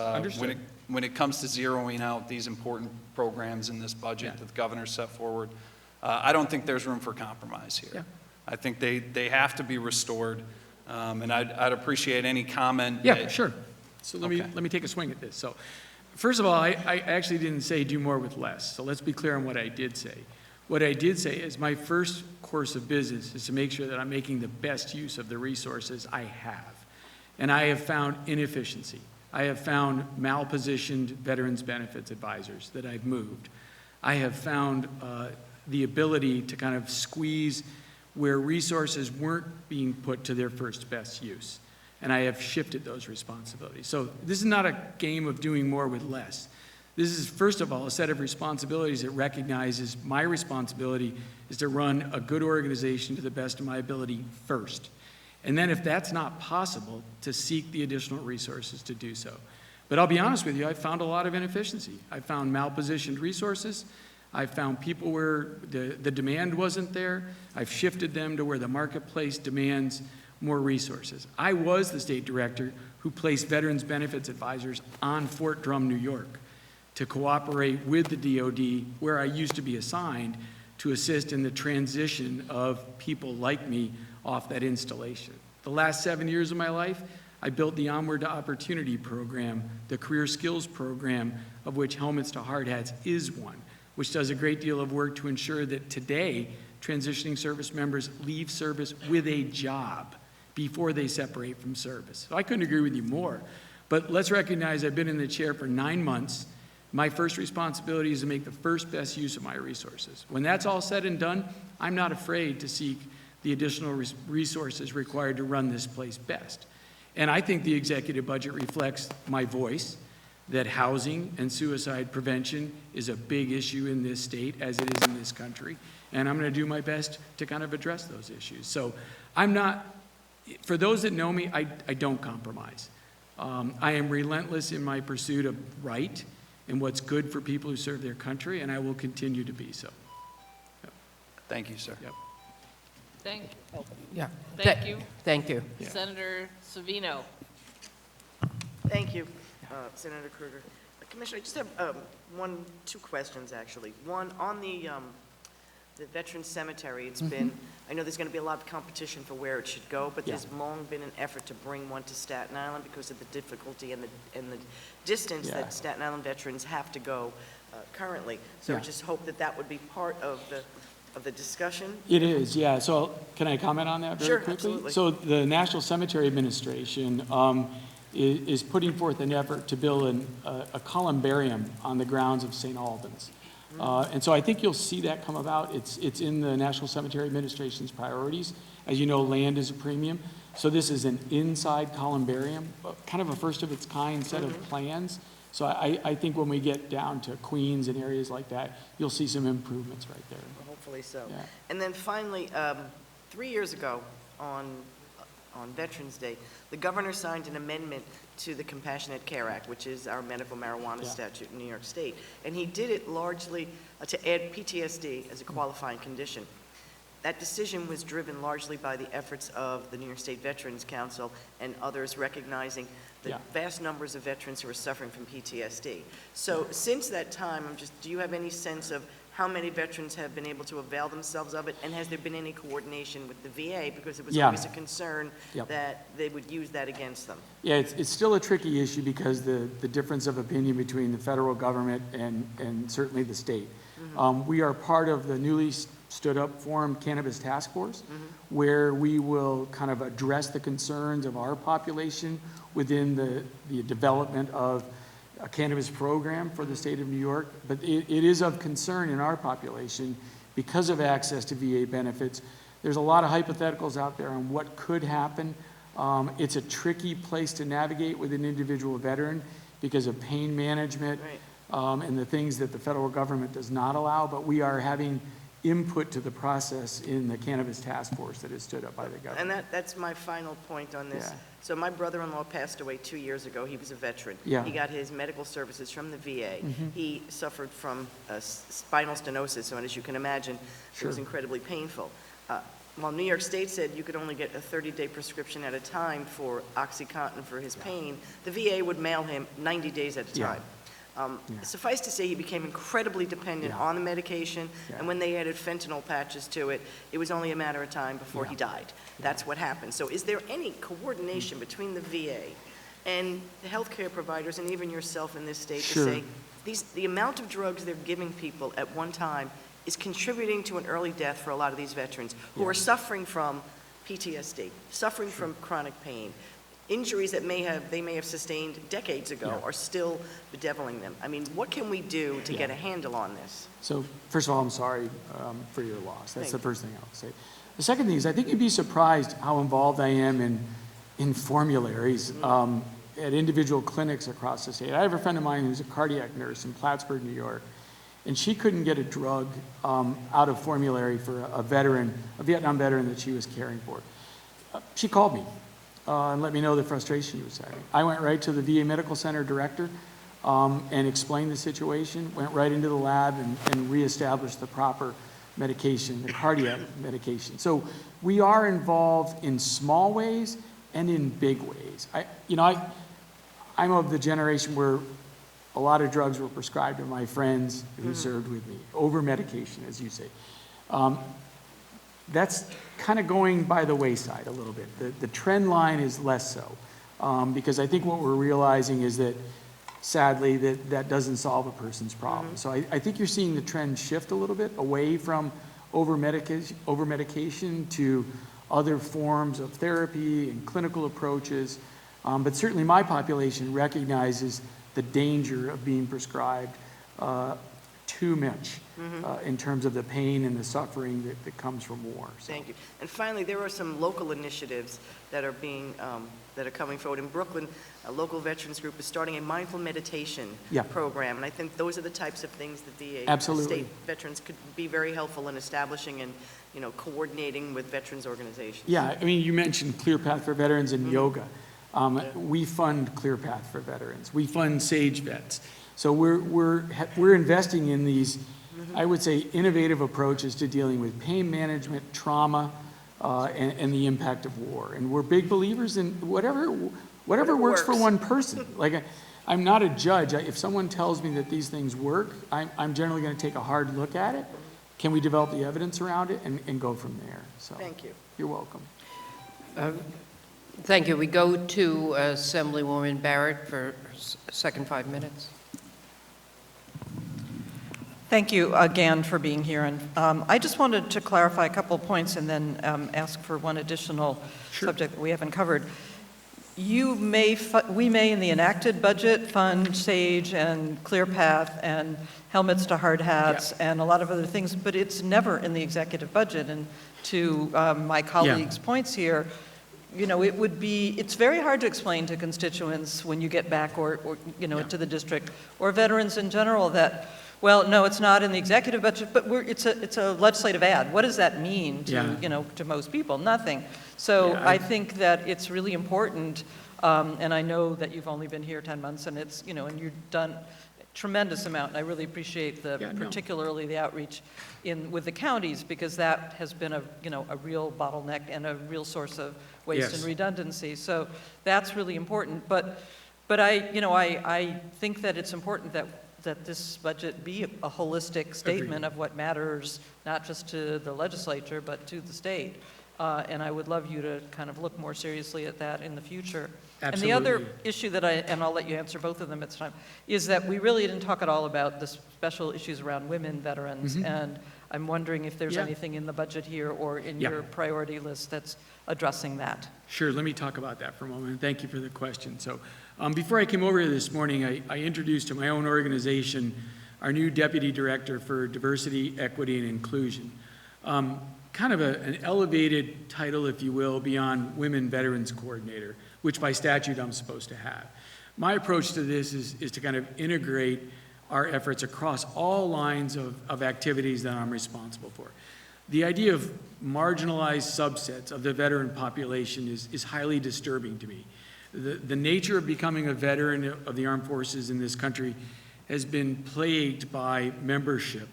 When it comes to zeroing out these important programs in this budget that the governor set forward, I don't think there's room for compromise here. I think they have to be restored, and I'd appreciate any comment. Sure. So let me take a swing at this. So first of all, I actually didn't say do more with less. So let's be clear on what I did say. What I did say is my first course of business is to make sure that I'm making the best use of the resources I have. And I have found inefficiency. I have found malpositioned veterans benefits advisors that I've moved. I have found the ability to kind of squeeze where resources weren't being put to their first best use. And I have shifted those responsibilities. So this is not a game of doing more with less. This is, first of all, a set of responsibilities that recognizes my responsibility is to run a good organization to the best of my ability first. And then if that's not possible, to seek the additional resources to do so. But I'll be honest with you, I found a lot of inefficiency. I found malpositioned resources. I found people where the demand wasn't there. I've shifted them to where the marketplace demands more resources. I was the state director who placed veterans benefits advisors on Fort Drum, New York, to cooperate with the DOD, where I used to be assigned, to assist in the transition of people like me off that installation. The last 7 years of my life, I built the Onward to Opportunity program, the Career Skills program, of which Helmets to Hard Hats is one, which does a great deal of work to ensure that today, transitioning service members leave service with a job before they separate from service. So I couldn't agree with you more. But let's recognize I've been in the chair for 9 months. My first responsibility is to make the first best use of my resources. When that's all said and done, I'm not afraid to seek the additional resources required to run this place best. And I think the executive budget reflects my voice, that housing and suicide prevention is a big issue in this state, as it is in this country. And I'm going to do my best to kind of address those issues. So I'm not, for those that know me, I don't compromise. I am relentless in my pursuit of right and what's good for people who serve their country, and I will continue to be so. Thank you, sir. Thank you. Thank you. Thank you. Senator Savino. Thank you, Senator Krueger. Commissioner, I just have two questions, actually. One, on the Veterans Cemetery, it's been, I know there's going to be a lot of competition for where it should go, but there's long been an effort to bring one to Staten Island because of the difficulty and the distance that Staten Island veterans have to go currently. So I just hope that that would be part of the discussion. It is, yeah. So can I comment on that very quickly? Absolutely. So the National Cemetery Administration is putting forth an effort to build a columbarium on the grounds of St. Albans. And so I think you'll see that come about. It's in the National Cemetery Administration's priorities. As you know, land is a premium. So this is an inside columbarium, kind of a first of its kind set of plans. So I think when we get down to Queens and areas like that, you'll see some improvements right there. Hopefully so. Yeah. And then finally, 3 years ago on Veterans Day, the governor signed an amendment to the Compassionate Care Act, which is our medical marijuana statute in New York State. And he did it largely to add PTSD as a qualifying condition. that decision was driven largely by the efforts of the New York State Veterans Council and others recognizing the vast numbers of veterans who are suffering from PTSD. So since that time, do you have any sense of how many veterans have been able to avail themselves of it? And has there been any coordination with the VA? Because it was always a concern that they would use that against them. Yeah, it's still a tricky issue because the difference of opinion between the federal government and certainly the state. We are part of the newly stood up formed Cannabis Task Force, where we will kind of address the concerns of our population within the development of a cannabis program for the state of New York. But it is of concern in our population because of access to VA benefits. There's a lot of hypotheticals out there on what could happen. It's a tricky place to navigate with an individual veteran because of pain management and the things that the federal government does not allow, but we are having input to the process in the Cannabis Task Force that is stood up by the government. And that's my final point on this. Yeah. So my brother-in-law passed away 2 years ago. He was a veteran. Yeah. He got his medical services from the VA. He suffered from spinal stenosis, so as you can imagine, it was incredibly painful. While New York State said you could only get a 30-day prescription at a time for OxyContin for his pain, the VA would mail him 90 days at a time. Suffice to say, he became incredibly dependent on the medication, and when they added fentanyl patches to it, it was only a matter of time before he died. That's what happened. So is there any coordination between the VA and the healthcare providers, and even yourself in this state, to say the amount of drugs they're giving people at one time is contributing to an early death for a lot of these veterans who are suffering from PTSD, suffering from chronic pain, injuries that they may have sustained decades ago are still bedeviling them. I mean, what can we do to get a handle on this? So first of all, I'm sorry for your loss. That's the first thing I would say. The second thing is I think you'd be surprised how involved I am in formularies at individual clinics across the state. I have a friend of mine who's a cardiac nurse in Plattsburgh, New York, and she couldn't get a drug out of formulary for a Vietnam veteran that she was caring for. She called me and let me know the frustration he was having. I went right to the VA Medical Center director and explained the situation, went right into the lab and reestablished the proper medication, the cardiac medication. So we are involved in small ways and in big ways. I'm of the generation where a lot of drugs were prescribed to my friends who served with me, over medication, as you say. That's kind of going by the wayside a little bit. The trend line is less so, because I think what we're realizing is that, sadly, that doesn't solve a person's problem. So I think you're seeing the trend shift a little bit away from over-medication to other forms of therapy and clinical approaches. But certainly my population recognizes the danger of being prescribed too much in terms of the pain and the suffering that comes from war. So. Thank you. And finally, there are some local initiatives that are coming forward. In Brooklyn, a local veterans group is starting a mindful meditation program, and I think those are the types of things that the state veterans could be very helpful in establishing and coordinating with veterans organizations. Yeah, I mean, you mentioned ClearPath for Veterans and yoga. We fund ClearPath for Veterans. We fund Sage Vets. So we're investing in these, I would say, innovative approaches to dealing with pain management, trauma, and the impact of war. And we're big believers in whatever works for one person. Like, I'm not a judge. If someone tells me that these things work, I'm generally going to take a hard look at it. Can we develop the evidence around it and go from there? So, thank you. You're welcome. Thank you. We go to Assemblywoman Barrett for her second 5 minutes. Thank you again for being here. And I just wanted to clarify a couple of points and then ask for one additional subject that we haven't covered. We may in the enacted budget fund SAGE and ClearPath and helmets to hard hats and a lot of other things, but it's never in the executive budget. And to my colleagues' points here, it's very hard to explain to constituents when you get back or to the district or veterans in general that, well, no, it's not in the executive budget, but it's a legislative ad. What does that mean to, to most people? Nothing. So I think that it's really important, and I know that you've only been here 10 months and it's, and you're done, tremendous amount, and I really appreciate particularly the outreach with the counties, because that has been a real bottleneck and a real source of waste and redundancy. So that's really important. But I think that it's important that this budget be a holistic statement of what matters, not just to the legislature, but to the state. And I would love you to kind of look more seriously at that in the future. Absolutely. And the other issue that and I'll let you answer both of them at the time, is that we really didn't talk at all about the special issues around women veterans. And I'm wondering if there's anything in the budget here or in your priority list that's addressing that. Sure, let me talk about that for a moment. Thank you for the question. So before I came over here this morning, I introduced to my own organization our new Deputy Director for Diversity, Equity, and Inclusion. Kind of an elevated title, if you will, beyond Women Veterans Coordinator, which by statute I'm supposed to have. My approach to this is to kind of integrate our efforts across all lines of activities that I'm responsible for. The idea of marginalized subsets of the veteran population is highly disturbing to me. The nature of becoming a veteran of the armed forces in this country has been plagued by membership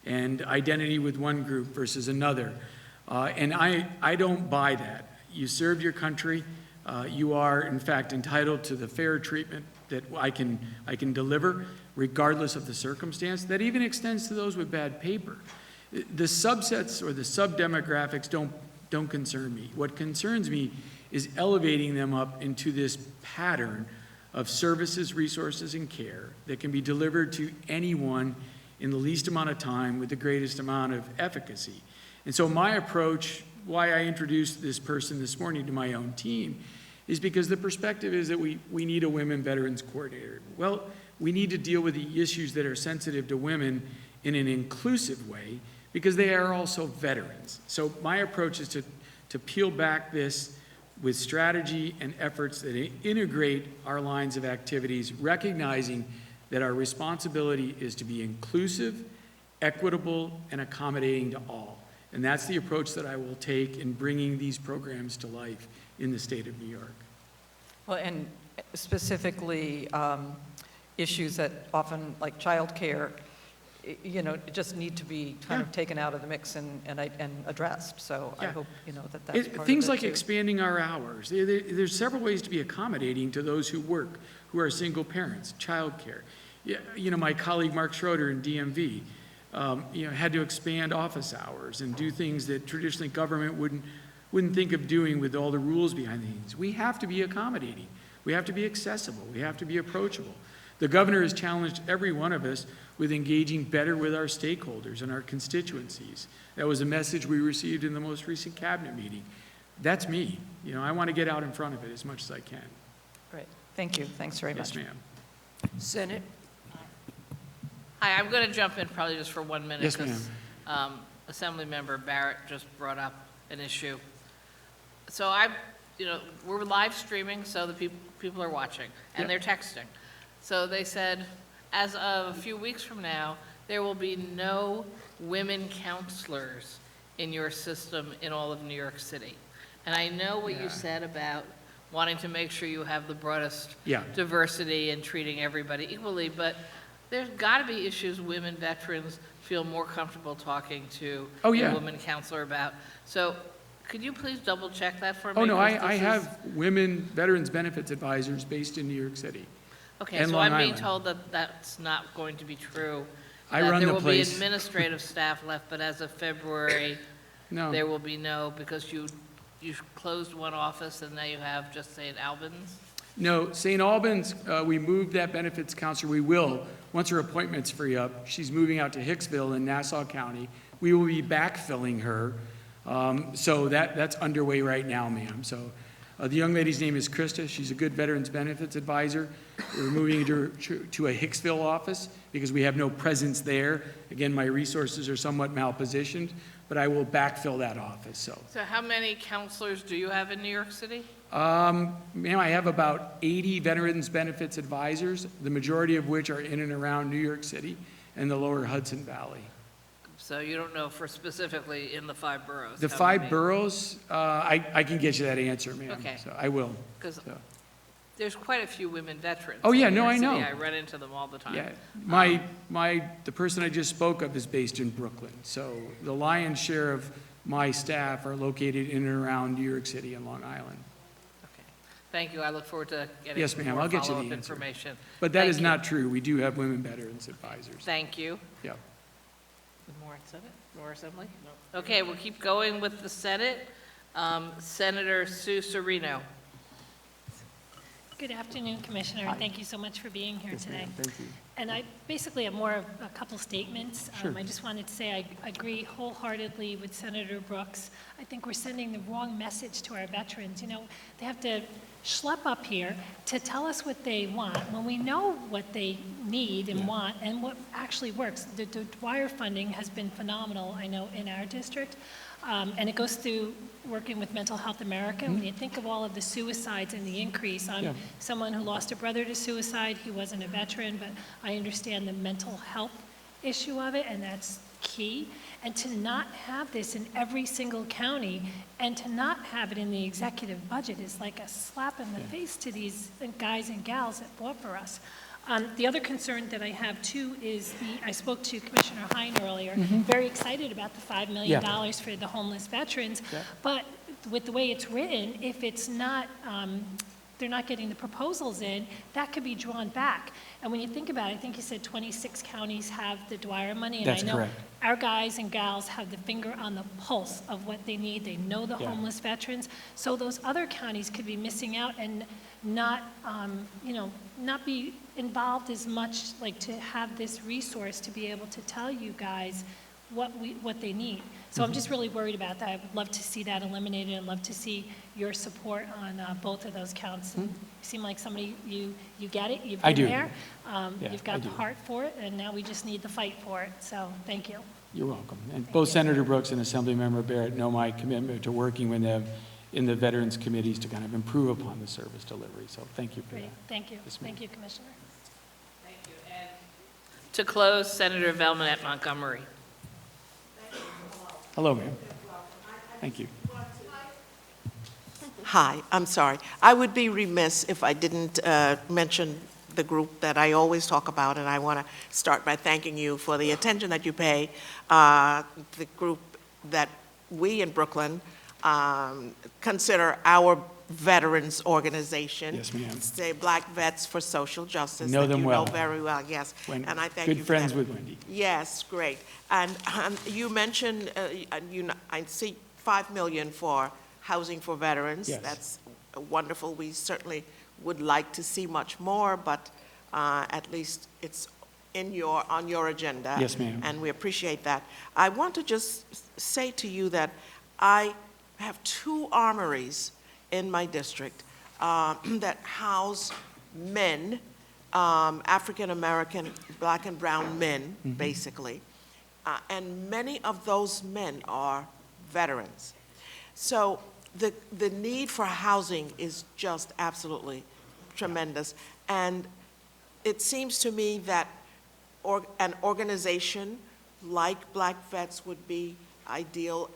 and identity with one group versus another. And I don't buy that. You serve your country. You are, in fact, entitled to the fair treatment that I can deliver, regardless of the circumstance. That even extends to those with bad paper. The subsets or the subdemographics don't concern me. What concerns me is elevating them up into this pattern of services, resources, and care that can be delivered to anyone in the least amount of time with the greatest amount of efficacy. And so my approach, why I introduced this person this morning to my own team, is because the perspective is that we need a women veterans coordinator. Well, we need to deal with the issues that are sensitive to women in an inclusive way, because they are also veterans. So my approach is to peel back this with strategy and efforts that integrate our lines of activities, recognizing that our responsibility is to be inclusive, equitable, and accommodating to all. And that's the approach that I will take in bringing these programs to life in the state of New York. Well, and specifically issues that often, like childcare, just need to be kind of taken out of the mix and addressed. So I hope, that's part of it Things like too. expanding our hours. There's several ways to be accommodating to those who work, who are single parents, childcare. My colleague Mark Schroeder in DMV, had to expand office hours and do things that traditionally government wouldn't think of doing with all the rules behind things. We have to be accommodating. We have to be accessible. We have to be approachable. The governor has challenged every one of us with engaging better with our stakeholders and our constituencies. That was a message we received in the most recent cabinet meeting. That's me. I want to get out in front of it as much as I can. Great. Thank you. Thanks very much. Yes, ma'am. Senate. Hi, I'm going to jump in probably just for 1 minute. Yes, ma'am. Because Assemblymember Barrett just brought up an issue. So we're live streaming, so the people are watching, and they're texting. So they said, as of a few weeks from now, there will be no women counselors in your system in all of New York City. And I know what you said about wanting to make sure you have the broadest diversity and treating everybody equally, but there's got to be issues women veterans feel more comfortable talking to a woman counselor about. So could you please double check that for me? Oh, no, I have women veterans benefits advisors based in New York City. Okay, and so Long I'm being Island. told that that's not going to be true. I that run there the will place. be administrative staff left, but as of February, there will be no, because you closed one office and now you have just St. Albans? No, St. Albans, we moved that benefits counselor. We will, once her appointment's free up. She's moving out to Hicksville in Nassau County. We will be backfilling her. So that's underway right now, ma'am. So the young lady's name is Krista. She's a good veterans benefits advisor. We're moving her to a Hicksville office because we have no presence there. Again, my resources are somewhat malpositioned, but I will backfill that office. So how many counselors do you have in New York City? ma'am, I have about 80 veterans benefits advisors, the majority of which are in and around New York City and the lower Hudson Valley. So you don't know for specifically in the 5 boroughs? The 5 boroughs, I can get you that answer, ma'am. Okay. So I will. Because There's quite a few women veterans. Oh, yeah, in New no, York I know. City. I run into them all the time. Yeah, the person I just spoke of is based in Brooklyn. So the lion's share of my staff are located in and around New York City and Long Island. Thank you. I look forward to getting Yes, ma'am, more I'll get you follow-up the answer. information. But that Thank is you. not true. We do have women veterans advisors. Thank you. Yeah. More Senate, more Assembly? No. Okay, we'll keep going with the Senate. Senator Sue Serino. Good afternoon, Commissioner, and thank you so much for being here Yes, today. ma'am. Thank you. And I basically have more of a couple statements. Sure. I just wanted to say I agree wholeheartedly with Senator Brooks. I think we're sending the wrong message to our veterans. You know, they have to schlep up here to tell us what they want when we know what they need and want and what actually works. The Dwyer funding has been phenomenal, I know, in our district. And it goes through working with Mental Health America. When you think of all of the suicides and the increase, I'm someone who lost a brother to suicide. He wasn't a veteran, but I understand the mental health issue of it, and that's key. And to not have this in every single county and to not have it in the executive budget is like a slap in the face to these guys and gals that fought for us. The other concern that I have too is I spoke to Commissioner Hein earlier, very excited about the $5 million for the homeless veterans, but with the way it's written, if it's not, they're not getting the proposals in, that could be drawn back. And when you think about it, I think you said 26 counties have the Dwyer money, and That's I know correct. our guys and gals have the finger on the pulse of what they need. They know the homeless veterans, so those other counties could be missing out and not, not be involved as much, like to have this resource to be able to tell you guys what they need. So I'm just really worried about that. I would love to see that eliminated. I'd love to see your support on both of those counts. And you seem like somebody, you get it, you've I been do. there. Yeah, You've I got the do. heart for it, and now we just need the fight for it. So thank you. You're welcome. And both Senator Brooks and Assemblymember Barrett know my commitment to working with them in the Veterans Committees to kind of improve upon the service delivery. So thank you for Great. that. Thank you. Yes, ma'am. Thank you, Commissioner. To close, Senator Velman at Montgomery. Hello, ma'am. Thank you. Hi, I'm sorry. I would be remiss if I didn't mention the group that I always talk about, and I want to start by thanking you for the attention that you pay, the group that we in Brooklyn consider our veterans organization. Yes, ma'am. It's the Black Vets for Social Justice. Know that them you well. know very well, yes. Wen- And I thank good you for friends that. with Wendy. Yes, great. And you mentioned, I see 5 million for housing for veterans. Yes. That's wonderful. We certainly would like to see much more, but at least it's on your agenda. Yes, ma'am. And we appreciate that. I want to just say to you that I have 2 armories in my district that house men, African-American, black and brown men, basically. And many of those men are veterans. So the need for housing is just absolutely tremendous. And it seems to me that an organization like Black Vets would be ideal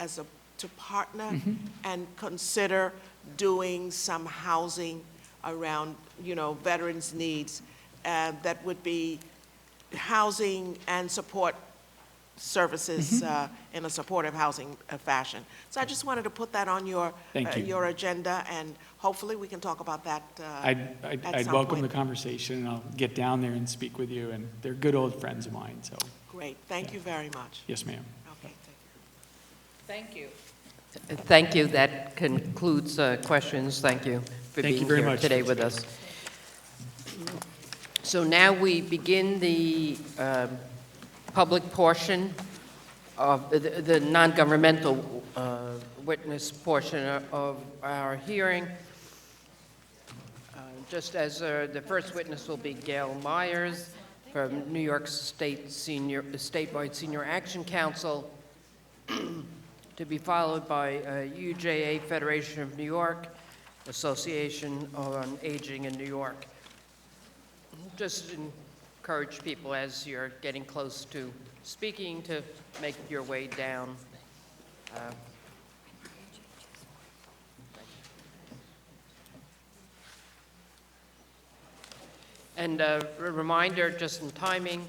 to partner and consider doing some housing around, veterans' needs. That would be housing and support services in a supportive housing fashion. So I just wanted to put that on your Thank you. your agenda, and hopefully we can talk about that I'd some welcome point. the conversation, and I'll get down there and speak with you, and they're good old friends of mine, so, Great. Thank you very much. yes, ma'am. Okay, Thank you. Thank you. That concludes questions. Thank you for Thank you being very here much. today with us. So now we begin the public portion of the non-governmental witness portion of our hearing. Just as the first witness will be Gail Myers from New York State Statewide Senior Action Council, to be followed by UJA Federation of New York, Association on Aging in New York. Just encourage people as you're getting close to speaking to make your way down. And a reminder, just in timing,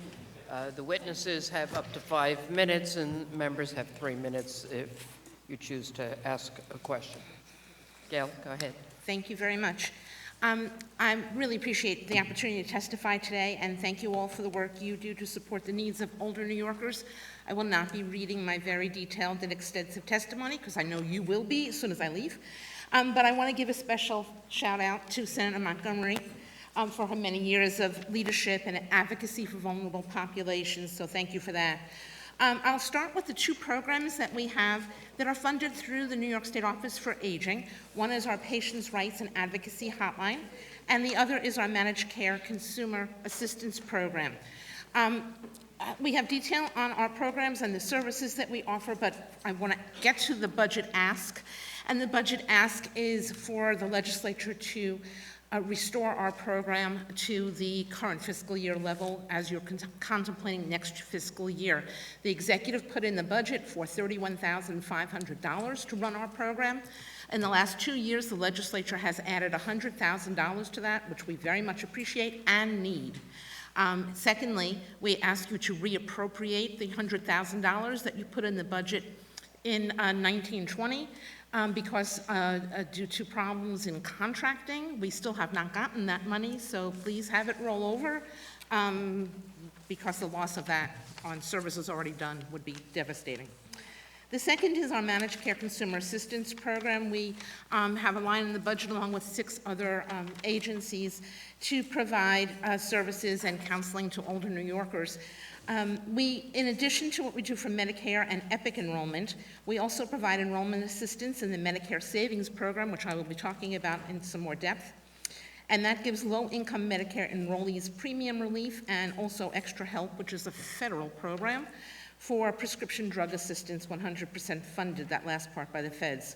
the witnesses have up to 5 minutes, and members have 3 minutes if you choose to ask a question. Gail, go ahead. Thank you very much. I really appreciate the opportunity to testify today, and thank you all for the work you do to support the needs of older New Yorkers. I will not be reading my very detailed and extensive testimony, because I know you will be as soon as I leave. But I want to give a special shout out to Senator Montgomery for her many years of leadership and advocacy for vulnerable populations, so thank you for that. I'll start with the 2 programs that we have that are funded through the New York State Office for Aging. One is our Patients' Rights and Advocacy Hotline, and the other is our Managed Care Consumer Assistance Program. We have detail on our programs and the services that we offer, but I want to get to the budget ask. And the budget ask is for the legislature to restore our program to the current fiscal year level as you're contemplating next fiscal year. The executive put in the budget for $31,500 to run our program. In the last 2 years, the legislature has added $100,000 to that, which we very much appreciate and need. Secondly, we ask you to reappropriate the $100,000 that you put in the budget in 1920. Because due to problems in contracting, we still have not gotten that money, so please have it roll over because the loss of that on services already done would be devastating. The second is our Managed Care Consumer Assistance Program. We have a line in the budget along with 6 other agencies to provide services and counseling to older New Yorkers. In addition to what we do for Medicare and EPIC enrollment, we also provide enrollment assistance in the Medicare Savings Program, which I will be talking about in some more depth. And that gives low-income Medicare enrollees premium relief and also Extra Help, which is a federal program for prescription drug assistance, 100% funded, that last part by the feds.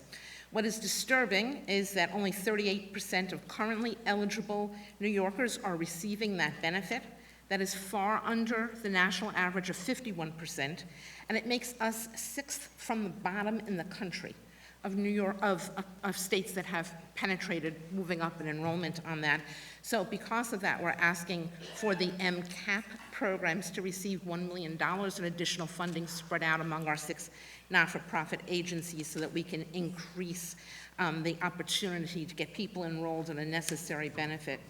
What is disturbing is that only 38% of currently eligible New Yorkers are receiving that benefit. That is far under the national average of 51%, and it makes us 6th from the bottom in the country of New York, of states that have penetrated moving up in enrollment on that. So because of that, we're asking for the MCAP programs to receive $1 million in additional funding spread out among our 6 not-for-profit agencies so that we can increase the opportunity to get people enrolled in a necessary benefit.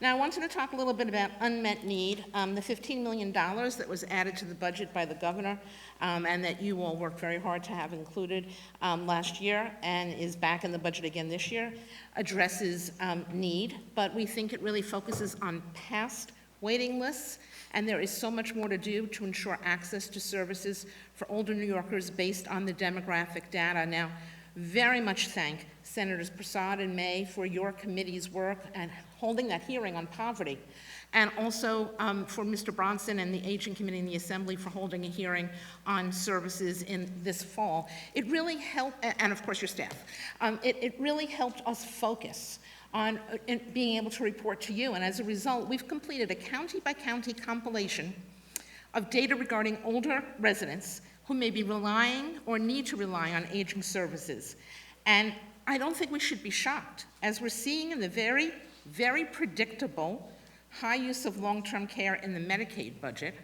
Now, I wanted to talk a little bit about unmet need. The $15 million that was added to the budget by the governor and that you all worked very hard to have included last year and is back in the budget again this year addresses need, but we think it really focuses on past waiting lists, and there is so much more to do to ensure access to services for older New Yorkers based on the demographic data. Now, very much thank Senators Prasad and May for your committee's work and holding that hearing on poverty, and also for Mr. Bronson and the Aging Committee in the Assembly for holding a hearing on services in this fall. It really helped, and of course your staff, it really helped us focus on being able to report to you, and as a result, we've completed a county-by-county compilation of data regarding older residents who may be relying or need to rely on aging services. And I don't think we should be shocked, as we're seeing in the very, very predictable high use of long-term care in the Medicaid budget.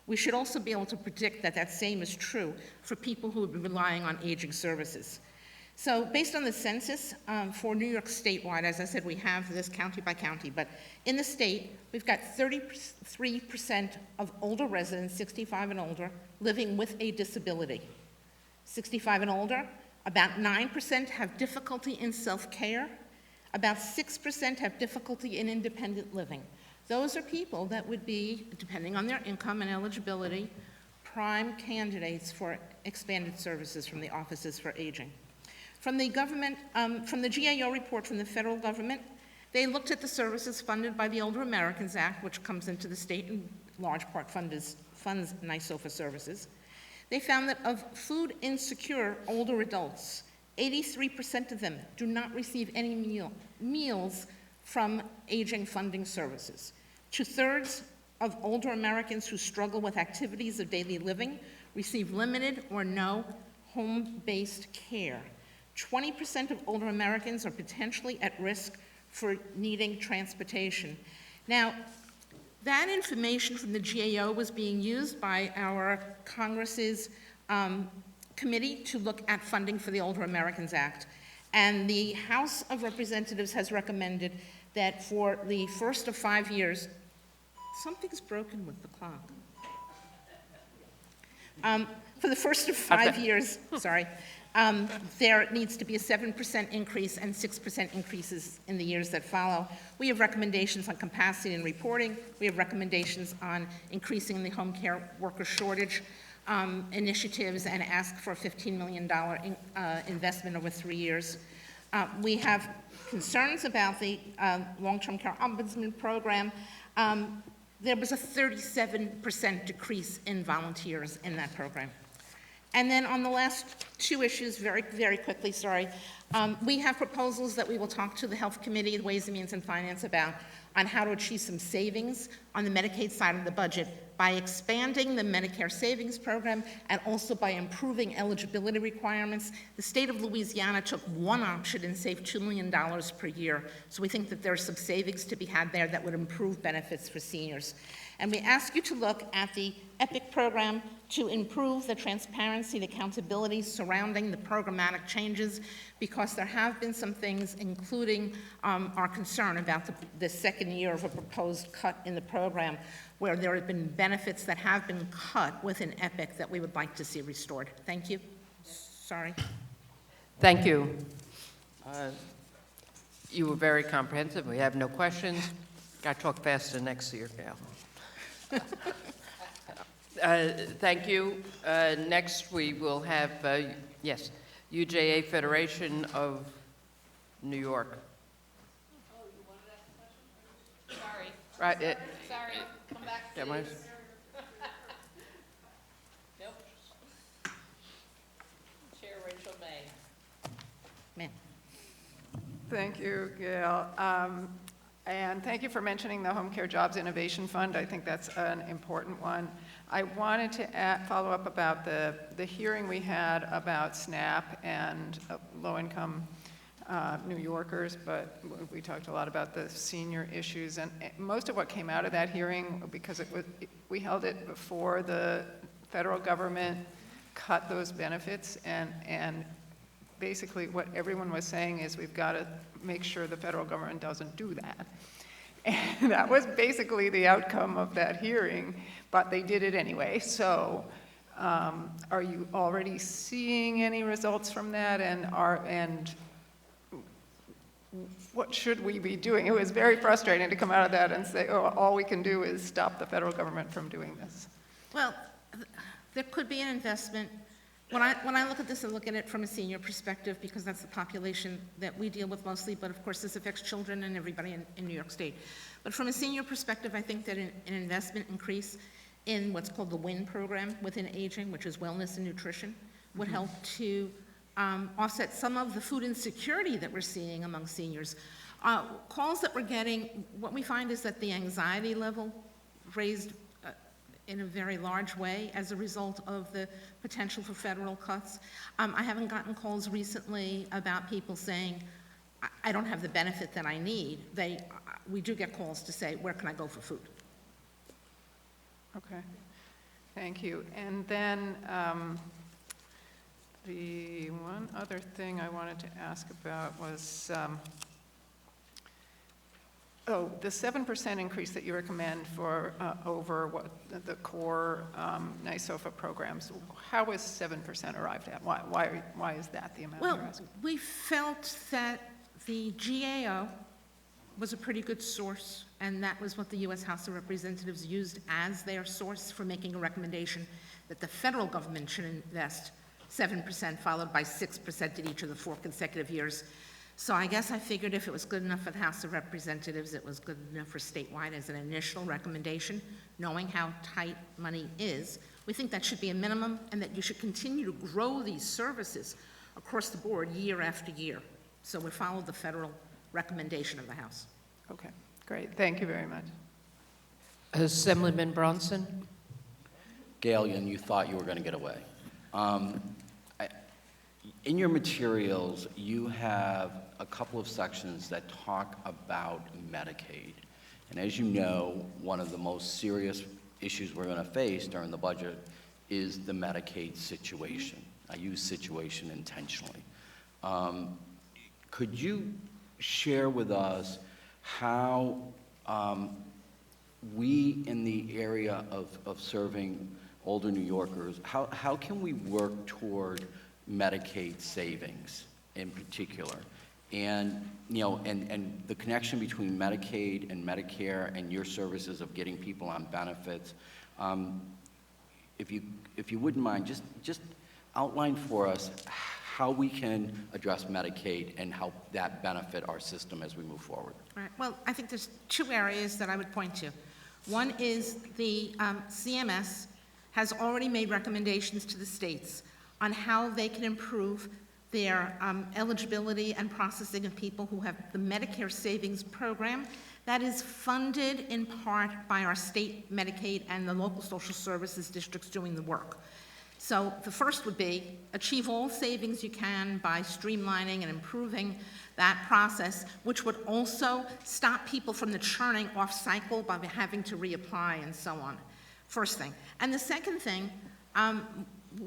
We should also be able to predict that that same is true for people who would be relying on aging services. So based on the census for New York statewide, as I said, we have this county by county, but in the state, we've got 33% of older residents, 65 and older, living with a disability. 65 and older, about 9% have difficulty in self-care, about 6% have difficulty in independent living. Those are people that would be, depending on their income and eligibility, prime candidates for expanded services from the Offices for Aging. From the government, from the GAO report from the federal government, they looked at the services funded by the Older Americans Act, which comes into the state in large part funds NYSOFA services. They found that of food insecure older adults, 83% of them do not receive any meals from aging funding services. 2/3 of older Americans who struggle with activities of daily living receive limited or no home-based care. 20% of older Americans are potentially at risk for needing transportation. Now, that information from the GAO was being used by our Congress's committee to look at funding for the Older Americans Act. And the House of Representatives has recommended that for the first of 5 years, something's broken with the clock. For the first of 5 years, there needs to be a 7% increase and 6% increases in the years that follow. We have recommendations on capacity and reporting. We have recommendations on increasing the home care worker shortage initiatives and ask for a $15 million investment over 3 years. We have concerns about the long-term care ombudsman program. There was a 37% decrease in volunteers in that program. And then on the last two issues, very, very quickly, we have proposals that we will talk to the Health Committee, the Ways and Means and Finance about on how to achieve some savings on the Medicaid side of the budget by expanding the Medicare Savings Program and also by improving eligibility requirements. The state of Louisiana took one option and saved $2 million per year. So we think that there's some savings to be had there that would improve benefits for seniors. And we ask you to look at the EPIC program to improve the transparency and accountability surrounding the programmatic changes, because there have been some things, including our concern about the second year of a proposed cut in the program, where there have been benefits that have been cut within EPIC that we would like to see restored. Thank you. Sorry. Thank you. You were very comprehensive. We have no questions. Got to talk faster next year, Gail. Thank you. Next, we will have, yes, UJA Federation of New York. Oh, you wanted to ask a question? Sorry. Right. Sorry. Come back, Yeah, please. Nope. Chair Rachel May. Thank you, Gail. And thank you for mentioning the Home Care Jobs Innovation Fund. I think that's an important one. I wanted to follow up about the hearing we had about SNAP and low-income New Yorkers, but we talked a lot about the senior issues. And most of what came out of that hearing, because we held it before the federal government cut those benefits, and basically what everyone was saying is we've got to make sure the federal government doesn't do that. And that was basically the outcome of that hearing, but they did it anyway. So are you already seeing any results from that, and what should we be doing? It was very frustrating to come out of that and say, oh, all we can do is stop the federal government from doing this. Well, there could be an investment. When I look at this, I look at it from a senior perspective, because that's the population that we deal with mostly, but of course this affects children and everybody in New York State. But from a senior perspective, I think that an investment increase in what's called the WIN program within aging, which is wellness and nutrition, would help to offset some of the food insecurity that we're seeing among seniors. Calls that we're getting, what we find is that the anxiety level raised in a very large way as a result of the potential for federal cuts. I haven't gotten calls recently about people saying, I don't have the benefit that I need. We do get calls to say, where can I go for food? Okay, thank you. And then the one other thing I wanted to ask about was, the 7% increase that you recommend for over what the core NYSOFA programs. How was 7% arrived at? Why is that the amount you're asking? We felt that the GAO was a pretty good source, and that was what the U.S. House of Representatives used as their source for making a recommendation that the federal government should invest 7%, followed by 6% in each of the 4 consecutive years. So I guess I figured if it was good enough for the House of Representatives, it was good enough for statewide as an initial recommendation, knowing how tight money is. We think that should be a minimum, and that you should continue to grow these services across the board year after year. So we followed the federal recommendation of the House. Okay, great. Thank you very much. Assemblyman Bronson? Gail, you thought you were going to get away. In your materials, you have a couple of sections that talk about Medicaid. And as you know, one of the most serious issues we're going to face during the budget is the Medicaid situation. I use situation intentionally. Could you share with us how we in the area of serving older New Yorkers, how can we work toward Medicaid savings in particular? And, you know, and the connection between Medicaid and Medicare and your services of getting people on benefits. If you wouldn't mind, just outline for us how we can address Medicaid and how that benefit our system as we move forward. All right. Well, I think there's two areas that I would point to. One is the CMS has already made recommendations to the states on how they can improve their eligibility and processing of people who have the Medicare Savings Program that is funded in part by our state Medicaid and the local social services districts doing the work. So the first would be achieve all savings you can by streamlining and improving that process, which would also stop people from the churning off cycle by having to reapply and so on. First thing. And the second thing,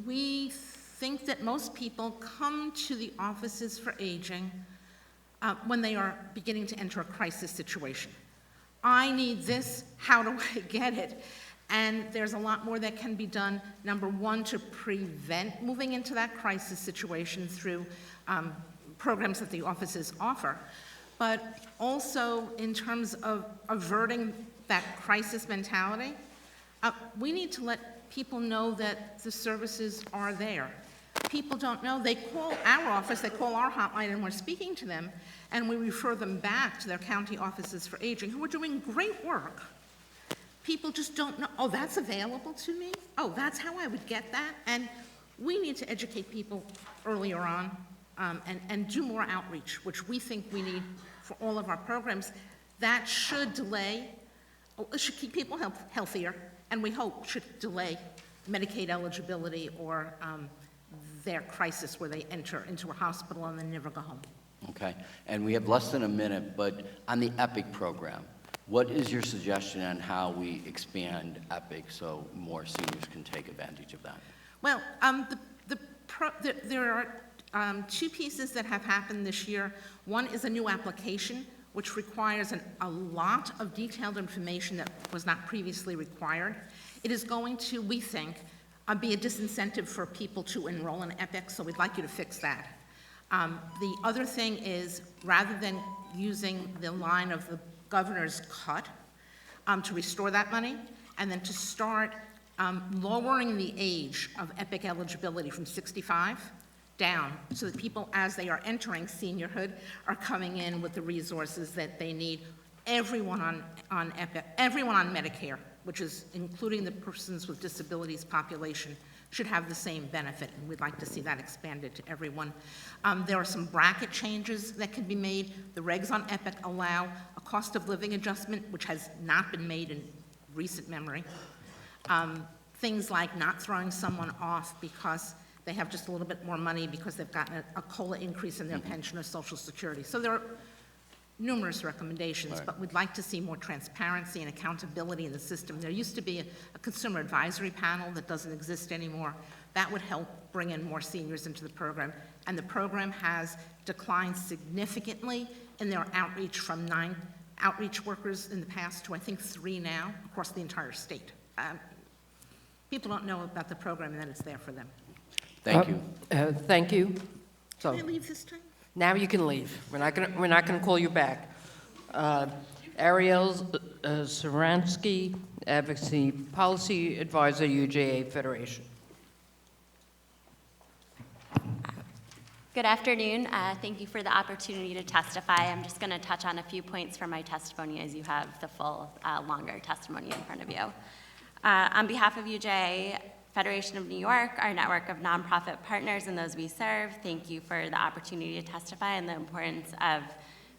we think that most people come to the offices for aging when they are beginning to enter a crisis situation. I need this, how do I get it? And there's a lot more that can be done, number one, to prevent moving into that crisis situation through programs that the offices offer, but also in terms of averting that crisis mentality. We need to let people know that the services are there. People don't know. They call our office, they call our hotline, and we're speaking to them, and we refer them back to their county offices for aging, who are doing great work. People just don't know, oh, that's available to me? Oh, that's how I would get that? And we need to educate people earlier on and do more outreach, which we think we need for all of our programs. That should delay, it should keep people healthier, and we hope should delay Medicaid eligibility or their crisis where they enter into a hospital and then never go home. Okay, and we have less than a minute, but on the EPIC program, what is your suggestion on how we expand EPIC so more seniors can take advantage of that? Well, there are two pieces that have happened this year. One is a new application, which requires a lot of detailed information that was not previously required. It is going to, we think, be a disincentive for people to enroll in EPIC, so we'd like you to fix that. The other thing is, rather than using the line of the governor's cut to restore that money, and then to start lowering the age of EPIC eligibility from 65 down, so that people, as they are entering seniorhood, are coming in with the resources that they need. Everyone on EPIC, everyone on Medicare, which is including the persons with disabilities population, should have the same benefit, and we'd like to see that expanded to everyone. There are some bracket changes that can be made. The regs on EPIC allow a cost of living adjustment, which has not been made in recent memory. Things like not throwing someone off because they have just a little bit more money because they've gotten a COLA increase in their pension or Social Security. So there are numerous recommendations, but we'd like to see more transparency and accountability in the system. There used to be a consumer advisory panel that doesn't exist anymore. That would help bring in more seniors into the program. And the program has declined significantly in their outreach from 9 outreach workers in the past to, I think, 3 now across the entire state. People don't know about the program and that it's there for them. Thank you. Thank you. So Can I leave this time? now you can leave. We're not gonna call you back. Ariel Saransky, Advocacy Policy Advisor, UJA Federation. Good afternoon. Thank you for the opportunity to testify. I'm just going to touch on a few points from my testimony as you have the full, longer testimony in front of you. On behalf of UJA Federation of New York, our network of nonprofit partners and those we serve, thank you for the opportunity to testify and the importance of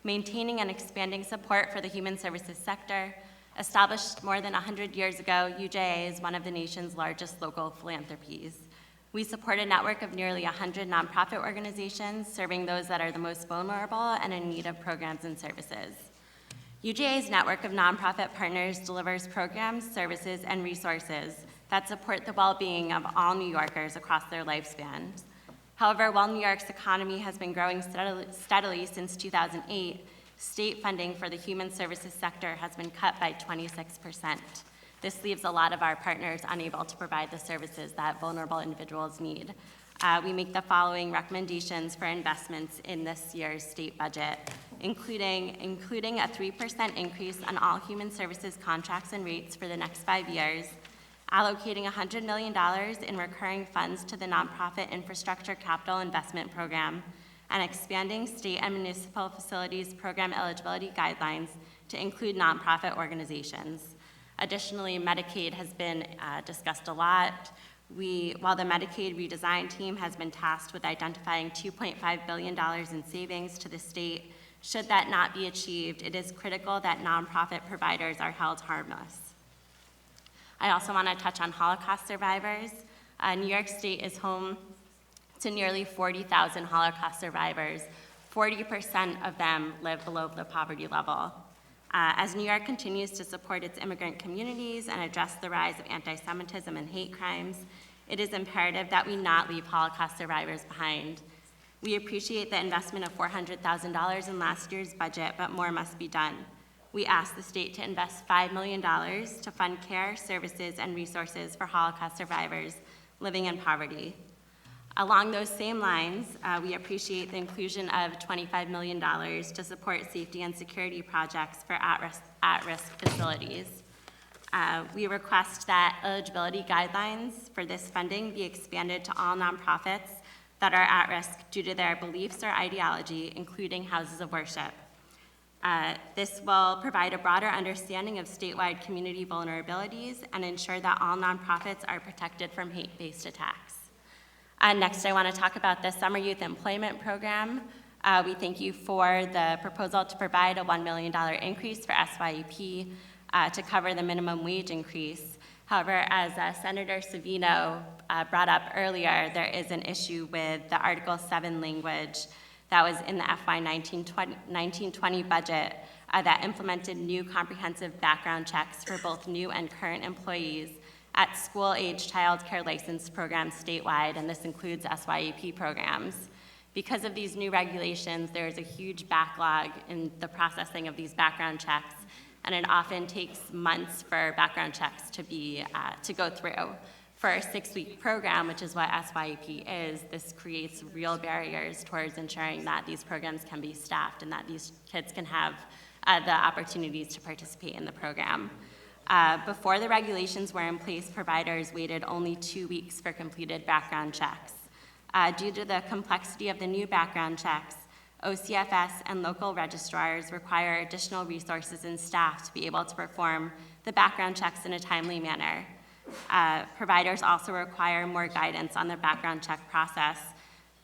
maintaining and expanding support for the human services sector. Established more than 100 years ago, UJA is one of the nation's largest local philanthropies. We support a network of nearly 100 nonprofit organizations serving those that are the most vulnerable and in need of programs and services. UGA's network of nonprofit partners delivers programs, services, and resources that support the well-being of all New Yorkers across their lifespans. However, while New York's economy has been growing steadily since 2008, state funding for the human services sector has been cut by 26%. This leaves a lot of our partners unable to provide the services that vulnerable individuals need. We make the following recommendations for investments in this year's state budget, including a 3% increase on all human services contracts and rates for the next 5 years, allocating $100 million in recurring funds to the Nonprofit Infrastructure Capital Investment Program, and expanding state and municipal facilities program eligibility guidelines to include nonprofit organizations. Additionally, Medicaid has been discussed a lot. While the Medicaid redesign team has been tasked with identifying $2.5 billion in savings to the state, should that not be achieved, it is critical that nonprofit providers are held harmless. I also want to touch on Holocaust survivors. New York State is home to nearly 40,000 Holocaust survivors. 40% of them live below the poverty level. As New York continues to support its immigrant communities and address the rise of anti-Semitism and hate crimes, it is imperative that we not leave Holocaust survivors behind. We appreciate the investment of $400,000 in last year's budget, but more must be done. We ask the state to invest $5 million to fund care, services, and resources for Holocaust survivors living in poverty. Along those same lines, we appreciate the inclusion of $25 million to support safety and security projects for at-risk facilities. We request that eligibility guidelines for this funding be expanded to all nonprofits that are at risk due to their beliefs or ideology, including houses of worship. This will provide a broader understanding of statewide community vulnerabilities and ensure that all nonprofits are protected from hate-based attacks. Next, I want to talk about the Summer Youth Employment Program. We thank you for the proposal to provide a $1 million increase for SYEP to cover the minimum wage increase. However, as Senator Savino brought up earlier, there is an issue with the Article 7 language that was in the FY 1920 budget that implemented new comprehensive background checks for both new and current employees at school-age child care license programs statewide, and this includes SYEP programs. Because of these new regulations, there is a huge backlog in the processing of these background checks, and it often takes months for background checks to go through. For a 6-week program, which is what SYEP is, this creates real barriers towards ensuring that these programs can be staffed and that these kids can have the opportunities to participate in the program. Before the regulations were in place, providers waited only 2 weeks for completed background checks. Due to the complexity of the new background checks, OCFS and local registrars require additional resources and staff to be able to perform the background checks in a timely manner. Providers also require more guidance on the background check process,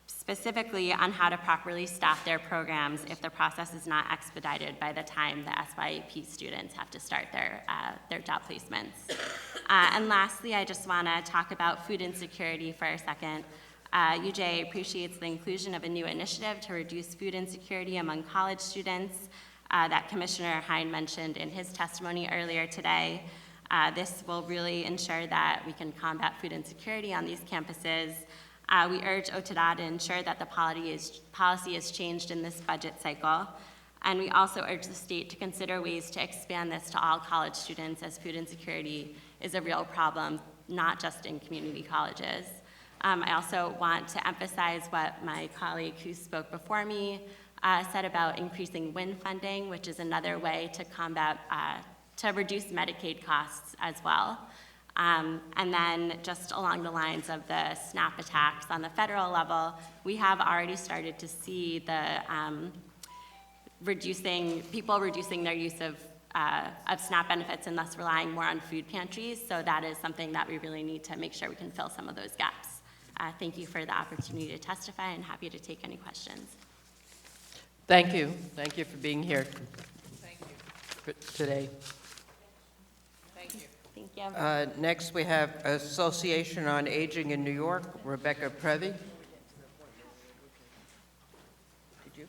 specifically on how to properly staff their programs if the process is not expedited by the time the SYEP students have to start their job placements. And lastly, I just want to talk about food insecurity for a second. UGA appreciates the inclusion of a new initiative to reduce food insecurity among college students that Commissioner Hein mentioned in his testimony earlier today. This will really ensure that we can combat food insecurity on these campuses. We urge OTDA to ensure that the policy is changed in this budget cycle. And we also urge the state to consider ways to expand this to all college students, as food insecurity is a real problem, not just in community colleges. I also want to emphasize what my colleague who spoke before me said about increasing WIN funding, which is another way to combat, to reduce Medicaid costs as well. And then just along the lines of the SNAP attacks on the federal level, we have already started to see the people reducing their use of SNAP benefits and thus relying more on food pantries. So that is something that we really need to make sure we can fill some of those gaps. Thank you for the opportunity to testify, and happy to take any questions. Thank you. Thank you for being here today. Thank you. Thank you. Next, we have Association on Aging in New York, Rebecca Prevey. Did you?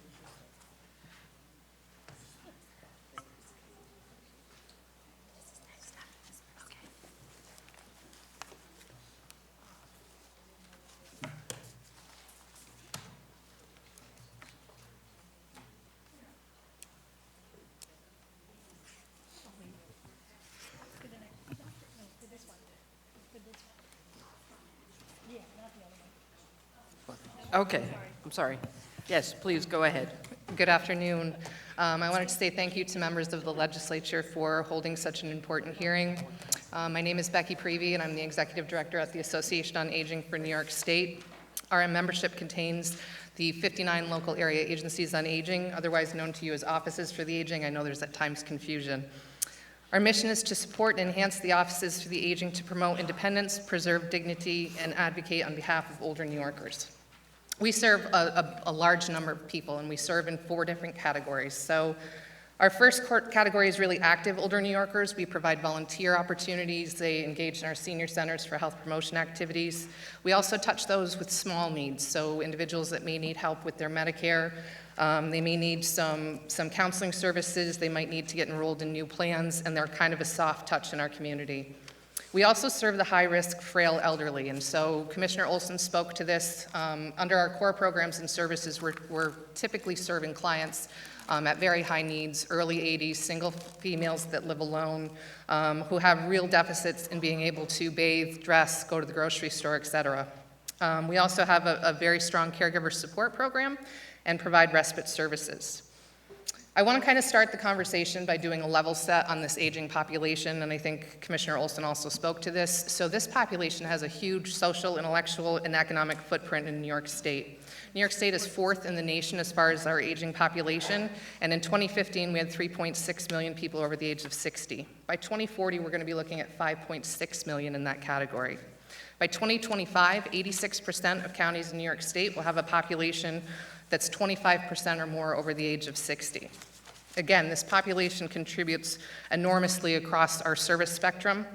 Okay, I'm sorry. Yes, please, go ahead. Good afternoon. I wanted to say thank you to members of the legislature for holding such an important hearing. My name is Becky Prevey, and I'm the Executive Director at the Association on Aging for New York State. Our membership contains the 59 local area agencies on aging, otherwise known to you as offices for the aging. I know there's at times confusion. Our mission is to support and enhance the offices for the aging to promote independence, preserve dignity, and advocate on behalf of older New Yorkers. We serve a large number of people, and we serve in 4 different categories. So our first category is really active older New Yorkers. We provide volunteer opportunities. They engage in our senior centers for health promotion activities. We also touch those with small needs, so individuals that may need help with their Medicare. They may need some counseling services. They might need to get enrolled in new plans, and they're kind of a soft touch in our community. We also serve the high-risk, frail elderly, and so Commissioner Olson spoke to this. Under our core programs and services, we're typically serving clients at very high needs, early 80s, single females that live alone, who have real deficits in being able to bathe, dress, go to the grocery store, et cetera. We also have a very strong caregiver support program and provide respite services. I want to kind of start the conversation by doing a level set on this aging population, and I think Commissioner Olson also spoke to this. So this population has a huge social, intellectual, and economic footprint in New York State. New York State is 4th in the nation as far as our aging population, and in 2015 we had 3.6 million people over the age of 60. By 2040 we're going to be looking at 5.6 million in that category. By 2025, 86% of counties in New York State will have a population that's 25% or more over the age of 60. Again, this population contributes enormously across our service spectrum.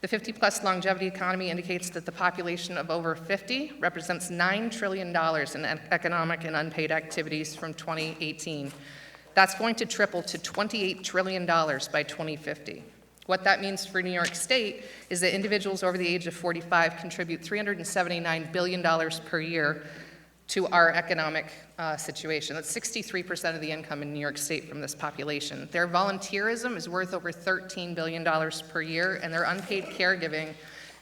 The 50-plus longevity economy indicates that the population of over 50 represents $9 trillion in economic and unpaid activities from 2018. That's going to triple to $28 trillion by 2050. What that means for New York State is that individuals over the age of 45 contribute $379 billion per year to our economic situation. That's 63% of the income in New York State from this population. Their volunteerism is worth over $13 billion per year, and their unpaid caregiving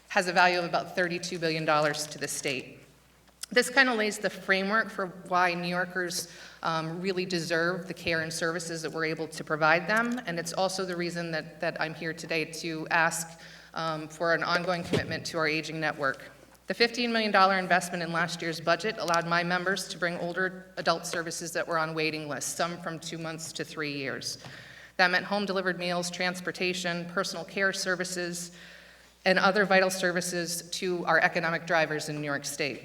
has a value of about $32 billion to the state. This kind of lays the framework for why New Yorkers really deserve the care and services that we're able to provide them, and it's also the reason that I'm here today to ask for an ongoing commitment to our aging network. The $15 million investment in last year's budget allowed my members to bring older adult services that were on waiting lists, some from 2 months to 3 years. That meant home-delivered meals, transportation, personal care services, and other vital services to our economic drivers in New York State.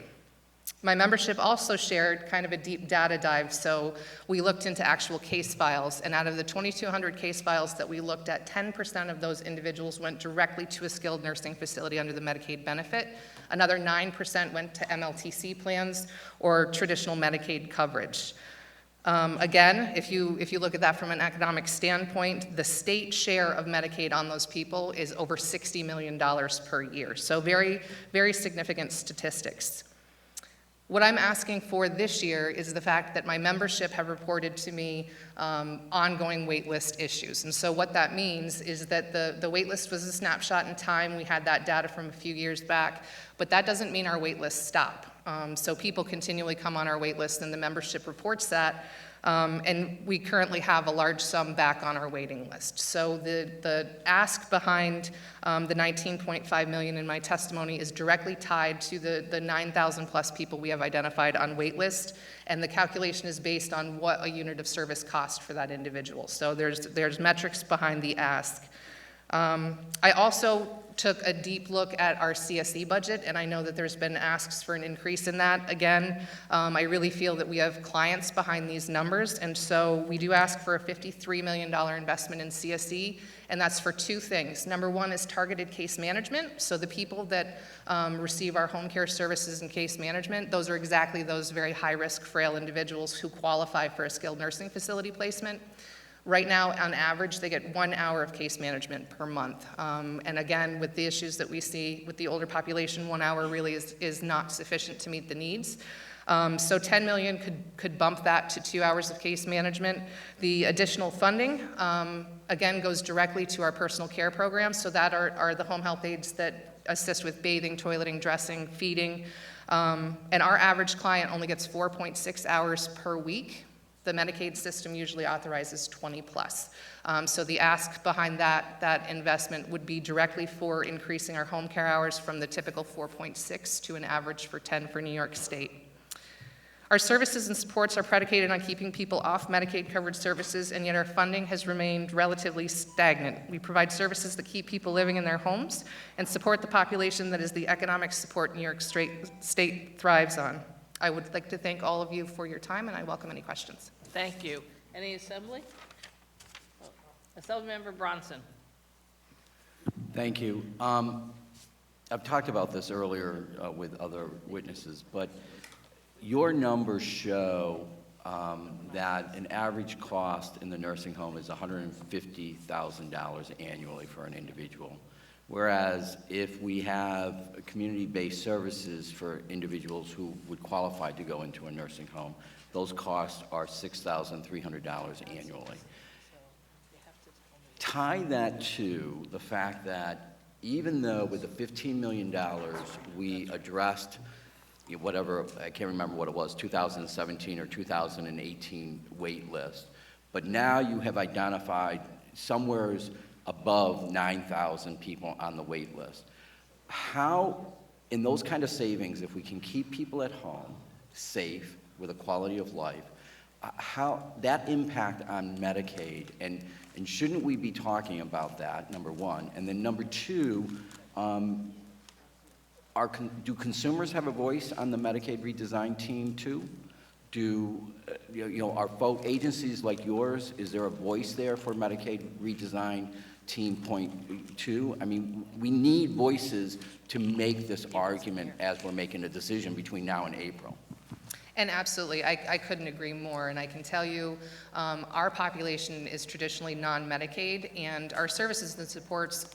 My membership also shared kind of a deep data dive, so we looked into actual case files, and out of the 2,200 case files that we looked at, 10% of those individuals went directly to a skilled nursing facility under the Medicaid benefit. Another 9% went to MLTC plans or traditional Medicaid coverage. Again, if you look at that from an economic standpoint, the state share of Medicaid on those people is over $60 million per year, so very, very significant statistics. What I'm asking for this year is the fact that my membership have reported to me ongoing waitlist issues. And so what that means is that the waitlist was a snapshot in time. We had that data from a few years back, but that doesn't mean our waitlists stop. So people continually come on our waitlist, and the membership reports that. And we currently have a large sum back on our waiting list. So the ask behind the $19.5 million in my testimony is directly tied to the 9,000 plus people we have identified on wait list, and the calculation is based on what a unit of service cost for that individual. So there's metrics behind the ask. I also took a deep look at our CSE budget, and I know that there's been asks for an increase in that. Again, I really feel that we have clients behind these numbers, and so we do ask for a $53 million investment in CSE, and that's for 2 things. Number 1 is targeted case management, so the people that receive our home care services and case management, those are exactly those very high-risk, frail individuals who qualify for a skilled nursing facility placement. Right now, on average, they get 1 hour of case management per month. And again, with the issues that we see with the older population, 1 hour really is not sufficient to meet the needs. So $10 million could bump that to 2 hours of case management. The additional funding, again, goes directly to our personal care programs. So that are the home health aides that assist with bathing, toileting, dressing, feeding. And our average client only gets 4.6 hours per week. The Medicaid system usually authorizes 20 plus. So the ask behind that investment would be directly for increasing our home care hours from the typical 4.6 to an average for 10 for New York State. Our services and supports are predicated on keeping people off Medicaid-covered services, and yet our funding has remained relatively stagnant. We provide services that keep people living in their homes and support the population that is the economic support New York State thrives on. I would like to thank all of you for your time, and I welcome any questions. Thank you. Any assembly? Assemblymember Bronson. Thank you. I've talked about this earlier with other witnesses, but your numbers show that an average cost in the nursing home is $150,000 annually for an individual. Whereas if we have community-based services for individuals who would qualify to go into a nursing home, those costs are $6,300 annually. Tie that to the fact that even though with the $15 million we addressed whatever, I can't remember what it was, 2017 or 2018 wait list, but now you have identified somewhere above 9,000 people on the wait list. How, in those kind of savings, if we can keep people at home safe with a quality of life, how that impact on Medicaid, and shouldn't we be talking about that, number one? And then number two, do consumers have a voice on the Medicaid redesign team too? Are agencies like yours, is there a voice there for Medicaid redesign team point two? I mean, we need voices to make this argument as we're making a decision between now and April. And absolutely, I couldn't agree more. And I can tell you, our population is traditionally non-Medicaid, and our services and supports,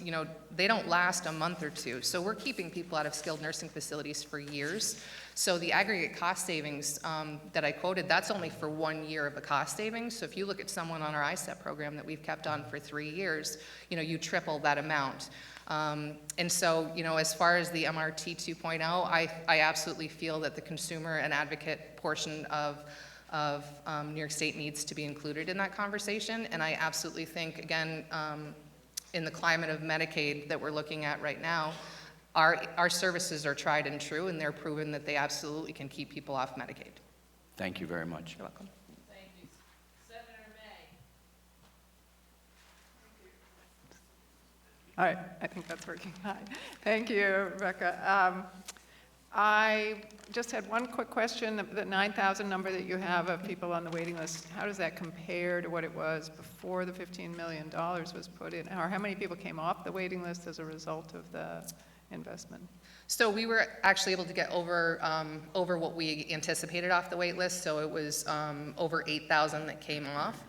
they don't last a month or two. So we're keeping people out of skilled nursing facilities for years. So the aggregate cost savings that I quoted, that's only for 1 year of the cost savings. So if you look at someone on our ISEP program that we've kept on for 3 years, you triple that amount. And so, as far as the MRT 2.0, I absolutely feel that the consumer and advocate portion of New York State needs to be included in that conversation. And I absolutely think, again, in the climate of Medicaid that we're looking at right now, our services are tried and true, and they're proven that they absolutely can keep people off Medicaid. Thank you very much. You're welcome. Thank you. Senator May. All right, I think that's working. Hi. Thank you, Rebecca. I just had one quick question. The 9,000 number that you have of people on the waiting list, how does that compare to what it was before the $15 million was put in? Or how many people came off the waiting list as a result of the investment? So we were actually able to get over what we anticipated off the wait list. So it was over 8,000 that came off.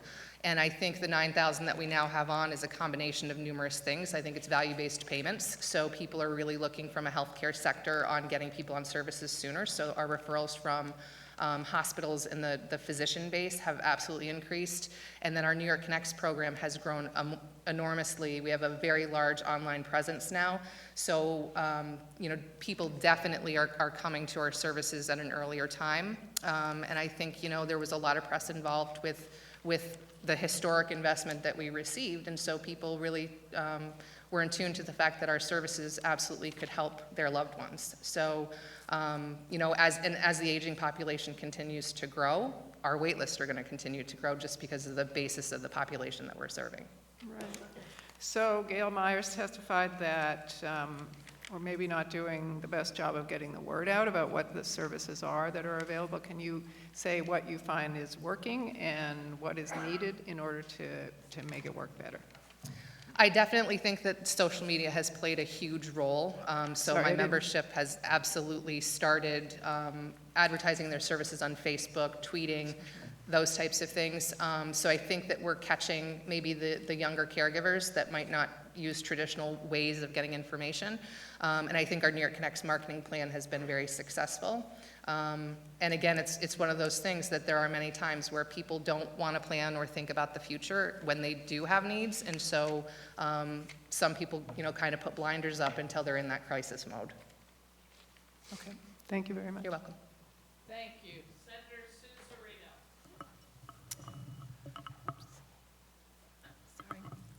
And I think the 9,000 that we now have on is a combination of numerous things. I think it's value-based payments. So people are really looking from a healthcare sector on getting people on services sooner. So our referrals from hospitals and the physician base have absolutely increased. And then our New York Connects program has grown enormously. We have a very large online presence now. So, people definitely are coming to our services at an earlier time. And I think, there was a lot of press involved with the historic investment that we received. And so people really were in tune to the fact that our services absolutely could help their loved ones. So, as the aging population continues to grow, our wait lists are going to continue to grow just because of the basis of the population that we're serving. Right. So Gail Myers testified that we're maybe not doing the best job of getting the word out about what the services are that are available. Can you say what you find is working and what is needed in order to make it work better? I definitely think that social media has played a huge role. My membership has absolutely started advertising their services on Facebook, tweeting, those types of things. So I think that we're catching maybe the younger caregivers that might not, use traditional ways of getting information. And I think our New York Connects marketing plan has been very successful. And again, it's one of those things that there are many times where people don't want to plan or think about the future when they do have needs. And so some people, kind of put blinders up until they're in that crisis mode. Okay, thank you very much. You're welcome. Thank you. Senator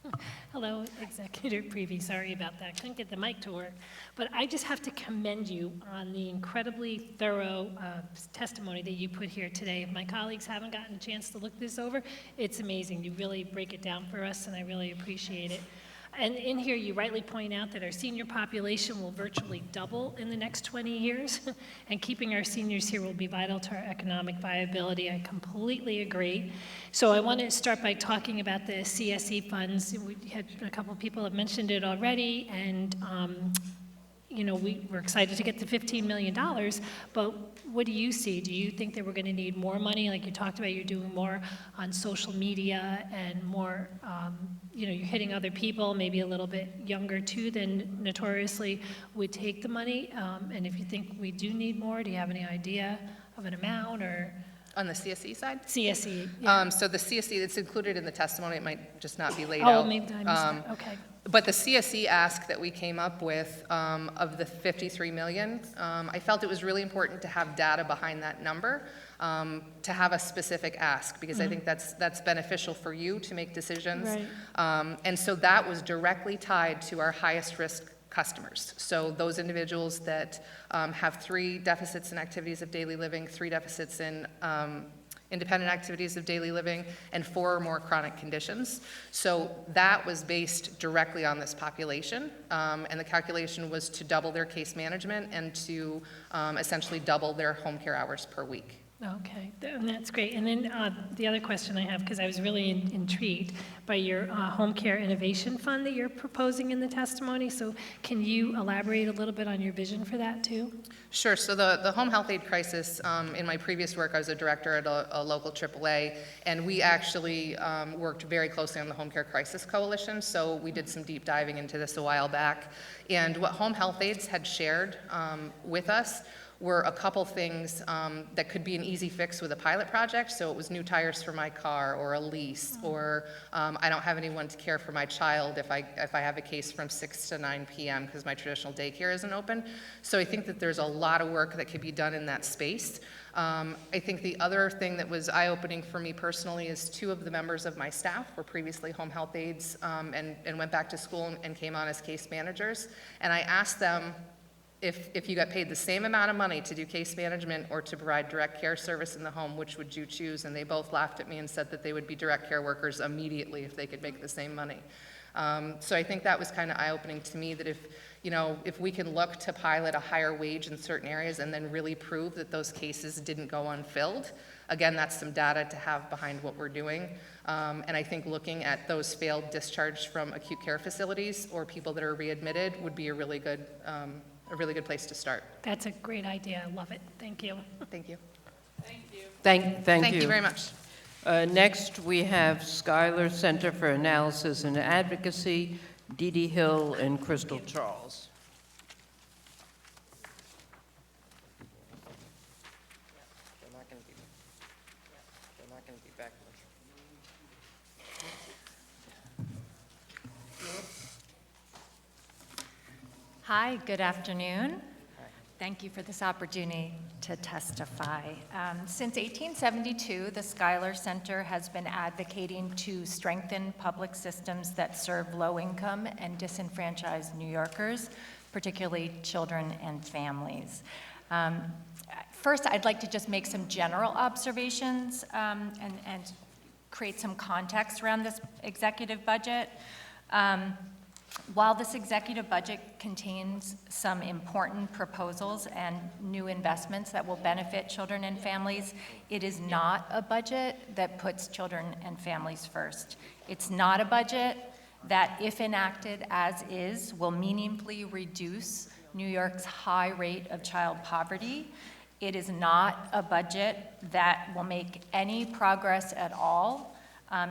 Suzzarino. Hello, Executive Prevey. Sorry about that. Couldn't get the mic to work. But I just have to commend you on the incredibly thorough testimony that you put here today. If my colleagues haven't gotten a chance to look this over, it's amazing. You really break it down for us, and I really appreciate it. And in here, you rightly point out that our senior population will virtually double in the next 20 years, and keeping our seniors here will be vital to our economic viability. I completely agree. So I want to start by talking about the CSE funds. We had a couple of people have mentioned it already, and we're excited to get the $15 million, but what do you see? Do you think that we're going to need more money? Like you talked about, you're doing more on social media and more, you're hitting other people, maybe a little bit younger too than notoriously would take the money. And if you think we do need more, do you have any idea of an amount or? On the CSE side? CSE, yeah. So the CSE, it's included in the testimony, it might just not be laid out. Oh, maybe I missed that, okay. But the CSE ask that we came up with of the $53 million, I felt it was really important to have data behind that number, to have a specific ask, because I think that's beneficial for you to make decisions. Right. And so that was directly tied to our highest risk customers. So those individuals that have 3 deficits in activities of daily living, 3 deficits in independent activities of daily living, and 4 or more chronic conditions. So that was based directly on this population, and the calculation was to double their case management and to essentially double their home care hours per week. Okay, and that's great. And then the other question I have, because I was really intrigued by your home care innovation fund that you're proposing in the testimony. So can you elaborate a little bit on your vision for that too? Sure. So the home health aid crisis, in my previous work, I was a director at a local AAA, and we actually worked very closely on the Home Care Crisis Coalition. So we did some deep diving into this a while back. And what home health aides had shared with us were a couple things that could be an easy fix with a pilot project. So it was new tires for my car, or a lease, or I don't have anyone to care for my child if I have a case from 6 to 9 p.m. because my traditional daycare isn't open. So I think that there's a lot of work that could be done in that space. I think the other thing that was eye-opening for me personally is 2 of the members of my staff were previously home health aides and went back to school and came on as case managers. And I asked them, if you got paid the same amount of money to do case management or to provide direct care service in the home, which would you choose? And they both laughed at me and said that they would be direct care workers immediately if they could make the same money. So I think that was kind of eye-opening to me, that if we can look to pilot a higher wage in certain areas and then really prove that those cases didn't go unfilled, again, that's some data to have behind what we're doing. And I think looking at those failed discharged from acute care facilities or people that are readmitted would be a really good place to start. That's a great idea. I love it. Thank you. Thank you. Thank you. Thank you. You very much. Next, we have Schuyler Center for Analysis and Advocacy, Dee Dee Hill and Crystal Charles. They're not going to be back much. Hi, good afternoon. Thank you for this opportunity to testify. Since 1872, the Schuyler Center has been advocating to strengthen public systems that serve low-income and disenfranchised New Yorkers, particularly children and families. First, I'd like to just make some general observations and create some context around this executive budget. While this executive budget contains some important proposals and new investments that will benefit children and families, it is not a budget that puts children and families first. It's not a budget that, if enacted as is, will meaningfully reduce New York's high rate of child poverty. It is not a budget that will make any progress at all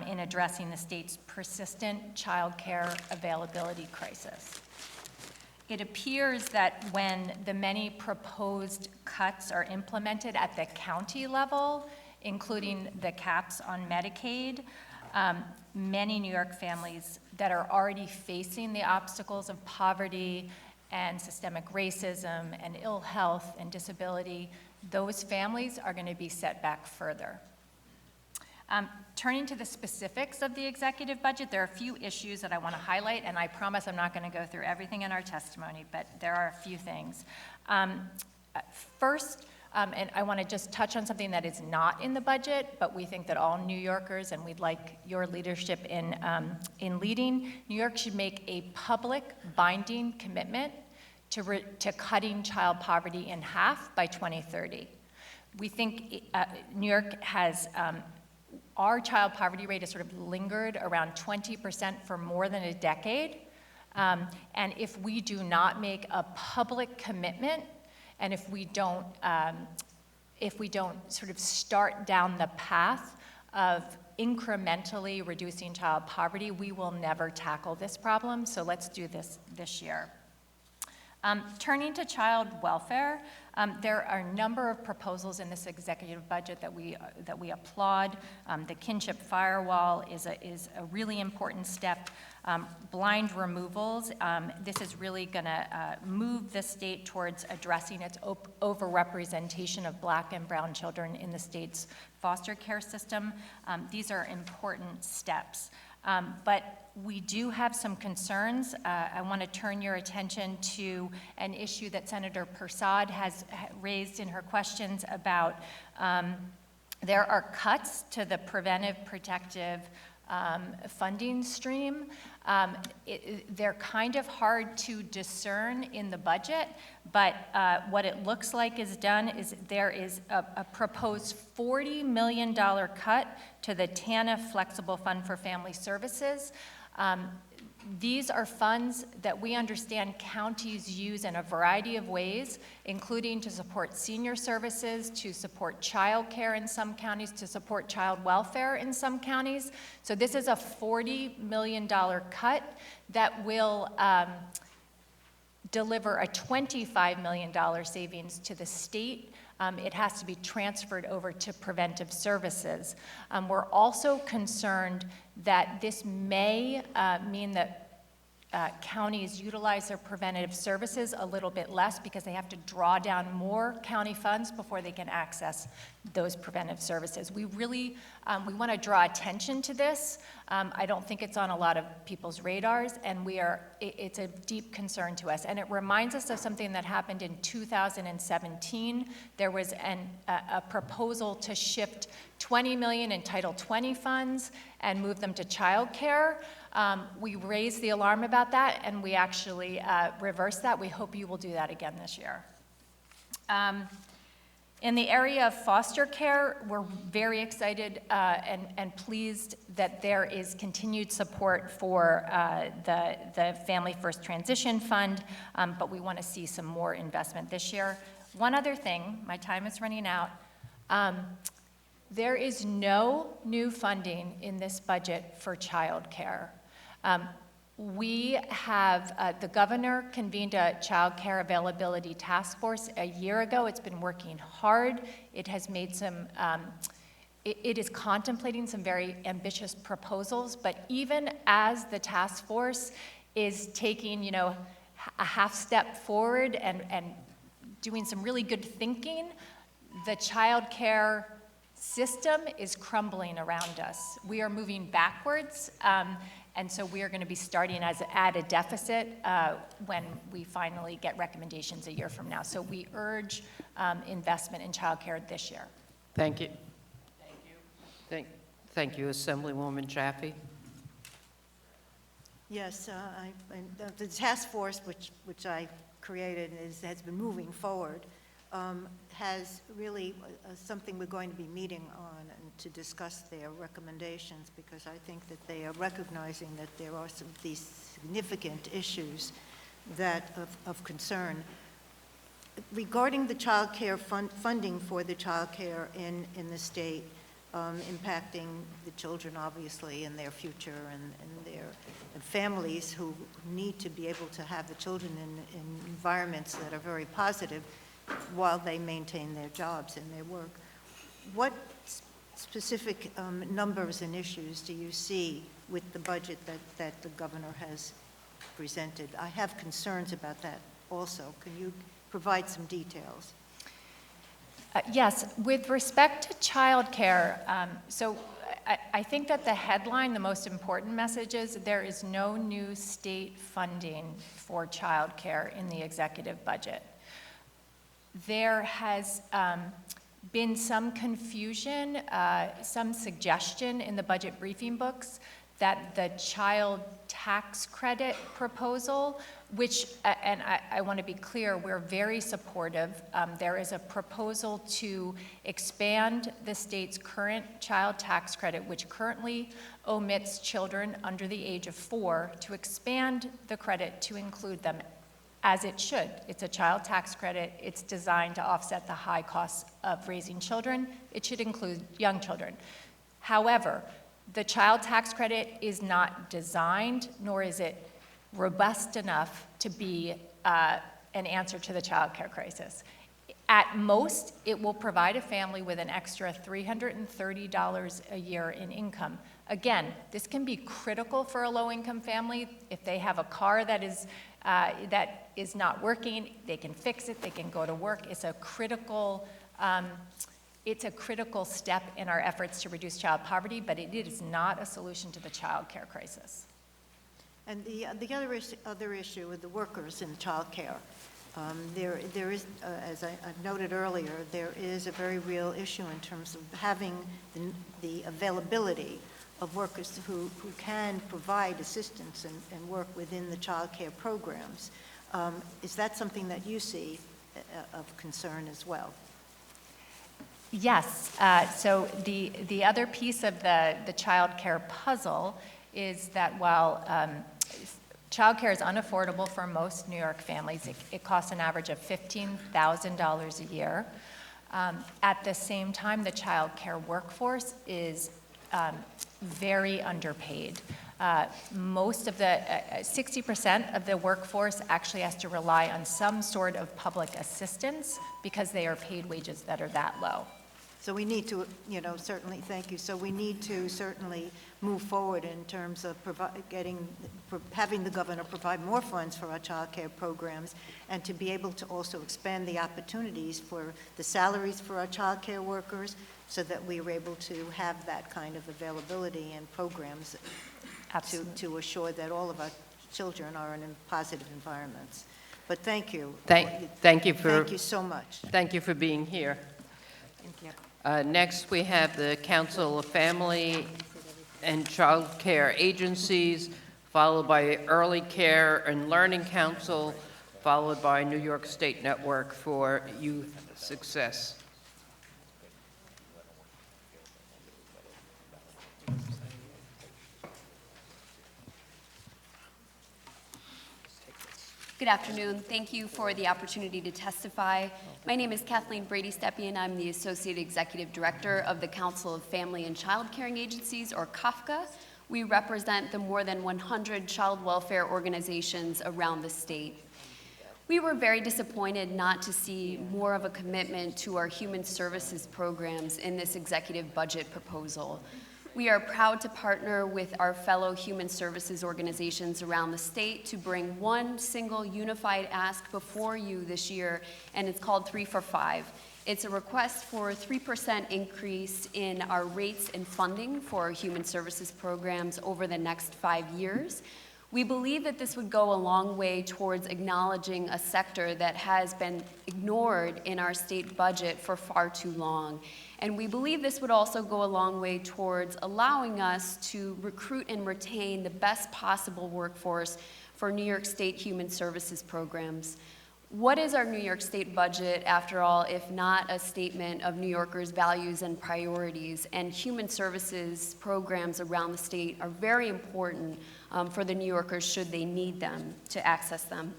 in addressing the state's persistent childcare availability crisis. It appears that when the many proposed cuts are implemented at the county level, including the caps on Medicaid, many New York families that are already facing the obstacles of poverty and systemic racism and ill health and disability, those families are going to be set back further. Turning to the specifics of the executive budget, there are a few issues that I want to highlight, and I promise I'm not going to go through everything in our testimony, but there are a few things. First, and I want to just touch on something that is not in the budget, but we think that all New Yorkers, and we'd like your leadership in leading, New York should make a public binding commitment to cutting child poverty in half by 2030. We think New York has, our child poverty rate has sort of lingered around 20% for more than a decade. And if we do not make a public commitment, and if we don't sort of start down the path of incrementally reducing child poverty, we will never tackle this problem. So let's do this year. Turning to child welfare, there are a number of proposals in this executive budget that we applaud. The kinship firewall is a really important step. Blind removals, this is really going to move the state towards addressing its overrepresentation of Black and brown children in the state's foster care system. These are important steps. But we do have some concerns. I want to turn your attention to an issue that Senator Prasad has raised in her questions about there are cuts to the preventive protective funding stream. They're kind of hard to discern in the budget, but what it looks like is done is there is a proposed $40 million cut to the TANF Flexible Fund for Family Services. These are funds that we understand counties use in a variety of ways, including to support senior services, to support child care in some counties, to support child welfare in some counties. So this is a $40 million cut that will deliver a $25 million savings to the state. It has to be transferred over to preventive services. We're also concerned that this may mean that counties utilize their preventative services a little bit less because they have to draw down more county funds before they can access those preventive services. We really, we want to draw attention to this. I don't think it's on a lot of people's radars, and it's a deep concern to us. And it reminds us of something that happened in 2017. There was a proposal to shift $20 million in Title 20 funds and move them to child care. We raised the alarm about that, and we actually reversed that. We hope you will do that again this year. In the area of foster care, we're very excited and pleased that there is continued support for the Family First Transition Fund, but we want to see some more investment this year. One other thing, my time is running out. There is no new funding in this budget for child care. We have, the governor convened a child care availability task force a year ago. It's been working hard. It has made some, it is contemplating some very ambitious proposals, but even as the task force is taking, a half step forward and doing some really good thinking, the child care system is crumbling around us. We are moving backwards. And so we are going to be starting at a deficit when we finally get recommendations a year from now. So we urge investment in childcare this year. Thank you. Thank you, Assemblywoman Jaffe. Yes, the task force which I created has been moving forward, has really something we're going to be meeting on and to discuss their recommendations, because I think that they are recognizing that there are some of these significant issues that of concern. Regarding the child care funding for the child care in the state, impacting the children, obviously, and their future and their families who need to be able to have the children in environments that are very positive while they maintain their jobs and their work. What specific numbers and issues do you see with the budget that the governor has presented? I have concerns about that also. Can you provide some details? Yes, with respect to childcare, so I think that the headline, the most important message is there is no new state funding for childcare in the executive budget. There has been some confusion, some suggestion in the budget briefing books that the child tax credit proposal, which, and I want to be clear, we're very supportive. There is a proposal to expand the state's current child tax credit, which currently omits children under the age of 4, to expand the credit to include them, as it should. It's a child tax credit. It's designed to offset the high costs of raising children. It should include young children. However, the child tax credit is not designed, nor is it robust enough to be an answer to the child care crisis. At most, it will provide a family with an extra $330 a year in income. Again, this can be critical for a low-income family. If they have a car that is not working, they can fix it, they can go to work. It's a critical step in our efforts to reduce child poverty, but it is not a solution to the child care crisis. And the other issue with the workers in child care, there is, as I noted earlier, there is a very real issue in terms of having the availability of workers who can provide assistance and work within the child care programs. Is that something that you see of concern as well? Yes. So the other piece of the child care puzzle is that while child care is unaffordable for most New York families, it costs an average of $15,000 a year. At the same time, the child care workforce is very underpaid. Most of the 60% of the workforce actually has to rely on some sort of public assistance because they are paid wages that are that low. So we need to, certainly, thank you. So we need to certainly move forward in terms of having the governor provide more funds for our child care programs and to be able to also expand the opportunities for the salaries for our child care workers so that we are able to have that kind of availability and programs to assure that all of our children are in positive environments. But thank you. Thank you so much. Thank you for being here. Thank you. Next, we have the Council of Family and Child Care Agencies, followed by Early Care and Learning Council, followed by New York State Network for Youth Success. Good afternoon. Thank you for the opportunity to testify. My name is Kathleen Brady-Stepien. I'm the Associate Executive Director of the Council of Family and Child Caring Agencies, or CAFCA. We represent the more than 100 child welfare organizations around the state. We were very disappointed not to see more of a commitment to our human services programs in this executive budget proposal. We are proud to partner with our fellow human services organizations around the state to bring one single unified ask before you this year, and it's called 3 for 5. It's a request for a 3% increase in our rates and funding for our human services programs over the next 5 years. We believe that this would go a long way towards acknowledging a sector that has been ignored in our state budget for far too long. And we believe this would also go a long way towards allowing us to recruit and retain the best possible workforce for New York State human services programs. What is our New York State budget, after all, if not a statement of New Yorkers' values and priorities? And human services programs around the state are very important for the New Yorkers should they need them to access them.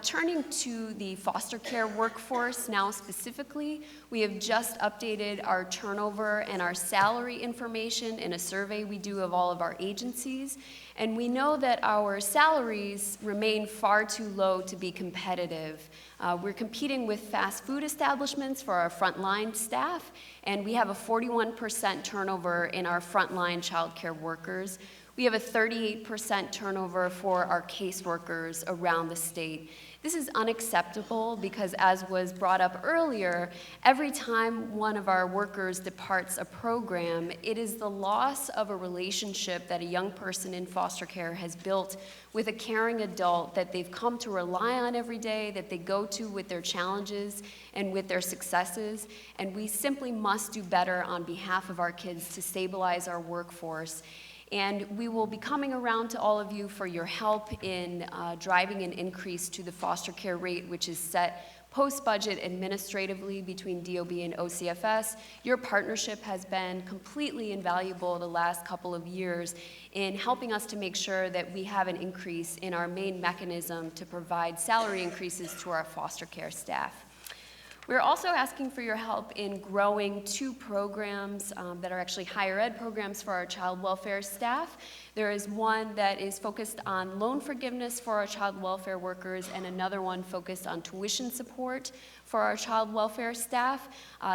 Turning to the foster care workforce now specifically, we have just updated our turnover and our salary information in a survey we do of all of our agencies. And we know that our salaries remain far too low to be competitive. We're competing with fast food establishments for our frontline staff, and we have a 41% turnover in our frontline child care workers. We have a 38% turnover for our caseworkers around the state. This is unacceptable because, as was brought up earlier, every time one of our workers departs a program, it is the loss of a relationship that a young person in foster care has built with a caring adult that they've come to rely on every day, that they go to with their challenges and with their successes. And we simply must do better on behalf of our kids to stabilize our workforce. And we will be coming around to all of you for your help in driving an increase to the foster care rate, which is set post-budget administratively between DOB and OCFS. Your partnership has been completely invaluable the last couple of years in helping us to make sure that we have an increase in our main mechanism to provide salary increases to our foster care staff. We're also asking for your help in growing 2 programs that are actually higher ed programs for our child welfare staff. There is one that is focused on loan forgiveness for our child welfare workers and another one focused on tuition support for our child welfare staff.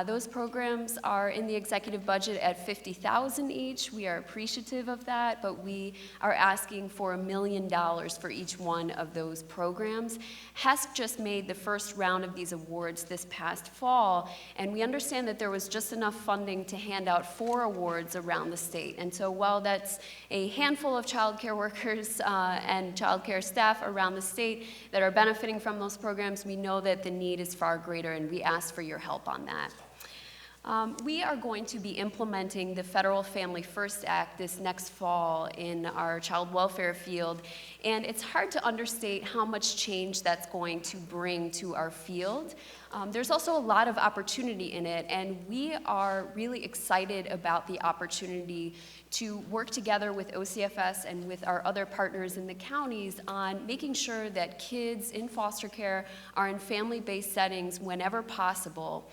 Those programs are in the executive budget at $50,000 each. We are appreciative of that, but we are asking for $1 million for each one of those programs. HESC just made the first round of these awards this past fall, and we understand that there was just enough funding to hand out 4 awards around the state. And so while that's a handful of child care workers and child care staff around the state that are benefiting from those programs, we know that the need is far greater, and we ask for your help on that. We are going to be implementing the Federal Family First Act this next fall in our child welfare field, and it's hard to understate how much change that's going to bring to our field. There's also a lot of opportunity in it, and we are really excited about the opportunity to work together with OCFS and with our other partners in the counties on making sure that kids in foster care are in family-based settings whenever possible.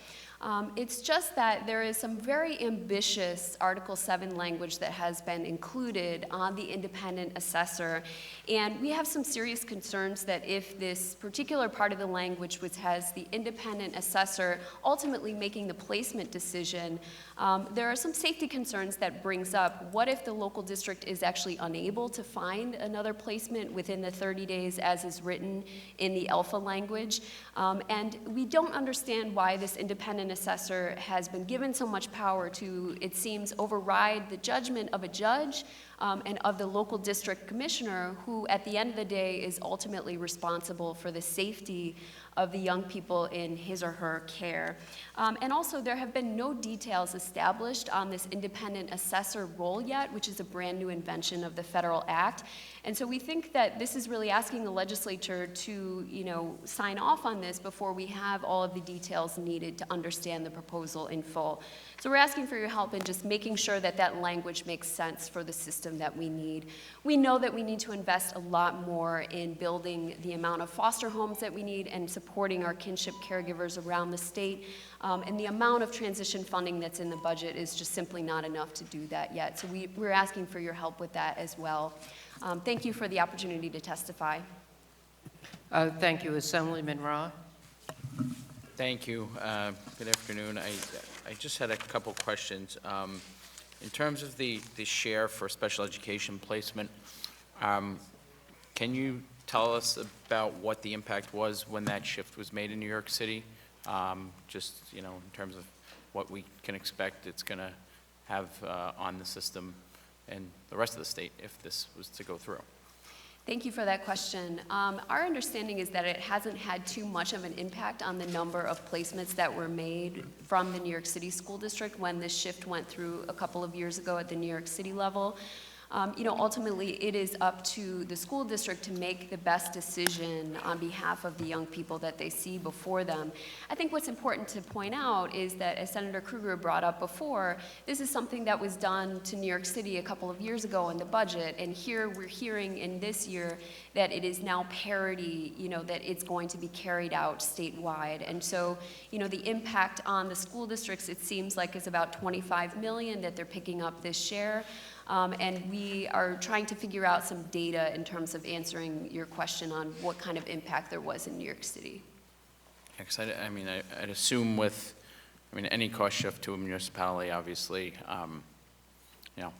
It's just that there is some very ambitious Article 7 language that has been included on the independent assessor, and we have some serious concerns that if this particular part of the language, which has the independent assessor ultimately making the placement decision, there are some safety concerns that brings up. What if the local district is actually unable to find another placement within the 30 days as is written in the ALPHA language? And we don't understand why this independent assessor has been given so much power to, it seems, override the judgment of a judge and of the local district commissioner, who at the end of the day is ultimately responsible for the safety of the young people in his or her care. And also, there have been no details established on this independent assessor role yet, which is a brand new invention of the federal act. And so we think that this is really asking the legislature to, sign off on this before we have all of the details needed to understand the proposal in full. So we're asking for your help in just making sure that that language makes sense for the system that we need. We know that we need to invest a lot more in building the amount of foster homes that we need and supporting our kinship caregivers around the state. And the amount of transition funding that's in the budget is just simply not enough to do that yet. So we're asking for your help with that as well. Thank you for the opportunity to testify. Thank you, Assemblyman Rah. Thank you. Good afternoon. I just had a couple questions. In terms of the share for special education placement, can you tell us about what the impact was when that shift was made in New York City? Just, in terms of what we can expect it's going to have on the system and the rest of the state if this was to go through. Thank you for that question. Our understanding is that it hasn't had too much of an impact on the number of placements that were made from the New York City School District when this shift went through a couple of years ago at the New York City level. Ultimately, it is up to the school district to make the best decision on behalf of the young people that they see before them. I think what's important to point out is that, as Senator Krueger brought up before, this is something that was done to New York City a couple of years ago in the budget, and here we're hearing in this year that it is now parity, that it's going to be carried out statewide. And so, the impact on the school districts, it seems like, is about $25 million that they're picking up this share. And we are trying to figure out some data in terms of answering your question on what kind of impact there was in New York City. Yeah, 'cause I'd assume any cost shift to a municipality, obviously,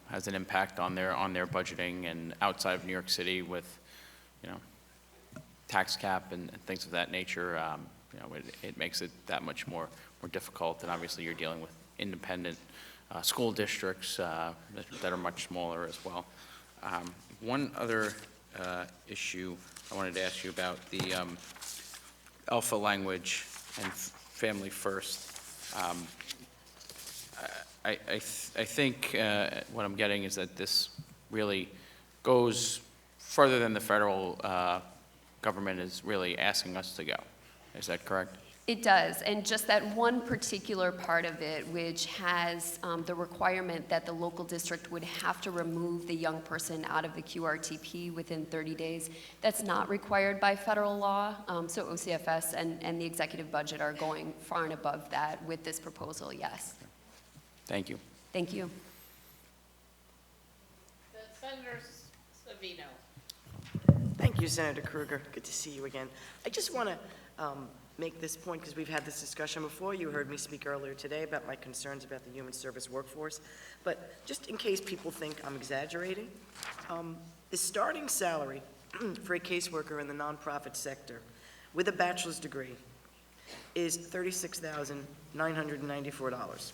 has an impact on their budgeting, and outside of New York City with, tax cap and things of that nature, it makes it that much more difficult. And obviously, you're dealing with independent school districts that are much smaller as well. One other issue I wanted to ask you about, the alpha language and Family First. I think what I'm getting is that this really goes further than the federal government is really asking us to go. Is that correct? It does, and just that one particular part of it, which has the requirement that the local district would have to remove the young person out of the QRTP within 30 days, that's not required by federal law. So OCFS and the executive budget are going far and above that with this proposal, yes. Thank you. Thank you. Senator Savino. Thank you, Senator Krueger. Good to see you again. I just want to make this point because we've had this discussion before. You heard me speak earlier today about my concerns about the human service workforce. But just in case people think I'm exaggerating, the starting salary for a caseworker in the nonprofit sector with a bachelor's degree is $36,994.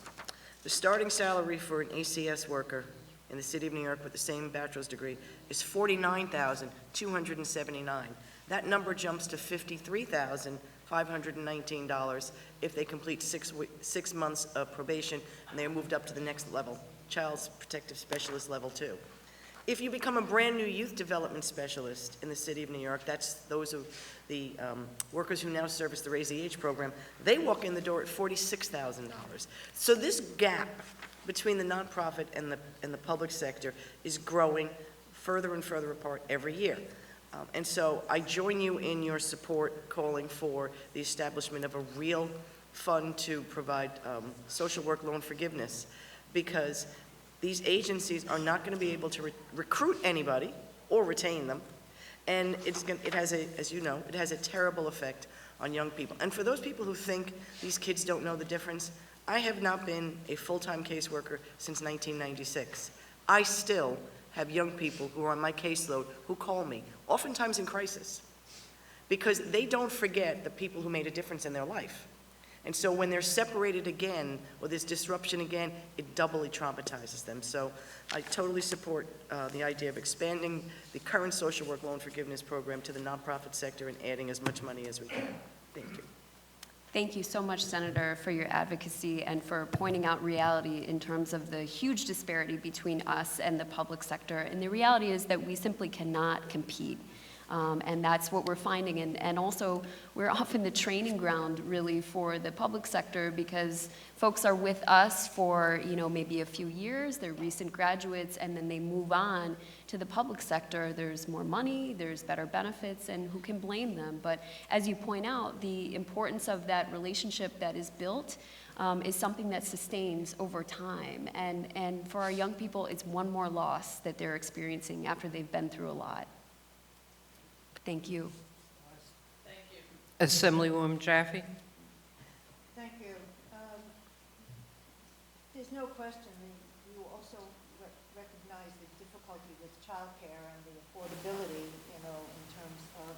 The starting salary for an ACS worker in the city of New York with the same bachelor's degree is $49,279. That number jumps to $53,519 if they complete 6 months of probation and they are moved up to the next level, Child Protective Specialist Level 2. If you become a brand new youth development specialist in the city of New York, that's those of the workers who now service the Raise the Age program, they walk in the door at $46,000. So this gap between the nonprofit and the public sector is growing further and further apart every year. And so I join you in your support calling for the establishment of a real fund to provide social work loan forgiveness, because these agencies are not going to be able to recruit anybody or retain them, and it has as you know, it has a terrible effect on young people. And for those people who think these kids don't know the difference, I have not been a full-time caseworker since 1996. I still have young people who are on my caseload who call me, oftentimes in crisis, because they don't forget the people who made a difference in their life. And so when they're separated again, or there's disruption again, it doubly traumatizes them. So I totally support the idea of expanding the current social work loan forgiveness program to the nonprofit sector and adding as much money as we can. Thank you. Thank you so much, Senator, for your advocacy and for pointing out reality in terms of the huge disparity between us and the public sector. And the reality is that we simply cannot compete. And that's what we're finding. And also, we're often the training ground, really, for the public sector, because folks are with us for, maybe a few years, they're recent graduates, and then they move on to the public sector. There's more money, there's better benefits, and who can blame them? But as you point out, the importance of that relationship that is built is something that sustains over time. And for our young people, it's one more loss that they're experiencing after they've been through a lot. Thank you. Assemblywoman Jaffe? Thank you. There's no question that you also recognize the difficulty with childcare and the affordability, in terms of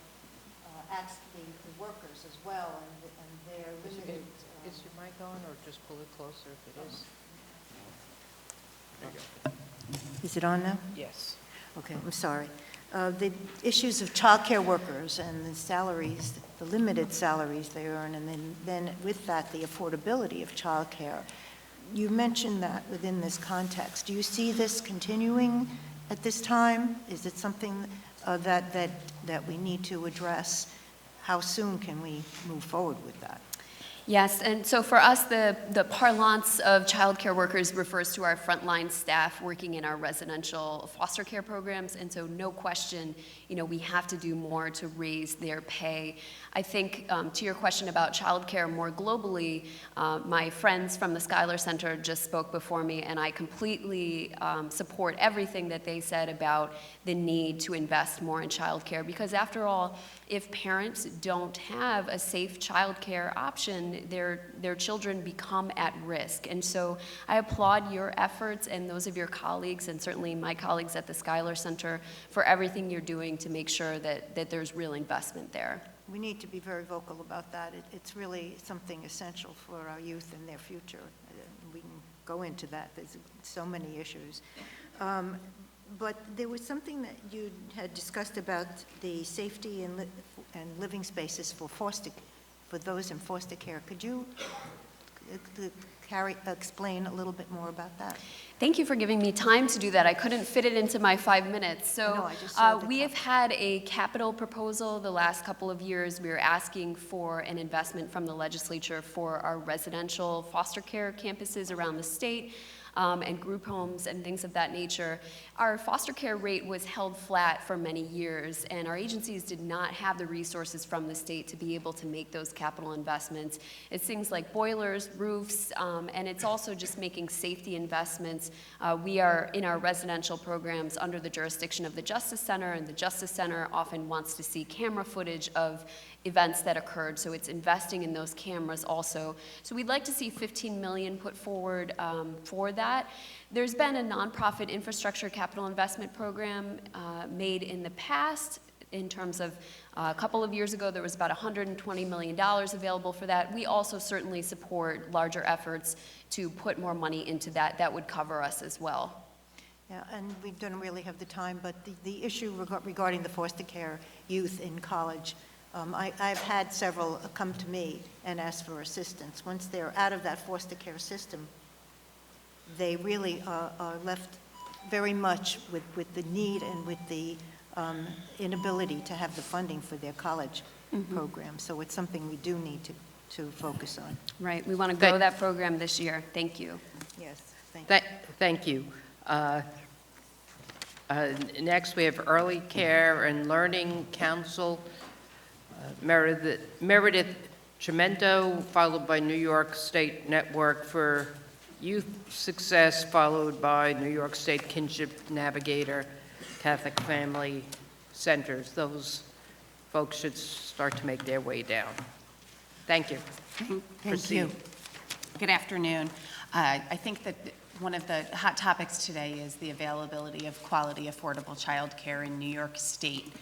the workers as well, and their limited. Is your mic on, or just pull it closer if it is? There you go. Is it on now? Yes. Okay, I'm sorry. The issues of childcare workers and the salaries, the limited salaries they earn, and then with that, the affordability of childcare. You mentioned that within this context. Do you see this continuing at this time? Is it something that we need to address? How soon can we move forward with that? Yes, and so for us, the parlance of childcare workers refers to our frontline staff working in our residential foster care programs, and so no question, we have to do more to raise their pay. I think to your question about childcare more globally, my friends from the Schuyler Center just spoke before me, and I completely support everything that they said about the need to invest more in childcare, because after all, if parents don't have a safe childcare option, their children become at risk. And so I applaud your efforts and those of your colleagues, and certainly my colleagues at the Schuyler Center, for everything you're doing to make sure that there's real investment there. We need to be very vocal about that. It's really something essential for our youth and their future. We can go into that. There's so many issues. But there was something that you had discussed about the safety and living spaces for those in foster care. Could you explain a little bit more about that? Thank you for giving me time to do that. I couldn't fit it into my 5 minutes. So we have had a capital proposal the last couple of years. We are asking for an investment from the legislature for our residential foster care campuses around the state. And group homes and things of that nature. Our foster care rate was held flat for many years, and our agencies did not have the resources from the state to be able to make those capital investments. It's things like boilers, roofs, and it's also just making safety investments. We are in our residential programs under the jurisdiction of the Justice Center, and the Justice Center often wants to see camera footage of events that occurred, so it's investing in those cameras also. So we'd like to see $15 million put forward for that. There's been a nonprofit infrastructure capital investment program made in the past. In terms of a couple of years ago, there was about $120 million available for that. We also certainly support larger efforts to put more money into that. That would cover us as well. Yeah, and we don't really have the time, but the issue regarding the foster care youth in college, I've had several come to me and ask for assistance. Once they're out of that foster care system, they really are left very much with the need and with the inability to have the funding for their college program. So it's something we do need to focus on. Right, we want to grow that program this year. Thank you. Yes, thank you. Thank you. Next, we have Early Care and Learning Council. Meredith Chimento, followed by New York State Network for Youth Success, followed by New York State Kinship Navigator, Catholic Family Centers. Those folks should start to make their way down. Thank you. Thank you. Good afternoon. I think that one of the hot topics today is the availability of quality, affordable childcare in New York State.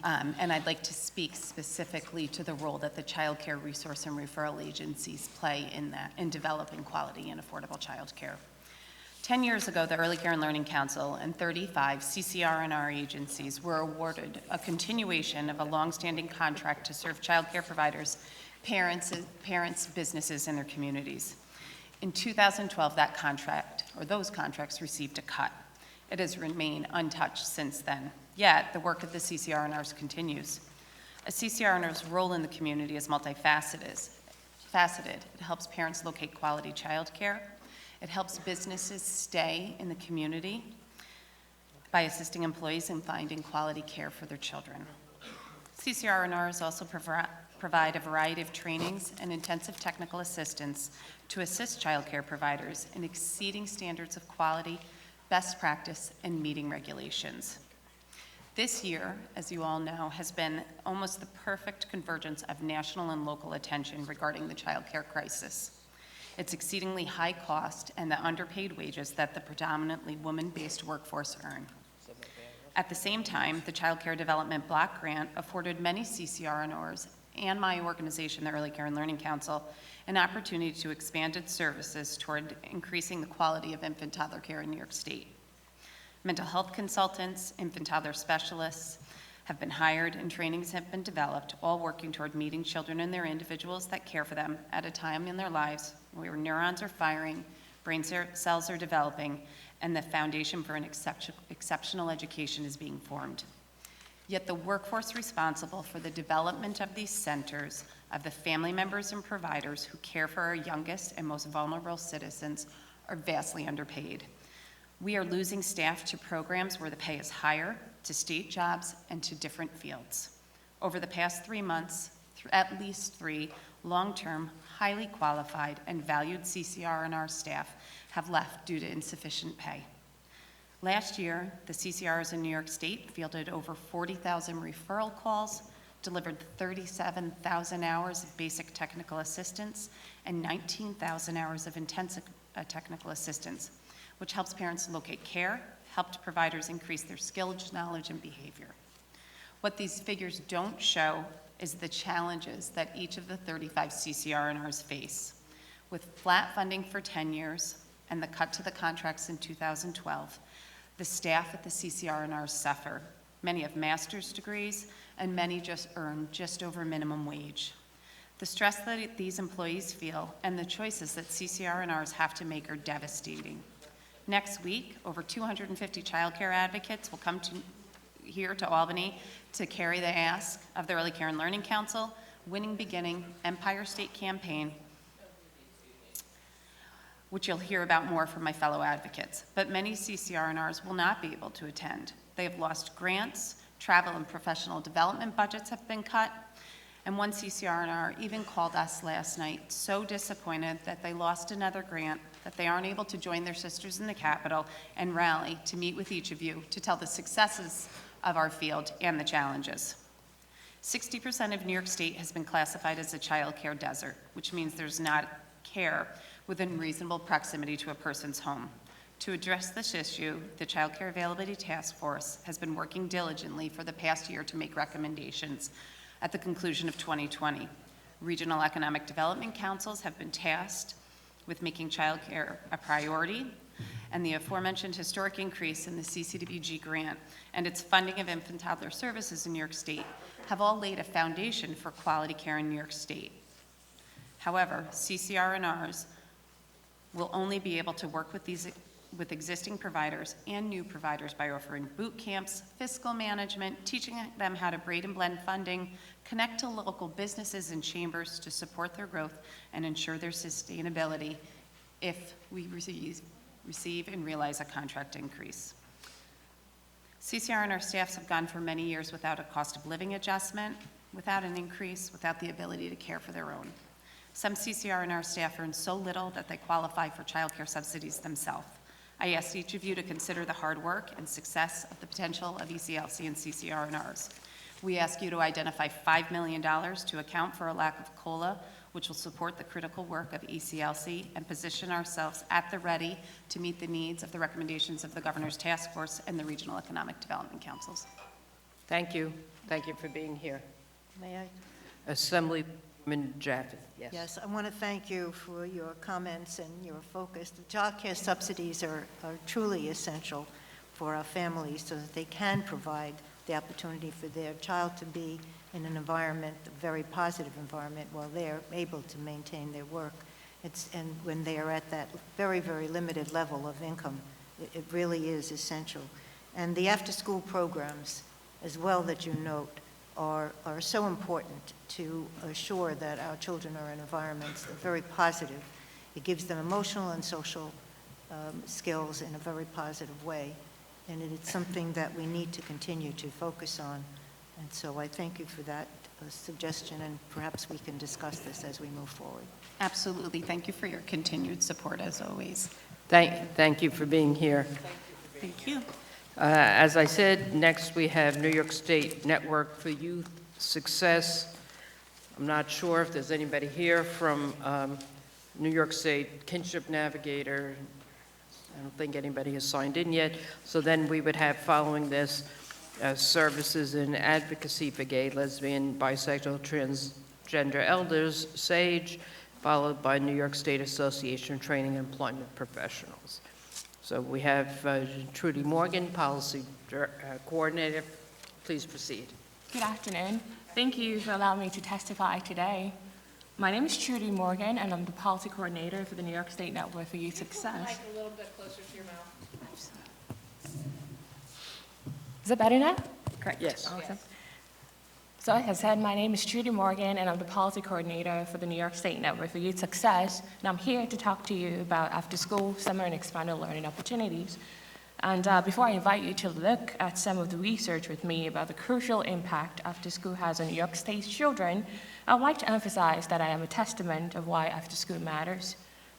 And I'd like to speak specifically to the role that the child care resource and referral agencies play in developing quality and affordable child care. 10 years ago, the Early Care and Learning Council and 35 CCR&R agencies were awarded a continuation of a longstanding contract to serve child care providers, parents, businesses, and their communities. In 2012, that contract, or those contracts, received a cut. It has remained untouched since then. Yet, the work of the CCR&Rs continues. A CCR&R's role in the community is multifaceted. It helps parents locate quality child care. It helps businesses stay in the community by assisting employees in finding quality care for their children. CCR&Rs also provide a variety of trainings and intensive technical assistance to assist child care providers in exceeding standards of quality, best practice, and meeting regulations. This year, as you all know, has been almost the perfect convergence of national and local attention regarding the child care crisis. Its exceedingly high cost and the underpaid wages that the predominantly women-based workforce earn. At the same time, the Child Care Development Block Grant afforded many CCR&Rs and my organization, the Early Care and Learning Council, an opportunity to expand its services toward increasing the quality of infant-toddler care in New York State. Mental health consultants, infant-toddler specialists have been hired and trainings have been developed, all working toward meeting children and their individuals that care for them at a time in their lives where neurons are firing, brain cells are developing, and the foundation for an exceptional education is being formed. Yet the workforce responsible for the development of these centers, of the family members and providers who care for our youngest and most vulnerable citizens, are vastly underpaid. We are losing staff to programs where the pay is higher, to state jobs, and to different fields. Over the past 3 months, at least 3 long-term, highly qualified, and valued CCR&R staff have left due to insufficient pay. Last year, the CCRs in New York State fielded over 40,000 referral calls, delivered 37,000 hours of basic technical assistance, and 19,000 hours of intensive technical assistance, which helps parents locate care, helped providers increase their skills, knowledge, and behavior. What these figures don't show is the challenges that each of the 35 CCR&Rs face. With flat funding for 10 years and the cut to the contracts in 2012, the staff at the CCR&Rs suffer. Many have master's degrees, and many just earn just over minimum wage. The stress that these employees feel and the choices that CCR&Rs have to make are devastating. Next week, over 250 childcare advocates will come here to Albany to carry the ask of the Early Care and Learning Council, Winning Beginning, Empire State Campaign, which you'll hear about more from my fellow advocates. But many CCR&Rs will not be able to attend. They have lost grants, travel and professional development budgets have been cut, and one CCR&R even called us last night so disappointed that they lost another grant, that they aren't able to join their sisters in the Capitol and rally to meet with each of you to tell the successes of our field and the challenges. 60% of New York State has been classified as a child care desert, which means there's not care within reasonable proximity to a person's home. To address this issue, the Child Care Availability Task Force has been working diligently for the past year to make recommendations at the conclusion of 2020. Regional Economic Development Councils have been tasked with making child care a priority, and the aforementioned historic increase in the CCDBG grant and its funding of infant toddler services in New York State have all laid a foundation for quality care in New York State. However, CCR&Rs will only be able to work with existing providers and new providers by offering boot camps, fiscal management, teaching them how to braid and blend funding, connect to local businesses and chambers to support their growth and ensure their sustainability if we receive and realize a contract increase. CCR&R staffs have gone for many years without a cost of living adjustment, without an increase, without the ability to care for their own. Some CCR&R staff earn so little that they qualify for child care subsidies themselves. I ask each of you to consider the hard work and success of the potential of ECLC and CCR&Rs. We ask you to identify $5 million to account for a lack of COLA, which will support the critical work of ECLC and position ourselves at the ready to meet the needs of the recommendations of the Governor's Task Force and the Regional Economic Development Councils. Thank you. Thank you for being here. May I? Assemblyman Jaffe, yes. Yes, I want to thank you for your comments and your focus. The child care subsidies are truly essential for our families so that they can provide the opportunity for their child to be in an environment, a very positive environment, while they're able to maintain their work. And when they are at that very, very limited level of income, it really is essential. And the after-school programs, as well, that you note, are so important to assure that our children are in environments that are very positive. It gives them emotional and social skills in a very positive way. And it is something that we need to continue to focus on. And so I thank you for that suggestion, and perhaps we can discuss this as we move forward. Absolutely. Thank you for your continued support, as always. Thank you for being here. Thank you. As I said, next we have New York State Network for Youth Success. I'm not sure if there's anybody here from New York State Kinship Navigator. I don't think anybody has signed in yet. So then we would have, following this, services and advocacy for gay, lesbian, bisexual, transgender elders, SAGE, followed by New York State Association of Training and Employment Professionals. So we have Trudy Morgan, Policy Coordinator. Please proceed. Good afternoon. Thank you for allowing me to testify today. My name is Trudy Morgan, and I'm the policy coordinator for the New York State Network for Youth Success. a little bit closer to your mouth. Is it better now? Great. Yes. Awesome. So like I said, my name is Trudy Morgan, and I'm the policy coordinator for the New York State Network for Youth Success, and I'm here to talk to you about after-school, summer, and expanded learning opportunities. And before I invite you to look at some of the research with me about the crucial impact after-school has on New York State's children, I'd like to emphasize that I am a testament of why after-school matters.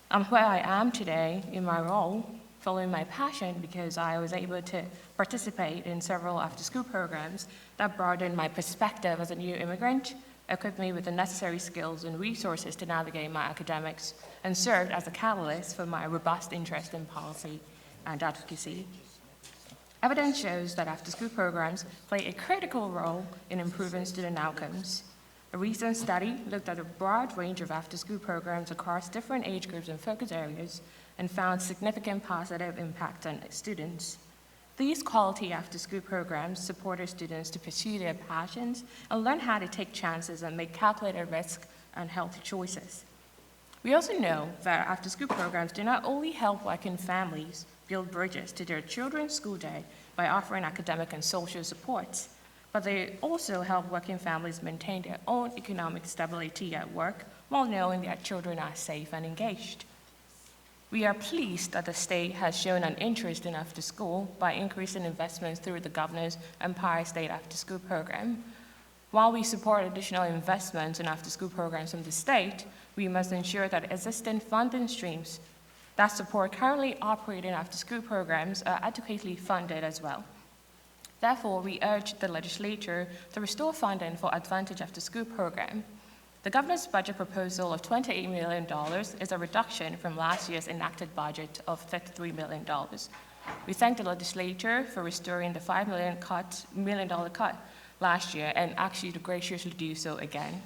I'm where I am today in my role, following my passion because I was able to participate in several after-school programs that broadened my perspective as a new immigrant, equipped me with the necessary skills and resources to navigate my academics, and served as a catalyst for my robust interest in policy and advocacy. Evidence shows that after-school programs play a critical role in improving student outcomes. A recent study looked at a broad range of after-school programs across different age groups and focus areas and found significant positive impact on students. These quality after-school programs supported students to pursue their passions and learn how to take chances and make calculated risk and healthy choices. We also know that after-school programs do not only help working families build bridges to their children's school day by offering academic and social supports, but they also help working families maintain their own economic stability at work while knowing their children are safe and engaged. We are pleased that the state has shown an interest in after-school by increasing investments through the Governor's Empire State After-School Program. While we support additional investments in after-school programs from the state, we must ensure that existing funding streams that support currently operating after-school programs are adequately funded as well. Therefore, we urge the legislature to restore funding for Advantage After-School Program. The governor's budget proposal of $28 million is a reduction from last year's enacted budget of $33 million. We thank the legislature for restoring the $5 million cut last year and ask you to graciously do so again.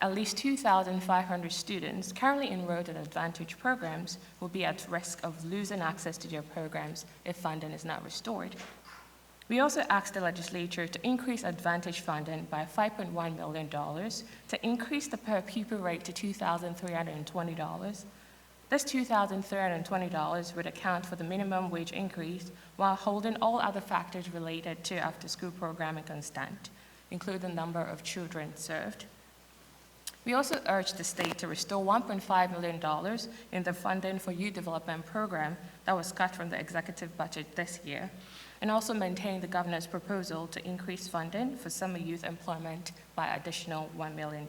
At least 2,500 students currently enrolled in Advantage programs will be at risk of losing access to their programs if funding is not restored. We also asked the legislature to increase Advantage funding by $5.1 million to increase the per pupil rate to $2,320. This $2,320 would account for the minimum wage increase while holding all other factors related to after-school programming constant, including the number of children served. We also urge the state to restore $1.5 million in the funding for youth development program that was cut from the executive budget this year, and also maintain the governor's proposal to increase funding for summer youth employment by additional $1 million.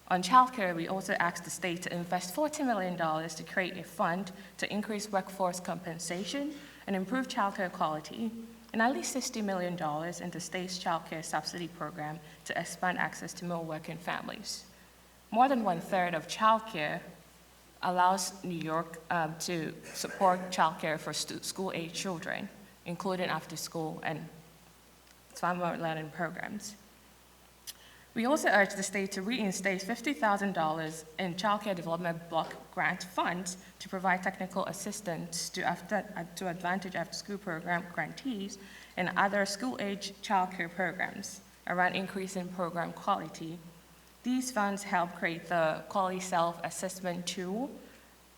On childcare, we also asked the state to invest $40 million to create a fund to increase workforce compensation and improve childcare quality, and at least $60 million in the state's childcare subsidy program to expand access to more working families. More than 1/3 of childcare allows New York to support childcare for school-age children, including after-school and summer learning programs. We also urge the state to reinstate $50,000 in childcare development block grant funds to provide technical assistance to Advantage After-School Program grantees and other school-age childcare programs around increasing program quality. These funds help create the Quality Self-Assessment Tool,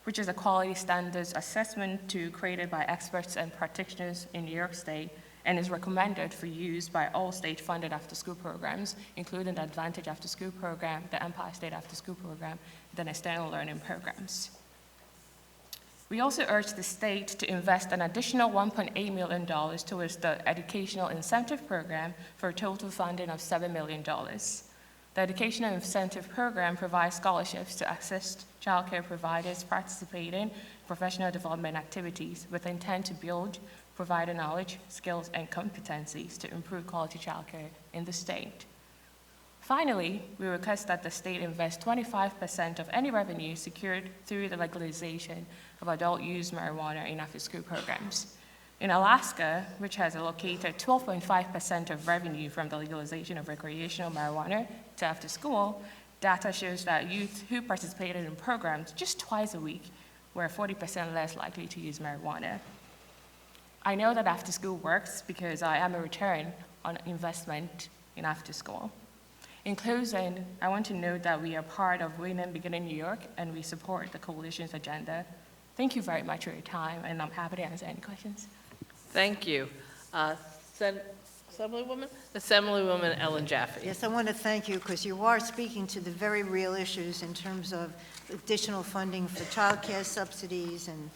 which is a quality standards assessment tool created by experts and practitioners in New York State and is recommended for use by all state-funded after-school programs, including the Advantage After-School Program, the Empire State After-School Program, and external learning programs. We also urge the state to invest an additional $1.8 million towards the Educational Incentive Program for a total funding of $7 million. The Educational Incentive Program provides scholarships to assist childcare providers participating in professional development activities with intent to build provider knowledge, skills, and competencies to improve quality childcare in the state. Finally, we request that the state invest 25% of any revenue secured through the legalization of adult-use marijuana in after-school programs. In Alaska, which has allocated 12.5% of revenue from the legalization of recreational marijuana to after school, data shows that youth who participated in programs just twice a week were 40% less likely to use marijuana. I know that after school works because I am a return on investment in after school. In closing, I want to note that we are part of Women Beginning New York, and we support the coalition's agenda. Thank you very much for your time, and I'm happy to answer any questions. Thank you. Assemblywoman Ellen Jaffe. Yes, I want to thank you because you are speaking to the very real issues in terms of additional funding for childcare subsidies and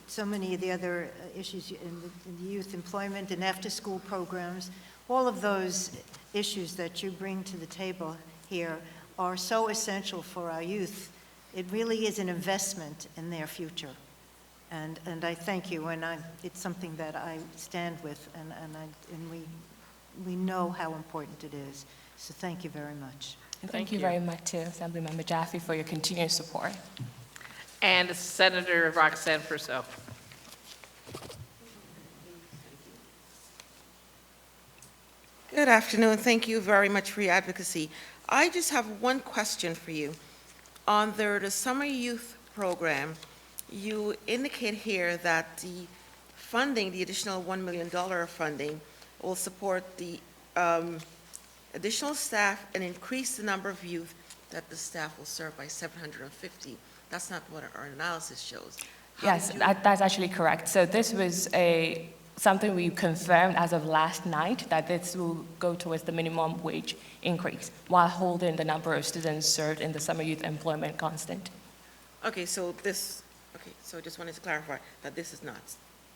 so many of the other issues in the youth employment and after-school programs. All of those issues that you bring to the table here are so essential for our youth. It really is an investment in their future. And I thank you, and it's something that I stand with, and we know how important it is. So thank you very much. And thank you very much to Assemblymember Jaffe for your continued support. And Senator Roxanne Persaud. Good afternoon. Thank you very much for your advocacy. I just have one question for you. On the summer youth program, you indicate here that the funding, the additional $1 million funding, will support the additional staff and increase the number of youth that the staff will serve by 750. That's not what our analysis shows. Yes, that's actually correct. So this was something we confirmed as of last night, that this will go towards the minimum wage increase while holding the number of students served in the summer youth employment constant. Okay, so I just wanted to clarify that this is not.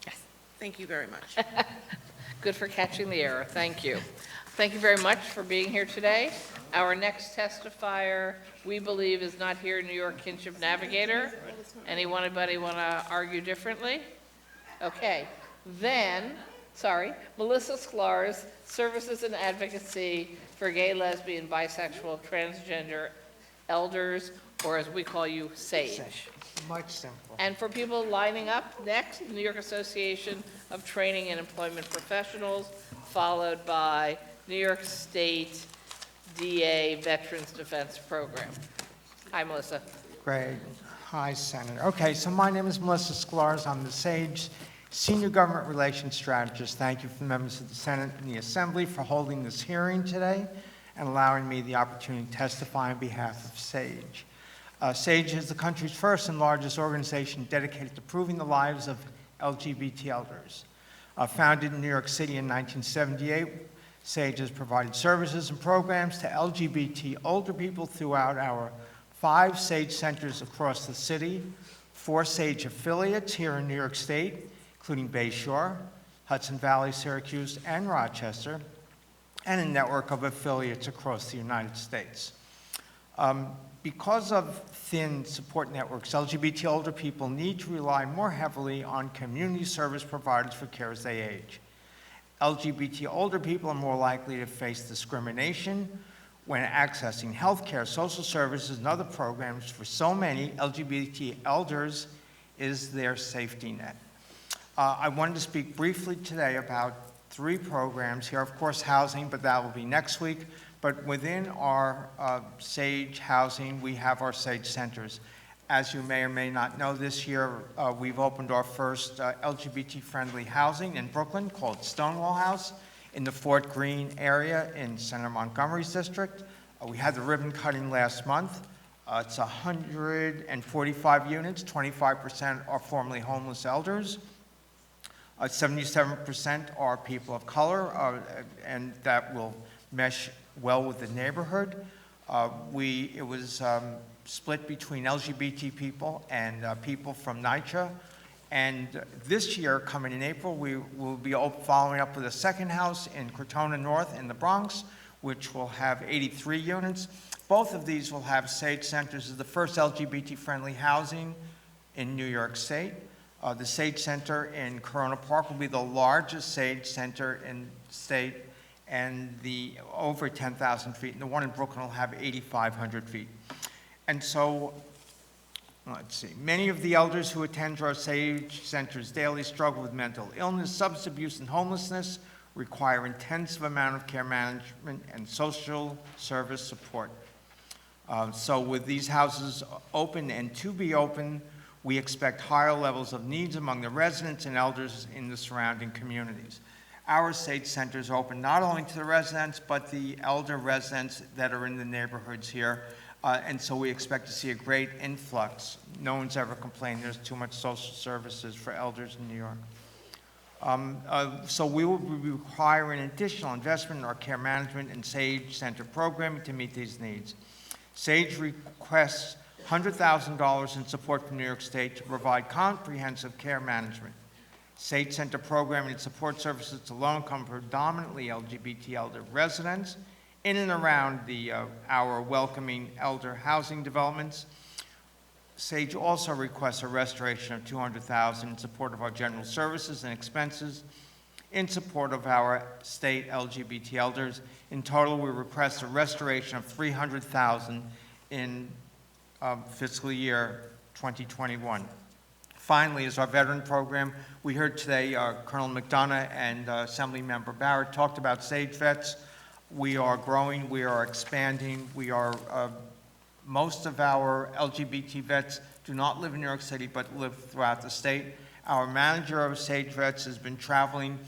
Yes. Thank you very much. Good for catching the error. Thank you. Thank you very much for being here today. Our next testifier, we believe, is not here, New York Kinship Navigator. Anybody want to argue differently? Okay. Then, Melissa Sklarz, Services and Advocacy for Gay, Lesbian, Bisexual, Transgender Elders, or as we call you, SAGE. Much simpler. And for people lining up, next, the New York Association of Training and Employment Professionals, followed by New York State DA Veterans Defense Program. Hi, Melissa. Great. Hi, Senator. Okay, so my name is Melissa Sklarz. I'm the SAGE Senior Government Relations Strategist. Thank you for the members of the Senate and the Assembly for holding this hearing today and allowing me the opportunity to testify on behalf of SAGE. SAGE is the country's first and largest organization dedicated to improving the lives of LGBT elders. Founded in New York City in 1978, SAGE has provided services and programs to LGBT older people throughout our 5 SAGE centers across the city, 4 SAGE affiliates here in New York State, including Bayshore, Hudson Valley, Syracuse, and Rochester, and a network of affiliates across the United States. Because of thin support networks, LGBT older people need to rely more heavily on community service providers for care as they age. LGBT older people are more likely to face discrimination when accessing health care, social services, and other programs. For so many LGBT elders is their safety net. I wanted to speak briefly today about 3 programs here. Of course, housing, but that will be next week. But within our SAGE housing, we have our SAGE centers. As you may or may not know, this year we've opened our first LGBT-friendly housing in Brooklyn called Stonewall House in the Fort Greene area in Senator Montgomery's district. We had the ribbon cutting last month. It's 145 units, 25% are formerly homeless elders. 77% are people of color, and that will mesh well with the neighborhood. It was split between LGBT people and people from NYCHA. And this year, coming in April, we will be following up with a second house in Crotona North in the Bronx, which will have 83 units. Both of these will have SAGE centers as the first LGBT-friendly housing in New York State. The SAGE Center in Corona Park will be the largest SAGE center in the state, and the over 10,000 feet. And the one in Brooklyn will have 8,500 feet. And so, let's see, many of the elders who attend our SAGE centers daily struggle with mental illness, substance abuse, and homelessness, require intensive amount of care management and social service support. So with these houses open and to be open, we expect higher levels of needs among the residents and elders in the surrounding communities. our Sage Center is open not only to the residents, but the elder residents that are in the neighborhoods here. And so we expect to see a great influx. No one's ever complained there's too much social services for elders in New York. So we will be requiring additional investment in our care management and Sage Center programming to meet these needs. Sage requests $100,000 in support from New York State to provide comprehensive care management. Sage Center programming and support services to low-income, predominantly LGBT elder residents in and around our welcoming elder housing developments. Sage also requests a restoration of $200,000 in support of our general services and expenses in support of our state LGBT elders. In total, we request a restoration of $300,000 in fiscal year 2021. Finally, is our veteran program. We heard today Colonel McDonough and Assemblymember Barrett talked about Sage Vets. We are growing, we are expanding, most of our LGBT vets do not live in New York City, but live throughout the state. Our manager of Sage Vets has been traveling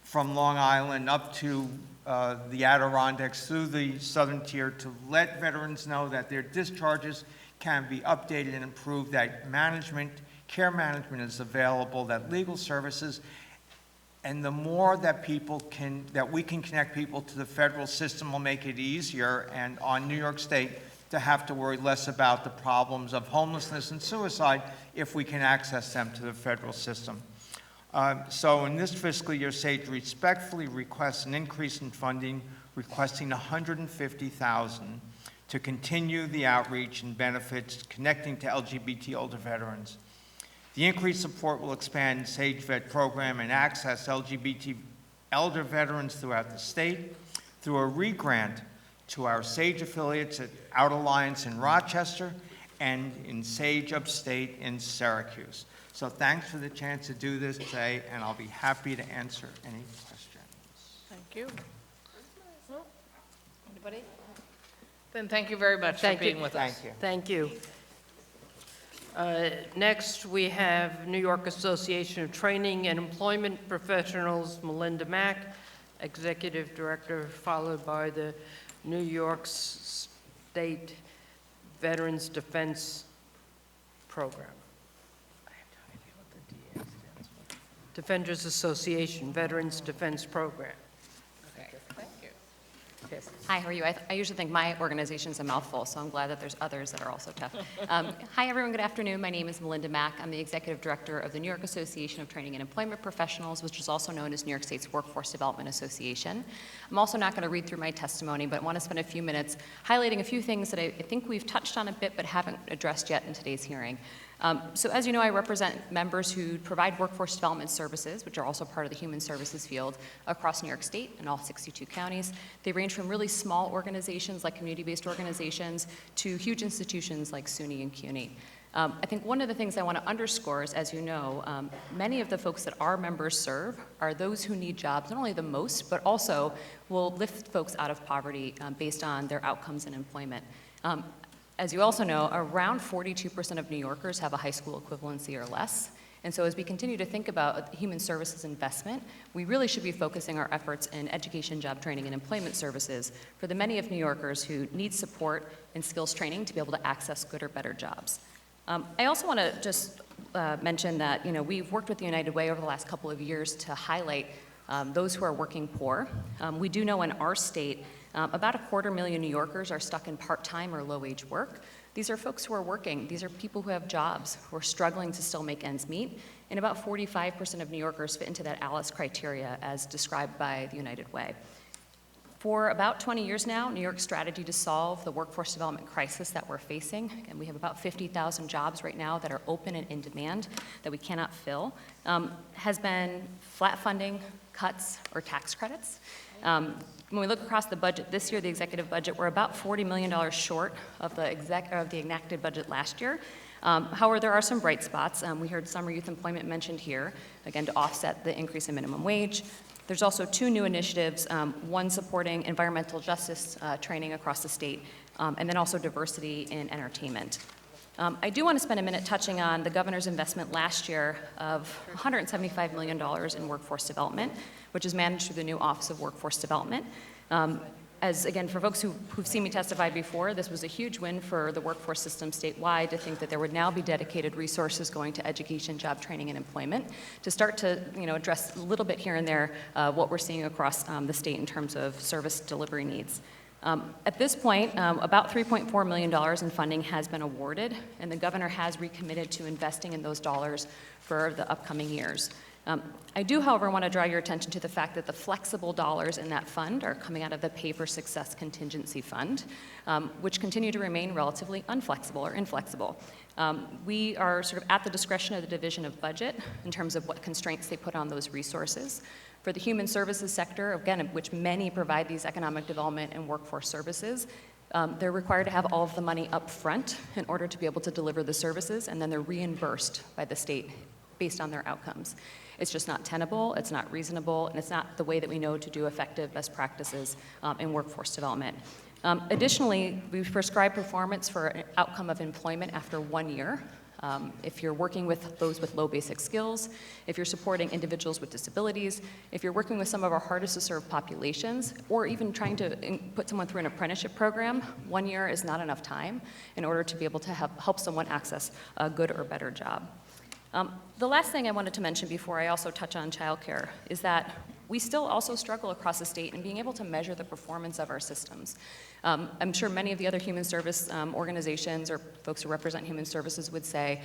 from Long Island up to the Adirondacks through the southern tier to let veterans know that their discharges can be updated and improved, that care management is available, that legal services, and the more that we can connect people to the federal system will make it easier and on New York State to have to worry less about the problems of homelessness and suicide if we can access them to the federal system. So in this fiscal year, Sage respectfully requests an increase in funding, requesting $150,000 to continue the outreach and benefits connecting to LGBT older veterans. The increased support will expand Sage Vet program and access LGBT elder veterans throughout the state through a re-grant to our Sage affiliates at Out Alliance in Rochester and in Sage Upstate in Syracuse. So thanks for the chance to do this today, and I'll be happy to answer any questions. Thank you. Anybody? Then thank you very much for being with us. Thank you. Next, we have New York Association of Training and Employment Professionals, Melinda Mack, Executive Director, followed by the New York State Veterans Defense Program. I have no idea what the DA stands for. Defenders Association Veterans Defense Program. Okay, thank you. Yes. Hi, how are you? I usually think my organization's a mouthful, so I'm glad that there's others that are also tough. Hi, everyone. Good afternoon. My name is Melinda Mack. I'm the Executive Director of the New York Association of Training and Employment Professionals, which is also known as New York State's Workforce Development Association. I'm also not going to read through my testimony, but want to spend a few minutes highlighting a few things that I think we've touched on a bit but haven't addressed yet in today's hearing. So as you know, I represent members who provide workforce development services, which are also part of the human services field, across New York State and all 62 counties. They range from really small organizations like community-based organizations to huge institutions like SUNY and CUNY. I think one of the things I want to underscore is, as you know, many of the folks that our members serve are those who need jobs, not only the most, but also will lift folks out of poverty based on their outcomes in employment. As you also know, around 42% of New Yorkers have a high school equivalency or less. And so as we continue to think about human services investment, we really should be focusing our efforts in education, job training, and employment services for the many of New Yorkers who need support and skills training to be able to access good or better jobs. I also want to just mention that we've worked with the United Way over the last couple of years to highlight those who are working poor. We do know in our state about 250,000 New Yorkers are stuck in part-time or low-wage work. These are folks who are working. These are people who have jobs, who are struggling to still make ends meet. And about 45% of New Yorkers fit into that ALICE criteria as described by the United Way. For about 20 years now, New York's strategy to solve the workforce development crisis that we're facing, and we have about 50,000 jobs right now that are open and in demand that we cannot fill, has been flat funding, cuts, or tax credits. When we look across the budget this year, the executive budget, we're about $40 million short of the enacted budget last year. However, there are some bright spots. We heard summer youth employment mentioned here, again, to offset the increase in minimum wage. There's also 2 new initiatives, one supporting environmental justice training across the state, and then also diversity in entertainment. I do want to spend a minute touching on the governor's investment last year of $175 million in workforce development, which is managed through the new Office of Workforce Development. As, again, for folks who've seen me testify before, this was a huge win for the workforce system statewide to think that there would now be dedicated resources going to education, job training, and employment to start to, address a little bit here and there what we're seeing across the state in terms of service delivery needs. At this point, about $3.4 million in funding has been awarded, and the governor has recommitted to investing in those dollars for the upcoming years. I do, however, want to draw your attention to the fact that the flexible dollars in that fund are coming out of the Pay for Success Contingency Fund, which continue to remain relatively unflexible or inflexible. We are sort of at the discretion of the Division of Budget in terms of what constraints they put on those resources. For the human services sector, again, of which many provide these economic development and workforce services, they're required to have all of the money up front in order to be able to deliver the services, and then they're reimbursed by the state based on their outcomes. It's just not tenable, it's not reasonable, and it's not the way that we know to do effective best practices in workforce development. Additionally, we prescribe performance for an outcome of employment after 1 year. If you're working with those with low basic skills, if you're supporting individuals with disabilities, if you're working with some of our hardest to serve populations, or even trying to put someone through an apprenticeship program, 1 year is not enough time in order to be able to help someone access a good or better job. The last thing I wanted to mention before I also touch on childcare is that we still also struggle across the state in being able to measure the performance of our systems. I'm sure many of the other human service organizations or folks who represent human services would say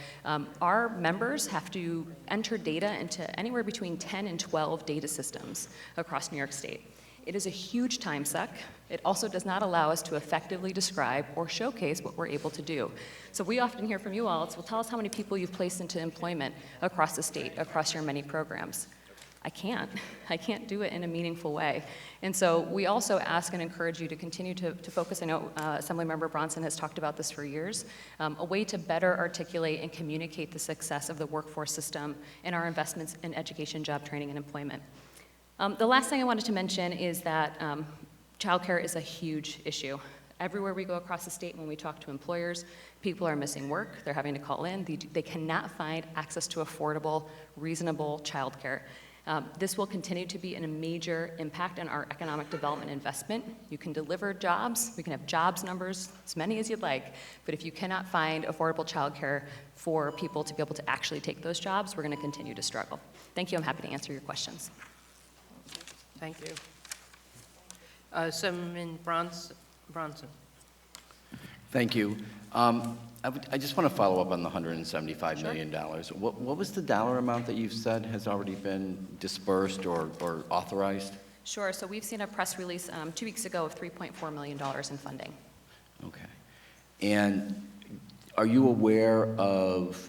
our members have to enter data into anywhere between 10 and 12 data systems across New York State. It is a huge time suck. It also does not allow us to effectively describe or showcase what we're able to do. So we often hear from you all, well, tell us how many people you've placed into employment across the state, across your many programs. I can't do it in a meaningful way. And so we also ask and encourage you to continue to focus. I know Assemblymember Bronson has talked about this for years, a way to better articulate and communicate the success of the workforce system and our investments in education, job training, and employment. The last thing I wanted to mention is that childcare is a huge issue. Everywhere we go across the state, when we talk to employers, people are missing work, they're having to call in, they cannot find access to affordable, reasonable childcare. This will continue to be a major impact on our economic development investment. You can deliver jobs, we can have jobs numbers, as many as you'd like, but if you cannot find affordable childcare for people to be able to actually take those jobs, we're going to continue to struggle. Thank you, I'm happy to answer your questions. Thank you. Senator Bronson. Thank you. I just want to follow up on the $175 million. What was the dollar amount that you've said has already been dispersed or authorized? Sure, so we've seen a press release 2 weeks ago of $3.4 million in funding. Okay. And are you aware of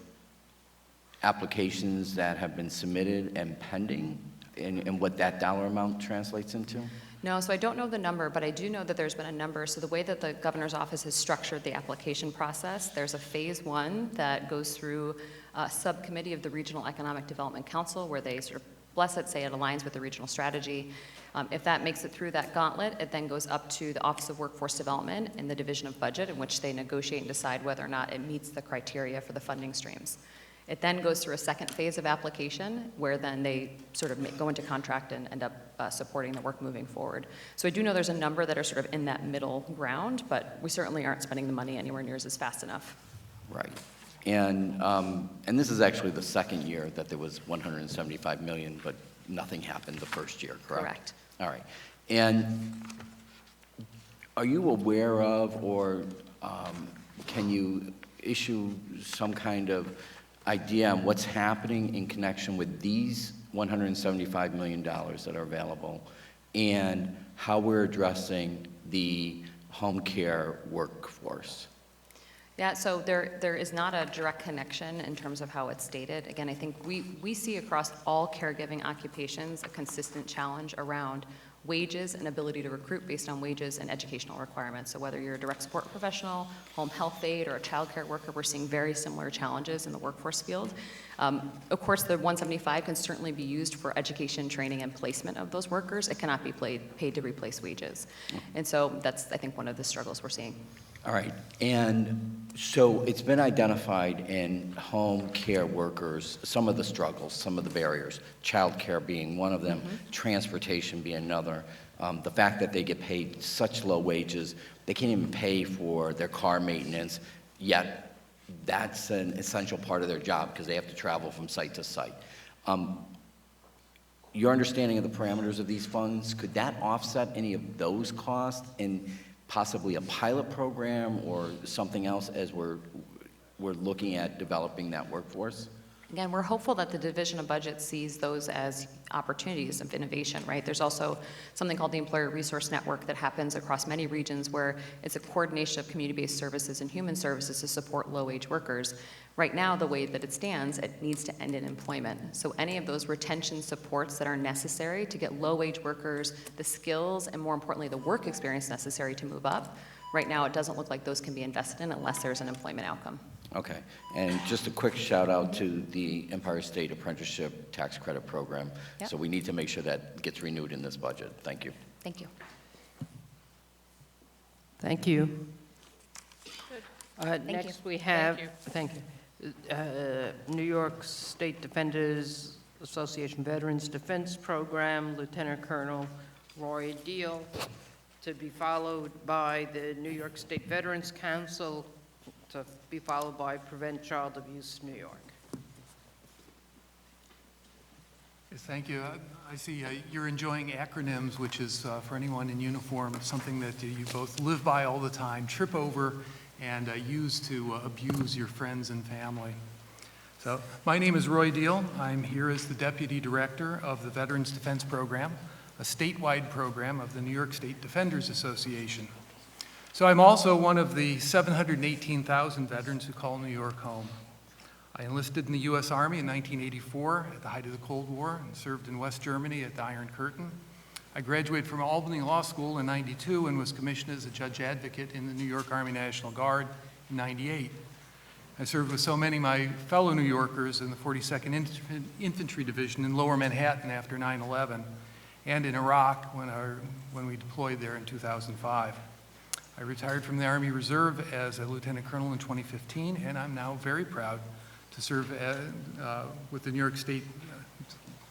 applications that have been submitted and pending and what that dollar amount translates into? No, so I don't know the number, but I do know that there's been a number. So the way that the governor's office has structured the application process, there's a phase 1 that goes through a subcommittee of the Regional Economic Development Council where they sort of bless it, say it aligns with the regional strategy. If that makes it through that gauntlet, it then goes up to the Office of Workforce Development and the Division of Budget, in which they negotiate and decide whether or not it meets the criteria for the funding streams. It then goes through a second phase of application where then they sort of go into contract and end up supporting the work moving forward. So I do know there's a number that are sort of in that middle ground, but we certainly aren't spending the money anywhere near as fast enough. Right. And this is actually the second year that there was $175 million, but nothing happened the first year, correct? Correct. All right. And are you aware of or can you issue some kind of idea on what's happening in connection with these $175 million that are available and how we're addressing the home care workforce? Yeah, so there is not a direct connection in terms of how it's stated. Again, I think we see across all caregiving occupations a consistent challenge around wages and ability to recruit based on wages and educational requirements. So whether you're a direct support professional, home health aide, or a child care worker, we're seeing very similar challenges in the workforce field. Of course, the 175 can certainly be used for education, training, and placement of those workers. It cannot be paid to replace wages. And so that's, I think, one of the struggles we're seeing. All right, and so it's been identified in home care workers, some of the struggles, some of the barriers, childcare being one of them, transportation being another, the fact that they get paid such low wages, they can't even pay for their car maintenance, yet that's an essential part of their job because they have to travel from site to site. Your understanding of the parameters of these funds, could that offset any of those costs in possibly a pilot program or something else as we're looking at developing that workforce? Again, we're hopeful that the Division of Budget sees those as opportunities of innovation, right? There's also something called the Employer Resource Network that happens across many regions where it's a coordination of community-based services and human services to support low-wage workers. Right now, the way that it stands, it needs to end in employment. So any of those retention supports that are necessary to get low-wage workers the skills and, more importantly, the work experience necessary to move up, right now it doesn't look like those can be invested in unless there's an employment outcome. Okay, and just a quick shout out to the Empire State Apprenticeship Tax Credit Program. Yep. So we need to make sure that gets renewed in this budget. Thank you. Thank you. Thank you. Thank Next, you. we have, thank you, New York State Defenders Association Veterans Defense Program, Lieutenant Colonel Roy Deal, to be followed by the New York State Veterans Council, to be followed by Prevent Child Abuse New York. Yes, thank you. I see you're enjoying acronyms, which is, for anyone in uniform, something that you both live by all the time, trip over, and use to abuse your friends and family. So, my name is Roy Deal. I'm here as the Deputy Director of the Veterans Defense Program, a statewide program of the New York State Defenders Association. So I'm also one of the 718,000 veterans who call New York home. I enlisted in the U.S. Army in 1984 at the height of the Cold War and served in West Germany at the Iron Curtain. I graduated from Albany Law School in 92 and was commissioned as a judge advocate in the New York Army National Guard in 98. I served with so many of my fellow New Yorkers in the 42nd Infantry Division in Lower Manhattan after 9/11 and in Iraq when we deployed there in 2005. I retired from the Army Reserve as a lieutenant colonel in 2015, and I'm now very proud to serve with the New York State,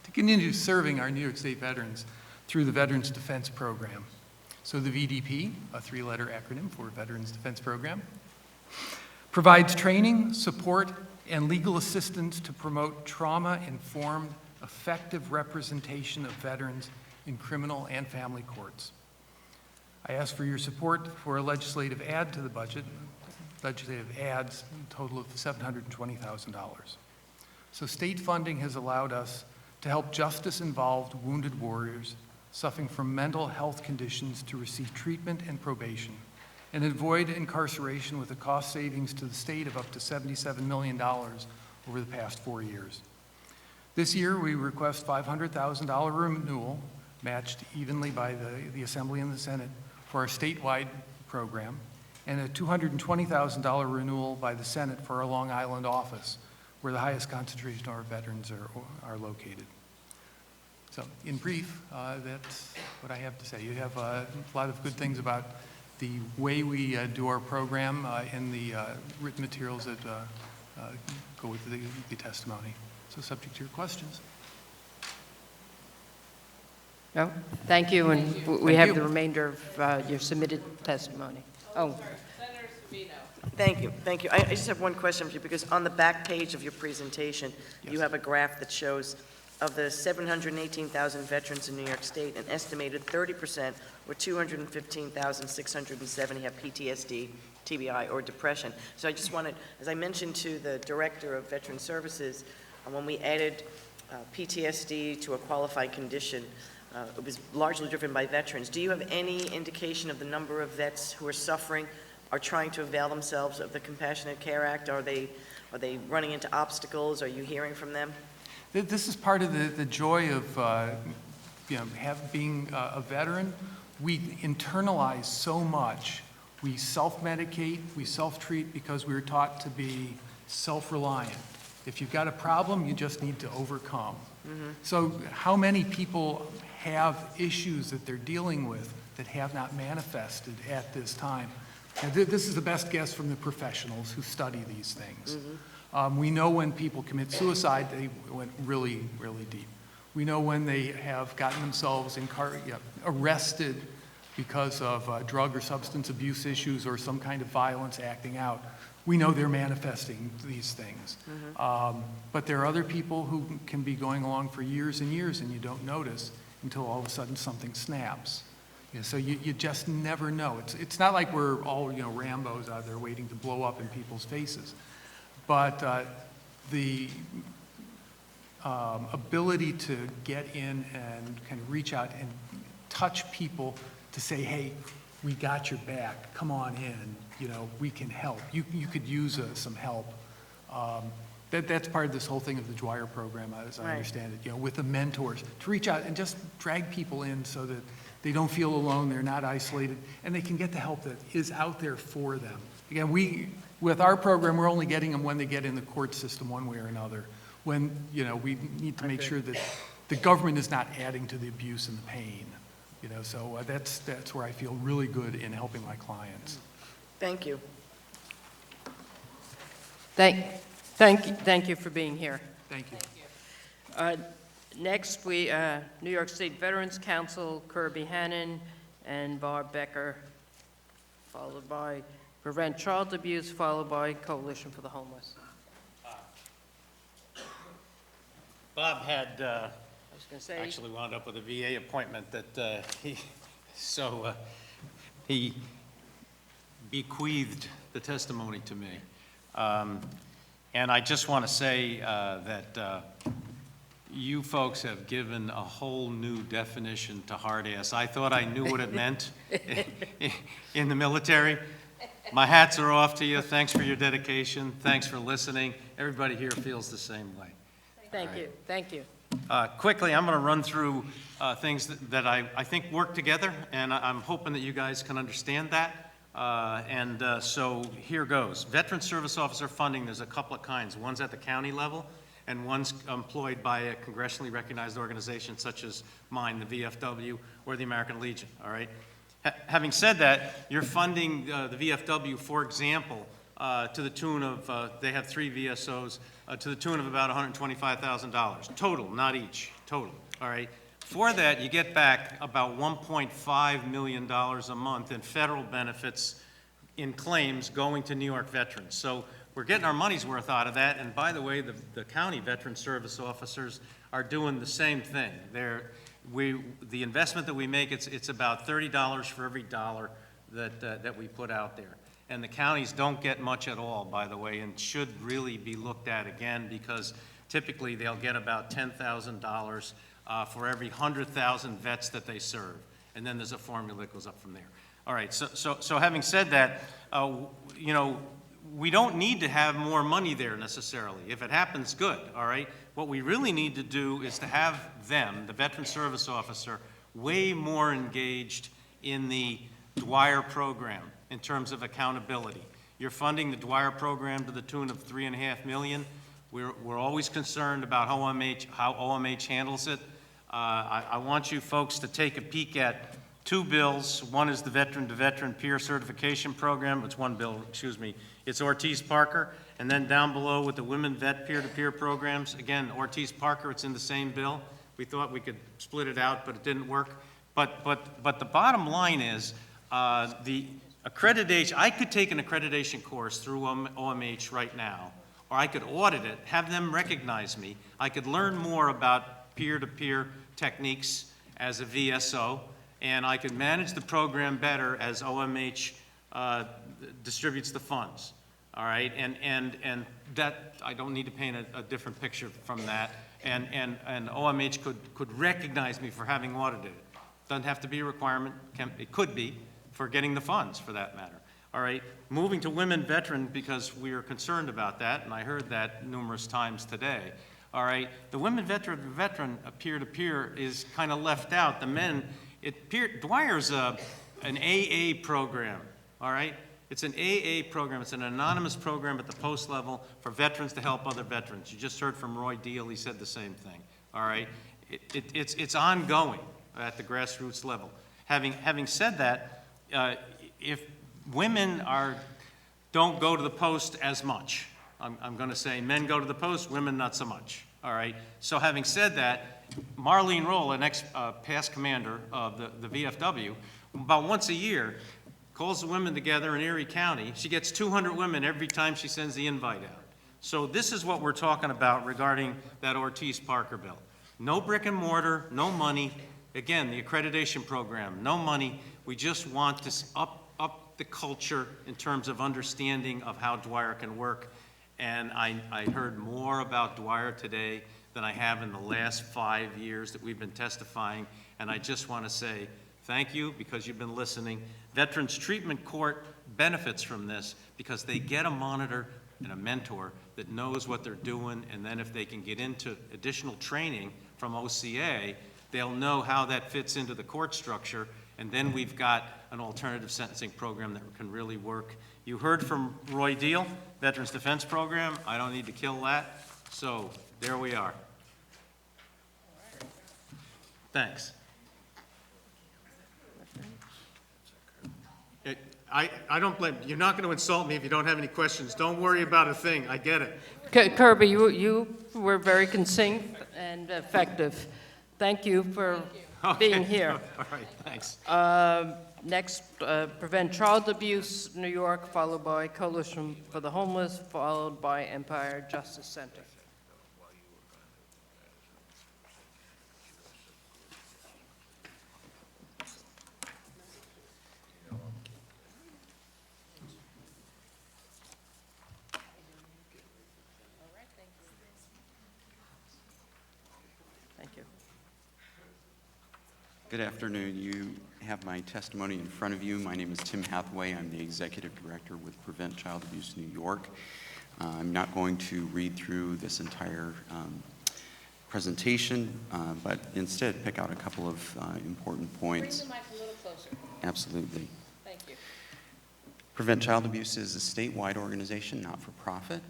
to continue serving our New York State veterans through the Veterans Defense Program. So the VDP, a three-letter acronym for Veterans Defense Program, provides training, support, and legal assistance to promote trauma-informed, effective representation of veterans in criminal and family courts. I ask for your support for a legislative add to the budget, legislative adds, a total of $720,000. So state funding has allowed us to help justice-involved wounded warriors suffering from mental health conditions to receive treatment and probation and avoid incarceration with a cost savings to the state of up to $77 million over the past 4 years. This year, we request $500,000 renewal, matched evenly by the Assembly and the Senate, for our statewide program, and a $220,000 renewal by the Senate for our Long Island office, where the highest concentration of our veterans are located. So, in brief, that's what I have to say. You have a lot of good things about the way we do our program in the written materials that go with the testimony. So, subject to your questions. No, thank you, and we have the remainder of your submitted testimony. Oh. Senator Savino. Thank you, thank you. I just have one question for you, because on the back page of your presentation, you have a graph that shows of the 718,000 veterans in New York State, an estimated 30%, or 215,670, have PTSD, TBI, or depression. So I just wanted, as I mentioned to the Director of Veteran Services, when we added PTSD to a qualified condition, it was largely driven by veterans. Do you have any indication of the number of vets who are suffering, are trying to avail themselves of the Compassionate Care Act? Are they running into obstacles? Are you hearing from them? This is part of the joy of being a veteran. We internalize so much. We self-medicate, we self-treat because we were taught to be self-reliant. If you've got a problem, you just need to overcome. So how many people have issues that they're dealing with that have not manifested at this time? This is the best guess from the professionals who study these things. We know when people commit suicide, they went really, really deep. We know when they have gotten themselves arrested because of drug or substance abuse issues or some kind of violence acting out. We know they're manifesting these things. But there are other people who can be going along for years and years and you don't notice until all of a sudden something snaps. So you just never know. It's not like we're all Rambos out there waiting to blow up in people's faces. But the ability to get in and kind of reach out and touch people to say, hey, we got your back, come on in, we can help. You could use some help. That's part of this whole thing of the Dwyer program, as I understand it, with the mentors, to reach out and just drag people in so that they don't feel alone, they're not isolated, and they can get the help that is out there for them. Again, with our program, we're only getting them when they get in the court system one way or another, when, we need to make sure that the government is not adding to the abuse and the pain. So that's where I feel really good in helping my clients. Thank you. Thank you for being here. Thank you. Next, New York State Veterans Council, Kirby Hannon and Barb Becker, followed by Prevent Child Abuse, followed by Coalition for the Homeless. Bob had I was going to say, actually wound up with a VA appointment that he bequeathed the testimony to me. And I just want to say that you folks have given a whole new definition to hard ass. I thought I knew what it meant in the military. My hats are off to you. Thanks for your dedication. Thanks for listening. Everybody here feels the same way. thank you, thank you. Quickly, I'm going to run through things that I think work together, and I'm hoping that you guys can understand that. So here goes. Veteran Service Officer funding, there's a couple of kinds. One's at the county level, and one's employed by a congressionally recognized organization such as mine, the VFW, or the American Legion, all right? Having said that, you're funding the VFW, for example, to the tune of, they have 3 VSOs, to the tune of about $125,000, total, not each, total, all right? For that, you get back about $1.5 million a month in federal benefits in claims going to New York veterans. So we're getting our money's worth out of that, and by the way, the county veteran service officers are doing the same thing. The investment that we make, it's about $30 for every dollar that we put out there. And the counties don't get much at all, by the way, and should really be looked at again, because typically they'll get about $10,000 for every 100,000 vets that they serve. And then there's a formula that goes up from there. All right, so having said that, we don't need to have more money there necessarily. If it happens, good, all right? What we really need to do is to have them, the Veteran Service Officer, way more engaged in the Dwyer program in terms of accountability. You're funding the Dwyer program to the tune of $3.5 million. We're always concerned about how OMH handles it. I want you folks to take a peek at 2 bills. One is the Veteran-to-Veteran Peer Certification Program. It's one bill, excuse me. It's Ortiz-Parker. And then down below with the Women Vet Peer-to-Peer Programs, again, Ortiz-Parker, it's in the same bill. We thought we could split it out, but it didn't work. But the bottom line is the accreditation, I could take an accreditation course through OMH right now, or I could audit it, have them recognize me. I could learn more about peer-to-peer techniques as a VSO, and I could manage the program better as OMH distributes the funds. All right, and that, I don't need to paint a different picture from that. And OMH could recognize me for having audited it. Doesn't have to be a requirement, it could be, for getting the funds, for that matter. All right, moving to women veteran, because we are concerned about that, and I heard that numerous times today. All right, the women veteran peer-to-peer is kind of left out. The men, Dwyer's an AA program, all right? It's an AA program. It's an anonymous program at the post level for veterans to help other veterans. You just heard from Roy Deal. He said the same thing, all right? It's ongoing at the grassroots level. Having said that, if women don't go to the post as much. I'm going to say men go to the post, women not so much, all right? So having said that, Marlene Roll, an past commander of the VFW, about once a year, calls the women together in Erie County. She gets 200 women every time she sends the invite out. So this is what we're talking about regarding that Ortiz-Parker bill. No brick and mortar, no money. Again, the accreditation program, no money. We just want to up the culture in terms of understanding of how Dwyer can work. And I heard more about Dwyer today than I have in the last 5 years that we've been testifying. And I just want to say thank you because you've been listening. Veterans Treatment Court benefits from this because they get a monitor and a mentor that knows what they're doing. And then if they can get into additional training from OCA, they'll know how that fits into the court structure. And then we've got an alternative sentencing program that can really work. You heard from Roy Deal, Veterans Defense Program. I don't need to kill that. So there we are. Thanks. I don't blame you. You're not going to insult me if you don't have any questions. Don't worry about a thing. I get it. Kirby, you were very succinct and effective. Thank you for being here. All right, thanks. Next, Prevent Child Abuse, New York, followed by Coalition for the Homeless, followed by Empire Justice Center. Thank you. Good afternoon. You have my testimony in front of you. My name is Tim Hathaway. I'm the Executive Director with Prevent Child Abuse New York. I'm not going to read through this entire presentation, but instead pick out a couple of important points. Bring the mic a little closer. Absolutely. Thank you. Prevent Child Abuse is a statewide organization, not for profit.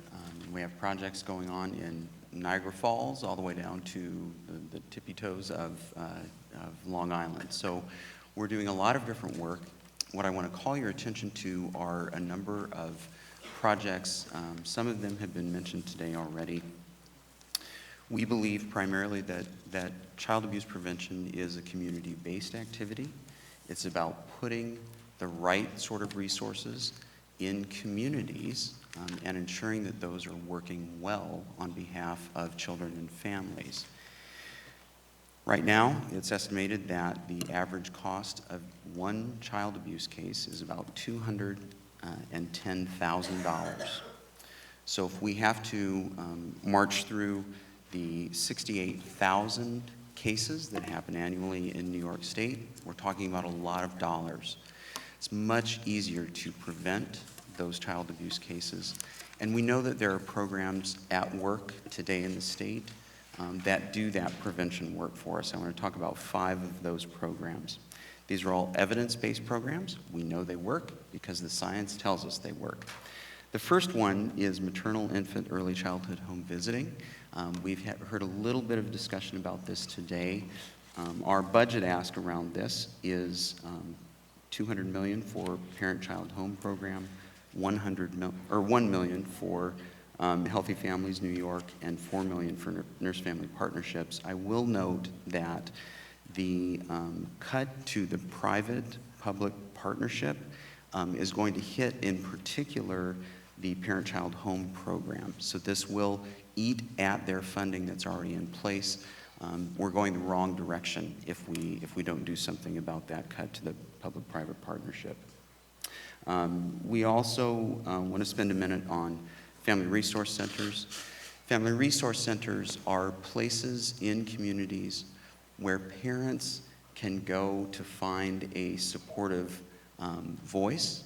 We have projects going on in Niagara Falls all the way down to the tippy toes of Long Island. So we're doing a lot of different work. What I want to call your attention to are a number of projects. Some of them have been mentioned today already. We believe primarily that child abuse prevention is a community-based activity. It's about putting the right sort of resources in communities and ensuring that those are working well on behalf of children and families. Right now, it's estimated that the average cost of one child abuse case is about $210,000. So if we have to march through the 68,000 cases that happen annually in New York State, we're talking about a lot of dollars. It's much easier to prevent those child abuse cases. And we know that there are programs at work today in the state that do that prevention work for us. I want to talk about 5 of those programs. These are all evidence-based programs. We know they work because the science tells us they work. The first one is maternal, infant, early childhood home visiting. We've heard a little bit of discussion about this today. Our budget ask around this is $200 million for parent-child home program, $1 million for Healthy Families New York, and $4 million for Nurse Family Partnerships. I will note that the cut to the private-public partnership is going to hit, in particular, the parent-child home program. So this will eat at their funding that's already in place. We're going the wrong direction if we don't do something about that cut to the public-private partnership. We also want to spend a minute on family resource centers. Family resource centers are places in communities where parents can go to find a supportive voice,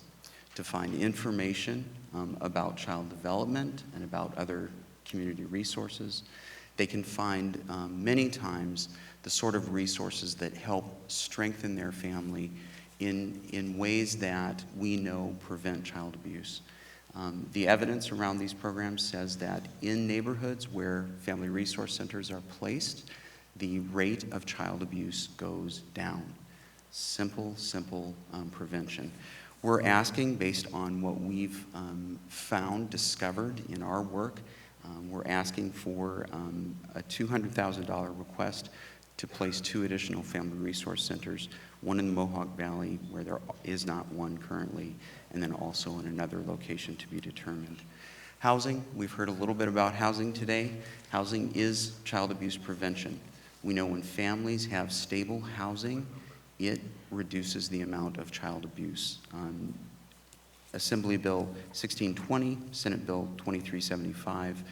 to find information about child development and about other community resources. They can find many times the sort of resources that help strengthen their family in ways that we know prevent child abuse. The evidence around these programs says that in neighborhoods where family resource centers are placed, the rate of child abuse goes down. Simple prevention. We're asking, based on what we've found, discovered in our work, we're asking for a $200,000 request to place 2 additional family resource centers, one in the Mohawk Valley, where there is not one currently, and then also in another location to be determined. Housing, we've heard a little bit about housing today. Housing is child abuse prevention. We know when families have stable housing, it reduces the amount of child abuse. Assembly Bill 1620, Senate Bill 2375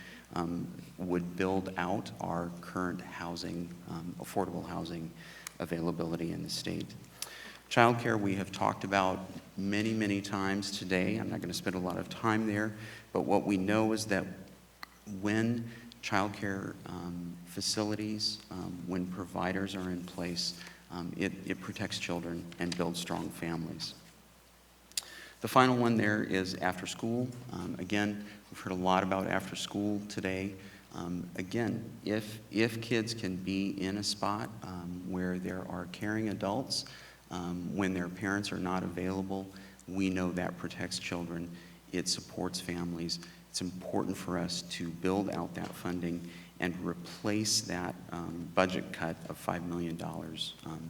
would build out our current housing, affordable housing availability in the state. Childcare we have talked about many, many times today. I'm not going to spend a lot of time there, but what we know is that when childcare facilities, when providers are in place, it protects children and builds strong families. The final one there is after school. Again, we've heard a lot about after school today. Again, if kids can be in a spot where there are caring adults, when their parents are not available, we know that protects children. It supports families. It's important for us to build out that funding and replace that budget cut of $5 million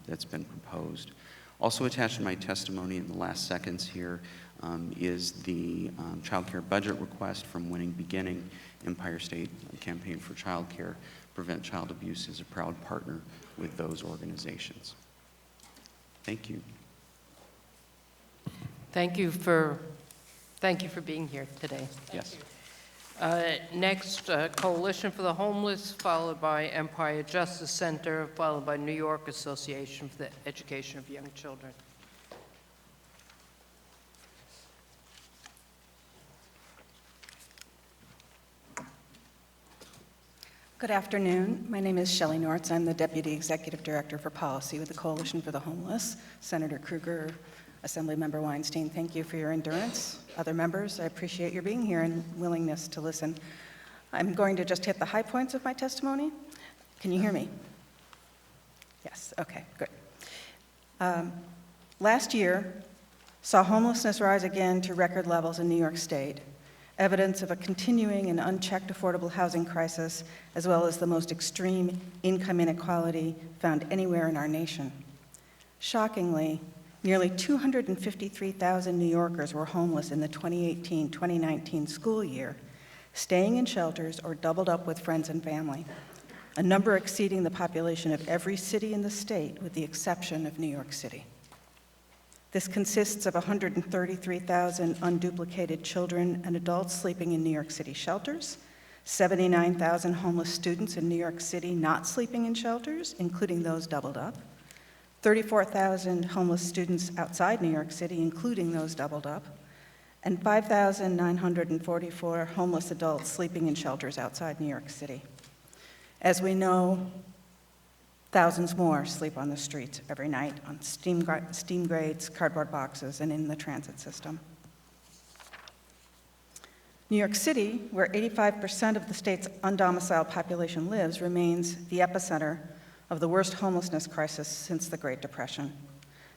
that's been proposed. Also attached to my testimony in the last seconds here is the child care budget request from Winning Beginning, Empire State Campaign for Child Care. Prevent Child Abuse is a proud partner with those organizations. Thank you. Thank you for being here today. Yes. Next, Coalition for the Homeless, followed by Empire Justice Center, followed by New York Association for the Education of Young Children. Good afternoon. My name is Shelley Nortz. I'm the Deputy Executive Director for Policy with the Coalition for the Homeless. Senator Krueger, Assemblymember Weinstein, thank you for your endurance. Other members, I appreciate your being here and willingness to listen. I'm going to just hit the high points of my testimony. Can you hear me? Yes, okay, good. Last year saw homelessness rise again to record levels in New York State, evidence of a continuing and unchecked affordable housing crisis, as well as the most extreme income inequality found anywhere in our nation. Shockingly, nearly 253,000 New Yorkers were homeless in the 2018-2019 school year, staying in shelters or doubled up with friends and family, a number exceeding the population of every city in the state with the exception of New York City. This consists of 133,000 unduplicated children and adults sleeping in New York City shelters, 79,000 homeless students in New York City not sleeping in shelters, including those doubled up, 34,000 homeless students outside New York City, including those doubled up, and 5,944 homeless adults sleeping in shelters outside New York City. As we know, thousands more sleep on the streets every night on steam grates, cardboard boxes, and in the transit system. New York City, where 85% of the state's undomiciled population lives, remains the epicenter of the worst homelessness crisis since the Great Depression.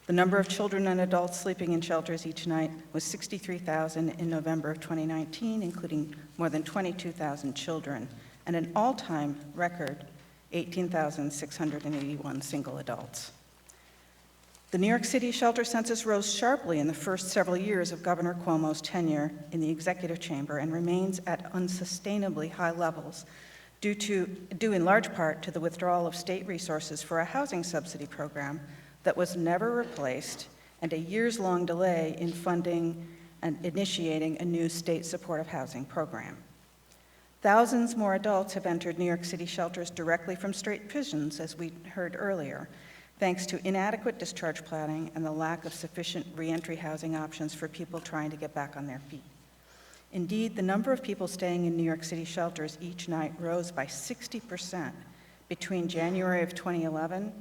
The number of children and adults sleeping in shelters each night was 63,000 in November of 2019, including more than 22,000 children, and an all-time record 18,681 single adults. The New York City shelter census rose sharply in the first several years of Governor Cuomo's tenure in the executive chamber and remains at unsustainably high levels due in large part to the withdrawal of state resources for a housing subsidy program that was never replaced and a years-long delay in funding and initiating a new state supportive housing program. Thousands more adults have entered New York City shelters directly from state prisons, as we heard earlier, thanks to inadequate discharge planning and the lack of sufficient reentry housing options for people trying to get back on their feet. Indeed, the number of people staying in New York City shelters each night rose by 60% between January of 2011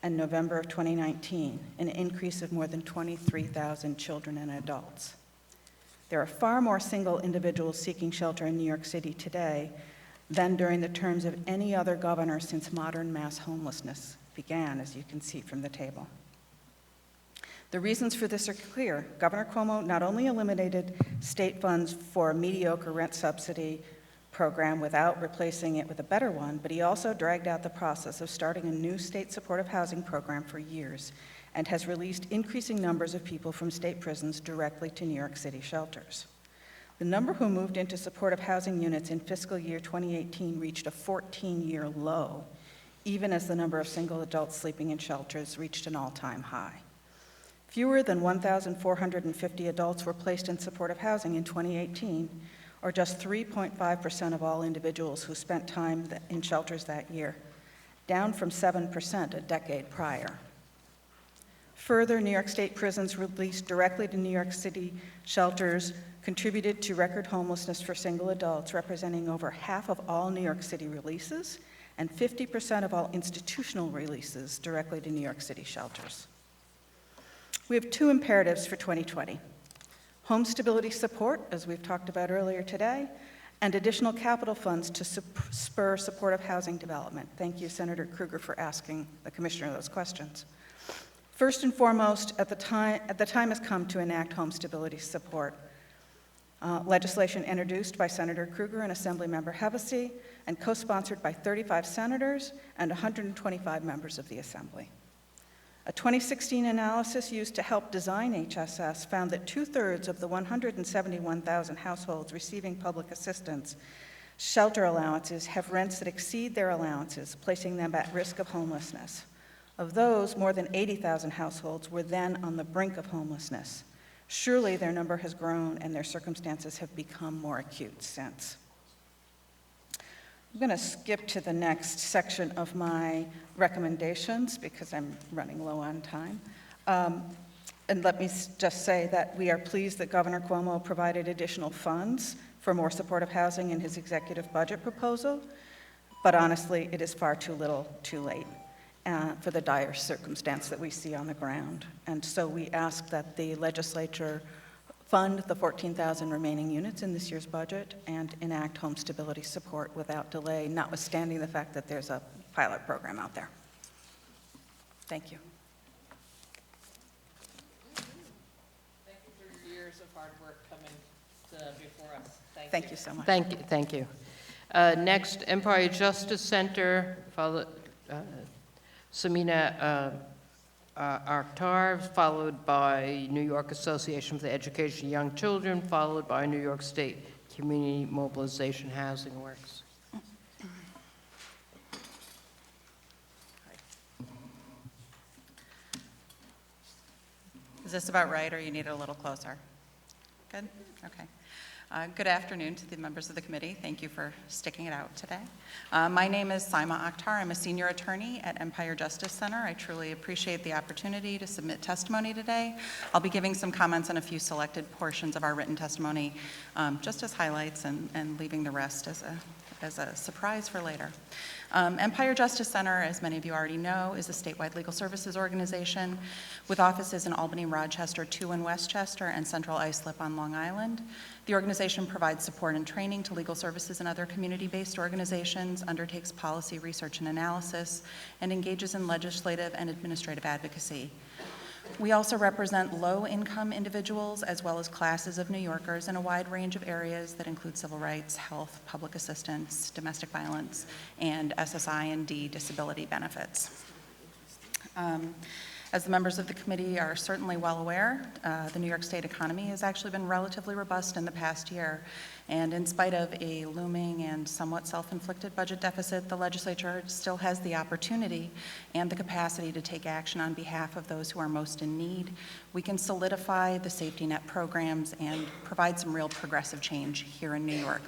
and November of 2019, an increase of more than 23,000 children and adults. There are far more single individuals seeking shelter in New York City today than during the terms of any other governor since modern mass homelessness began, as you can see from the table. The reasons for this are clear. Governor Cuomo not only eliminated state funds for a mediocre rent subsidy program without replacing it with a better one, but he also dragged out the process of starting a new state supportive housing program for years and has released increasing numbers of people from state prisons directly to New York City shelters. The number who moved into supportive housing units in fiscal year 2018 reached a 14-year low, even as the number of single adults sleeping in shelters reached an all-time high. Fewer than 1,450 adults were placed in supportive housing in 2018, or just 3.5% of all individuals who spent time in shelters that year, down from 7% a decade prior. Further, New York State prisons released directly to New York City shelters contributed to record homelessness for single adults, representing over half of all New York City releases and 50% of all institutional releases directly to New York City shelters. We have two imperatives for 2020: home stability support, as we've talked about earlier today, and additional capital funds to spur supportive housing development. Thank you, Senator Krueger, for asking the Commissioner those questions. First and foremost, the time has come to enact home stability support. Legislation introduced by Senator Krueger and Assemblymember Hevesi and co-sponsored by 35 senators and 125 members of the Assembly. A 2016 analysis used to help design HSS found that 2/3 of the 171,000 households receiving public assistance shelter allowances have rents that exceed their allowances, placing them at risk of homelessness. Of those, more than 80,000 households were then on the brink of homelessness. Surely their number has grown and their circumstances have become more acute since. I'm going to skip to the next section of my recommendations because I'm running low on time. And let me just say that we are pleased that Governor Cuomo provided additional funds for more supportive housing in his executive budget proposal, but honestly, it is far too little, too late for the dire circumstance that we see on the ground. And so we ask that the legislature fund the 14,000 remaining units in this year's budget and enact home stability support without delay, notwithstanding the fact that there's a pilot program out there. Thank you. Thank you for your years of hard work coming before us. Thank you so much. Thank you. Next, Empire Justice Center, Samina Akhtar, followed by New York Association for the Education of Young Children, followed by New York State Community Mobilization Housing Works. Is this about right, or you need it a little closer? Good? Okay. Good afternoon to the members of the committee. Thank you for sticking it out today. My name is Saima Akhtar. I'm a senior attorney at Empire Justice Center. I truly appreciate the opportunity to submit testimony today. I'll be giving some comments on a few selected portions of our written testimony, just as highlights and leaving the rest as a surprise for later. Empire Justice Center, as many of you already know, is a statewide legal services organization with offices in Albany, Rochester, 2 in Westchester, and Central Islip on Long Island. The organization provides support and training to legal services and other community-based organizations, undertakes policy research and analysis, and engages in legislative and administrative advocacy. We also represent low-income individuals as well as classes of New Yorkers in a wide range of areas that include civil rights, health, public assistance, domestic violence, and SSI and D disability benefits. As the members of the committee are certainly well aware, the New York State economy has actually been relatively robust in the past year. And in spite of a looming and somewhat self-inflicted budget deficit, the legislature still has the opportunity and the capacity to take action on behalf of those who are most in need. We can solidify the safety net programs and provide some real progressive change here in New York.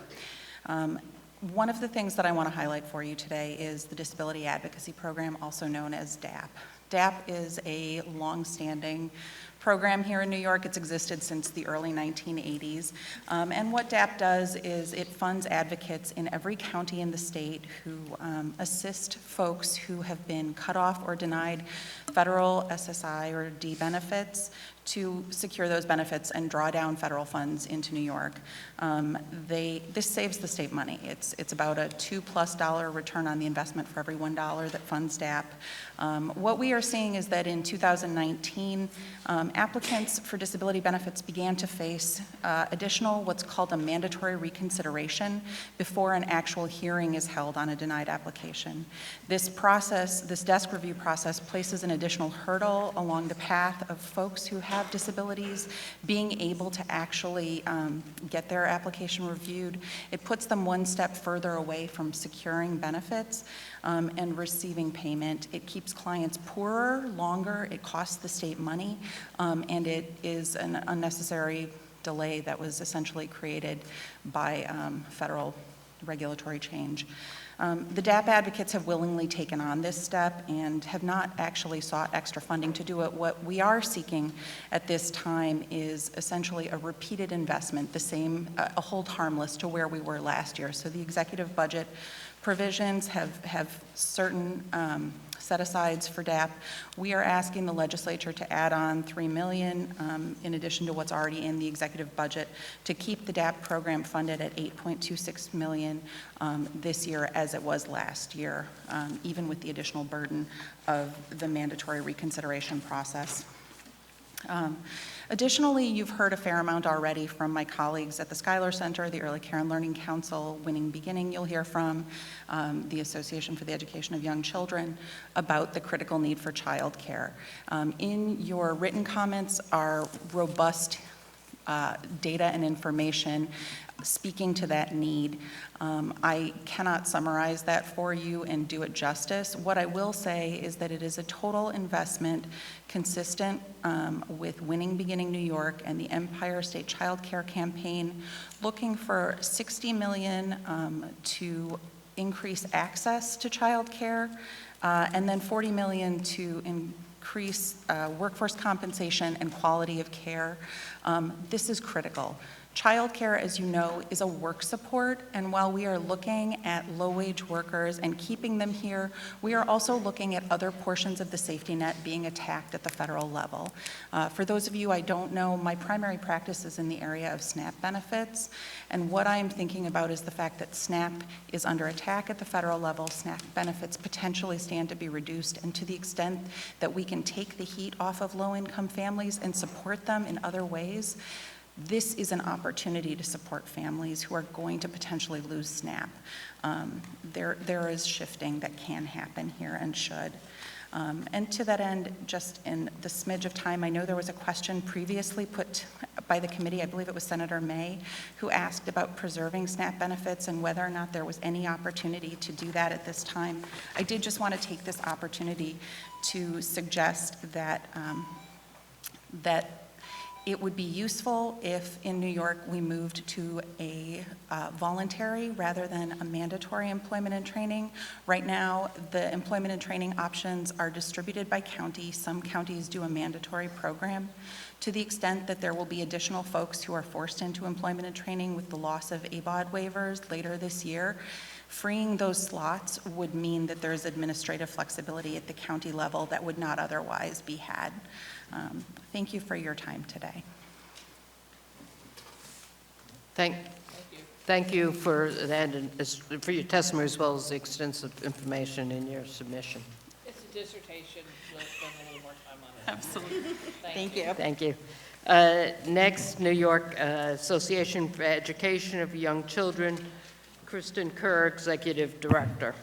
One of the things that I want to highlight for you today is the Disability Advocacy Program, also known as DAP. DAP is a long-standing program here in New York. It's existed since the early 1980s. And what DAP does is it funds advocates in every county in the state who assist folks who have been cut off or denied federal SSI or D benefits to secure those benefits and draw down federal funds into New York. This saves the state money. It's about a $2+ return on the investment for every $1 that funds DAP. What we are seeing is that in 2019, Applicants for disability benefits began to face additional what's called a mandatory reconsideration before an actual hearing is held on a denied application. This process, this desk review process, places an additional hurdle along the path of folks who have disabilities being able to actually get their application reviewed. It puts them one step further away from securing benefits and receiving payment. It keeps clients poorer longer, it costs the state money, and it is an unnecessary delay that was essentially created by federal regulatory change. The DAP advocates have willingly taken on this step and have not actually sought extra funding to do it. What we are seeking at this time is essentially a repeated investment, the same, a hold harmless to where we were last year. So the executive budget provisions have certain set-asides for DAP. We are asking the legislature to add on $3 million in addition to what's already in the executive budget to keep the DAP program funded at $8.26 million this year as it was last year, even with the additional burden of the mandatory reconsideration process. Additionally, you've heard a fair amount already from my colleagues at the Schuyler Center, the Early Care and Learning Council, Winning Beginning you'll hear from, the Association for the Education of Young Children, about the critical need for child care. In your written comments are robust data and information speaking to that need. I cannot summarize that for you and do it justice. What I will say is that it is a total investment consistent with Winning Beginning New York and the Empire State Child Care Campaign, looking for $60 million to increase access to child care, and then $40 million to increase workforce compensation and quality of care. This is critical. Childcare, as you know, is a work support, and while we are looking at low-wage workers and keeping them here, we are also looking at other portions of the safety net being attacked at the federal level. For those of you I don't know, my primary practice is in the area of SNAP benefits, and what I am thinking about is the fact that SNAP is under attack at the federal level. SNAP benefits potentially stand to be reduced, and to the extent that we can take the heat off of low-income families and support them in other ways, this is an opportunity to support families who are going to potentially lose SNAP. There is shifting that can happen here and should. And to that end, just in the smidge of time, I know there was a question previously put by the committee, I believe it was Senator May, who asked about preserving SNAP benefits and whether or not there was any opportunity to do that at this time. I did just want to take this opportunity to suggest that it would be useful if in New York we moved to a voluntary rather than a mandatory employment and training. Right now, the employment and training options are distributed by county. Some counties do a mandatory program. To the extent that there will be additional folks who are forced into employment and training with the loss of ABOD waivers later this year, freeing those slots would mean that there's administrative flexibility at the county level that would not otherwise be had. Thank you for your time today. Thank you for that, and for your testimony as well as the extensive information in your submission. It's a dissertation, we'll spend a little more time on it. Absolutely. Thank you. Thank you. Next, New York Association for Education of Young Children, Kristen Kerr, Executive Director.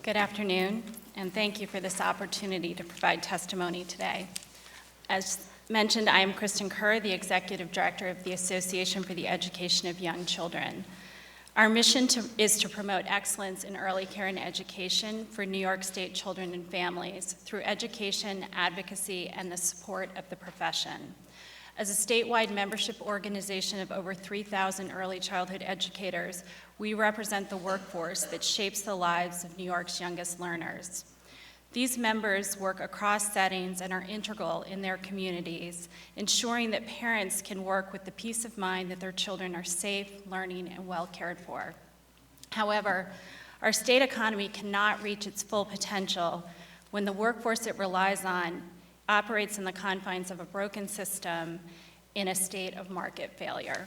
Good afternoon, and thank you for this opportunity to provide testimony today. As mentioned, I am Kristen Kerr, the Executive Director of the Association for the Education of Young Children. Our mission is to promote excellence in early care and education for New York State children and families through education, advocacy, and the support of the profession. As a statewide membership organization of over 3,000 early childhood educators, we represent the workforce that shapes the lives of New York's youngest learners. These members work across settings and are integral in their communities, ensuring that parents can work with the peace of mind that their children are safe, learning, and well cared for. However, our state economy cannot reach its full potential when the workforce it relies on operates in the confines of a broken system in a state of market failure.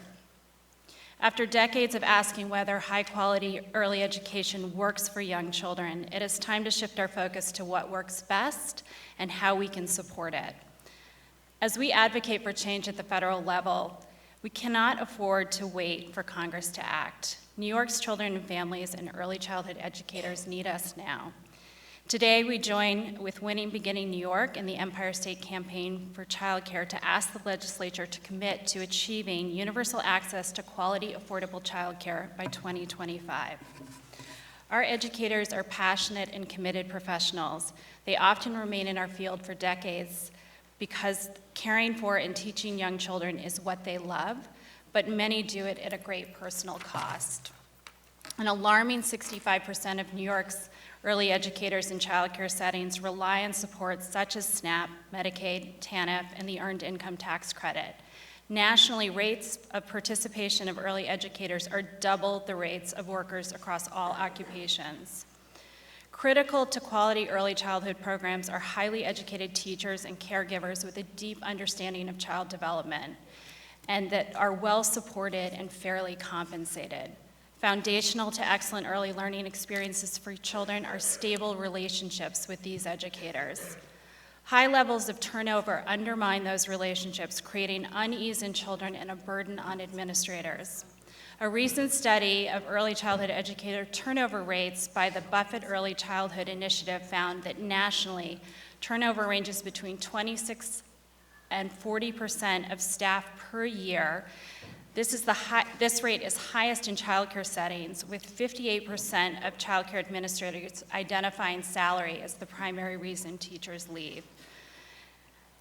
After decades of asking whether high-quality early education works for young children, it is time to shift our focus to what works best and how we can support it. As we advocate for change at the federal level, we cannot afford to wait for Congress to act. New York's children and families and early childhood educators need us now. Today, we join with Winning Beginning New York and the Empire State Campaign for Childcare to ask the legislature to commit to achieving universal access to quality, affordable childcare by 2025. Our educators are passionate and committed professionals. They often remain in our field for decades because caring for and teaching young children is what they love, but many do it at a great personal cost. An alarming 65% of New York's early educators in childcare settings rely on supports such as SNAP, Medicaid, TANF, and the Earned Income Tax Credit. Nationally, rates of participation of early educators are double the rates of workers across all occupations. Critical to quality early childhood programs are highly educated teachers and caregivers with a deep understanding of child development and that are well supported and fairly compensated. Foundational to excellent early learning experiences for children are stable relationships with these educators. High levels of turnover undermine those relationships, creating unease in children and a burden on administrators. A recent study of early childhood educator turnover rates by the Buffett Early Childhood Initiative found that nationally, turnover ranges between 26 and 40% of staff per year. This rate is highest in childcare settings, with 58% of childcare administrators identifying salary as the primary reason teachers leave.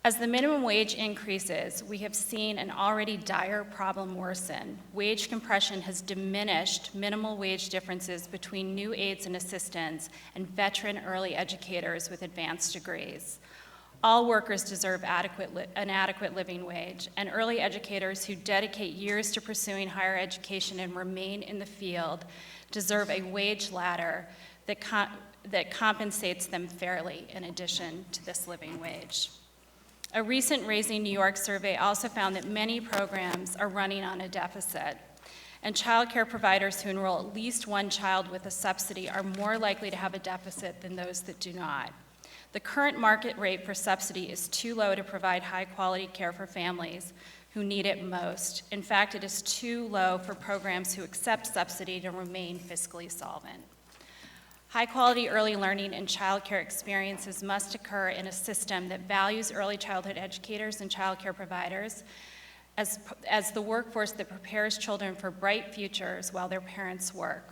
As the minimum wage increases, we have seen an already dire problem worsen. Wage compression has diminished minimal wage differences between new aides and assistants and veteran early educators with advanced degrees. All workers deserve an adequate living wage, and early educators who dedicate years to pursuing higher education and remain in the field deserve a wage ladder that compensates them fairly in addition to this living wage. A recent Raising New York survey also found that many programs are running on a deficit, and child care providers who enroll at least one child with a subsidy are more likely to have a deficit than those that do not. The current market rate for subsidy is too low to provide high-quality care for families who need it most. In fact, it is too low for programs who accept subsidy to remain fiscally solvent. High-quality early learning and childcare experiences must occur in a system that values early childhood educators and childcare providers as the workforce that prepares children for bright futures while their parents work.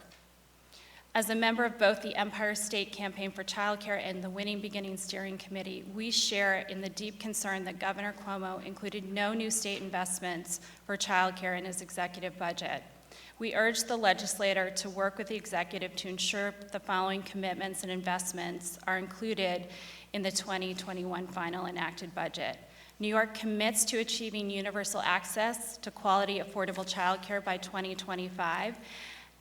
As a member of both the Empire State Campaign for Childcare and the Winning Beginning Steering Committee, we share in the deep concern that Governor Cuomo included no new state investments for childcare in his executive budget. We urge the legislator to work with the executive to ensure the following commitments and investments are included in the 2021 final enacted budget. New York commits to achieving universal access to quality, affordable childcare by 2025,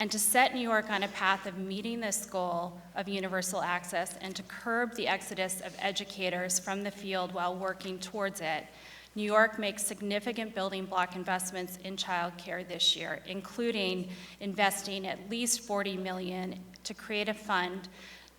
and to set New York on a path of meeting this goal of universal access and to curb the exodus of educators from the field while working towards it. New York makes significant building block investments in childcare this year, including investing at least $40 million to create a fund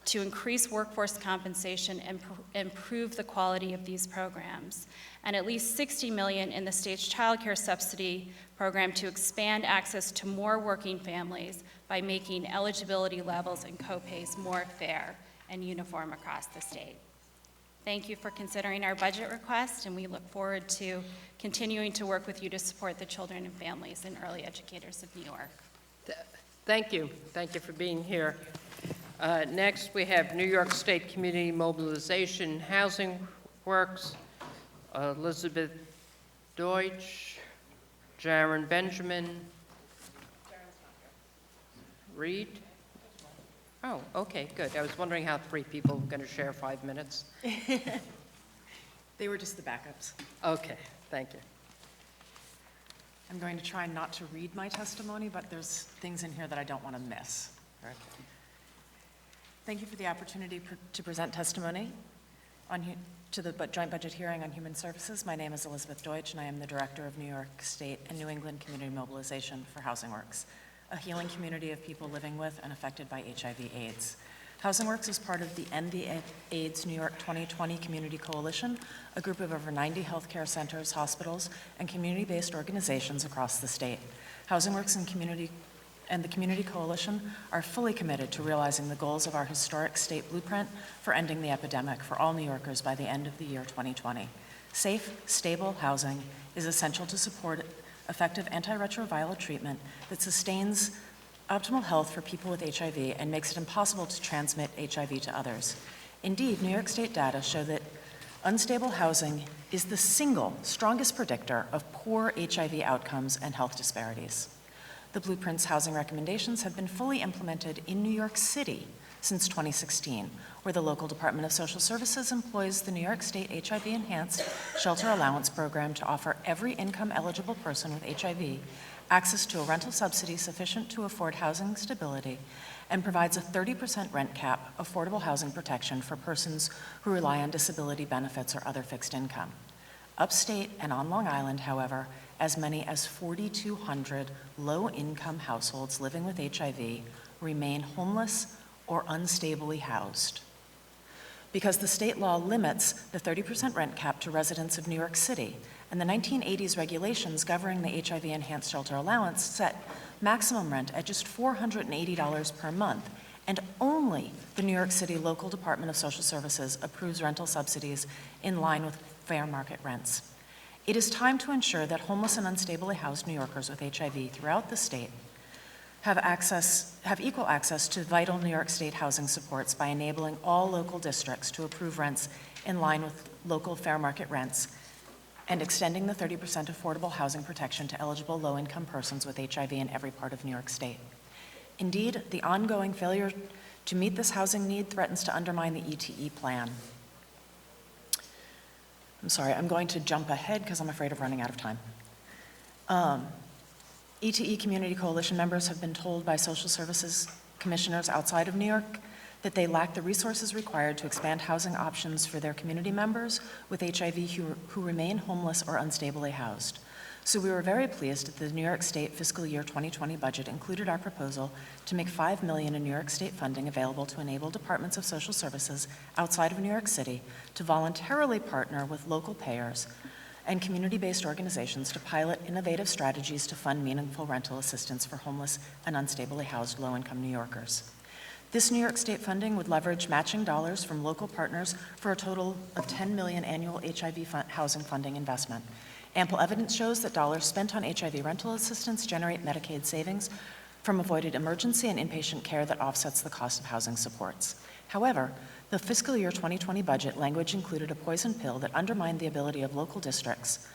to increase workforce compensation and improve the quality of these programs, and at least $60 million in the state's child care subsidy program to expand access to more working families by making eligibility levels and copays more fair and uniform across the state. Thank you for considering our budget request, and we look forward to continuing to work with you to support the children and families and early educators of New York. Thank you. Thank you for being here. Next, we have New York State Community Mobilization Housing Works, Elizabeth Deutsch, Jaron Benjamin, Reed. Oh, okay, good. I was wondering how three people were going to share 5 minutes. They were just the backups. Okay, thank you. I'm going to try not to read my testimony, but there's things in here that I don't want to miss. Okay. Thank you for the opportunity to present testimony on to the joint budget hearing on human services. My name is Elizabeth Deutsch, and I am the Director of New York State and New England Community Mobilization for Housing Works, a healing community of people living with and affected by HIV/AIDS. Housing Works is part of the End the AIDS New York 2020 Community Coalition, a group of over 90 healthcare centers, hospitals, and community-based organizations across the state. Housing Works and the Community Coalition are fully committed to realizing the goals of our historic state blueprint for ending the epidemic for all New Yorkers by the end of the year 2020. Safe, stable housing is essential to support effective antiretroviral treatment that sustains optimal health for people with HIV and makes it impossible to transmit HIV to others. Indeed, New York State data show that unstable housing is the single strongest predictor of poor HIV outcomes and health disparities. The Blueprint's housing recommendations have been fully implemented in New York City since 2016, where the local Department of Social Services employs the New York State HIV Enhanced Shelter Allowance Program to offer every income-eligible person with HIV access to a rental subsidy sufficient to afford housing stability, and provides a 30% rent cap, affordable housing protection for persons who rely on disability benefits or other fixed income. Upstate and on Long Island, however, as many as 4,200 low-income households living with HIV remain homeless or unstably housed. Because the state law limits the 30% rent cap to residents of New York City, and the 1980s regulations governing the HIV Enhanced Shelter Allowance set maximum rent at just $480 per month, and only the New York City local Department of Social Services approves rental subsidies in line with fair market rents. It is time to ensure that homeless and unstably housed New Yorkers with HIV throughout the state have equal access to vital New York State housing supports by enabling all local districts to approve rents in line with local fair market rents and extending the 30% affordable housing protection to eligible low-income persons with HIV in every part of New York State. Indeed, the ongoing failure to meet this housing need threatens to undermine the ETE plan. I'm sorry, I'm going to jump ahead because I'm afraid of running out of time. ETE Community Coalition members have been told by social services commissioners outside of New York that they lack the resources required to expand housing options for their community members with HIV who remain homeless or unstably housed. So we were very pleased that the New York State fiscal year 2020 budget included our proposal to make $5 million in New York State funding available to enable departments of social services outside of New York City to voluntarily partner with local payers and community-based organizations to pilot innovative strategies to fund meaningful rental assistance for homeless and unstably housed low-income New Yorkers. This New York State funding would leverage matching dollars from local partners for a total of $10 million annual HIV housing funding investment. Ample evidence shows that dollars spent on HIV rental assistance generate Medicaid savings from avoided emergency and inpatient care that offsets the cost of housing supports. However, the fiscal year 2020 budget language included a poison pill that undermined the ability of local districts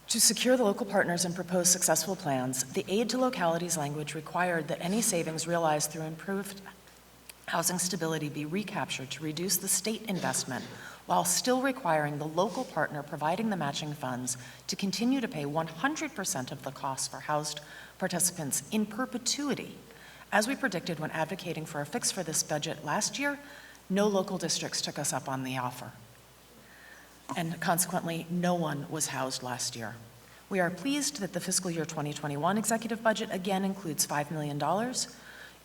to secure the local partners and propose successful plans. The aid to localities language required that any savings realized through improved housing stability be recaptured to reduce the state investment, while still requiring the local partner providing the matching funds to continue to pay 100% of the costs for housed participants in perpetuity. As we predicted when advocating for a fix for this budget last year, no local districts took us up on the offer. And consequently, no one was housed last year. We are pleased that the fiscal year 2021 executive budget again includes $5 million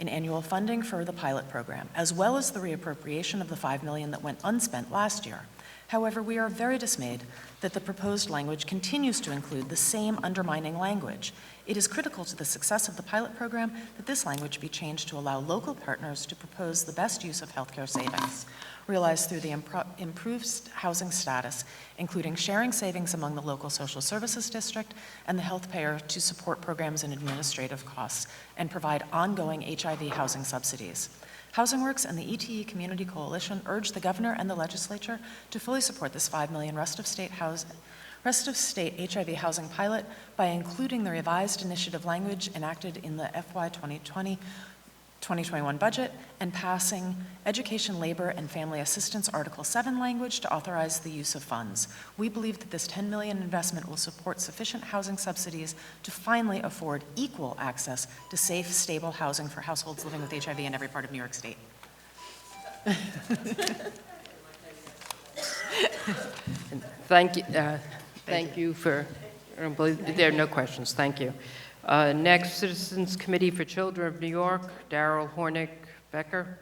in annual funding for the pilot program, as well as the reappropriation of the $5 million that went unspent last year. However, we are very dismayed that the proposed language continues to include the same undermining language. It is critical to the success of the pilot program that this language be changed to allow local partners to propose the best use of healthcare savings realized through the improved housing status, including sharing savings among the local social services district and the health payer to support programs and administrative costs and provide ongoing HIV housing subsidies. Housing Works and the ETE Community Coalition urge the governor and the legislature to fully support this $5 million rest of state HIV housing pilot by including the revised initiative language enacted in the FY 2021 budget and passing Education, Labor, and Family Assistance Article 7 language to authorize the use of funds. We believe that this $10 million investment will support sufficient housing subsidies to finally afford equal access to safe, stable housing for households living with HIV in every part of New York State. Thank you for, I don't believe, there are no questions, thank you. Next, Citizens Committee for Children of New York, Daryl Hornick Becker.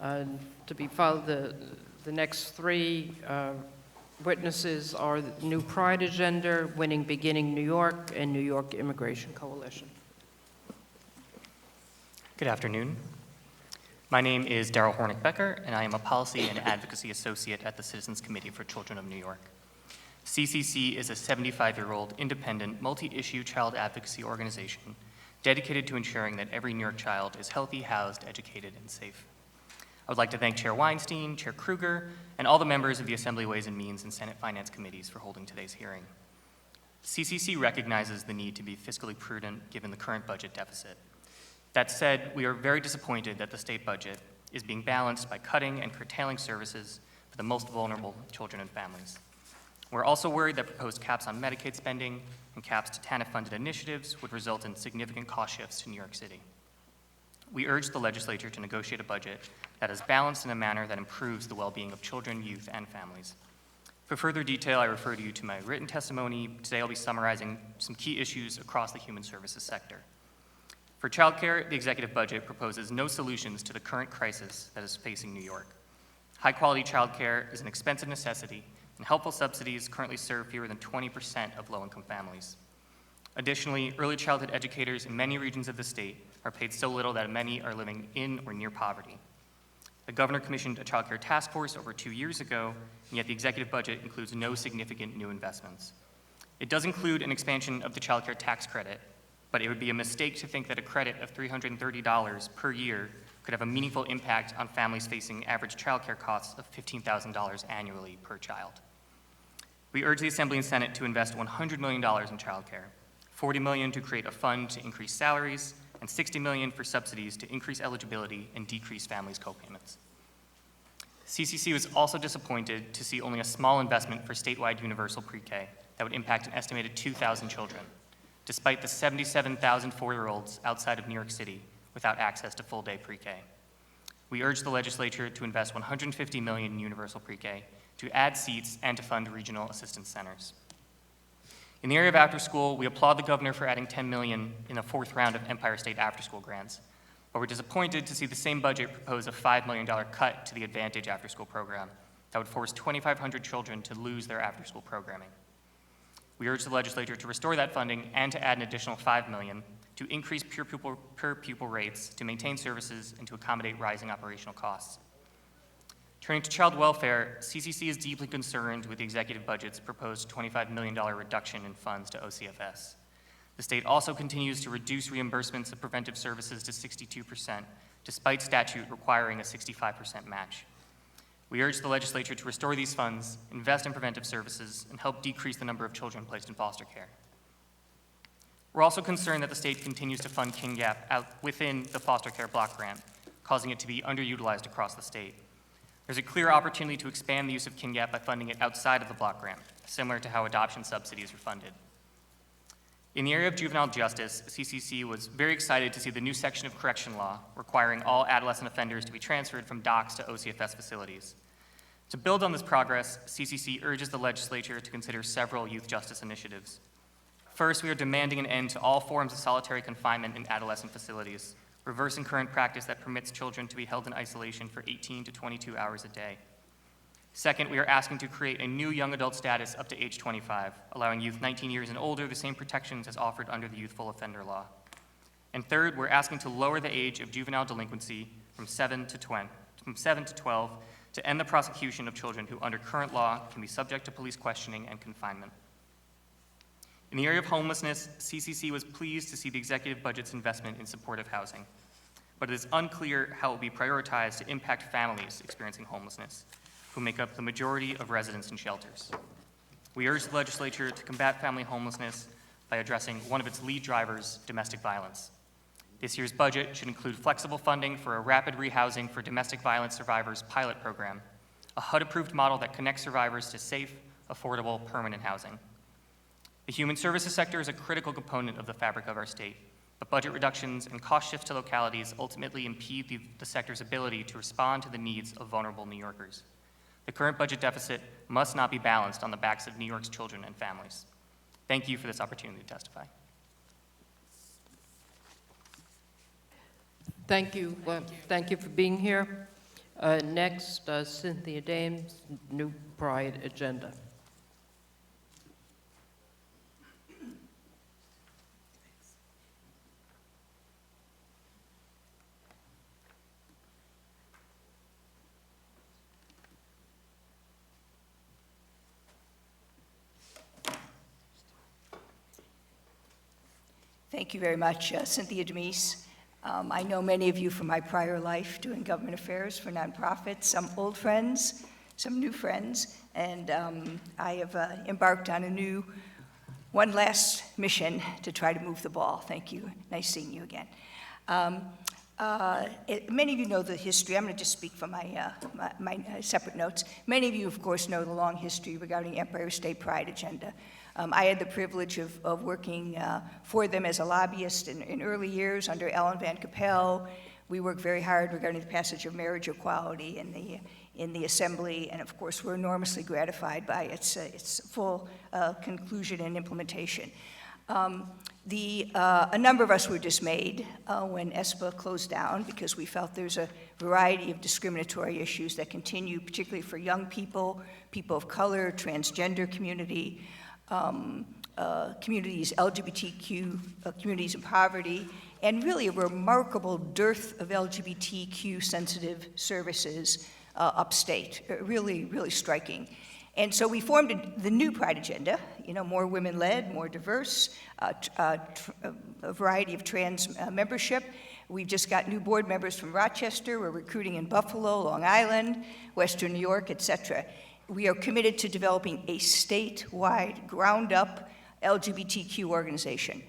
To be followed, the next three witnesses are the New Pride Agenda, Winning Beginning New York, and New York Immigration Coalition. Good afternoon. My name is Daryl Hornick Becker, and I am a Policy and Advocacy Associate at the Citizens Committee for Children of New York. CCC is a 75-year-old independent, multi-issue child advocacy organization dedicated to ensuring that every New York child is healthy, housed, educated, and safe. I would like to thank Chair Weinstein, Chair Kruger, and all the members of the Assembly Ways and Means and Senate Finance Committees for holding today's hearing. CCC recognizes the need to be fiscally prudent given the current budget deficit. That said, we are very disappointed that the state budget is being balanced by cutting and curtailing services for the most vulnerable children and families. We're also worried that proposed caps on Medicaid spending and caps to TANF-funded initiatives would result in significant cost shifts to New York City. We urge the legislature to negotiate a budget that is balanced in a manner that improves the well-being of children, youth, and families. For further detail, I refer you to my written testimony. Today I'll be summarizing some key issues across the human services sector. For childcare, the executive budget proposes no solutions to the current crisis that is facing New York. High-quality childcare is an expensive necessity, and helpful subsidies currently serve fewer than 20% of low-income families. Additionally, early childhood educators in many regions of the state are paid so little that many are living in or near poverty. The governor commissioned a childcare task force over 2 years ago, and yet the executive budget includes no significant new investments. It does include an expansion of the childcare tax credit, but it would be a mistake to think that a credit of $330 per year could have a meaningful impact on families facing average childcare costs of $15,000 annually per child. We urge the Assembly and Senate to invest $100 million in childcare, $40 million to create a fund to increase salaries, and $60 million for subsidies to increase eligibility and decrease families' co-payments. CCC was also disappointed to see only a small investment for statewide universal pre-K that would impact an estimated 2,000 children, despite the 77,000 4-year-olds outside of New York City without access to full-day pre-K. We urge the legislature to invest $150 million in universal pre-K, to add seats, and to fund regional assistance centers. In the area of after school, we applaud the governor for adding $10 million in the fourth round of Empire State after-school grants, but we're disappointed to see the same budget propose a $5 million cut to the Advantage after-school program that would force 2,500 children to lose their after-school programming. We urge the legislature to restore that funding and to add an additional $5 million to increase per pupil rates to maintain services and to accommodate rising operational costs. Turning to child welfare, CCC is deeply concerned with the executive budget's proposed $25 million reduction in funds to OCFS. The state also continues to reduce reimbursements of preventive services to 62%, despite statute requiring a 65% match. We urge the legislature to restore these funds, invest in preventive services, and help decrease the number of children placed in foster care. We're also concerned that the state continues to fund King Gap out within the foster care block grant, causing it to be underutilized across the state. There's a clear opportunity to expand the use of King Gap by funding it outside of the block grant, similar to how adoption subsidies are funded. In the area of juvenile justice, CCC was very excited to see the new section of correction law requiring all adolescent offenders to be transferred from DOCs to OCFS facilities. To build on this progress, CCC urges the legislature to consider several youth justice initiatives. First, we are demanding an end to all forms of solitary confinement in adolescent facilities, reversing current practice that permits children to be held in isolation for 18 to 22 hours a day. Second, we are asking to create a new young adult status up to age 25, allowing youth 19 years and older the same protections as offered under the youthful offender law. And third, we're asking to lower the age of juvenile delinquency from 7 to 12 to end the prosecution of children who, under current law, can be subject to police questioning and confinement. In the area of homelessness, CCC was pleased to see the executive budget's investment in supportive housing, but it is unclear how it will be prioritized to impact families experiencing homelessness, who make up the majority of residents in shelters. We urge the legislature to combat family homelessness by addressing one of its lead drivers, domestic violence. This year's budget should include flexible funding for a rapid rehousing for domestic violence survivors pilot program, a HUD-approved model that connects survivors to safe, affordable, permanent housing. The human services sector is a critical component of the fabric of our state, but budget reductions and cost shifts to localities ultimately impede the sector's ability to respond to the needs of vulnerable New Yorkers. The current budget deficit must not be balanced on the backs of New York's children and families. Thank you for this opportunity to testify. Thank you. Thank you for being here. Next, Cynthia Dames, New Pride Agenda. Thank you very much, Cynthia Demise. I know many of you from my prior life doing government affairs for nonprofits, some old friends, some new friends, and I have embarked on one last mission to try to move the ball. Thank you. Nice seeing you again. Many of you know the history. I'm going to just speak from my separate notes. Many of you, of course, know the long history regarding Empire State Pride Agenda. I had the privilege of working for them as a lobbyist in early years under Ellen Van Capel. We worked very hard regarding the passage of marriage equality in the Assembly, and of course, we're enormously gratified by its full conclusion and implementation. A number of us were dismayed when ESPA closed down because we felt there's a variety of discriminatory issues that continue, particularly for young people, people of color, transgender community, communities, LGBTQ communities in poverty, and really a remarkable dearth of LGBTQ-sensitive services upstate, really, really striking. And so we formed the new Pride Agenda, more women-led, more diverse, a variety of trans membership. We've just got new board members from Rochester. We're recruiting in Buffalo, Long Island, Western New York, et cetera. We are committed to developing a statewide, ground-up LGBTQ organization.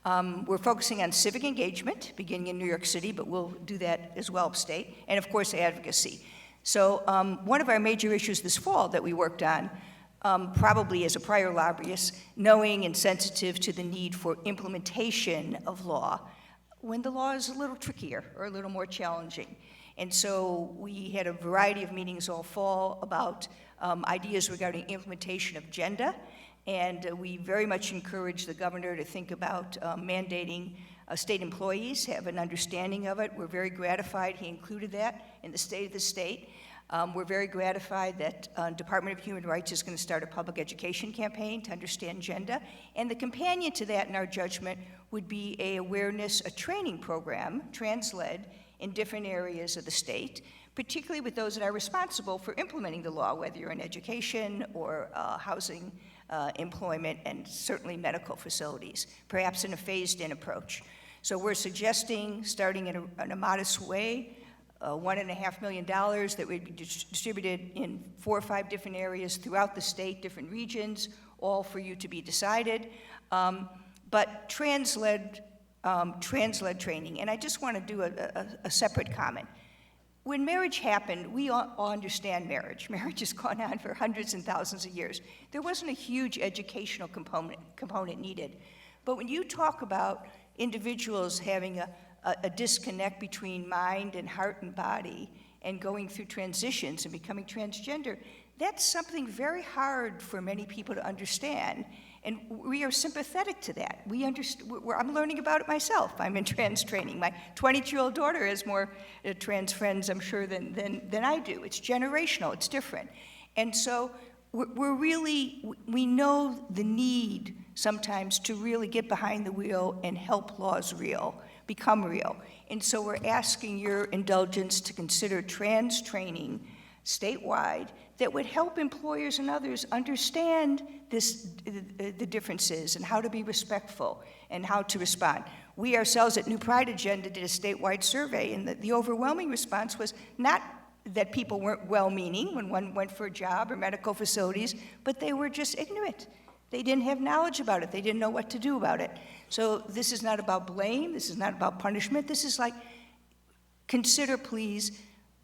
We're focusing on civic engagement, beginning in New York City, but we'll do that as well upstate, and of course, advocacy. So one of our major issues this fall that we worked on, probably as a prior lobbyist, knowing and sensitive to the need for implementation of law when the law is a little trickier or a little more challenging. And so we had a variety of meetings all fall about ideas regarding implementation of GENDA, and we very much encourage the governor to think about mandating state employees have an understanding of it. We're very gratified he included that in the State of the State. We're very gratified that Department of Human Rights is going to start a public education campaign to understand GENDA, and the companion to that, in our judgment, would be a training program, trans-led, in different areas of the state, particularly with those that are responsible for implementing the law, whether you're in education or housing, employment, and certainly medical facilities, perhaps in a phased-in approach. So we're suggesting, starting in a modest way, $1.5 million that would be distributed in 4 or 5 different areas throughout the state, different regions, all for you to be decided. But trans-led training, and I just want to do a separate comment. When marriage happened, we all understand marriage. Marriage has gone on for hundreds and thousands of years. There wasn't a huge educational component needed. But when you talk about individuals having a disconnect between mind and heart and body and going through transitions and becoming transgender, that's something very hard for many people to understand. And we are sympathetic to that. I'm learning about it myself. I'm in trans training. My 22-year-old daughter has more trans friends, I'm sure, than I do. It's generational. It's different. And so we know the need sometimes to really get behind the wheel and help laws become real. And so we're asking your indulgence to consider trans training statewide that would help employers and others understand the differences and how to be respectful and how to respond. We ourselves at New Pride Agenda did a statewide survey, and the overwhelming response was not that people weren't well-meaning when one went for a job or medical facilities, but they were just ignorant. They didn't have knowledge about it. They didn't know what to do about it. So this is not about blame. This is not about punishment. This is like, consider, please,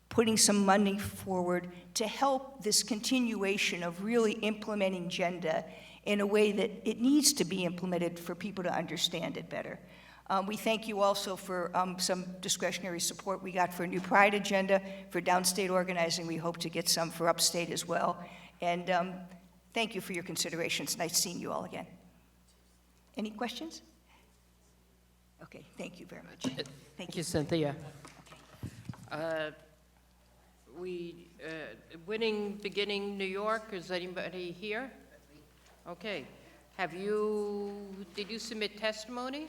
putting some money forward to help this continuation of really implementing GENDA in a way that it needs to be implemented for people to understand it better. We thank you also for some discretionary support we got for a new Pride agenda, for downstate organizing. We hope to get some for upstate as well. And thank you for your consideration. It's nice seeing you all again. Any questions? Okay, thank you very much. Thank you, Cynthia. Winning Beginning New York, is anybody here? Okay. Did you submit testimony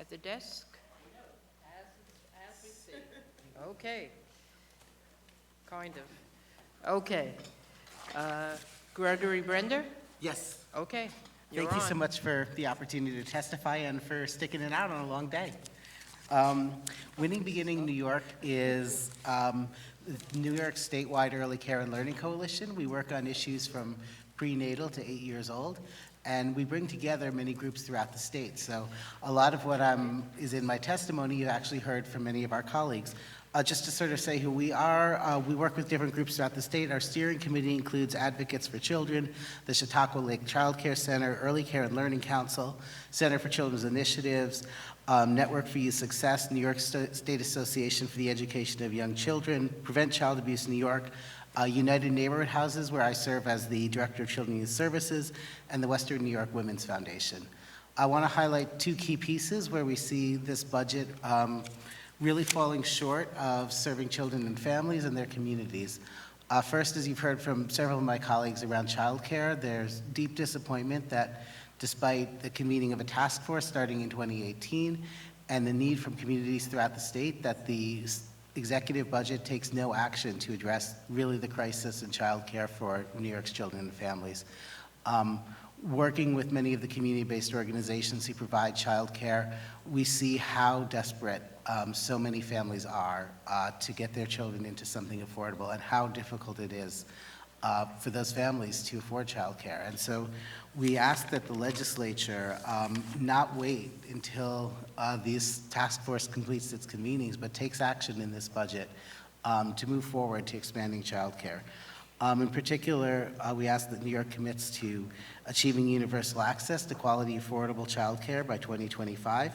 at the desk? As we see. Okay. Kind of. Okay. Gregory Brender? Yes. Okay. You're Thank you so on. much for the opportunity to testify and for sticking it out on a long day. Winning Beginning New York is New York statewide early care and learning coalition. We work on issues from prenatal to 8 years old, and we bring together many groups throughout the state. So a lot of what is in my testimony you actually heard from many of our colleagues. Just to sort of say who we are, we work with different groups throughout the state. Our steering committee includes Advocates for Children, the Chautauqua Lake Child Care Center, Early Care and Learning Council, Center for Children's Initiatives, Network for Youth Success, New York State Association for the Education of Young Children, Prevent Child Abuse New York, United Neighborhood Houses, where I serve as the Director of Children and Youth Services, and the Western New York Women's Foundation. I want to highlight two key pieces where we see this budget really falling short of serving children and families and their communities. First, as you've heard from several of my colleagues around childcare, there's deep disappointment that despite the convening of a task force starting in 2018 and the need from communities throughout the state, that the executive budget takes no action to address really the crisis in childcare for New York's children and families. Working with many of the community-based organizations who provide childcare, we see how desperate so many families are to get their children into something affordable, and how difficult it is for those families to afford childcare. And so we ask that the legislature not wait until this task force completes its convenings, but takes action in this budget to move forward to expanding childcare. In particular, we ask that New York commits to achieving universal access to quality, affordable childcare by 2025,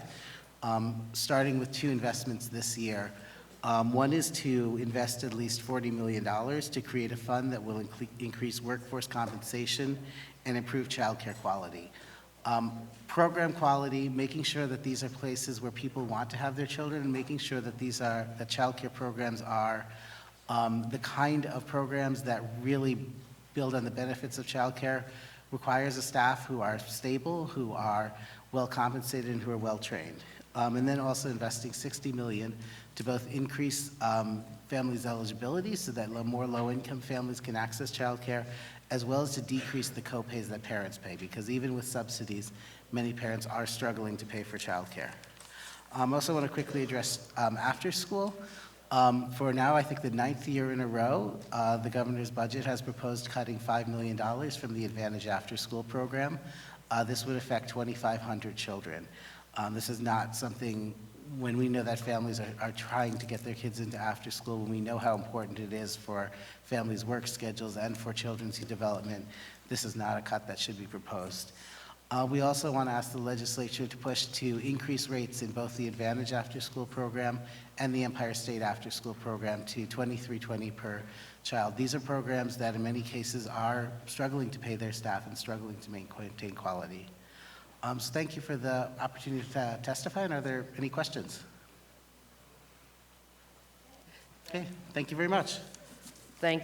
starting with two investments this year. One is to invest at least $40 million to create a fund that will increase workforce compensation and improve childcare quality. Program quality, making sure that these are places where people want to have their children, and making sure that that childcare programs are the kind of programs that really build on the benefits of childcare, requires a staff who are stable, who are well compensated, and who are well trained. And then also investing $60 million to both increase families' eligibility so that more low-income families can access childcare, as well as to decrease the co-pays that parents pay, because even with subsidies, many parents are struggling to pay for childcare. I also want to quickly address after school. For now, I think the 9th year in a row, the governor's budget has proposed cutting $5 million from the Advantage After School program. This would affect 2,500 children. This is not something, when we know that families are trying to get their kids into after school, when we know how important it is for families' work schedules and for children's development, this is not a cut that should be proposed. We also want to ask the legislature to push to increase rates in both the Advantage After School program and the Empire State After School program to $23.20 per child. These are programs that in many cases are struggling to pay their staff and struggling to maintain quality. So thank you for the opportunity to testify, and are there any questions? Okay, thank you very much. Thank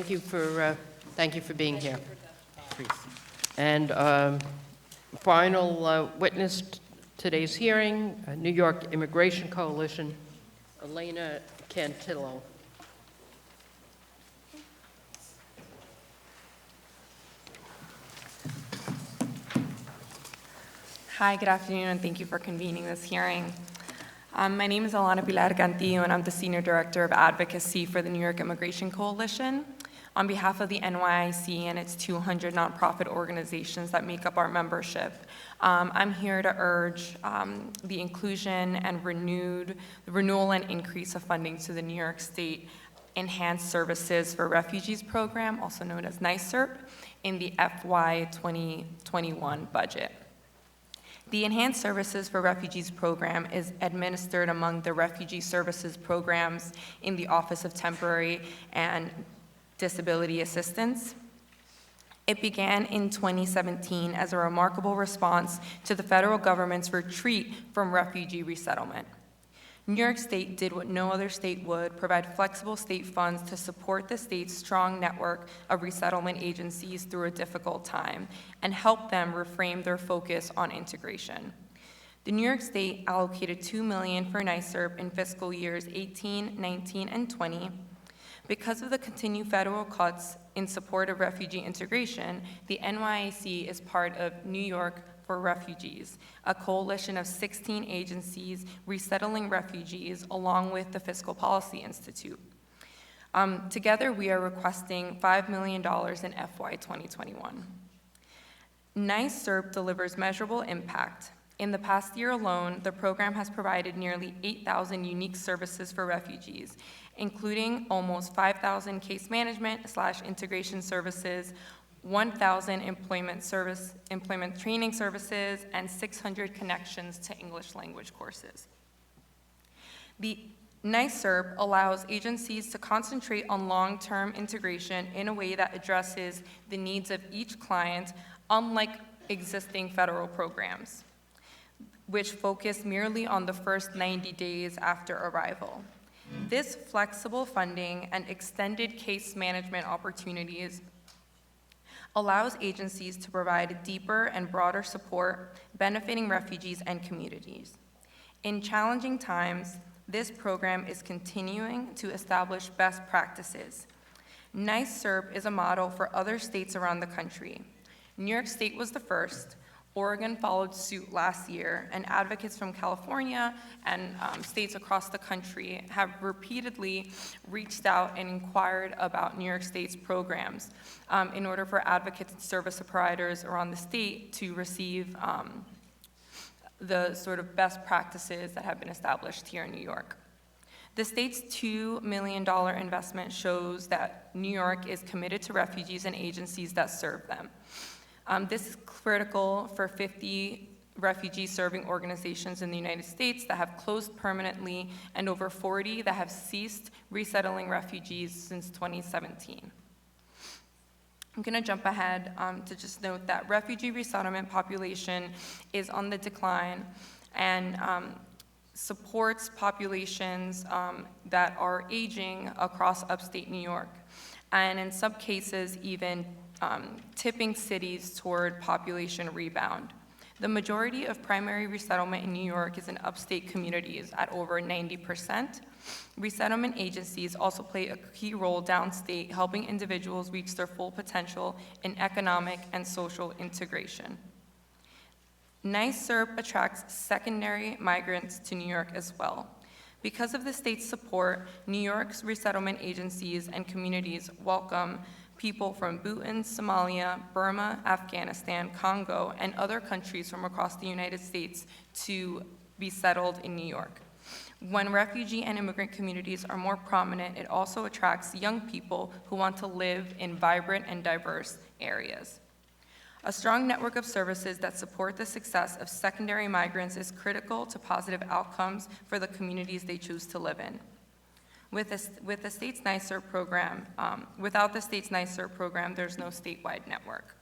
you for being here. Thanks. And final witness today's hearing, New York Immigration Coalition, Elena Cantillo. Hi, good afternoon, and thank you for convening this hearing. My name is Alana Pilar Cantillo, and I'm the Senior Director of Advocacy for the New York Immigration Coalition. On behalf of the NYIC and its 200 nonprofit organizations that make up our membership, I'm here to urge the inclusion and renewal and increase of funding to the New York State Enhanced Services for Refugees program, also known as NYSERP, in the FY 2021 budget. The Enhanced Services for Refugees program is administered among the refugee services programs in the Office of Temporary and Disability Assistance. It began in 2017 as a remarkable response to the federal government's retreat from refugee resettlement. New York State did what no other state would, provide flexible state funds to support the state's strong network of resettlement agencies through a difficult time and help them reframe their focus on integration. The New York State allocated $2 million for NYSERP in fiscal years 18, 19, and 20. Because of the continued federal cuts in support of refugee integration, the NYAC is part of New York for Refugees, a coalition of 16 agencies resettling refugees along with the Fiscal Policy Institute. Together, we are requesting $5 million in FY 2021. NYSERP delivers measurable impact. In the past year alone, the program has provided nearly 8,000 unique services for refugees, including almost 5,000 case management/integration services, 1,000 employment training services, and 600 connections to English language courses. The NYSERP allows agencies to concentrate on long-term integration in a way that addresses the needs of each client, unlike existing federal programs, which focus merely on the first 90 days after arrival. This flexible funding and extended case management opportunities allows agencies to provide deeper and broader support benefiting refugees and communities. In challenging times, this program is continuing to establish best practices. NYSERP is a model for other states around the country. New York State was the first. Oregon followed suit last year, and advocates from California and states across the country have repeatedly reached out and inquired about New York State's programs in order for advocates and service providers around the state to receive the sort of best practices that have been established here in New York. The state's $2 million investment shows that New York is committed to refugees and agencies that serve them. This is critical for 50 refugee-serving organizations in the United States that have closed permanently and over 40 that have ceased resettling refugees since 2017. I'm going to jump ahead to just note that refugee resettlement population is on the decline and supports populations that are aging across upstate New York, and in some cases even tipping cities toward population rebound. The majority of primary resettlement in New York is in upstate communities at over 90%. Resettlement agencies also play a key role downstate, helping individuals reach their full potential in economic and social integration. NYSERP attracts secondary migrants to New York as well. Because of the state's support, New York's resettlement agencies and communities welcome people from Bhutan, Somalia, Burma, Afghanistan, Congo, and other countries from across the United States to be settled in New York. When refugee and immigrant communities are more prominent, it also attracts young people who want to live in vibrant and diverse areas. A strong network of services that support the success of secondary migrants is critical to positive outcomes for the communities they choose to live in. With the state's NYSERP program, without the state's NYSERP program, there's no statewide network.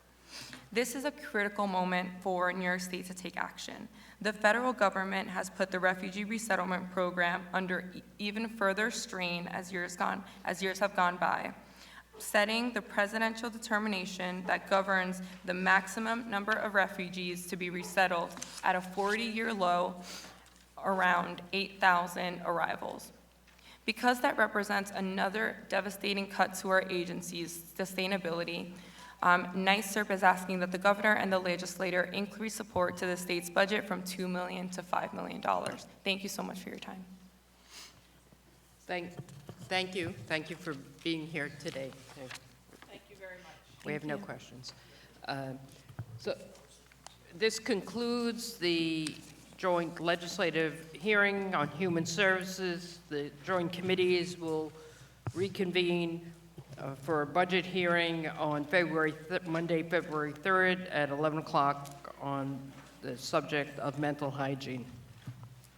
This is a critical moment for New York State to take action. The federal government has put the refugee resettlement program under even further strain as years have gone by, setting the presidential determination that governs the maximum number of refugees to be resettled at a 40-year low, around 8,000 arrivals. Because that represents another devastating cut to our agency's sustainability, NYSERP is asking that the governor and the legislature increase support to the state's budget from $2 million to $5 million. Thank you so much for your time. Thank you. Thank you for being here today. Thank you very much. We have no questions. So this concludes the joint legislative hearing on human services. The joint committees will reconvene for a budget hearing on Monday, February 3rd at 11 o'clock on the subject of mental hygiene.